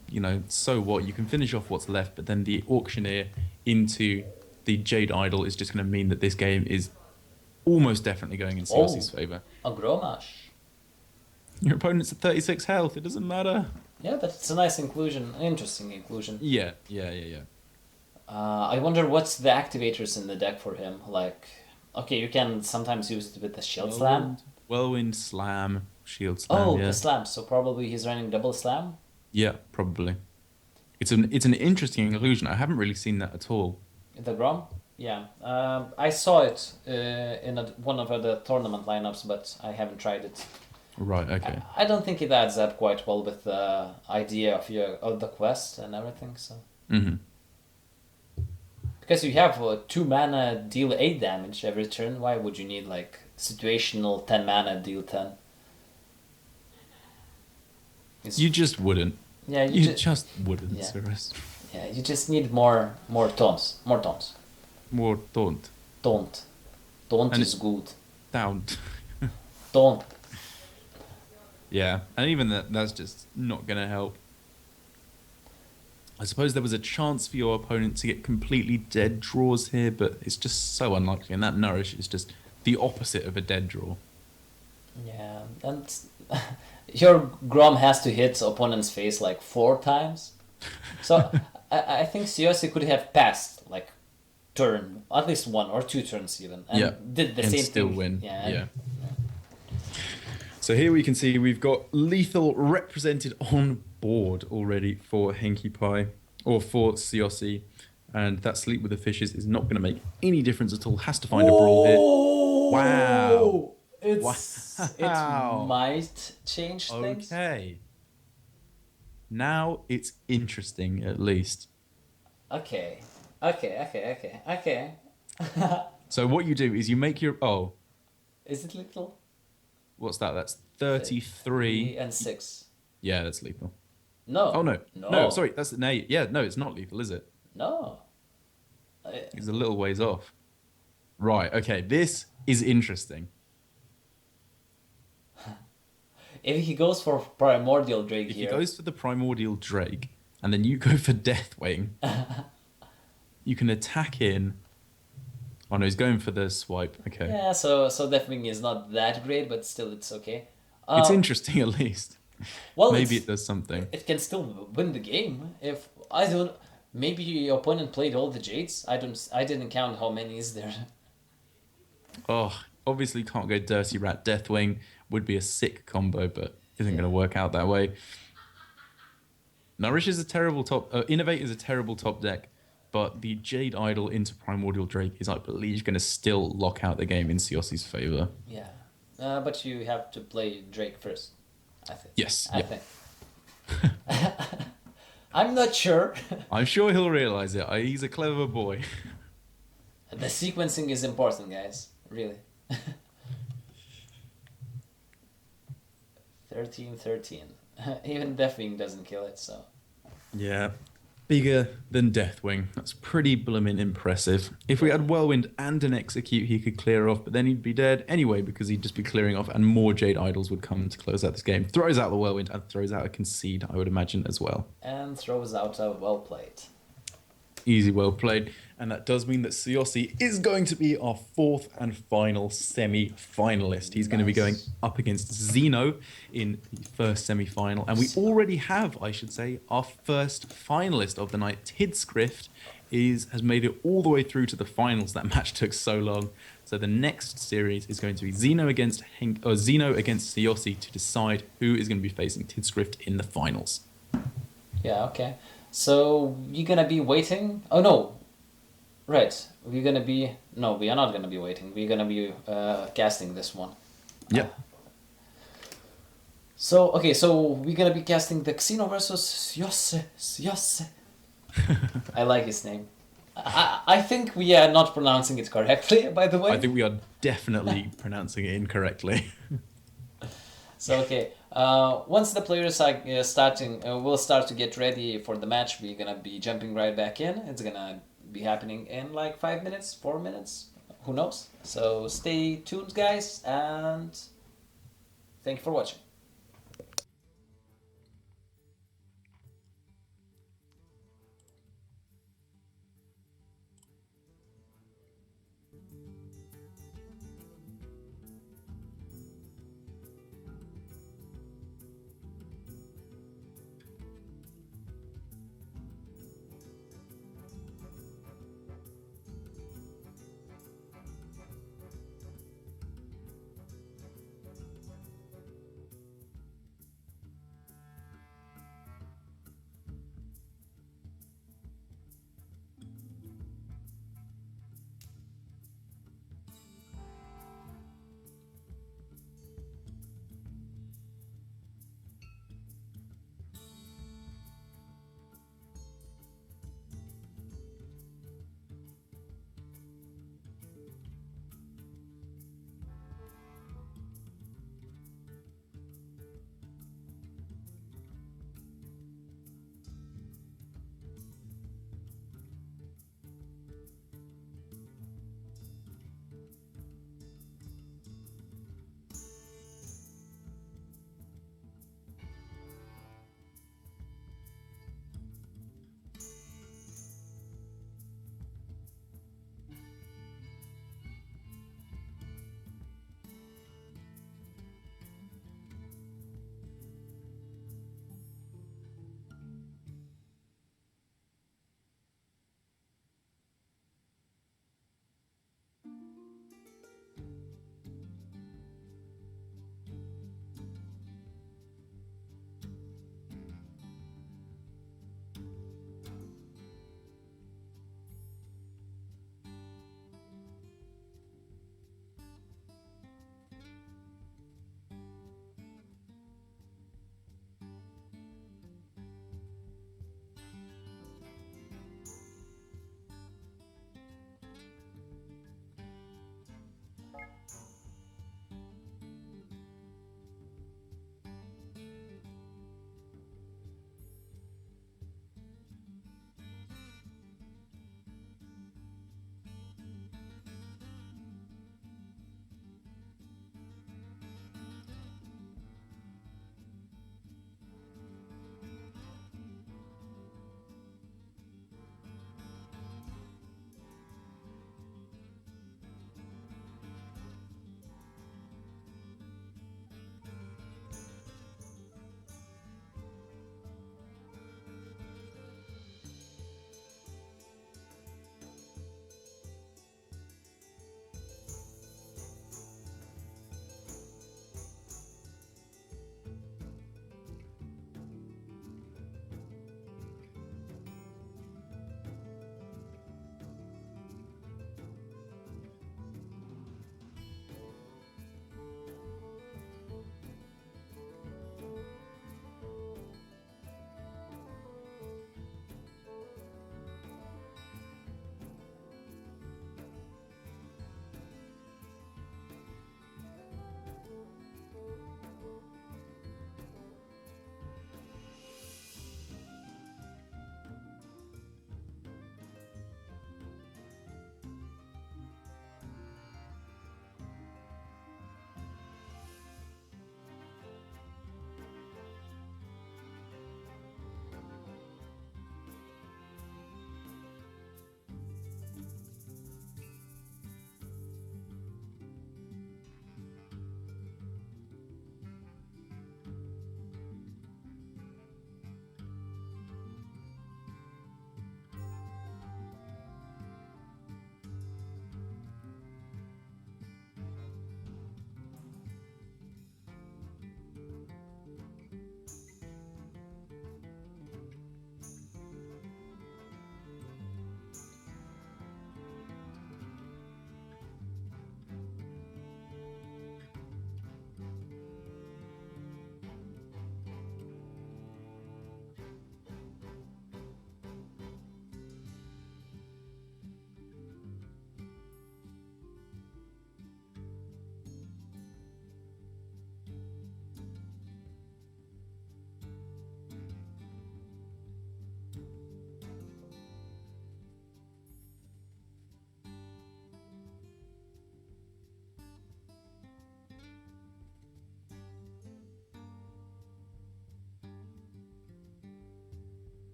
so what? You can finish off what's left, but then the Auctioneer into the Jade Idol is just going to mean that this game is almost definitely going in CLC's favour.
A Gromash.
Your opponent's at 36 health, it doesn't matter.
Yeah, but it's a nice inclusion, interesting inclusion.
Yeah.
I wonder what's the activators in the deck for him. Like, okay, you can sometimes use it with the Shield Slam.
Whirlwind, Slam, Shield Slam.
Oh,
yeah.
the Slam. So probably he's running double Slam.
Yeah, probably. It's an interesting inclusion. I haven't really seen that at all.
The Grom? Yeah. I saw it in one of the tournament lineups, but I haven't tried it.
Right, okay.
I don't think it adds up quite well with the idea of the quest and everything. So.
Mm-hmm.
Because you have 2 mana deal 8 damage every turn, why would you need like situational 10 mana deal 10?
You just wouldn't.
Yeah,
you just wouldn't,
yeah.
Cirrus.
Yeah, you just need more taunts. More taunts.
More taunt.
Taunt. Taunt
And
is good.
Down.
Taunt.
Yeah, and even that's just not going to help. I suppose there was a chance for your opponent to get completely dead draws here, but it's just so unlikely, and that Nourish is just the opposite of a dead draw.
Yeah, and your Grom has to hit opponent's face like 4 times. So I think Siyosi could have passed like turn, at least 1 or 2 turns even, and did the
and
same
still
thing.
win.
Yeah.
So here we can see we've got Lethal represented on board already for Henki Pie, or for Siyosi, and that Sleep with the Fishes is not going to make any difference at all. Has to find a Brawl here. Wow.
It
Wow.
might change things.
Okay. Now it's interesting, at least.
Okay.
So what you do is you make your... Oh,
Is it lethal?
what's that? That's 33.
And 6.
Yeah, that's lethal.
No.
Oh, no, sorry, that's an 8. Yeah, no, it's not lethal, is it?
No.
It's a little ways off. Right, okay, this is interesting.
If he goes for Primordial Drake
If he
here,
goes for the Primordial Drake and then you go for Deathwing, you can attack in. Oh no, he's going for the swipe. Okay.
yeah. So Deathwing is not that great, but still it's okay.
It's
Uh,
interesting at least.
well,
Maybe
it's
it does something.
it can still win the game if I don't. Maybe your opponent played all the Jades. I didn't count how many is there.
Oh, obviously can't go Dirty Rat. Deathwing would be a sick combo, but isn't
Yeah.
going to work out that way. Nourish is a terrible top. Innovate is a terrible top deck, but the Jade Idol into Primordial Drake is, I believe, going to still lock out the game in Siossi's favor.
Yeah, but you have to play Drake first. I think.
Yes.
I
Yeah.
think. I'm not sure.
I'm sure he'll realize it. He's a clever boy.
The sequencing is important, guys. Really. 13-13. Even Deathwing doesn't kill it, so.
Yeah. Bigger than Deathwing. That's pretty blooming impressive. If we had Whirlwind and an Execute, he could clear off, but then he'd be dead anyway because he'd just be clearing off and more Jade Idols would come to close out this game. Throws out the Whirlwind and throws out a Concede, I would imagine, as well.
And throws out a well played.
Easy, well played. And that does mean that Siossi is going to be our fourth and final semi-finalist. He's going to be going up against Zeno in the first semi-final. And we already have, I should say, our first finalist of the night. Tidscript has made it all the way through to the finals. That match took so long. So the next series is going to be Zeno against Siossi to decide who is going to be facing Tidscript in the finals.
Yeah, okay. So you're gonna be waiting? Oh no, right. We're gonna be no. We are not gonna be waiting. We're gonna be casting this one.
Yep.
So okay, so we're gonna be casting the Xeno versus Yosse. I like his name. I think we are not pronouncing it correctly, by the way.
I think we are definitely pronouncing it incorrectly.
So okay, once the players are will start to get ready for the match. We're gonna be jumping right back in. It's gonna be happening in like 5 minutes, 4 minutes, who knows? So stay tuned, guys, and thank you for watching.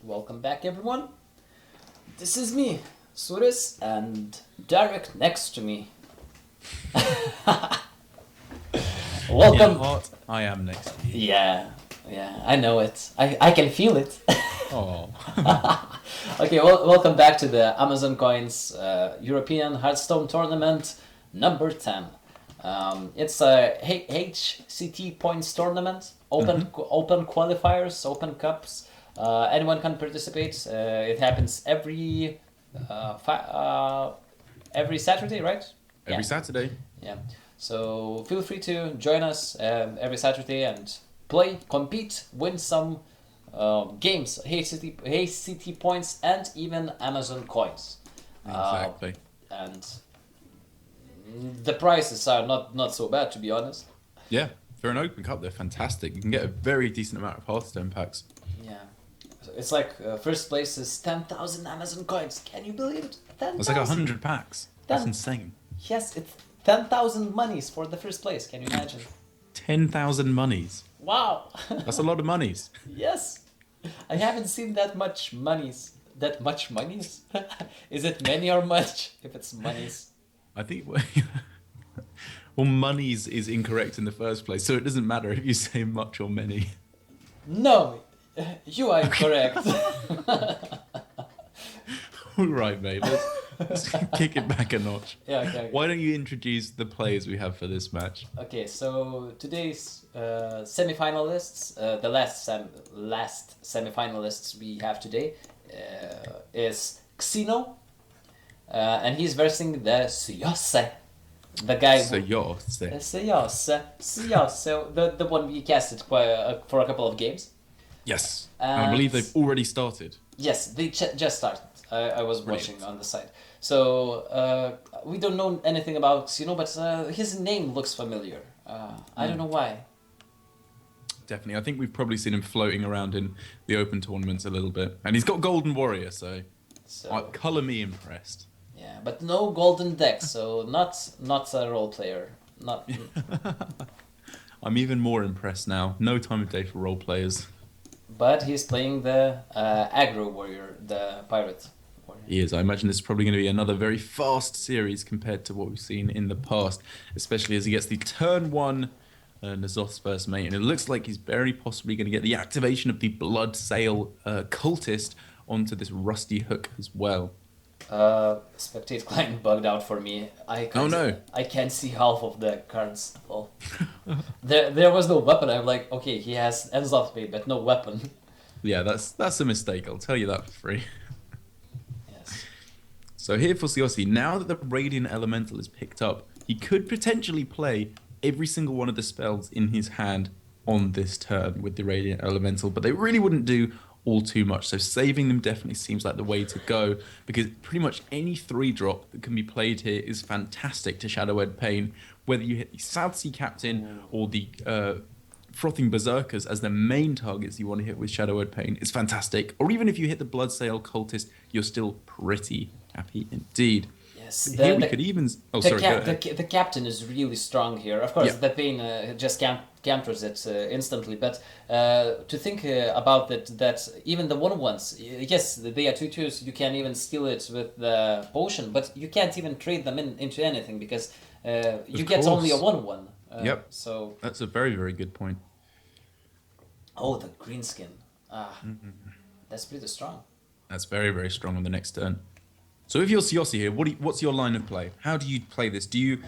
Welcome back, everyone. This is me, Suris, and direct next to me.
In
Welcome.
heart, I am next to you.
Yeah, I know it. I can feel it.
Oh.
Okay, well, welcome back to the Amazon Coins European Hearthstone Tournament number 10. It's a HCT points tournament, open qualifiers, open cups. Anyone can participate. It happens every Saturday, right?
Every Saturday.
Yeah. So feel free to join us every Saturday and play, compete, win some games, HCT points, and even Amazon coins.
Exactly.
And the prices are not so bad, to be honest.
Yeah, for an open cup, they're fantastic. You can get a very decent amount of Hearthstone packs.
Yeah. So it's like first place is 10,000 Amazon coins. Can you believe it? 10,000.
It's like 100 packs. That's
10.
insane.
Yes, it's 10,000 monies for the first place. Can you imagine?
10,000 monies.
Wow.
That's a lot of monies.
Yes. I haven't seen that much monies. That much monies? Is it many or much if it's monies?
I think well, monies is incorrect in the first place, so it doesn't matter if you say much or many.
No, you are incorrect.
All right, mate. Let's kick it back a notch.
Yeah, okay.
Why don't you introduce the players we have for this match?
Okay, so today's semi-finalists, the last semi-finalists we have today is Xeno, and he's versing the Suyose, the guy. Suyose, the one we casted for a couple of games.
Yes, and I believe they've already started.
Yes, they just started. I was watching on the side. So we don't know anything about Xeno, but his name looks familiar. I don't know why.
Definitely. I think we've probably seen him floating around in the open tournaments a little bit. And he's got Golden Warrior, so colour me impressed.
Yeah, but no golden deck, so not a role player. Not.
I'm even more impressed now. No time of day for role players.
But he's playing the aggro warrior, the pirate warrior.
He is. I imagine this is probably going to be another very fast series compared to what we've seen in the past, especially as he gets the turn 1 N'Zoth's first mate, and it looks like he's very possibly going to get the activation of the Blood Sail cultist onto this Rusty Hook as well.
Spectate client bugged out for me. I can't see half of the cards. Well, there was no weapon. I'm like, okay, he has N'Zoth mate, but no weapon.
Yeah, that's a mistake. I'll tell you that for free.
Yes.
So here for Siossi, now that the Radiant Elemental is picked up, he could potentially play every single one of the spells in his hand on this turn with the Radiant Elemental, but they really wouldn't do all too much. So saving them definitely seems like the way to go, because pretty much any 3-drop that can be played here is fantastic to Shadow Ed Pain, whether you hit the South Sea Captain or the Frothing Berserkers as the main targets you want to hit with Shadow Ed Pain is fantastic, or even if you hit the Bloodsail Cultist, you're still pretty happy indeed.
Yes,
Here we could even... Oh, sorry, go ahead.
The captain is really strong here. Of course, the Pain just counters it instantly, but to think about that even the 1/1s, yes, they are 2/2s, you can even steal it with the potion, but you can't even trade them into anything because you get only a 1/1.
Yep.
So
that's a very, very good point.
Oh, the green skin. That's pretty strong.
That's very, very strong on the next turn. So if you're Siossi here, what's your line of play? How do you play this? Do you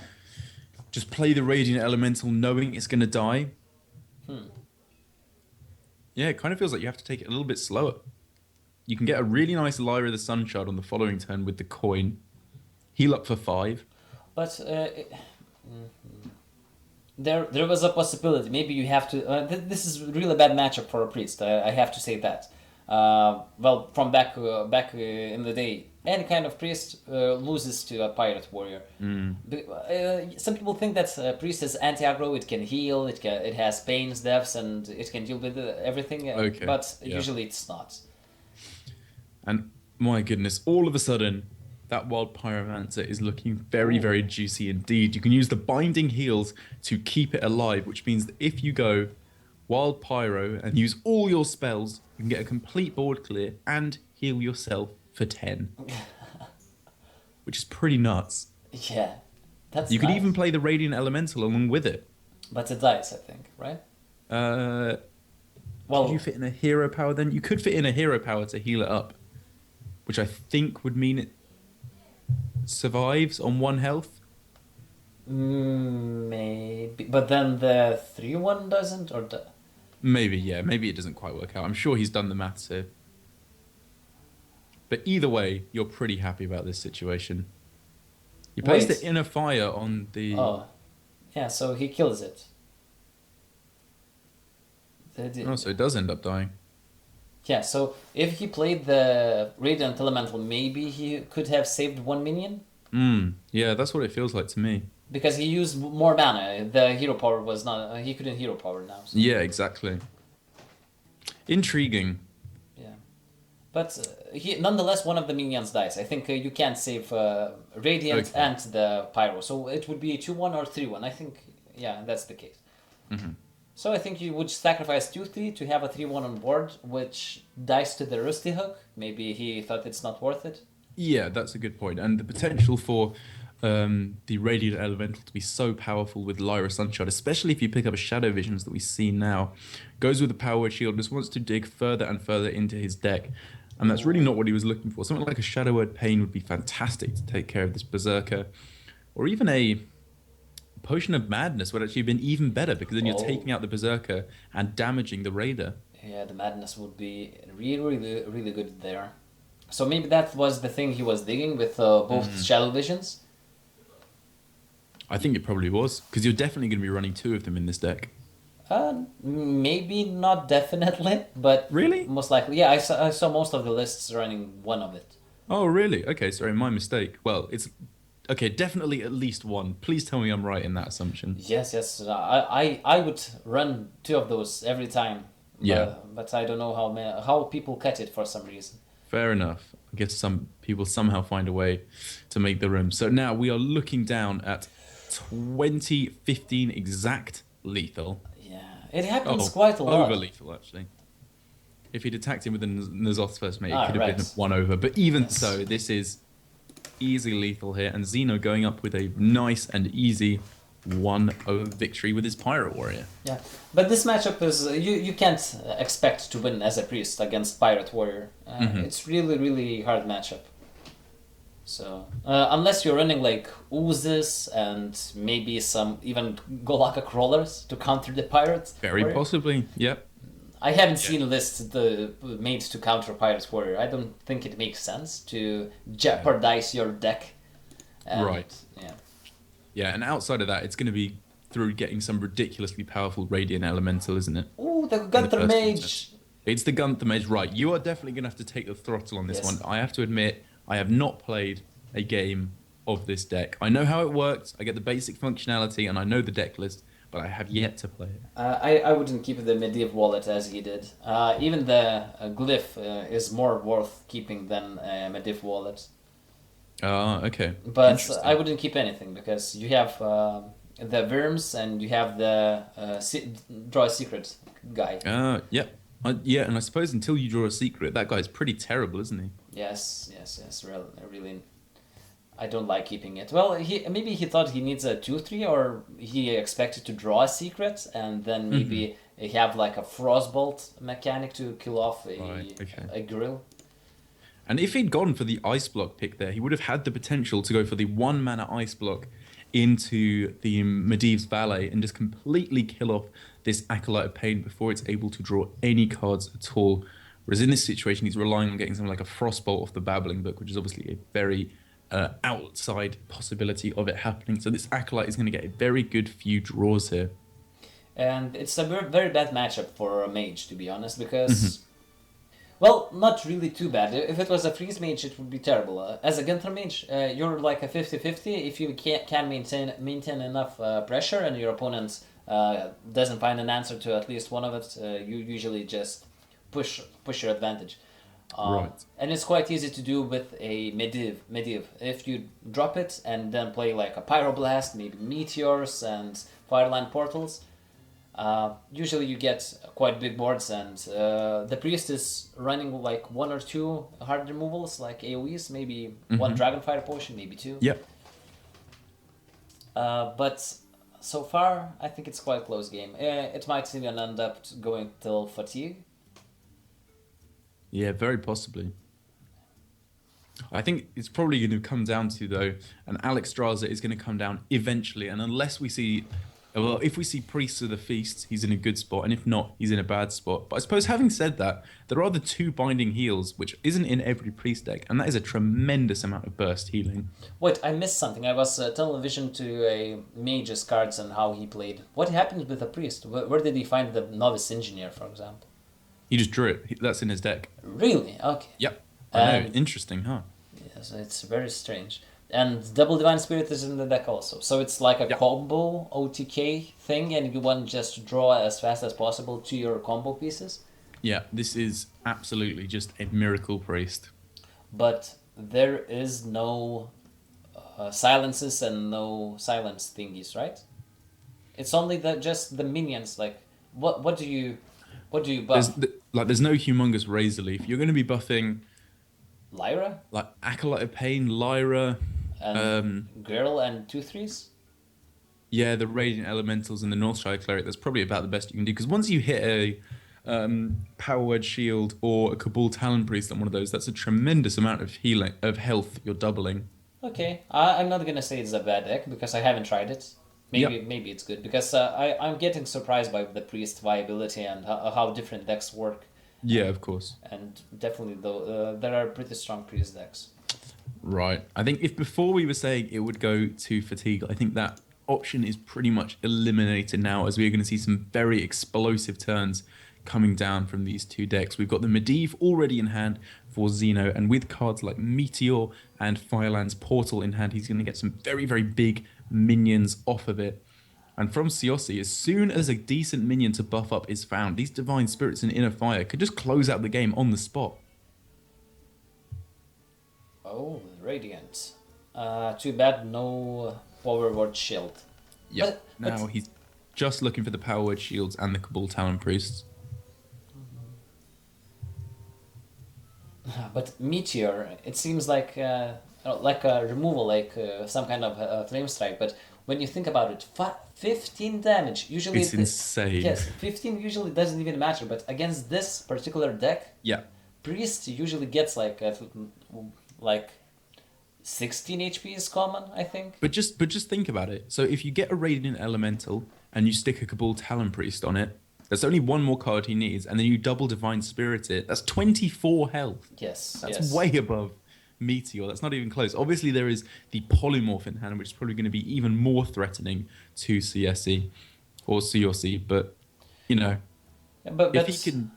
just play the Radiant Elemental knowing it's going to die? Yeah, it kind of feels like you have to take it a little bit slower. You can get a really nice Lyra the Sunshard on the following turn with the coin. Heal up for 5.
But there was a possibility. Maybe you have to... this is really a bad matchup for a priest. I have to say that. Well, from back in the day, any kind of priest loses to a pirate warrior. Some people think that priest is anti-aggro. It can heal. It has pains, deaths, and it can deal with everything.
Okay.
But usually it's not.
And my goodness, all of a sudden, that Wild Pyromancer is looking very, very juicy indeed. You can use the Binding Heals to keep it alive, which means that if you go Wild Pyro and use all your spells, you can get a complete board clear and heal yourself for 10, which is pretty nuts.
Yeah, that's
You could even
nice.
play the Radiant Elemental along with it.
But it dies, I think, right?
Uh, could you
Well,
fit in a hero power then? You could fit in a hero power to heal it up, which I think would mean it survives on 1 health.
maybe. But then the 3-1 doesn't, or the...
Maybe, yeah, maybe it doesn't quite work out. I'm sure he's done the maths here. But either way, you're pretty happy about this situation. You placed
Wait.
the inner fire on the.
Oh, yeah, so he kills it.
Oh, so it does end up dying.
Yeah, so if he played the Radiant Elemental, maybe he could have saved 1 minion?
Yeah, that's what it feels like to me.
Because he used more mana. The hero power was not... he couldn't hero power now. So.
Yeah, exactly. Intriguing.
Yeah. But he nonetheless, one of the minions dies. I think you can't save Radiant
Okay.
and the Pyro. So it would be 2-1 or 3-1. I think, yeah, that's the case. So I think you would sacrifice 2-3 to have a 3-1 on board, which dies to the Rusty Hook. Maybe he thought it's not worth it.
Yeah, that's a good point. And the potential for the Radiant Elemental to be so powerful with Lyra Sunshine, especially if you pick up a Shadow Visions that we see now, goes with the Power Word Shield, just wants to dig further and further into his deck. And that's really not what he was looking for. Something like a Shadow Word Pain would be fantastic to take care of this Berserker. Or even a Potion of Madness would actually have been even better, because then you're
Oh.
taking out the Berserker and damaging the Raider.
Yeah, the Madness would be really, really, really good there. So maybe that was the thing he was digging with both Shadow Visions.
I think it probably was, because you're definitely going to be running 2 of them in this deck.
Maybe not definitely, but
Really?
most likely. Yeah, I saw most of the lists running one of it.
Oh, really? Okay, sorry, my mistake. Well, it's okay, definitely at least 1. Please tell me I'm right in that assumption.
Yes. I would run 2 of those every time.
Yeah.
But I don't know how people cut it for some reason.
Fair enough. I guess some people somehow find a way to make the room. So now we are looking down at 2015 exact lethal.
Yeah, it happens quite a lot.
Over lethal, actually. If he'd attacked him with the N'Zoth's first mate, it
Ah,
could have been
right.
1 over. But even
Yes.
so, this is easy lethal here. And Xeno going up with a nice and easy 1-over victory with his Pirate Warrior.
Yeah, but this matchup is you can't expect to win as a priest against Pirate Warrior. It's really hard matchup. So unless you're running like oozes and maybe some even Golaka crawlers to counter the Pirate
Very
Warrior.
possibly, yep.
I haven't seen lists made to counter Pirate Warrior. I don't think it makes sense to jeopardize your deck.
Right.
Yeah.
Yeah, and outside of that, it's going to be through getting some ridiculously powerful Radiant Elemental, isn't it?
Ooh, the
In the
Gunther
first
Mage.
instance. It's the Gunther Mage, right. You are definitely going to have to take the throttle on this
Yes.
one. I have to admit, I have not played a game of this deck. I know how it works, I get the basic functionality, and I know the deck list, but I have yet to play it.
I wouldn't keep the Medivh wallet as he did. Even the glyph is more worth keeping than a Medivh wallet.
Okay.
But
Interesting.
I wouldn't keep anything because you have the Worms and you have the Draw a Secret guy.
Yeah. Yeah, and I suppose until you draw a secret, that guy's pretty terrible, isn't he?
Yes. Really. I don't like keeping it. Well, maybe he thought he needs a 2-3, or he expected to draw a secret and then maybe have like a Frostbolt mechanic to kill off
Right, okay.
a grill.
And if he'd gone for the ice block pick there, he would have had the potential to go for the 1-mana ice block into the Medivh's Valet and just completely kill off this Acolyte of Pain before it's able to draw any cards at all. Whereas in this situation, he's relying on getting something like a Frostbolt off the Babbling Book, which is obviously a very outside possibility of it happening. So this Acolyte is going to get a very good few draws here.
And it's a very bad matchup for a mage, to be honest, because... Well, not really too bad. If it was a freeze mage, it would be terrible. As a Gunther mage, you're like a 50-50. If you can maintain enough pressure and your opponent doesn't find an answer to at least one of it, you usually just push your advantage.
Right.
And it's quite easy to do with a Medivh. If you drop it and then play like a Pyroblast, maybe Meteors and Fireland Portals, Usually you get quite big boards, and the priest is running like one or two hard removals, like AoEs, maybe one Dragonfire potion, maybe two.
Yep.
But so far, I think it's quite a close game. It might even end up going till fatigue.
Yeah, very possibly. I think it's probably going to come down to, though, and Alex Straza is going to come down eventually. And unless we see, well, if we see Priests of the Feast, he's in a good spot. And if not, he's in a bad spot. But I suppose having said that, there are the two Binding Heals, which isn't in every Priest deck. And that is a tremendous amount of burst healing.
Wait, I missed something. I was television to a Mage's cards and how he played. What happened with the Priest? Where did he find the Novice Engineer, for example?
He just drew it. That's in his deck.
Really? Okay.
Yep. I know. Interesting, huh?
Yes, it's very strange. And Double Divine Spirit is in the deck also. So it's like a combo OTK thing, and you want just to draw as fast as possible to your combo pieces.
Yeah, this is absolutely just a miracle priest.
But there is no silences and no silence thingies, right? It's only just the minions. Like, what do you buff?
There's no humongous Razor Leaf. You're going to be buffing
Lyra?
like Acolyte of Pain, Lyra,
And Girl and 2/3s?
yeah, the Radiant Elementals and the Northshire Cleric. That's probably about the best you can do, because once you hit a Power Word Shield or a Cabal Talon Priest on one of those, that's a tremendous amount of healing, of health you're doubling.
Okay, I'm not gonna say it's a bad deck because I haven't tried it. Maybe it's good because I'm getting surprised by the priest viability and how different decks work.
Yeah, of course.
And definitely though there are pretty strong priest decks.
Right. I think if before we were saying it would go to fatigue, I think that option is pretty much eliminated now, as we're going to see some very explosive turns coming down from these two decks. We've got the Medivh already in hand for Xeno, and with cards like Meteor and Fireland's Portal in hand, he's going to get some very, very big minions off of it. And from Siossi, as soon as a decent minion to buff up is found, these Divine Spirits and Inner Fire could just close out the game on the spot.
Oh, Radiant. Too bad no Power Word Shield.
Yeah, now he's just looking for the Power Word Shields and the Cabal Talon Priests.
But Meteor, it seems like a removal, like some kind of flame strike. But when you think about it, 15 damage. Usually
it's insane.
Yes, 15 usually doesn't even matter. But against this particular deck,
yeah,
Priest usually gets like 16 HP is common, I think.
But just think about it. So if you get a Radiant Elemental and you stick a Cabal Talon Priest on it, that's only one more card he needs, and then you double Divine Spirit it. That's 24 health.
Yes,
that's way above Meteor. That's not even close. Obviously, there is the Polymorph in hand, which is probably going to be even more threatening to CSE or COC. But you know, if he can.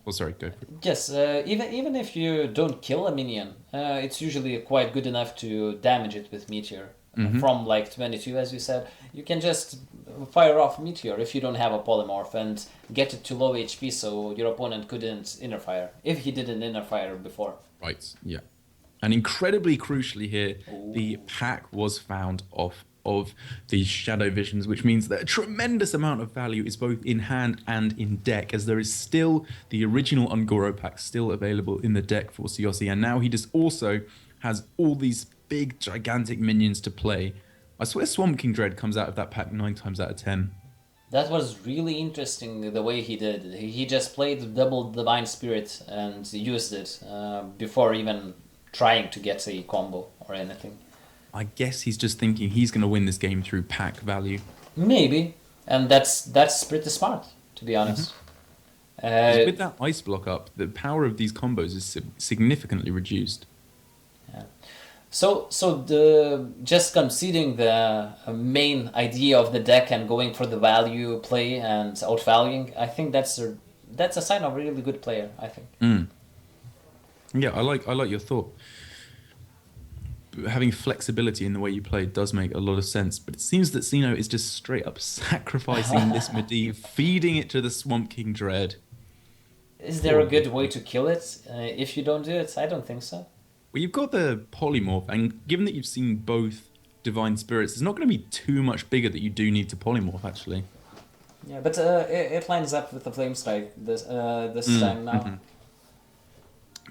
Oh, sorry, go for it.
Yes, even if you don't kill a minion, it's usually quite good enough to damage it with Meteor. From like 22, as you said, you can just fire off Meteor if you don't have a Polymorph and get it to low HP so your opponent couldn't Inner Fire, if he didn't Inner Fire before.
Right, yeah. And incredibly crucially here, the pack was found off of the Shadow Visions, which means that a tremendous amount of value is both in hand and in deck, as there is still the original Ungoro pack still available in the deck for Siossi, and now he just also has all these big, gigantic minions to play. I swear Swamp King Dread comes out of that pack 9 times out of 10.
That was really interesting the way he did. He just played double Divine Spirit and used it before even trying to get a combo or anything.
I guess he's just thinking he's going to win this game through pack value.
Maybe, and that's pretty smart, to be honest.
With that ice block up, the power of these combos is significantly reduced.
Yeah. So just conceding the main idea of the deck and going for the value play and outvaluing, I think that's a sign of a really good player, I think.
Yeah, I like your thought. Having flexibility in the way you play does make a lot of sense, but it seems that Xeno is just straight up sacrificing this Medivh, feeding it to the Swamp King Dread.
Is there a good way to kill it? If you don't do it, I don't think so.
Well, you've got the Polymorph, and given that you've seen both Divine Spirits, it's not going to be too much bigger that you do need to Polymorph, actually.
Yeah, but it lines up with the Flame Strike this time now.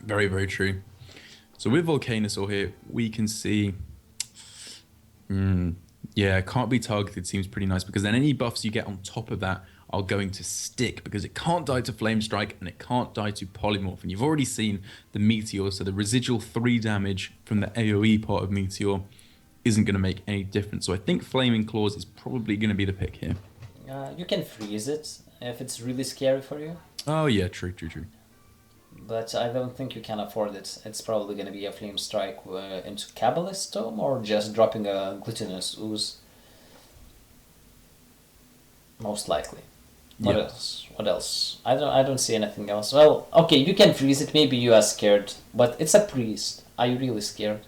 Very, very true. So with Volcanosaur here, we can see, yeah, can't be targeted seems pretty nice because then any buffs you get on top of that are going to stick because it can't die to Flame Strike and it can't die to Polymorph. And you've already seen the Meteor, so the residual 3 damage from the AoE part of Meteor isn't going to make any difference. So I think Flaming Claws is probably going to be the pick here.
You can freeze it if it's really scary for you,
Oh yeah, true, true, true.
but I don't think you can afford it. It's probably going to be a Flame Strike into Kabbalist Tome or just dropping a Glutinous Ooze. Most likely. What
Yeah.
else? What else? I don't see anything else. Well, okay, you can freeze it. Maybe you are scared, but it's a priest. Are you really scared?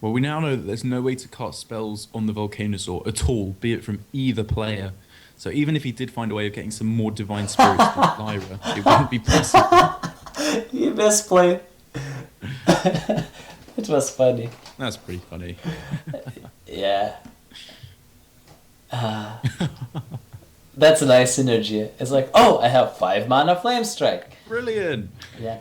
Well, we now know that there's no way to cast spells on the Volcanosaur at all, be it from either player. So even if he did find a way of getting some more Divine Spirits from Lyra, it wouldn't be possible.
You misplayed. It was funny.
That's pretty funny.
Yeah. That's a nice synergy. It's like, oh, I have 5 mana Flame Strike.
Brilliant.
Yeah.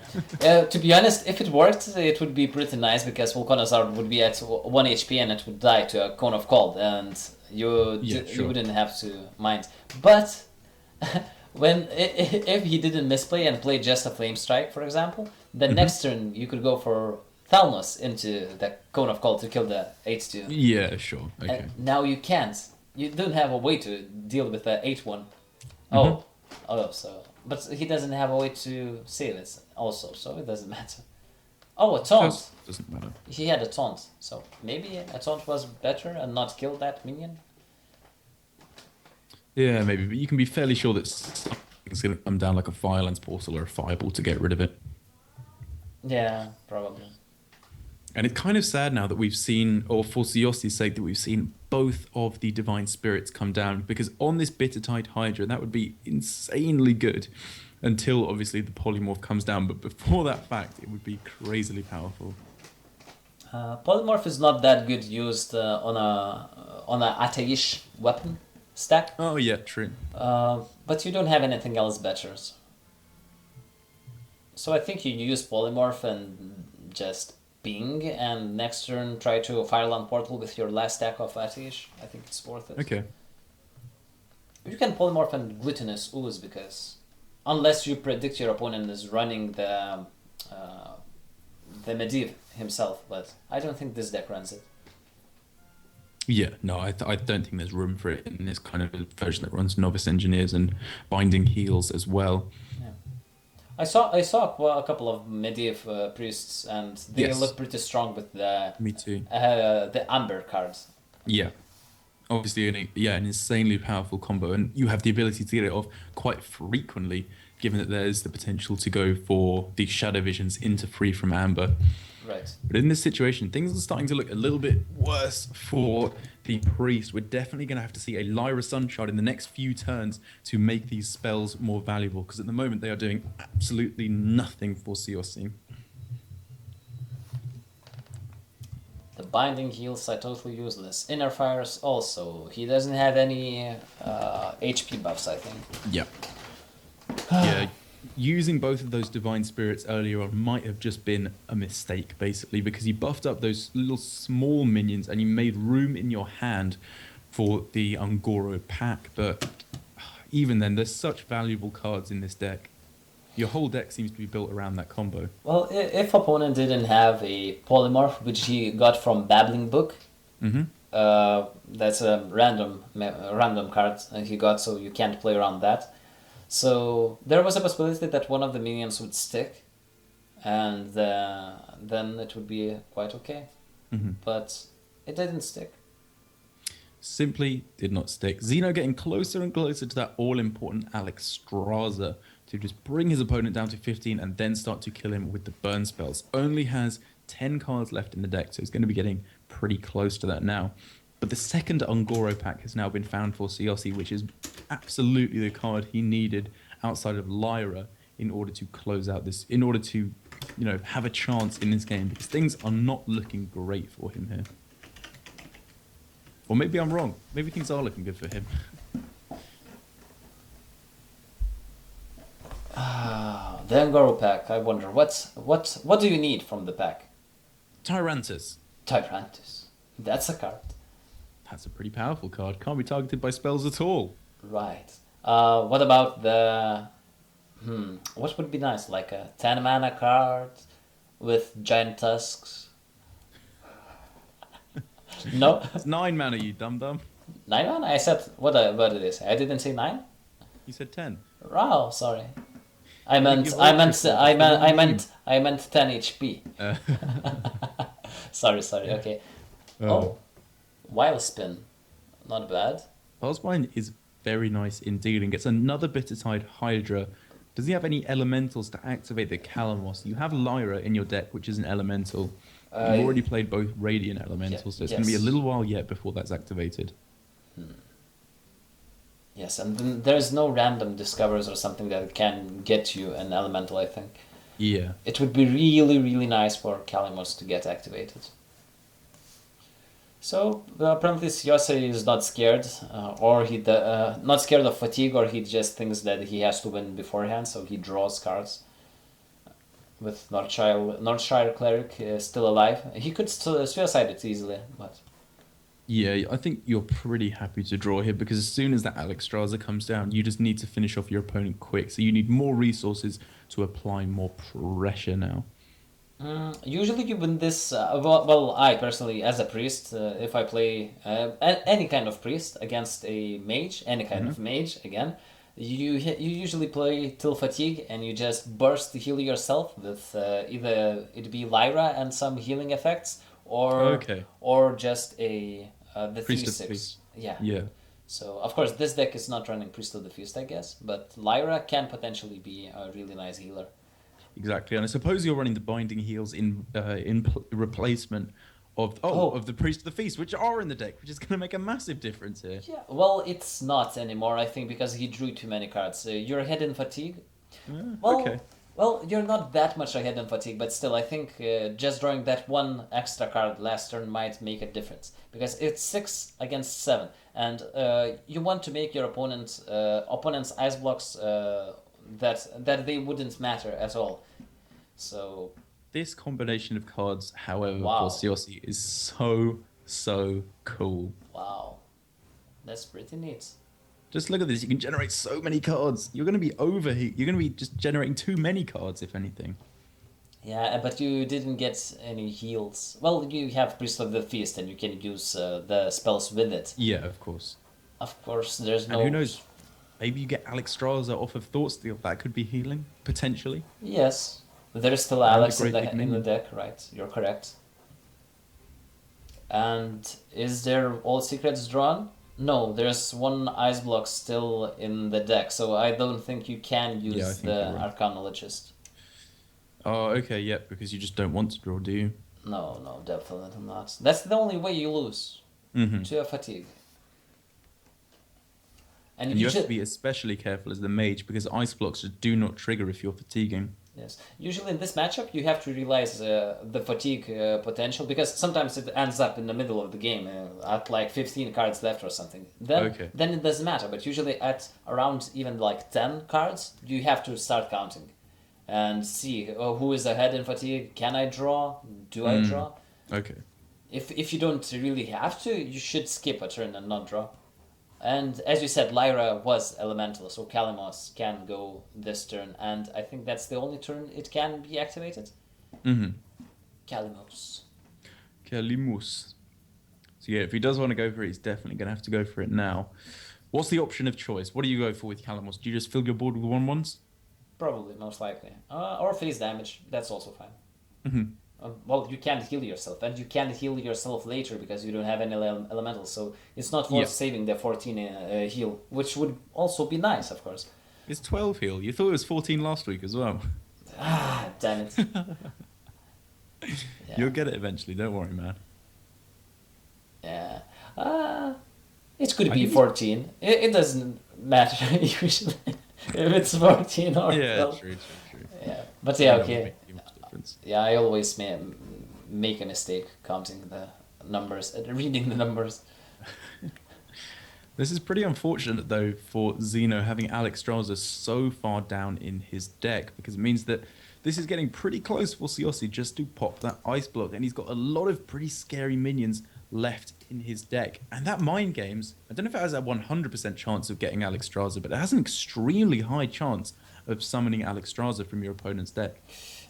To be honest, if it worked, it would be pretty nice because Volcanosaur would be at 1 HP and it would die to a Cone of Cold, and you
sure.
wouldn't have to mind. But if he didn't misplay and play just a Flame Strike, for example, the next turn you could go for Thalnos into the Cone of Cold to kill the 8-2.
Yeah, sure. Okay.
And now you can't. You don't have a way to deal with the 8-1. Oh, so. But he doesn't have a way to save it also, so it doesn't matter. Oh, a taunt.
Doesn't matter.
He had a taunt, so maybe a taunt was better and not kill that minion.
Yeah, maybe, but you can be fairly sure that something's going to come down like a Firelance Portal or a Fireball to get rid of it.
Yeah, probably.
And it's kind of sad now that we've seen, or for Siosi's sake, that we've seen both of the Divine Spirits come down, because on this Bittertide Hydra, that would be insanely good until obviously the Polymorph comes down. But before that fact, it would be crazily powerful.
Polymorph is not that good used on a Ateish weapon stack,
Oh yeah, true.
but you don't have anything else better. So I think you use Polymorph and just ping, and next turn try to Fireland Portal with your last stack of Ateish. I think it's worth it.
Okay.
You can Polymorph and Glutinous Ooze because unless you predict your opponent is running the Medivh himself, but I don't think this deck runs it.
Yeah, no, I don't think there's room for it in this kind of version that runs Novice Engineers and Binding Heals as well.
Yeah. I saw a couple of Medivh priests, and they
Yes.
look pretty strong with the
Me too.
the Amber cards.
Yeah. Obviously, an insanely powerful combo, and you have the ability to get it off quite frequently, given that there's the potential to go for the Shadow Visions into free from Amber.
Right.
But in this situation, things are starting to look a little bit worse for the Priest. We're definitely going to have to see a Lyra Sunshard in the next few turns to make these spells more valuable, because at the moment they are doing absolutely nothing for Siossi.
The Binding Heals are totally useless. Inner Fires also. He doesn't have any HP buffs, I think.
Yeah. Yeah. Using both of those Divine Spirits earlier on might have just been a mistake, basically, because you buffed up those little small minions and you made room in your hand for the Ungoro pack. But even then, there's such valuable cards in this deck. Your whole deck seems to be built around that combo.
Well, if opponent didn't have a Polymorph, which he got from Babbling Book, that's a random card he got, so you can't play around that. So there was a possibility that one of the minions would stick, and then it would be quite okay. But it didn't stick.
Simply did not stick. Xeno getting closer and closer to that all-important Alex Straza to just bring his opponent down to 15 and then start to kill him with the burn spells. Only has 10 cards left in the deck, so he's going to be getting pretty close to that now. But the second Ungoro pack has now been found for Siossi, which is absolutely the card he needed outside of Lyra in order to close out this, in order to, have a chance in this game, because things are not looking great for him here. Or maybe I'm wrong. Maybe things are looking good for him.
Ah, the Angoro pack. I wonder what do you need from the pack?
Tyrantus.
Tyrantus. That's a card.
That's a pretty powerful card. Can't be targeted by spells at all.
Right. What about the... What would be nice? Like a 10 mana card with giant tusks? No?
It's 9 mana, you dum dum.
9 mana? I said what it is. I didn't say 9?
You said 10.
Oh, sorry.
you've always said
I meant 10 HP. Sorry, okay. Oh, Wild Spin. Not bad.
Parswine is very nice indeed and gets another Bittertide Hydra. Does he have any elementals to activate the Calamos? You have Lyra in your deck, which is an elemental. You've already played both Radiant elementals, so it's going to be a little while yet before that's activated.
Yes, and then there's no random discovers or something that can get you an elemental, I think.
Yeah.
It would be really, really nice for Calamos to get activated. So apparently Yosei is not scared, or not scared of fatigue, or he just thinks that he has to win beforehand, so he draws cards. With Northshire Cleric still alive, he could still suicide it easily, but...
Yeah, I think you're pretty happy to draw here because as soon as that Alexstrasza comes down, you just need to finish off your opponent quick. So you need more resources to apply more pressure now.
Usually you win this, well, I personally, as a priest, if I play any kind of priest against a mage, any kind of mage, again, you usually play till fatigue and you just burst to heal yourself with either it be Lyra and some healing effects, or just a the
Priest of
3/6.
Peace.
Yeah. So of course this deck is not running Priest of the Feast, I guess, but Lyra can potentially be a really nice healer.
Exactly, and I suppose you're running the Binding Heals in replacement of the Priest of the Feast, which are in the deck, which is going to make a massive difference here.
Yeah, well, it's not anymore, I think, because he drew too many cards. You're ahead in fatigue.
Okay.
Well, you're not that much ahead in fatigue, but still, I think just drawing that one extra card last turn might make a difference. Because it's 6 against 7, and you want to make your opponent's ice blocks that they wouldn't matter at all. So...
This combination of cards, however, for Siossi is so cool.
Wow. That's pretty neat.
Just look at this. You can generate so many cards. You're going to be overheat. You're going to be just generating too many cards, if anything.
Yeah, but you didn't get any heals. Well, you have Priest of the Feast, and you can use the spells with it.
Yeah, of course.
Of course, there's no...
And who knows? Maybe you get Alexstrasza off of Thoughtsteel. That could be healing, potentially.
Yes. There's still Alex in the deck, right? You're correct. And is there all secrets drawn? No, there's one ice block still in the deck, so I don't think you can use the Arcanologist.
Oh, okay, yeah, because you just don't want to draw, do you?
No, definitely not. That's the only way you lose to a fatigue.
And you have to be especially careful as the mage because ice blocks just do not trigger if you're fatiguing.
Yes. Usually in this matchup, you have to realize the fatigue potential because sometimes it ends up in the middle of the game at like 15 cards left or something. Then it doesn't matter. But usually at around even like 10 cards, you have to start counting and see who is ahead in fatigue. Can I draw? Do I draw?
Okay.
If you don't really have to, you should skip a turn and not draw. And as you said, Lyra was elemental, so Calamos can go this turn, and I think that's the only turn it can be activated. Calamos.
So yeah, if he does want to go for it, he's definitely going to have to go for it now. What's the option of choice? What do you go for with Calamos? Do you just fill your board with 1/1s?
Probably, most likely. Or face damage, that's also fine. Well, you can't heal yourself, and you can't heal yourself later because you don't have any elementals, so it's not worth saving the 14 heal, which would also be nice, of course.
It's 12 heal. You thought it was 14 last week as well.
Ah, damn it.
You'll get it eventually, don't worry, man.
Yeah. It could be 14. It doesn't matter, usually, if it's 14 or 12.
Yeah, true.
Yeah, but okay. Yeah, I always make a mistake counting the numbers, reading the numbers.
This is pretty unfortunate though for Zeno having Alexstrasza so far down in his deck because it means that this is getting pretty close for Siossi just to pop that ice block, and he's got a lot of pretty scary minions left in his deck. And that Mind Games, I don't know if it has a 100% chance of getting Alexstrasza, but it has an extremely high chance of summoning Alexstrasza from your opponent's deck.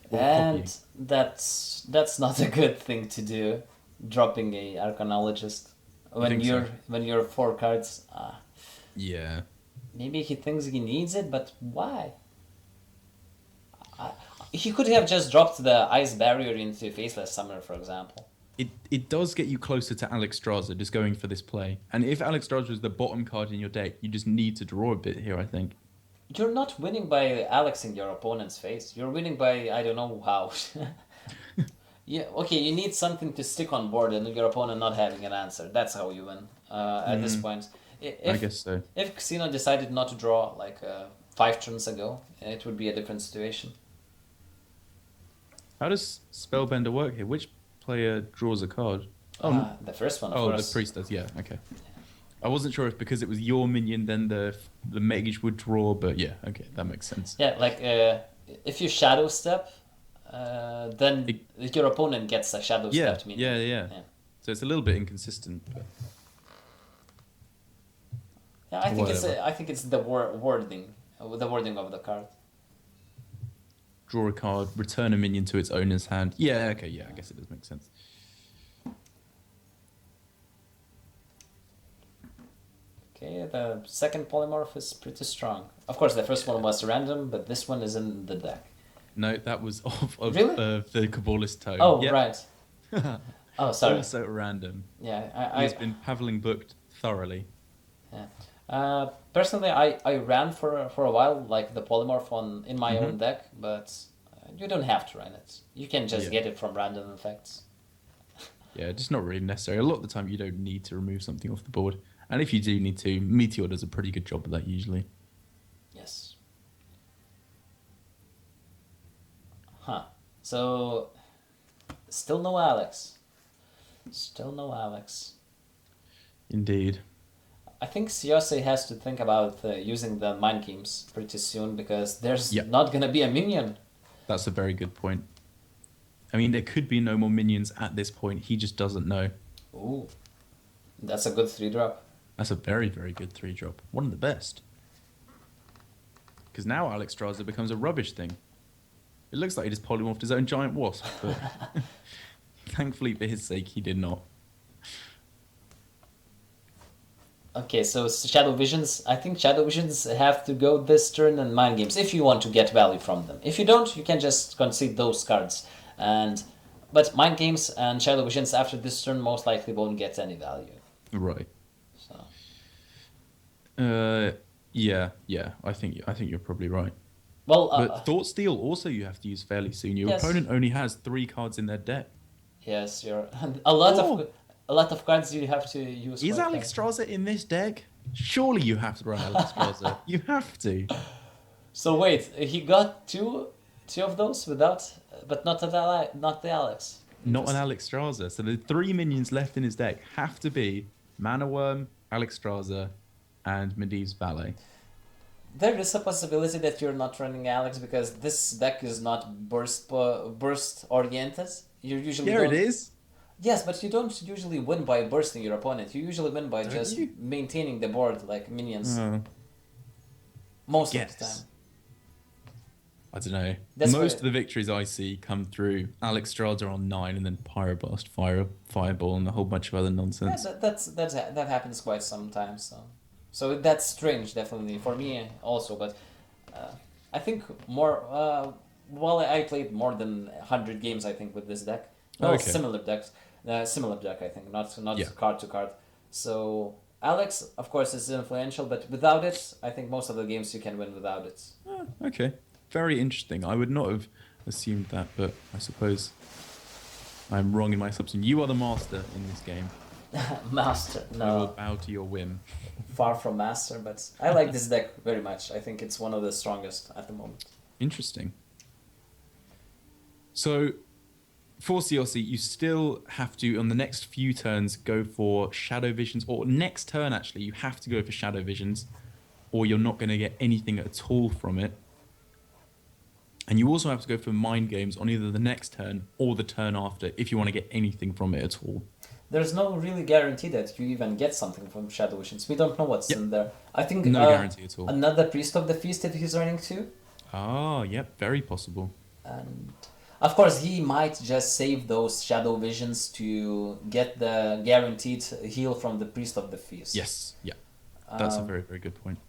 Or copying.
And that's not a good thing to do, dropping a Arcanologist when you're 4 cards.
Yeah.
Maybe he thinks he needs it, but why? He could have just dropped the Ice Barrier into Faceless Summoner, for example.
It does get you closer to Alexstrasza just going for this play. And if Alexstrasza is the bottom card in your deck, you just need to draw a bit here, I think.
You're not winning by Alexing your opponent's face. You're winning by, I don't know how. Yeah, okay, you need something to stick on board and your opponent not having an answer. That's how you win at this point.
I guess so.
If Xeno decided not to draw like 5 turns ago, it would be a different situation.
How does Spellbender work here? Which player draws a card?
The first one, of
course.
course.
The priest does, yeah, okay. I wasn't sure if because it was your minion, then the mage would draw, but yeah, okay, that makes sense.
Yeah, like if you Shadow Step, then your opponent gets a Shadow Step minion.
Yeah. So it's a little bit inconsistent, but...
Yeah, I think it's the wording of the card.
Draw a card, return a minion to its owner's hand. Yeah, okay, yeah, I guess it does make sense.
Okay, the second polymorph is pretty strong. Of course, the first one was random, but this one is in the deck.
No, that was off of
Really?
The Kabbalist Tome.
Oh,
yep.
right. Oh, sorry.
Also random.
Yeah,
He's been Paveling booked thoroughly.
Yeah. Personally, I ran for a while, like the polymorph in my own deck, but you don't have to run it. You can just get it from random effects.
Yeah, just not really necessary. A lot of the time, you don't need to remove something off the board. And if you do need to, Meteor does a pretty good job of that usually.
Yes. Huh. So, still no Alex. Still no Alex.
Indeed.
I think Siosei has to think about using the Mind Games pretty soon because there's not going to be a minion.
That's a very good point. I mean, there could be no more minions at this point. He just doesn't know.
Ooh. That's a good 3-drop.
That's a very, very good 3-drop. One of the best. Because now Alexstrasza becomes a rubbish thing. It looks like he just polymorphed his own giant wasp, but thankfully for his sake, he did not.
Okay, so Shadow Visions. I think Shadow Visions have to go this turn and Mind Games if you want to get value from them. If you don't, you can just concede those cards. But Mind Games and Shadow Visions after this turn most likely won't get any value.
Right.
So.
Yeah. I think you're probably right.
Well,
but Thought Steal also you have to use fairly soon. Your opponent only has 3 cards in their deck.
Yes, you're a lot of cards you have to use.
Is Alexstrasza in this deck? Surely you have to run Alexstrasza. You have to.
So wait, he got two of those without, but not the Alex.
Not an Alexstrasza. So the 3 minions left in his deck have to be Mana Worm, Alexstrasza, and Medivh's Valet.
There is a possibility that you're not running Alex because this deck is not burst oriented. You usually
it is.
Yes, but you don't usually win by bursting your opponent. You usually win by just maintaining the board like minions. Most of the time.
I don't know. Most of the victories I see come through Alexstrasza on 9 and then Pyroblast, Fireball, and a whole bunch of other nonsense.
Yeah, that happens quite sometimes. So that's strange, definitely for me also. But I think more. Well, I played more than 100 games, I think, with this deck. Well, okay. Similar deck, I think, not card to card. So Alex, of course, is influential, but without it, I think most of the games you can win without it.
Okay, very interesting. I would not have assumed that, but I suppose I'm wrong in my assumption. You are the master in this game.
Master, no.
I will bow to your whim.
Far from master, but I like this deck very much. I think it's one of the strongest at the moment.
Interesting. So, for CLC, you still have to, on the next few turns, go for Shadow Visions, or next turn, actually, you have to go for Shadow Visions, or you're not going to get anything at all from it. And you also have to go for Mind Games on either the next turn or the turn after if you want to get anything from it at all.
There's no really guarantee that you even get something from Shadow Visions. We don't know what's
Yep.
in there. I think
No guarantee at all.
another Priest of the Feast if he's running too.
Ah, yep, very possible.
And of course, he might just save those Shadow Visions to get the guaranteed heal from the Priest of the Feast.
Yes, yeah. That's a very, very good point.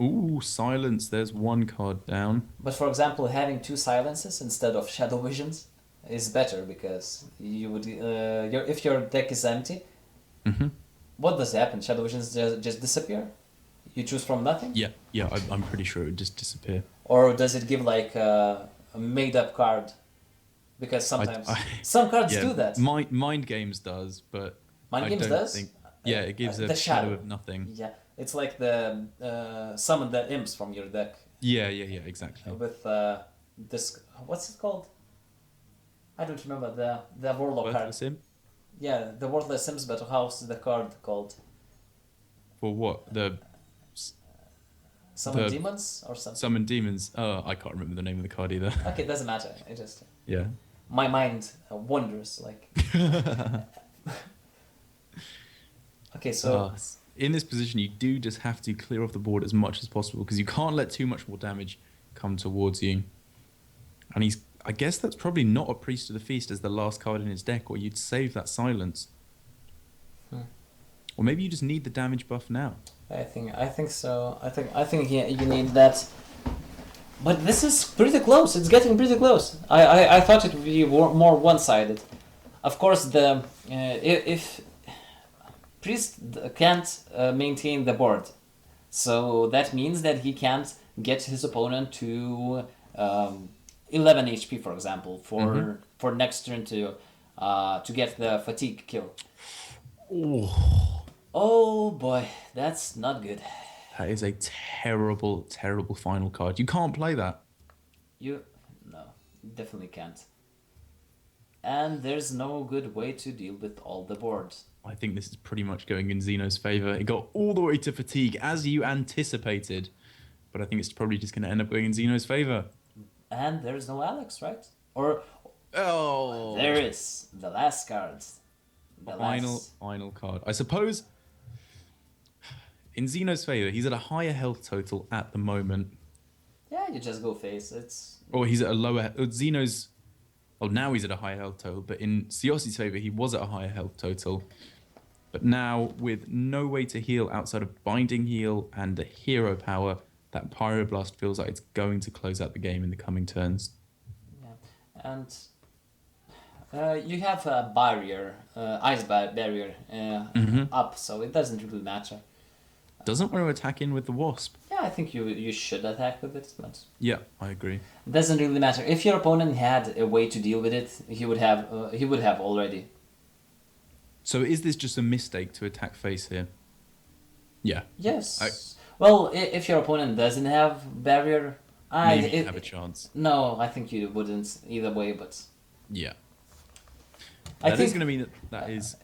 Ooh, Silence. There's one card down.
But for example, having 2 silences instead of Shadow Visions is better because you would if your deck is empty, what does happen? Shadow Visions just disappear? You choose from nothing?
Yeah, I'm pretty sure it would just disappear.
Or does it give like a made-up card? Because sometimes some cards do that.
Mind Games does, but
Mind Games does?
Yeah, it gives a shadow of nothing.
Yeah, it's like the summon the imps from your deck.
Yeah, exactly.
With this, what's it called? I don't remember the Warlock card.
Worthless Imp?
Yeah, the Worthless Imps, but how's the card called?
For what?
Summon Demons or something?
Summon Demons. Oh, I can't remember the name of the card either.
Okay, doesn't matter. It just...
Yeah.
My mind wanders, like... Okay, so...
in this position, you do just have to clear off the board as much as possible because you can't let too much more damage come towards you. And I guess that's probably not a Priest of the Feast as the last card in his deck, or you'd save that Silence. Or maybe you just need the damage buff now.
I think so. I think you need that. But this is pretty close. It's getting pretty close. I thought it would be more one-sided. Of course, if Priest can't maintain the board, so that means that he can't get his opponent to 11 HP, for example, for next turn to get the fatigue kill. Oh boy, that's not good.
That is a terrible, terrible final card. You can't play that.
No, definitely can't. And there's no good way to deal with all the boards.
I think this is pretty much going in Xeno's favor. It got all the way to fatigue, as you anticipated. But I think it's probably just going to end up going in Xeno's favor.
And there's no Alex, right? Or...
Oh!
There is. The last card.
Final card. I suppose... In Xeno's favor, he's at a higher health total at the moment.
Yeah, you just go face. It's...
Or he's at a lower... Xeno's... Oh, now he's at a higher health total, but in Siosi's favor, he was at a higher health total. But now, with no way to heal outside of Binding Heal and the Hero Power, that Pyroblast feels like it's going to close out the game in the coming turns.
Yeah, and you have a barrier, ice barrier up, so it doesn't really matter.
Doesn't want to attack in with the Wasp.
Yeah, I think you should attack with it, but...
Yeah, I agree.
It doesn't really matter. If your opponent had a way to deal with it, he would have already.
So is this just a mistake to attack face here? Yeah.
Yes. Well, if your opponent doesn't have barrier...
Maybe you have a chance.
No, I think you wouldn't either way, but...
Yeah.
I think
is going to mean that is...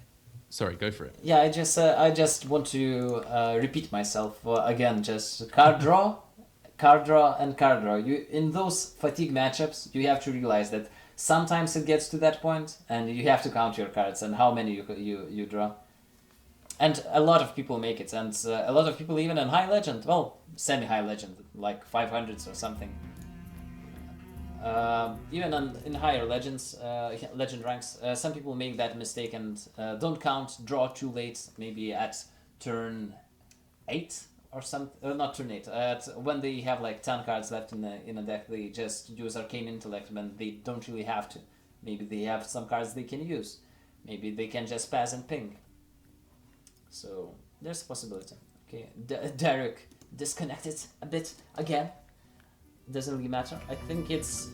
Sorry, go for it.
Yeah, I just want to repeat myself again. Just card draw, and card draw. In those fatigue matchups, you have to realize that sometimes it gets to that point, and you have to count your cards and how many you draw. And a lot of people make it, and a lot of people even in high legend, well, semi-high legend, like 500s or something. Even in higher legends, legend ranks, some people make that mistake and don't count draw too late, maybe at turn 8 or something. Not turn 8. When they have like 10 cards left in a deck, they just use Arcane Intellect when they don't really have to. Maybe they have some cards they can use. Maybe they can just pass and ping. So there's a possibility. Okay, Derek disconnected a bit again. Doesn't really matter. I think it's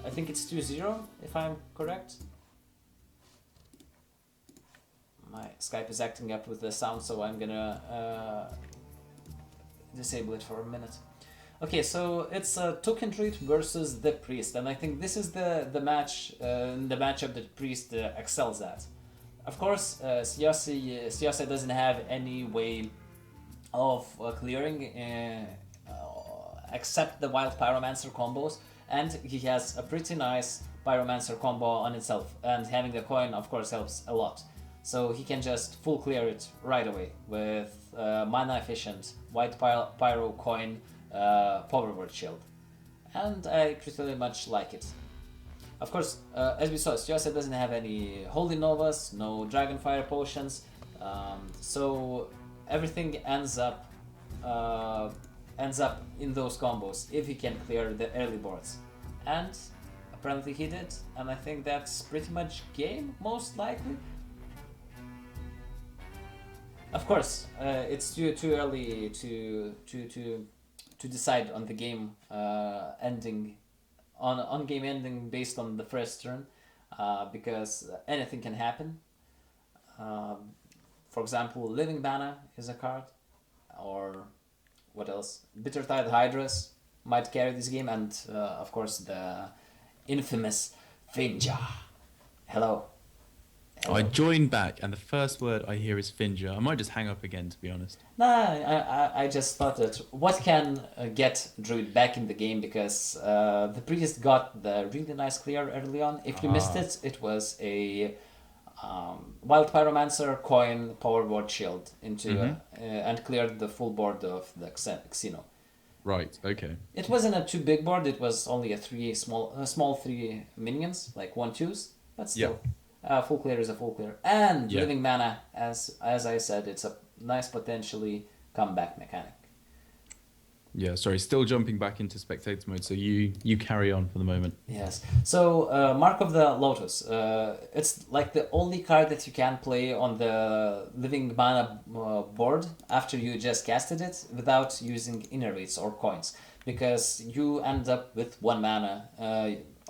2-0 if I'm correct. My Skype is acting up with the sound, so I'm gonna disable it for a minute. Okay, so it's a token druid versus the priest, and I think this is the matchup that priest excels at. Of course, Siose doesn't have any way of clearing except the wild pyromancer combos, and he has a pretty nice pyromancer combo on itself, and having the coin of course helps a lot. So he can just full clear it right away with mana efficient white pyro coin power word shield, and I pretty much like it. Of course, as we saw, Siose doesn't have any Holy Novas, no Dragonfire potions, so everything ends up in those combos if he can clear the early boards. And apparently he did, and I think that's pretty much game, most likely. Of course, it's too early to decide on the game ending, on game ending based on the first turn, because anything can happen. For example, Living Mana is a card, or what else? Bittertide Hydras might carry this game, and of course the infamous Finja. Hello.
I joined back, and the first word I hear is Finja. I might just hang up again, to be honest.
Nah, I just thought that what can get Druid back in the game, because the priest got the really nice clear early on. If you missed it, it was a Wild Pyromancer coin power board shield into and cleared the full board of the Xeno.
Right. Okay.
It wasn't a too big board. It was only a small three minions, like 1/2s, but still. Full clear is a full clear, and Living Mana, as I said, it's a nice potentially comeback mechanic.
Yeah, sorry, still jumping back into spectator mode, so you carry on for the moment.
Yes. So Mark of the Lotus, it's like the only card that you can play on the Living Mana board after you just casted it without using innervates or coins, because you end up with 1 mana,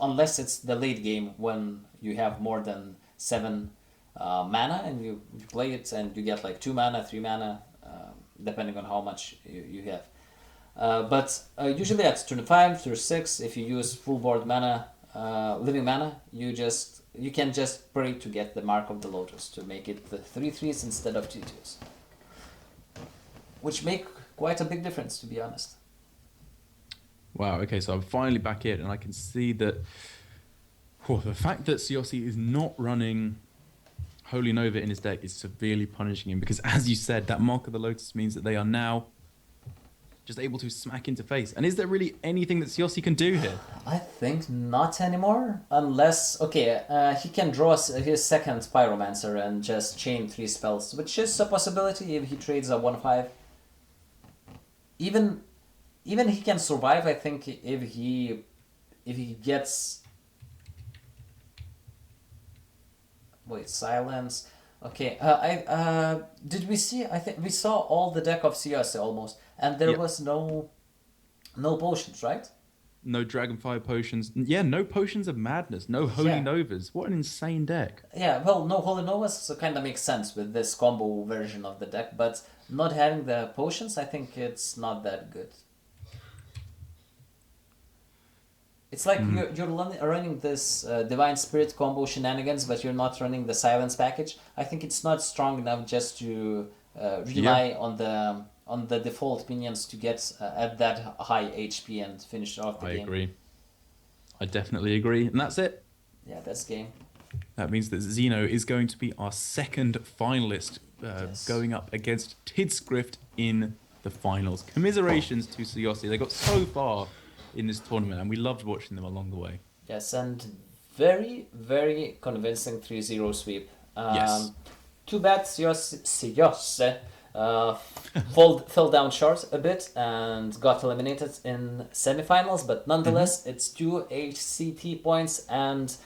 unless it's the late game when you have more than 7 mana and you play it and you get like 2 mana, 3 mana, depending on how much you have. But usually at turn 5 through 6, if you use full board mana, Living Mana, you can just pray to get the Mark of the Lotus to make it the 3/3s instead of 2/2s, which make quite a big difference, to be honest.
Wow. Okay, so I'm finally back in, and I can see that. The fact that Siossi is not running Holy Nova in his deck is severely punishing him, because, as you said, that Mark of the Lotus means that they are now just able to smack into face. And is there really anything that Siossi can do here?
I think not anymore, unless he can draw his second Pyromancer and just chain 3 spells, which is a possibility if he trades a 1/5. Even he can survive. I think if he gets. Wait, silence. Okay, did we see? I think we saw all the deck of Siose almost, and there was no potions, right?
No Dragonfire potions. Yeah, no Potions of Madness. No Holy Novas. What an insane deck.
Yeah, well, no Holy Novas, so kind of makes sense with this combo version of the deck, but not having the potions, I think it's not that good. It's like you're running this Divine Spirit combo shenanigans, but you're not running the Silence package. I think it's not strong enough just to rely on the default minions to get at that high HP and finish off the game.
I agree. I definitely agree. And that's it.
Yeah, that's game.
That means that Xeno is going to be our second finalist, going up against Tidscript in the finals. Commiserations to Siossi. They got so far in this tournament, and we loved watching them along the way.
Yes, and very, very convincing 3-0 sweep.
Yes.
Too bad Siose fell down short a bit and got eliminated in semifinals, but nonetheless, it's 2 HCT points and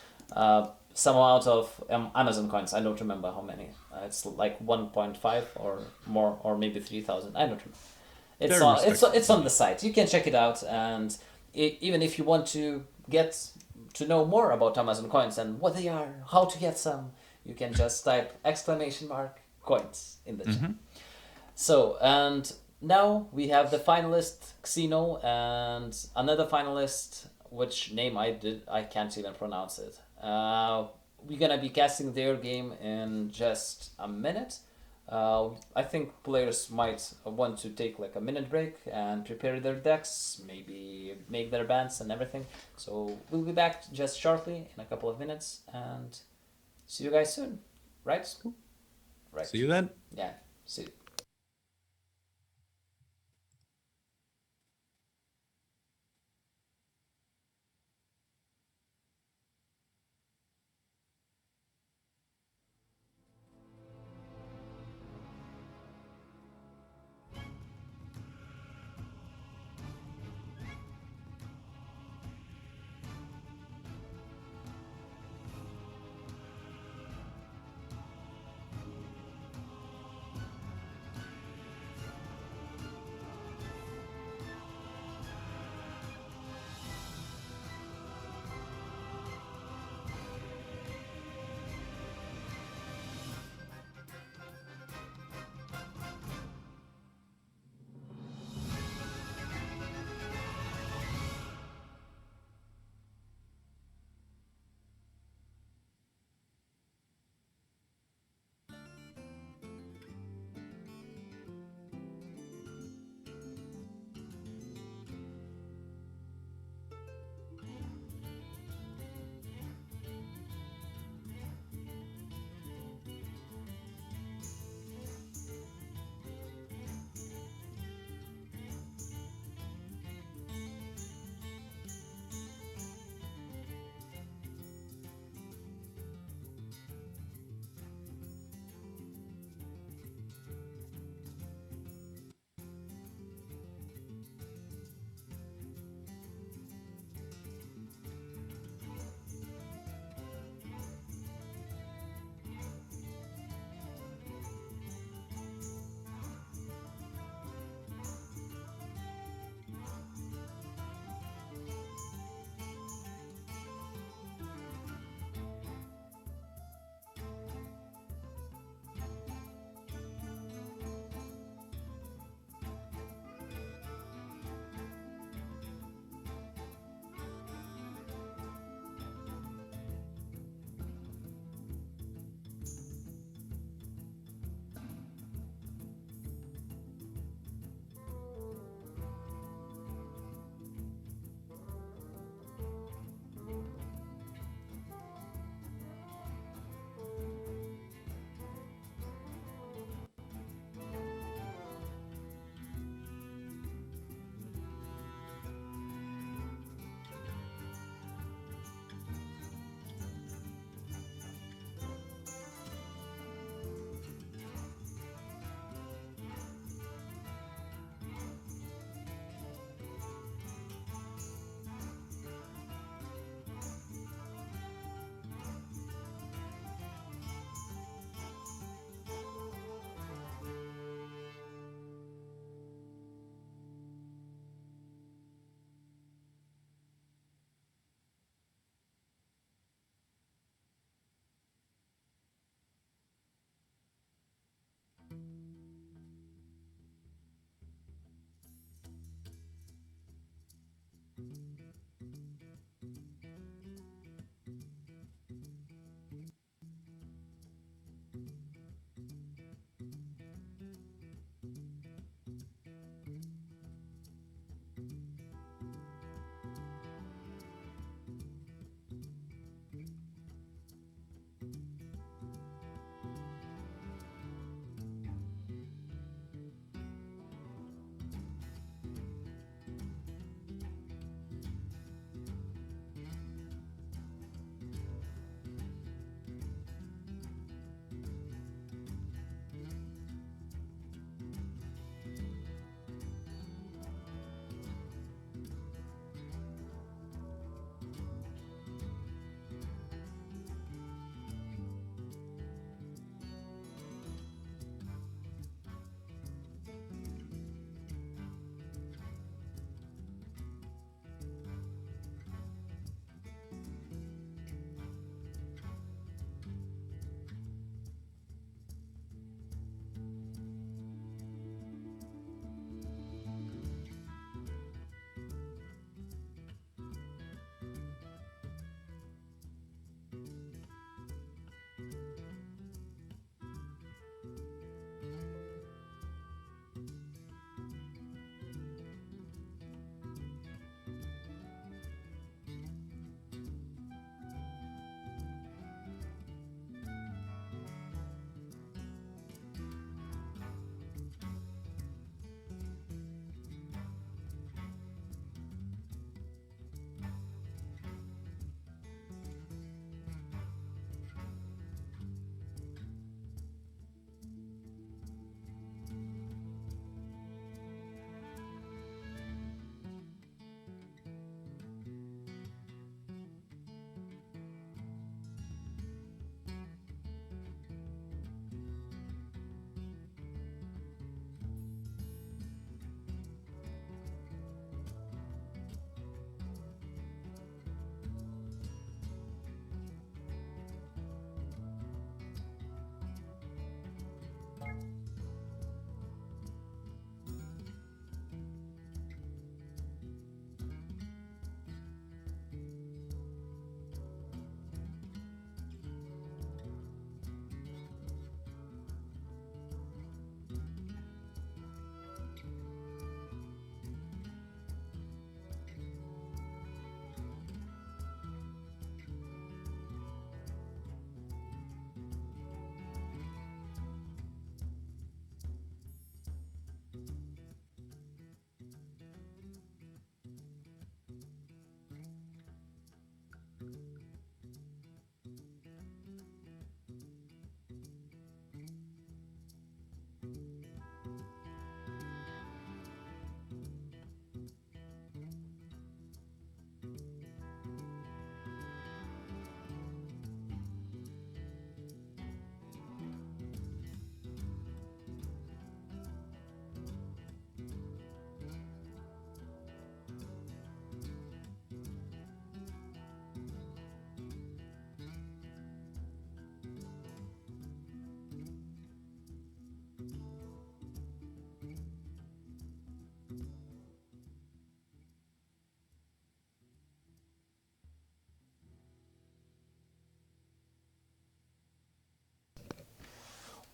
some amount of Amazon coins. I don't remember how many. It's like 1.5 or more, or maybe 3,000. I don't remember. It's on the site. You can check it out, and even if you want to get to know more about Amazon coins and what they are, how to get some, you can just type !coins in the chat. So, and Now we have the finalist Xeno and another finalist, which name I can't even pronounce it. We're gonna be casting their game in just a minute. I think players might want to take like a minute break and prepare their decks, maybe make their bands and everything. So we'll be back just shortly in a couple of minutes and see you guys soon. Right?
Cool.
Right.
See you then.
Yeah. See.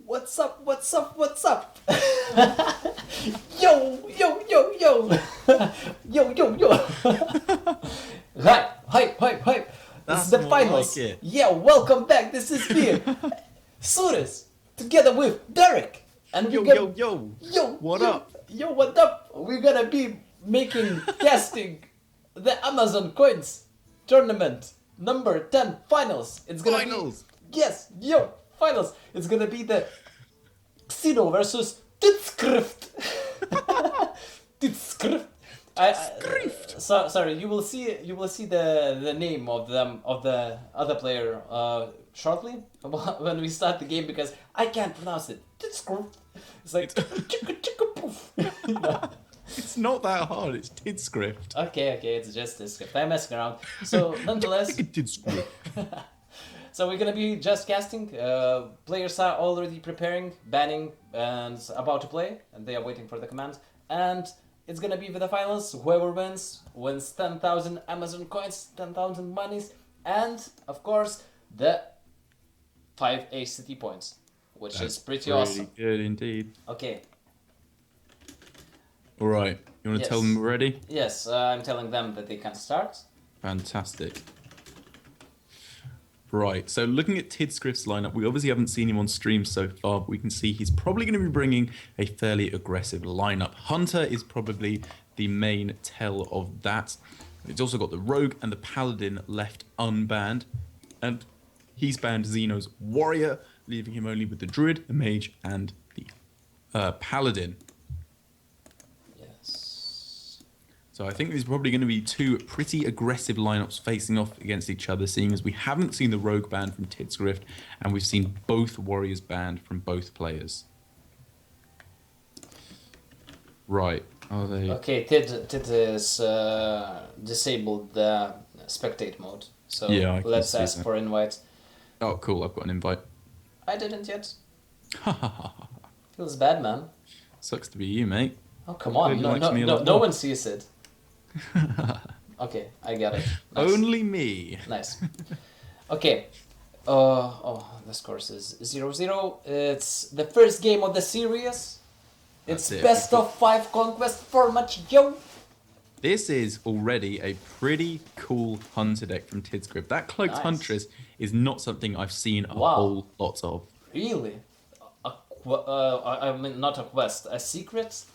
What's up? What's up? What's up? Yo, yo, yo, yo. Yo, yo, yo. Hype, hype, hype, hype. This is
That's
the
more
finals.
like it.
Yeah, welcome back. This is me, Suris, together with Derek. And
Yo,
we're
yo,
gonna...
yo.
Yo,
What
yo,
up?
Yo, what up? We're gonna be casting the Amazon Coins tournament number 10 finals. It's gonna
Finals.
be... Yes, yo, finals. It's gonna be the Xeno versus Tidskrift. Tidskrift. Sorry, you will see the name of the other player shortly when we start the game, because I can't pronounce it. Tidskrift. It's like chicka chicka poof. You know?
It's not that hard. It's Tidscript.
Okay, it's just Tidskrift. I'm messing around. So nonetheless.
Tidscript.
So we're gonna be just casting. Players are already preparing, banning, and about to play, and they are waiting for the command. And it's gonna be for the finals. Whoever wins 10,000 Amazon coins, 10,000 monies, and of course the 5 ACT points, which is pretty awesome.
Good indeed.
Okay.
All right. You want to tell them we're ready?
Yes, I'm telling them that they can start.
Fantastic. Right, so looking at Tidscrift's lineup, we obviously haven't seen him on stream so far, but we can see he's probably going to be bringing a fairly aggressive lineup. Hunter is probably the main tell of that. He's also got the Rogue and the Paladin left unbanned, and he's banned Xeno's Warrior, leaving him only with the Druid, the Mage, and the Paladin. So I think there's probably going to be two pretty aggressive lineups facing off against each other, seeing as we haven't seen the Rogue banned from Tidscrift, and we've seen both Warriors banned from both players. Right. Are they...
Okay, Tid is disabled the spectate mode, so
yeah,
let's ask for invite.
Oh, cool, I've got an invite.
I didn't yet. Feels bad, man.
Sucks to be you, mate.
Oh, come on, no one sees it. Okay, I got it. Nice.
Only me.
Nice. Okay. This course is 0-0. It's the first game of the series. It's best of 5 conquest format, yo.
This is already a pretty cool Hunter deck from Tidscript. That Cloaked Huntress is not something I've seen a whole lot of.
Really? I mean, not a quest, a secret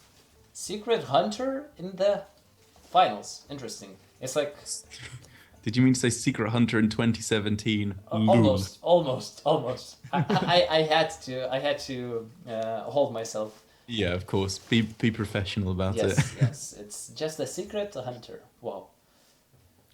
hunter in the finals. Interesting. It's like...
Did you mean to say Secret Hunter in 2017?
Almost. I had to hold myself.
Yeah, of course. Be professional about it.
Yes. It's just a secret hunter. Wow.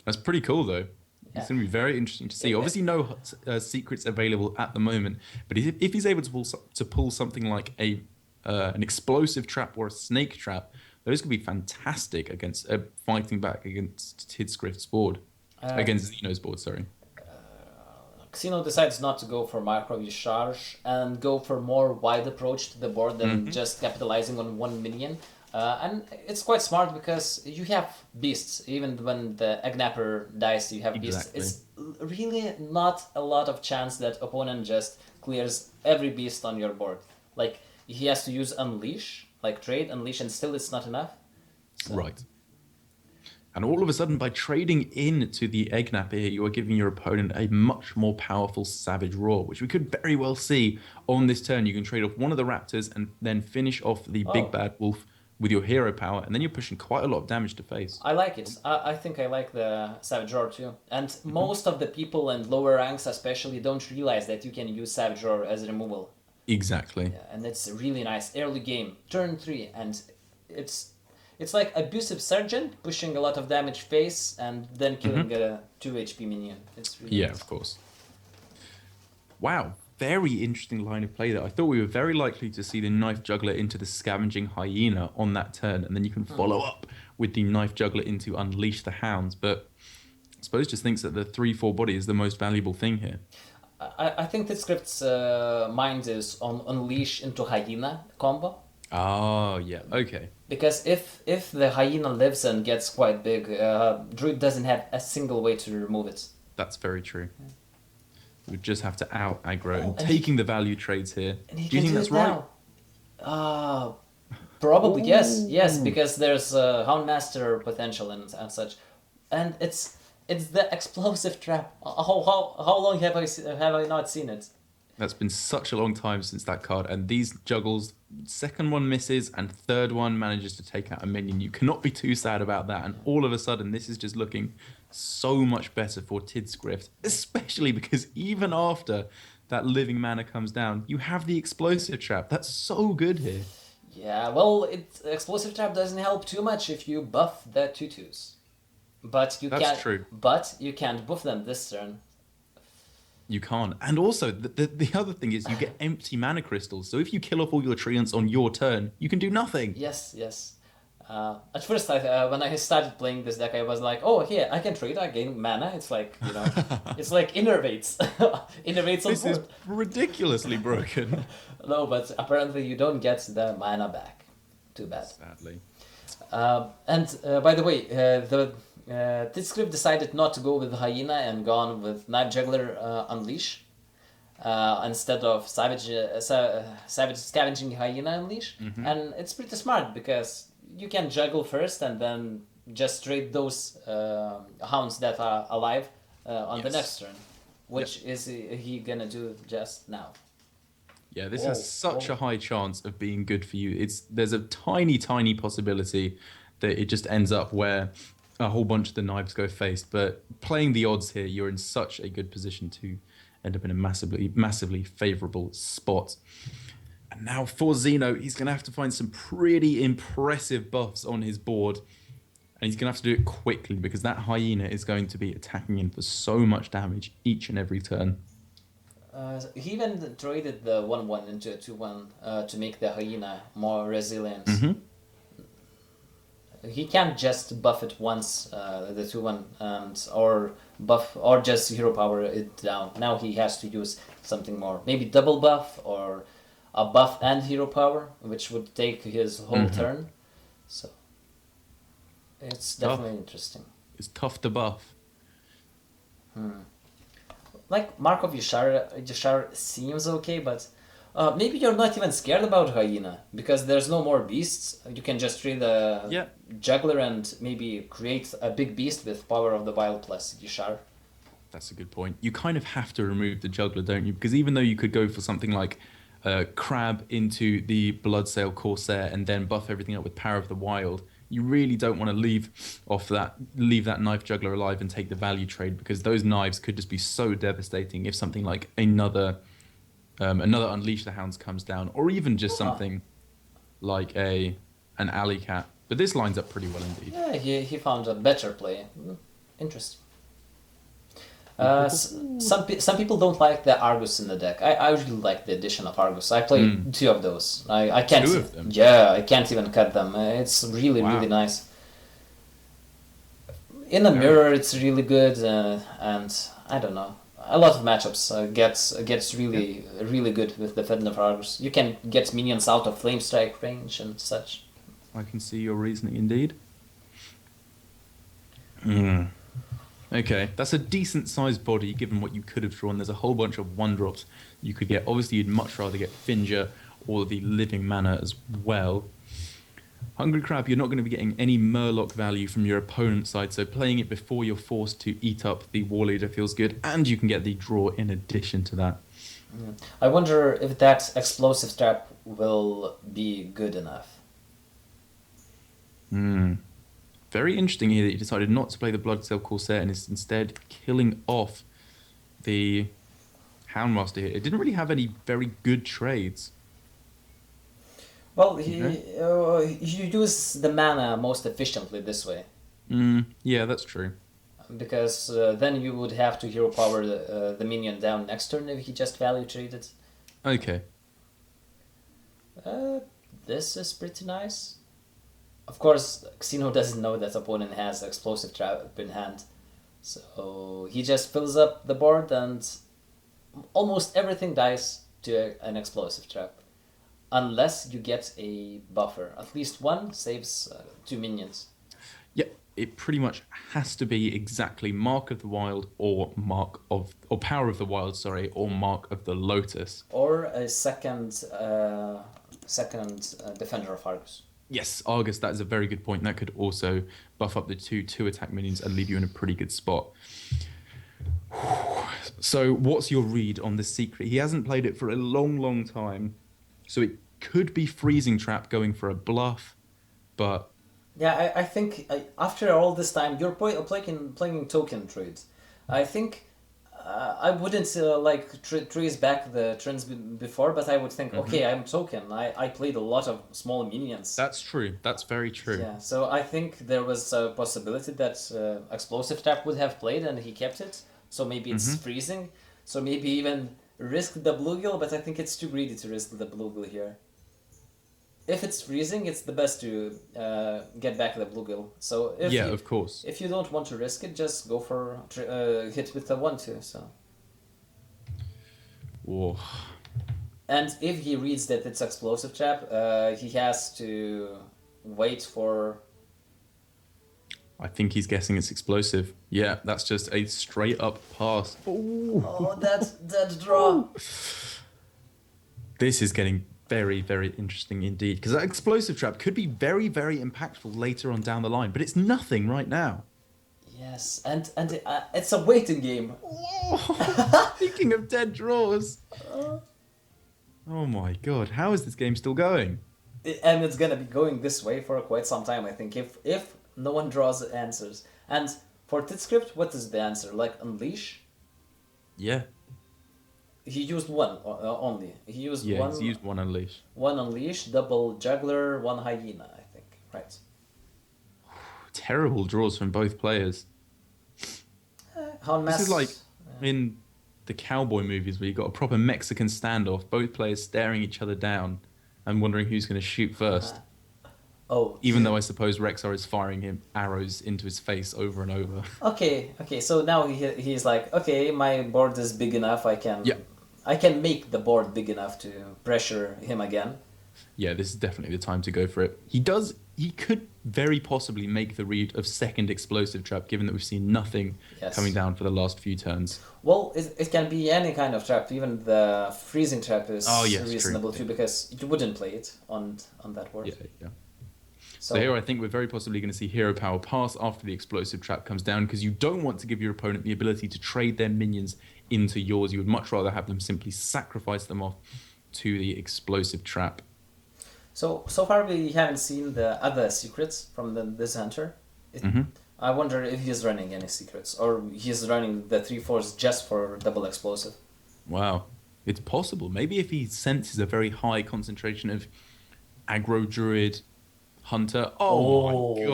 That's pretty cool, though. It's going to be very interesting to see. Obviously, no secrets available at the moment, but if he's able to pull something like an explosive trap or a snake trap, those could be fantastic against fighting back against Tidscrift's board. Against Xeno's board, sorry.
Xeno decides not to go for micro recharge and go for more wide approach to the board than just capitalizing on 1 minion. And it's quite smart because you have beasts. Even when the Agnapper dies, you have beasts. It's really not a lot of chance that opponent just clears every beast on your board. Like, he has to use Unleash, like trade Unleash, and still it's not enough. So.
Right. And all of a sudden, by trading into the Agnapper here, you are giving your opponent a much more powerful Savage Roar, which we could very well see on this turn. You can trade off one of the Raptors and then finish off the Big Bad Wolf with your hero power, and then you're pushing quite a lot of damage to face.
I like it. I think I like the Savage Roar too. And most of the people and lower ranks especially don't realize that you can use Savage Roar as removal.
Exactly.
Yeah, and it's really nice. Early game, turn 3, and it's like Abusive Sergeant, pushing a lot of damage face, and then killing a 2 HP minion. It's really nice.
Of course. Wow. Very interesting line of play there. I thought we were very likely to see the Knife Juggler into the Scavenging Hyena on that turn, and then you can follow up with the Knife Juggler into Unleash the Hounds, but I suppose just thinks that the 3/4 body is the most valuable thing here.
I think that script's mind is on Unleash into Hyena combo.
Oh, yeah, okay.
Because if the Hyena lives and gets quite big, Druid doesn't have a single way to remove it.
That's very true.
Yeah.
We would just have to out aggro
Oh,
and taking the value trades here.
and he
Do you
can
think
do
that's
it
right?
now. Uh, Probably yes, yes,
Ooh.
because there's Houndmaster potential and such, and it's the explosive trap. How long have I not seen it?
That's been such a long time since that card, and these juggles, second one misses and third one manages to take out a minion. You cannot be too sad about that, and all of a sudden, this is just looking so much better for Tidscript, especially because even after that living mana comes down, you have the explosive trap. That's so good here.
Yeah, well, explosive trap doesn't help too much if you buff the tutus,
That's true.
but you can't buff them this turn.
You can't. And also, the other thing is you get empty mana crystals. So if you kill off all your treants on your turn, you can do nothing.
Yes, yes. At first, when I started playing this deck, I was like, "Oh, here I can trade. I gain mana." It's like it's like innervates, innervates on
This is
board.
ridiculously broken.
No, but apparently you don't get the mana back. Too bad.
Sadly.
And by the way, the Tidscript decided not to go with Hyena and gone with Knife Juggler Unleash instead of Savage Scavenging Hyena Unleash. And it's pretty smart because you can juggle first and then just trade those hounds that are alive on the
Yes.
next turn, which is he gonna do just now.
Yeah, this
Whoa,
has such
whoa.
a high chance of being good for you. There's a tiny possibility that it just ends up where a whole bunch of the knives go face. But playing the odds here, you're in such a good position to end up in a massively favorable spot. And now for Zeno, he's going to have to find some pretty impressive buffs on his board. And he's going to have to do it quickly because that hyena is going to be attacking him for so much damage each and every turn.
He even traded the 1/1 into a 2/1 to make the hyena more resilient. He can't just buff it once, the 2/1, and or buff or just hero power it down. Now he has to use something more, maybe double buff or a buff and hero power, which would take his whole turn. So it's definitely interesting.
It's tough to buff.
Like Mark of Yashar seems okay, but maybe you're not even scared about Hyena because there's no more beasts. You can just trade a
Yeah.
Juggler and maybe create a big beast with Power of the Wild plus Yashar.
That's a good point. You kind of have to remove the juggler, don't you? Because even though you could go for something like Crab into the Bloodsail Corsair and then buff everything up with Power of the Wild, you really don't want to leave that knife juggler alive and take the value trade because those knives could just be so devastating if something like another Unleash the Hounds comes down, or even just something like an Alley Cat. But this lines up pretty well indeed.
Yeah, he found a better play. Interesting. Some people don't like the Argus in the deck. I really like the addition of Argus. I played two of those. I can't.
Two of them?
Yeah, I can't even cut them. It's really
Wow.
really nice. In a mirror, it's really good, and I don't know. A lot of matchups gets really good with the Fedden of Argus. You can get minions out of Flame Strike range and such.
I can see your reasoning indeed. Okay, that's a decent sized body given what you could have drawn. There's a whole bunch of 1-drops you could get. Obviously, you'd much rather get Finger or the living mana as well. Hungry Crab, you're not going to be getting any Murloc value from your opponent's side, so playing it before you're forced to eat up the War Leader feels good, and you can get the draw in addition to that.
I wonder if that explosive trap will be good enough.
Very interesting here that you decided not to play the Bloodsail Corsair and is instead killing off the Houndmaster here. It didn't really have any very good trades.
Well, you use the mana most efficiently this way.
Yeah, that's true.
Because then you would have to hero power the minion down next turn if he just value traded.
Okay.
This is pretty nice. Of course, Xeno doesn't know that opponent has explosive trap in hand. So he just fills up the board and almost everything dies to an explosive trap. Unless you get a buffer. At least one saves 2 minions.
Yeah, it pretty much has to be exactly Mark of the Wild or Power of the Wild, sorry, or Mark of the Lotus.
Or a second Defender of Argus.
Yes, Argus, that is a very good point. That could also buff up the two attack minions and leave you in a pretty good spot. So, what's your read on this secret? He hasn't played it for a long, long time. So, it could be Freezing Trap going for a bluff, but.
Yeah, I think after all this time, you're playing token trades. I think I wouldn't trace back the trends before, but I would think, okay, I'm token. I played a lot of small minions.
That's true. That's very true.
Yeah, so I think there was a possibility that Explosive Trap would have played and he kept it. So maybe it's freezing. So maybe even risk the bluegill, but I think it's too greedy to risk the bluegill here. If it's freezing, it's the best to get back the bluegill. So
of course.
If you don't want to risk it, just go for hit with the 1/2. So.
Whoa.
And if he reads that it's Explosive Trap, he has to wait for.
I think he's guessing it's explosive. Yeah, that's just a straight up pass. Ooh.
Oh, that draw.
This is getting very, very interesting indeed. Because that explosive trap could be very, very impactful later on down the line. But it's nothing right now.
Yes, and it's a waiting game.
Speaking of dead draws. Oh my god, how is this game still going?
And it's gonna be going this way for quite some time, I think. If no one draws answers. And for Titscript, what is the answer? Like Unleash?
Yeah.
He used one only. He used one.
He's used one Unleash.
One Unleash, double Juggler, one Hyena, I think. Right.
Terrible draws from both players. This is like in the cowboy movies where you've got a proper Mexican standoff, both players staring each other down and wondering who's going to shoot first. Even though I suppose Rexar is firing him arrows into his face over and over.
Okay. So now he's like, okay, my board is big enough. I can make the board big enough to pressure him again.
Yeah, this is definitely the time to go for it. He could very possibly make the read of second explosive trap, given that we've seen nothing coming down for the last few turns.
Well, it can be any kind of trap. Even the freezing trap is reasonable too, because you wouldn't play it on that board.
Yeah. So here I think we're very possibly going to see hero power pass after the explosive trap comes down, because you don't want to give your opponent the ability to trade their minions into yours. You would much rather have them simply sacrifice them off to the explosive trap.
So far we haven't seen the other secrets from this hunter. I wonder if he's running any secrets, or he's running the 3/4 just for double explosive.
Wow. It's possible. Maybe if he senses a very high concentration of aggro druid hunter. Oh my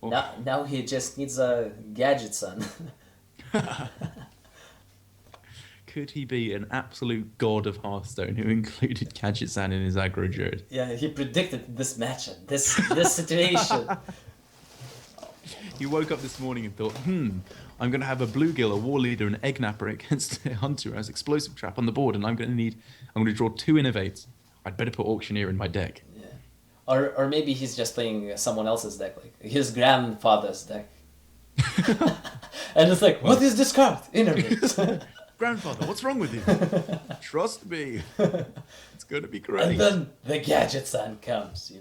god.
Now he just needs a gadget son.
Could he be an absolute god of Hearthstone who included Gadget-san in his aggro druid?
Yeah, he predicted this matchup, this situation.
He woke up this morning and thought, I'm going to have a bluegill, a war leader, an egg napper against a hunter as explosive trap on the board, and I'm going to draw 2 innovates. I'd better put auctioneer in my deck.
Yeah. Or maybe he's just playing someone else's deck, like his grandfather's deck. And it's like, what is this card? Innovate.
Grandfather, what's wrong with you? Trust me. It's going to be great.
And then the gadget son comes,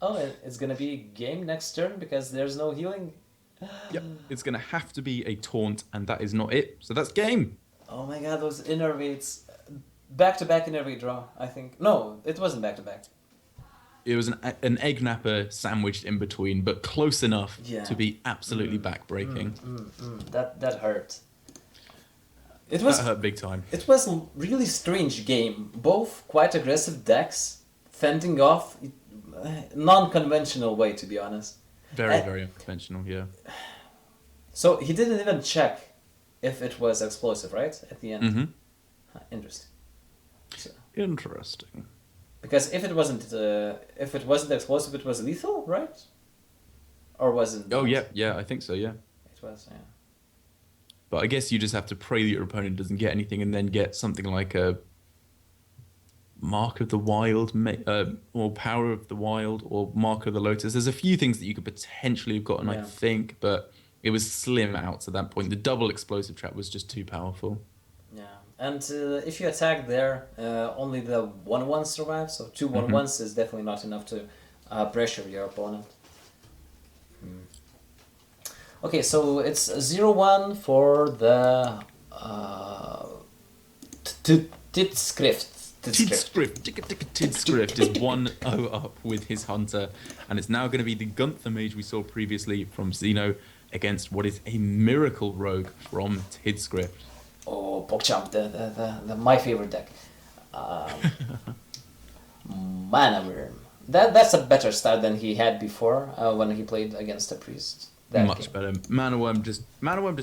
Oh, it's going to be game next turn because there's no healing?
Yep, it's going to have to be a taunt, and that is not it. So that's game.
Oh my god, those innervates. Back-to-back innervate draw, I think. No, it wasn't back-to-back.
It was an egg napper sandwiched in between, but close enough to be absolutely back-breaking.
That hurt. That
hurt big time.
It was a really strange game. Both quite aggressive decks, fending off non-conventional way, to be honest.
Very unconventional, yeah.
So he didn't even check if it was explosive, right? At the end. Interesting.
Interesting.
Because if it wasn't explosive, it was lethal, right? Or wasn't?
Oh yeah, I think so. Yeah.
It was, yeah.
But I guess you just have to pray that your opponent doesn't get anything, and then get something like a Mark of the Wild, or Power of the Wild, or Mark of the Lotus. There's a few things that you could potentially have gotten, I
Yeah.
think, but it was slim out to that point. The double explosive trap was just too powerful.
Yeah. And if you attack there, only the 1/1 survives, so two one
Hmm.
ones is definitely not enough to pressure your opponent. Okay, so it's 0-1 for the Tidskrift.
Tidskrift is 1-0 up with his Hunter, and it's now going to be the Gunther Mage we saw previously from Xeno against what is a Miracle Rogue from Tidskrift.
Oh, PogChamp, the my favorite deck. Mana Worm. That's a better start than he had before when he played against a priest.
Much better. Mana Worm just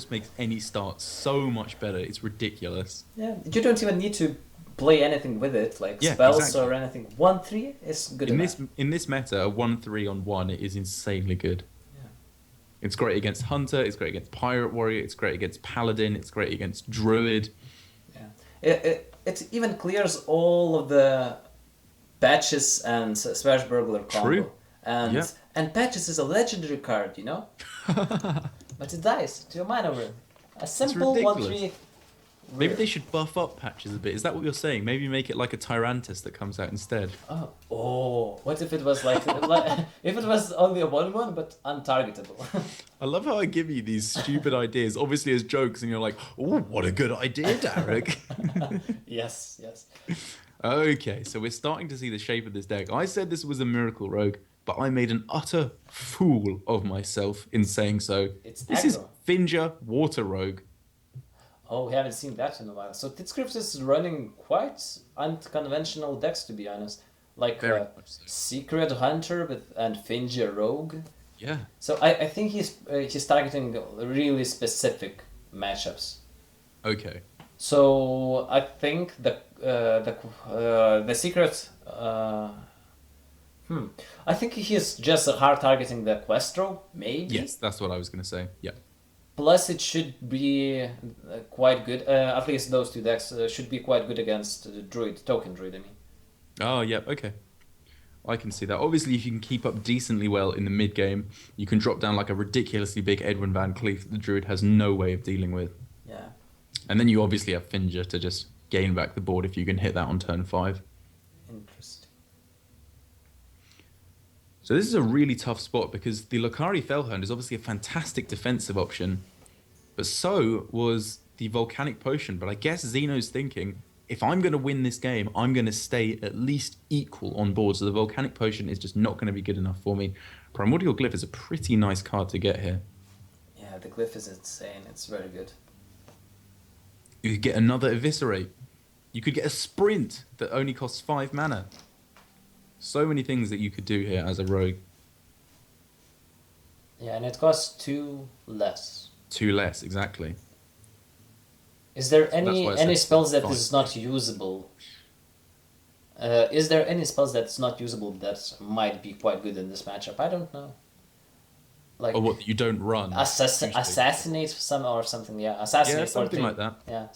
makes any start so much better. It's ridiculous.
Yeah, you don't even need to play anything with it, like spells or anything. 1/3 is good enough.
In this meta, a 1/3 on 1 is insanely good.
Yeah.
It's great against Hunter, it's great against Pirate Warrior, it's great against Paladin, it's great against Druid.
Yeah. It even clears all of the Patches and Smash Burglar combo.
True.
And Patches is a legendary card, you know? But it dies to a Mana Worm. A simple 1/3.
Maybe they should buff up Patches a bit. Is that what you're saying? Maybe make it like a Tyrantus that comes out instead.
Oh, what if it was like if it was only a 1/1 but untargetable?
I love how I give you these stupid ideas, obviously as jokes, and you're like, "Oh, what a good idea, Derek."
Yes.
Okay, so we're starting to see the shape of this deck. I said this was a Miracle Rogue, but I made an utter fool of myself in saying so. This is Finger Water Rogue.
Oh, we haven't seen that in a while. So Tidskrift is running quite unconventional decks, to be honest. Like
Very much so.
Secret Hunter and Finger Rogue.
Yeah.
So I think he's targeting really specific matchups.
Okay.
So I think the secret. I think he's just hard targeting the Questro, maybe.
Yes, that's what I was going to say. Yeah.
Plus, it should be quite good. At least those two decks should be quite good against the Druid, Token Druid. I mean.
Oh, yeah. Okay. I can see that. Obviously, if you can keep up decently well in the mid game, you can drop down like a ridiculously big Edwin Van Cleef that the Druid has no way of dealing with.
Yeah.
And then you obviously have Finger to just gain back the board if you can hit that on turn 5.
Interesting.
So this is a really tough spot because the Lokari Fellhound is obviously a fantastic defensive option, but so was the Volcanic Potion. But I guess Xeno's thinking, if I'm going to win this game, I'm going to stay at least equal on board. So the Volcanic Potion is just not going to be good enough for me. Primordial Glyph is a pretty nice card to get here.
Yeah, the Glyph is insane. It's very good.
You could get another Eviscerate. You could get a Sprint that only costs 5 mana. So many things that you could do here as a rogue.
Yeah, and it costs 2 less.
2 less, exactly.
Is there any spells that is not usable? Is there any spells that's not usable that might be quite good in this matchup? I don't know. Like
or what you don't run.
Assassinate some or something. Yeah, assassinate.
Yeah, something like that.
Yeah,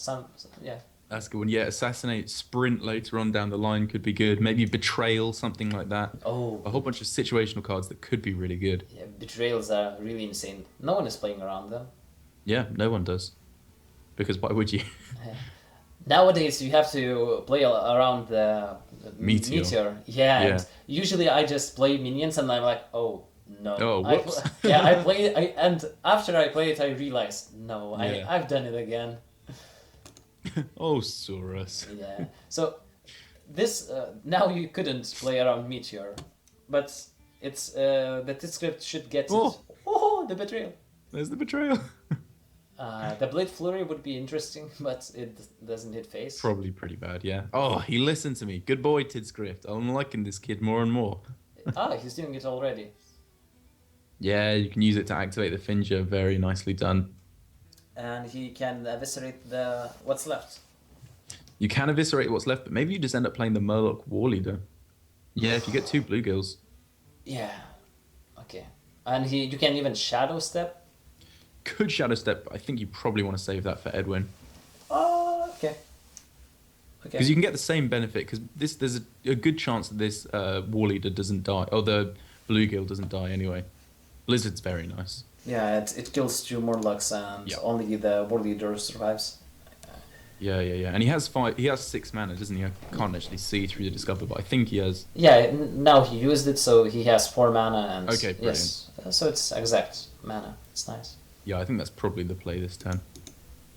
yeah.
That's a good one. Yeah, Assassinate, Sprint later on down the line could be good. Maybe Betrayal, something like that.
Oh.
A whole bunch of situational cards that could be really good.
Yeah, Betrayals are really insane. No one is playing around them.
Yeah, no one does. Because why would you?
Nowadays, you have to play around the Meteor. Yeah,
yeah.
And usually I just play minions and I'm like, oh, no.
Oh, whoops.
I play it, and after I play it, I realized, no, yeah. I've done it again.
Oh, Saurus.
Yeah. So this now you couldn't play around Meteor, but it's the script should get it. Oh, the Betrayal.
There's the Betrayal.
The Blade Flurry would be interesting, but it doesn't hit face.
Probably pretty bad, yeah. Oh, he listened to me. Good boy, Tidskrift. I'm liking this kid more and more.
He's doing it already.
Yeah, you can use it to activate the Finger. Very nicely done.
And he can eviscerate what's left.
You can eviscerate what's left, but maybe you just end up playing the Murloc War Leader. Yeah, if you get 2 bluegills.
Yeah. Okay. And you can even Shadow Step.
Could Shadow Step, but I think you probably want to save that for Edwin.
Oh, okay. Okay.
Because you can get the same benefit, because there's a good chance that this War Leader doesn't die, or the Bluegill doesn't die anyway. Blizzard's very nice.
Yeah, it kills 2 Morlocks and
Yeah.
only the War Leader survives.
Yeah. And he has 6 mana, doesn't he? I can't actually see through the Discover, but I think he has.
Yeah, now he used it, so he has 4 mana and
Okay, brilliant.
yes, so it's exact mana. It's nice.
Yeah, I think that's probably the play this turn.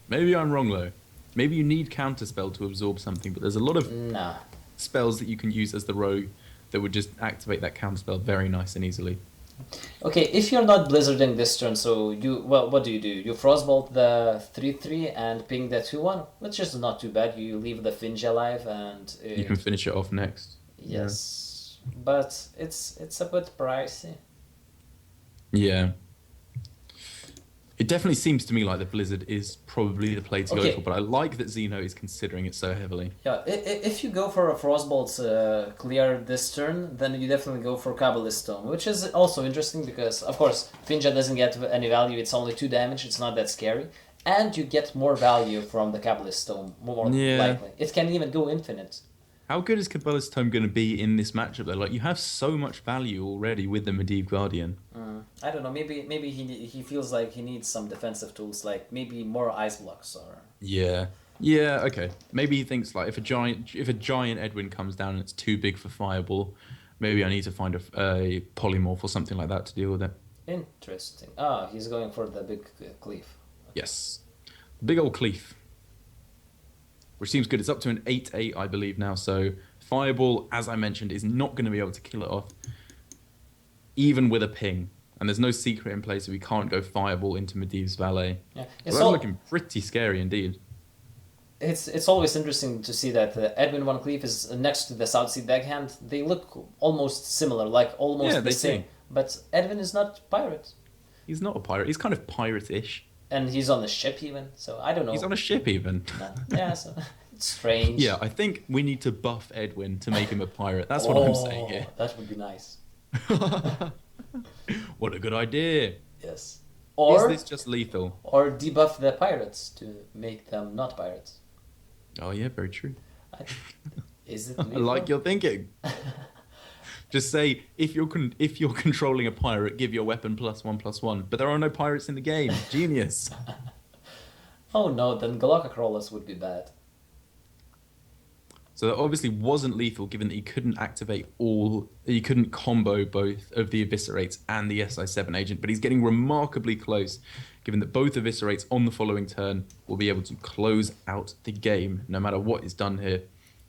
Maybe I'm wrong though. Maybe you need Counterspell to absorb something, but there's a lot of
Nah.
spells that you can use as the rogue that would just activate that Counterspell very nice and easily.
Okay, if you're not blizzarding this turn, so what do? You frostbolt the 3/3 and ping the 2/1, which is not too bad. You leave the Finge alive and
You can finish it off next.
yes, but it's a bit pricey.
Yeah. It definitely seems to me like the Blizzard is probably the play to go for, but I like that Xeno is considering it so heavily.
Yeah, if you go for a Frostbolt clear this turn, then you definitely go for Kabbalist Stone, which is also interesting because, of course, Finja doesn't get any value, it's only 2 damage, it's not that scary. And you get more value from the Kabbalist Stone, more likely. It can even go infinite.
How good is Kabbalist Tome going to be in this matchup, though? Like, you have so much value already with the Medivh Guardian.
I don't know, maybe he feels like he needs some defensive tools, like maybe more ice blocks or...
Yeah, okay. Maybe he thinks, like, if a giant Edwin comes down and it's too big for Fireball, maybe I need to find a polymorph or something like that to deal with it.
Interesting. He's going for the big cleave.
Yes. Big old cleave. Which seems good. It's up to an 8/8, I believe, now. So Fireball, as I mentioned, is not going to be able to kill it off, even with a ping. And there's no secret in place, so we can't go Fireball into Medivh's Valet.
Yeah,
It's looking pretty scary indeed.
It's always interesting to see that Edwin Van Cleef is next to the South Sea Deckhand. They look almost similar, like almost the same. But Edwin is not pirate.
He's not a pirate. He's kind of pirate-ish.
And he's on a ship even, so I don't know.
He's on a ship even.
Yeah, so it's strange.
Yeah, I think we need to buff Edwin to make him a pirate. That's what I'm saying here.
That would be nice.
What a good idea.
Yes. Or
is this just lethal?
Or debuff the pirates to make them not pirates.
Oh yeah, very true.
Is it
I
lethal?
like your thinking. Just say, if you're controlling a pirate, give your weapon +1/+1. But there are no pirates in the game. Genius.
Oh no, then Galaka Crawlers would be bad.
So that obviously wasn't lethal, given that he couldn't combo both of the Eviscerates and the SI7 agent, but he's getting remarkably close, given that both Eviscerates on the following turn will be able to close out the game, no matter what is done here,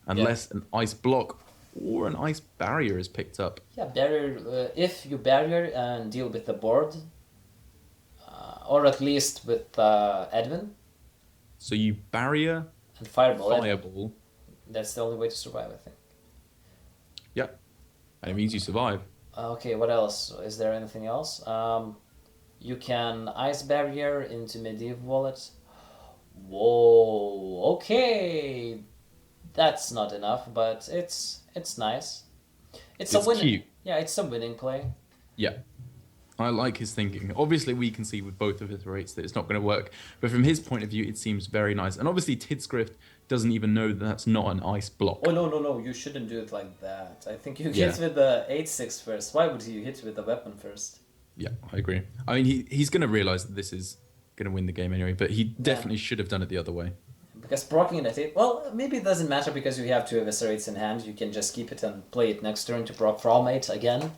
unless an ice block or an ice barrier is picked up.
Yeah, barrier. If you barrier and deal with the board, or at least with Edwin.
So you barrier
and fireball.
Fireball.
That's the only way to survive, I think.
Yeah, and it means you survive.
Okay, what else? Is there anything else? You can ice barrier into Medivh Wallet. Whoa. Okay. That's not enough, but it's nice. It's a winning.
Cute.
Yeah, it's a winning play.
Yeah. I like his thinking. Obviously, we can see with both of his rates that it's not going to work. But from his point of view, it seems very nice. And obviously, Tidscript doesn't even know that that's not an ice block.
Oh, no. You shouldn't do it like that. I think you hit with the 8/6 first. Why would you hit with the weapon first?
Yeah, I agree. I mean, he's going to realize that this is going to win the game anyway. But he definitely should have done it the other way.
Because proccing it at 8, well, maybe it doesn't matter because you have 2 Eviscerates in hand. You can just keep it and play it next turn to proc from 8 again.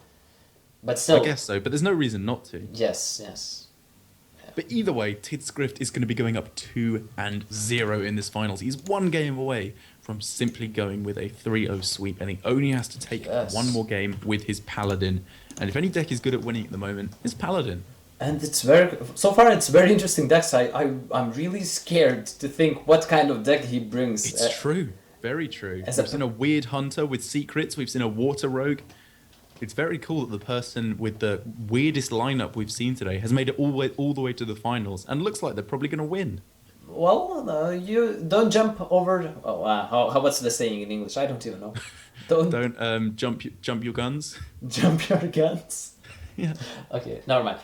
But still...
I guess so, but there's no reason not to.
Yes. Yeah.
But either way, Tidscript is going to be going up 2-0 in this finals. He's 1 game away from simply going with a 3-0 sweep, and he only has to take 1 more game with his Paladin. And if any deck is good at winning at the moment, it's Paladin. And
so far it's very interesting decks. I'm really scared to think what kind of deck he brings.
It's true. Very true. We've seen a weird hunter with secrets. We've seen a water rogue. It's very cool that the person with the weirdest lineup we've seen today has made it all the way to the finals, and looks like they're probably going to win.
Well, you don't jump over. Oh, how what's the saying in English? I don't even know.
Don't jump your guns.
Jump your guns.
Yeah.
Okay, never mind.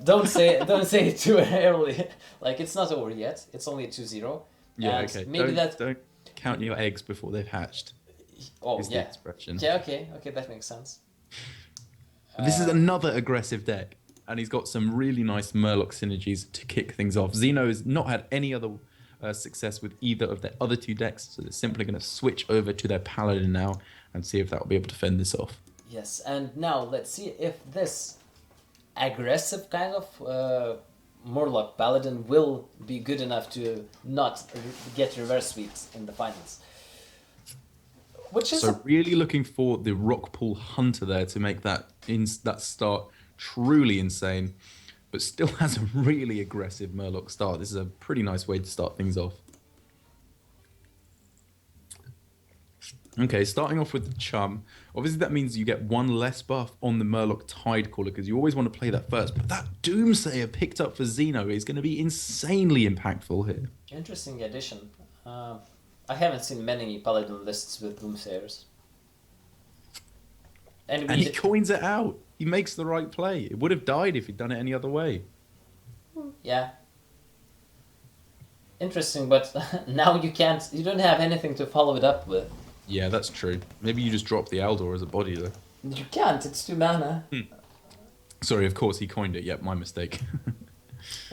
Don't say it too early. Like, it's not over yet. It's only 2-0.
Yeah.
And
okay.
Maybe
don't count your eggs before they've hatched.
Oh,
Is the
yeah.
expression.
Yeah, okay, that makes sense.
This is another aggressive deck, and he's got some really nice Murloc synergies to kick things off. Xeno has not had any other success with either of their other two decks, so they're simply going to switch over to their Paladin now and see if that will be able to fend this off.
Yes, and now let's see if this aggressive kind of Murloc Paladin will be good enough to not get reverse sweeps in the finals. Which is
So really looking for the Rockpool Hunter there to make that start truly insane, but still has a really aggressive Murloc start. This is a pretty nice way to start things off. Okay, starting off with the Chum. Obviously, that means you get one less buff on the Murloc Tidecaller because you always want to play that first. But that Doomsayer picked up for Xeno is going to be insanely impactful here.
interesting addition. I haven't seen many Paladin lists with Doomsayers.
And he coins it out. He makes the right play. It would have died if he'd done it any other way.
Yeah. Interesting, but now you don't have anything to follow it up with.
Yeah, that's true. Maybe you just drop the Aldor as a body, though.
You can't, it's 2 mana.
Sorry, of course he coined it. Yep, my mistake.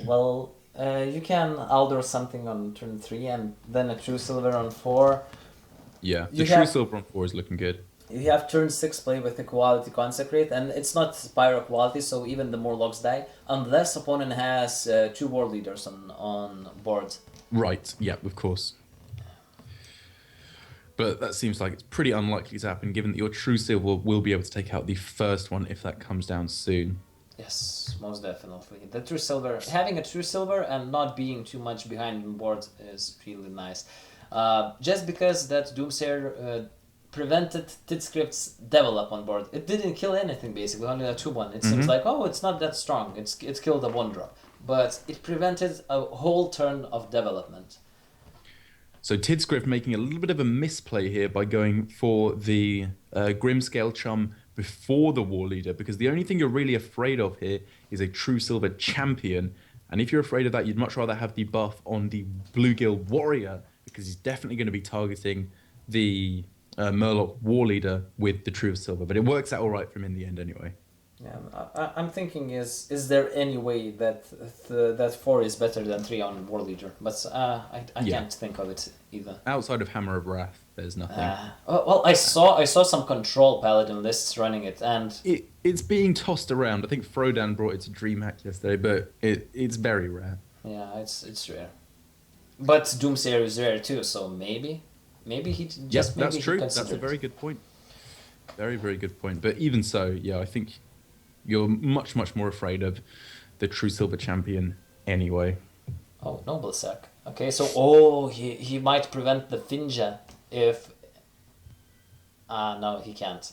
Well, you can Aldor something on turn 3 and then a True Silver on 4.
Yeah, the True Silver on 4 is looking good.
You have turn 6 play with Equality Consecrate, and it's not Pyro Quality, so even the Morlocks die, unless opponent has 2 War Leaders on board.
Right, yeah, of course. But that seems like it's pretty unlikely to happen, given that your True Silver will be able to take out the first one if that comes down soon.
Yes, most definitely. The True Silver, having a True Silver and not being too much behind on board is really nice. Just because that Doomsayer prevented Tidscript's develop on board. It didn't kill anything basically, only a 2-1. It seems like, oh, it's not that strong. It's killed a 1-drop. But it prevented a whole turn of development.
So Tidscript making a little bit of a misplay here by going for the Grimscale Chum before the War Leader, because the only thing you're really afraid of here is a True Silver Champion. And if you're afraid of that, you'd much rather have the buff on the Bluegill Warrior, because he's definitely going to be targeting the Murloc War Leader with the True Silver. But it works out all right for him in the end anyway.
Yeah, I'm thinking is there any way that that 4 is better than 3 on War Leader? But I can't think of it either.
Outside of Hammer of Wrath, there's nothing.
Well, I saw some Control Paladin lists running it, and
it's being tossed around. I think Frodan brought it to DreamHack yesterday, but it's very rare.
Yeah, it's rare. But Doomsayer is rare too, so maybe he just maybe
that's true.
He
that's a very good point. Very, very good point. But even so, yeah, I think you're much, much more afraid of the True Silver Champion anyway.
Oh, Noble Sack. Okay, so he might prevent the Finja if no, he can't.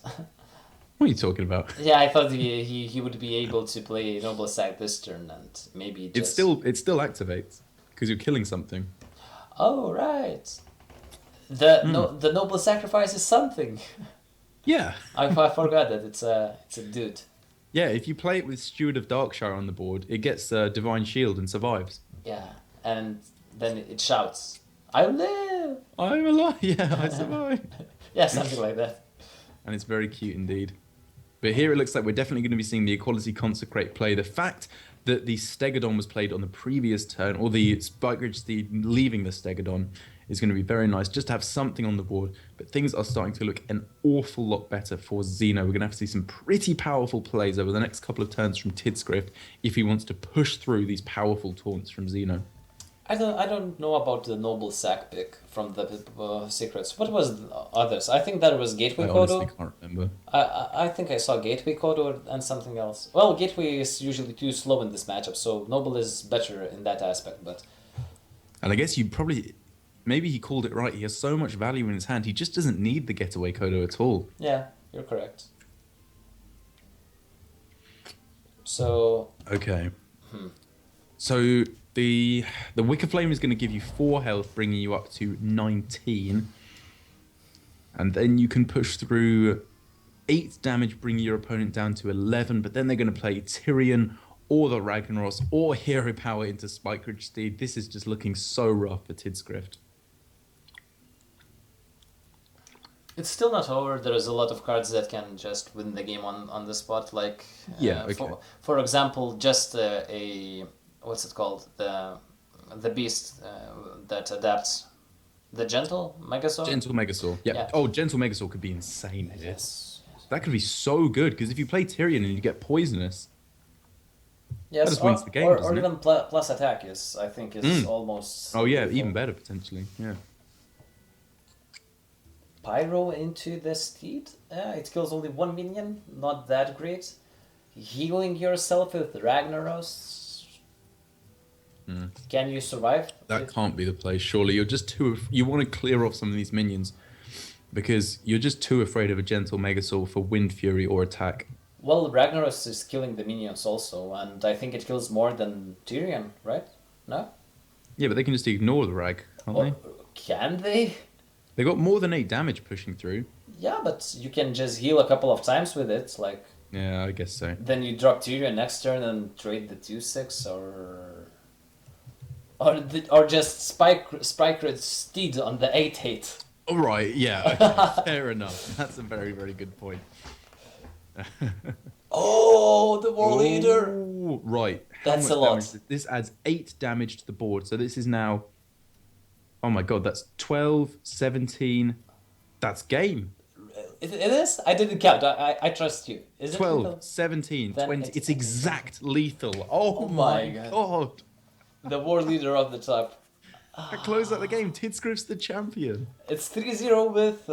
What are you talking about?
Yeah, I thought he would be able to play Noble Sack this turn and maybe just...
It still activates because you're killing something.
Oh, right. The Noble Sacrifice is something.
Yeah.
I forgot that it's a dude.
Yeah, if you play it with Steward of Darkshire on the board, it gets Divine Shield and survives.
Yeah, and then it shouts, "I live!
I'm alive! Yeah, I survived!"
Yeah, something like that.
And it's very cute indeed. But here it looks like we're definitely going to be seeing the Equality Consecrate play. The fact that the Stegodon was played on the previous turn, or the Spikeridge Steed leaving the Stegodon, is going to be very nice just to have something on the board. But things are starting to look an awful lot better for Xeno. We're going to have to see some pretty powerful plays over the next couple of turns from Tidscript if he wants to push through these powerful taunts from Xeno.
I don't know about the Noble Sack pick from the Secrets. What was the others? I think that was Gateway Kodo.
I honestly can't remember.
I think I saw Gateway Kodo and something else. Well, Gateway is usually too slow in this matchup, so Noble is better in that aspect. But
and I guess you probably... Maybe he called it right. He has so much value in his hand. He just doesn't need the Getaway Kodo at all.
Yeah, you're correct. So...
Okay. So the Wicker Flame is going to give you 4 health, bringing you up to 19. And then you can push through 8 damage, bringing your opponent down to 11. But then they're going to play Tyrion or the Ragnaros or Hero Power into Spikeridge Steed. This is just looking so rough for Tidscript.
It's still not over. There's a lot of cards that can just win the game on the spot. Like,
Yeah, okay.
for example, just a what's it called, the beast that adapts, the gentle Megasaur.
Gentle Megasaur. Yeah.
Yeah.
Oh, Gentle Megasaur could be insane here.
Yes.
That could be so good because if you play Tyrion and you get poisonous, that
Yes,
just wins the game,
or
doesn't it?
even plus attack is, I think, is almost.
Oh yeah,
lethal.
even better potentially. Yeah.
Pyro into the steed. It kills only one minion. Not that great. Healing yourself with Ragnaros. Can you survive?
That can't be the play. Surely you're just too. You want to clear off some of these minions because you're just too afraid of a Gentle Megasaur for Wind Fury or attack.
Well, Ragnaros is killing the minions also, and I think it kills more than Tyrion, right? No?
Yeah, but they can just ignore the rag, can't they?
Can they?
They got more than 8 damage pushing through.
Yeah, but you can just heal a couple of times with it, like.
Yeah, I guess so.
Then you drop Tyrion next turn and trade the 2/6, or just spike steed on the 8/8.
All right, yeah, okay, fair enough. That's a very, very good point.
Oh, the war leader!
Ooh, right. How
That's
much
a lot.
damage? This adds 8 damage to the board. So this is now... Oh my god, that's 12, 17... That's game.
It is? I didn't count. I trust you. Is it
12,
lethal?
17,
Then
20...
it's-
It's exact lethal. Oh, my
my
god.
The war leader of the top.
I close out the game. Tidscript's the champion.
It's 3-0 with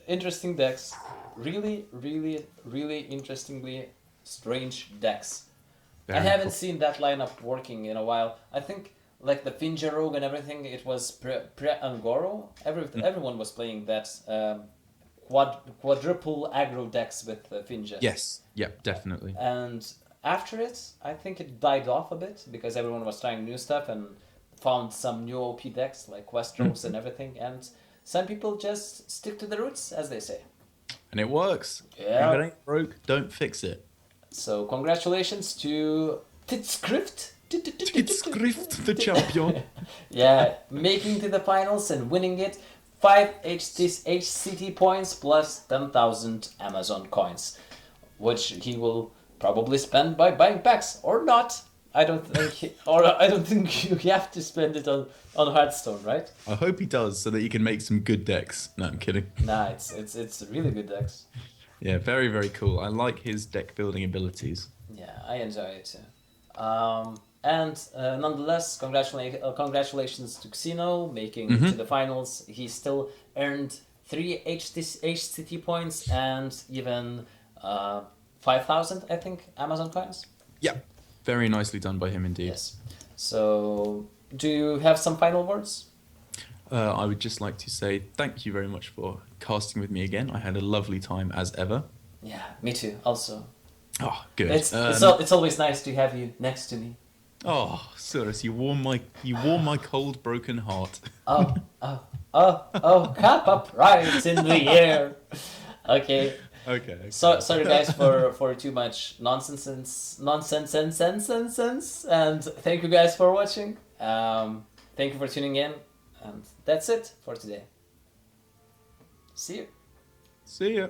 interesting decks. Really, really, really interestingly strange decks. I
Very
haven't
cool.
seen that lineup working in a while. I think like the Finja Rogue and everything, it was pre-Angoro. Everyone was playing that quadruple aggro decks with Finja.
Yes, yeah, definitely.
And after it, I think it died off a bit because everyone was trying new stuff and found some new OP decks like Westeros and everything. And some people just stick to the roots, as they say.
And it works.
Yeah.
If it ain't broke, don't fix it.
So congratulations to Tidscript.
Tidscript, the champion.
Yeah, making to the finals and winning it. 5 HCT points plus 10,000 Amazon coins, which he will probably spend by buying packs or not. I don't think you have to spend it on Hearthstone, right?
I hope he does so that he can make some good decks. No, I'm kidding.
Nah, it's really good decks.
Yeah, very, very cool. I like his deck building abilities.
Yeah, I enjoy it too. And nonetheless, congratulations to Xeno making it to the finals. He still earned 3 HCT points and even 5,000, I think, Amazon coins.
Yeah, very nicely done by him indeed.
Yes. So, do you have some final words?
I would just like to say thank you very much for casting with me again. I had a lovely time as ever.
Yeah, me too. Also,
Oh, good.
it's always nice to have you next to me.
Oh, Cyrus, you warm my cold, broken heart.
Oh, cap up right in the air. Okay.
Okay.
So sorry guys for too much nonsense, and thank you guys for watching. Thank you for tuning in, and that's it for today. See you.
See ya.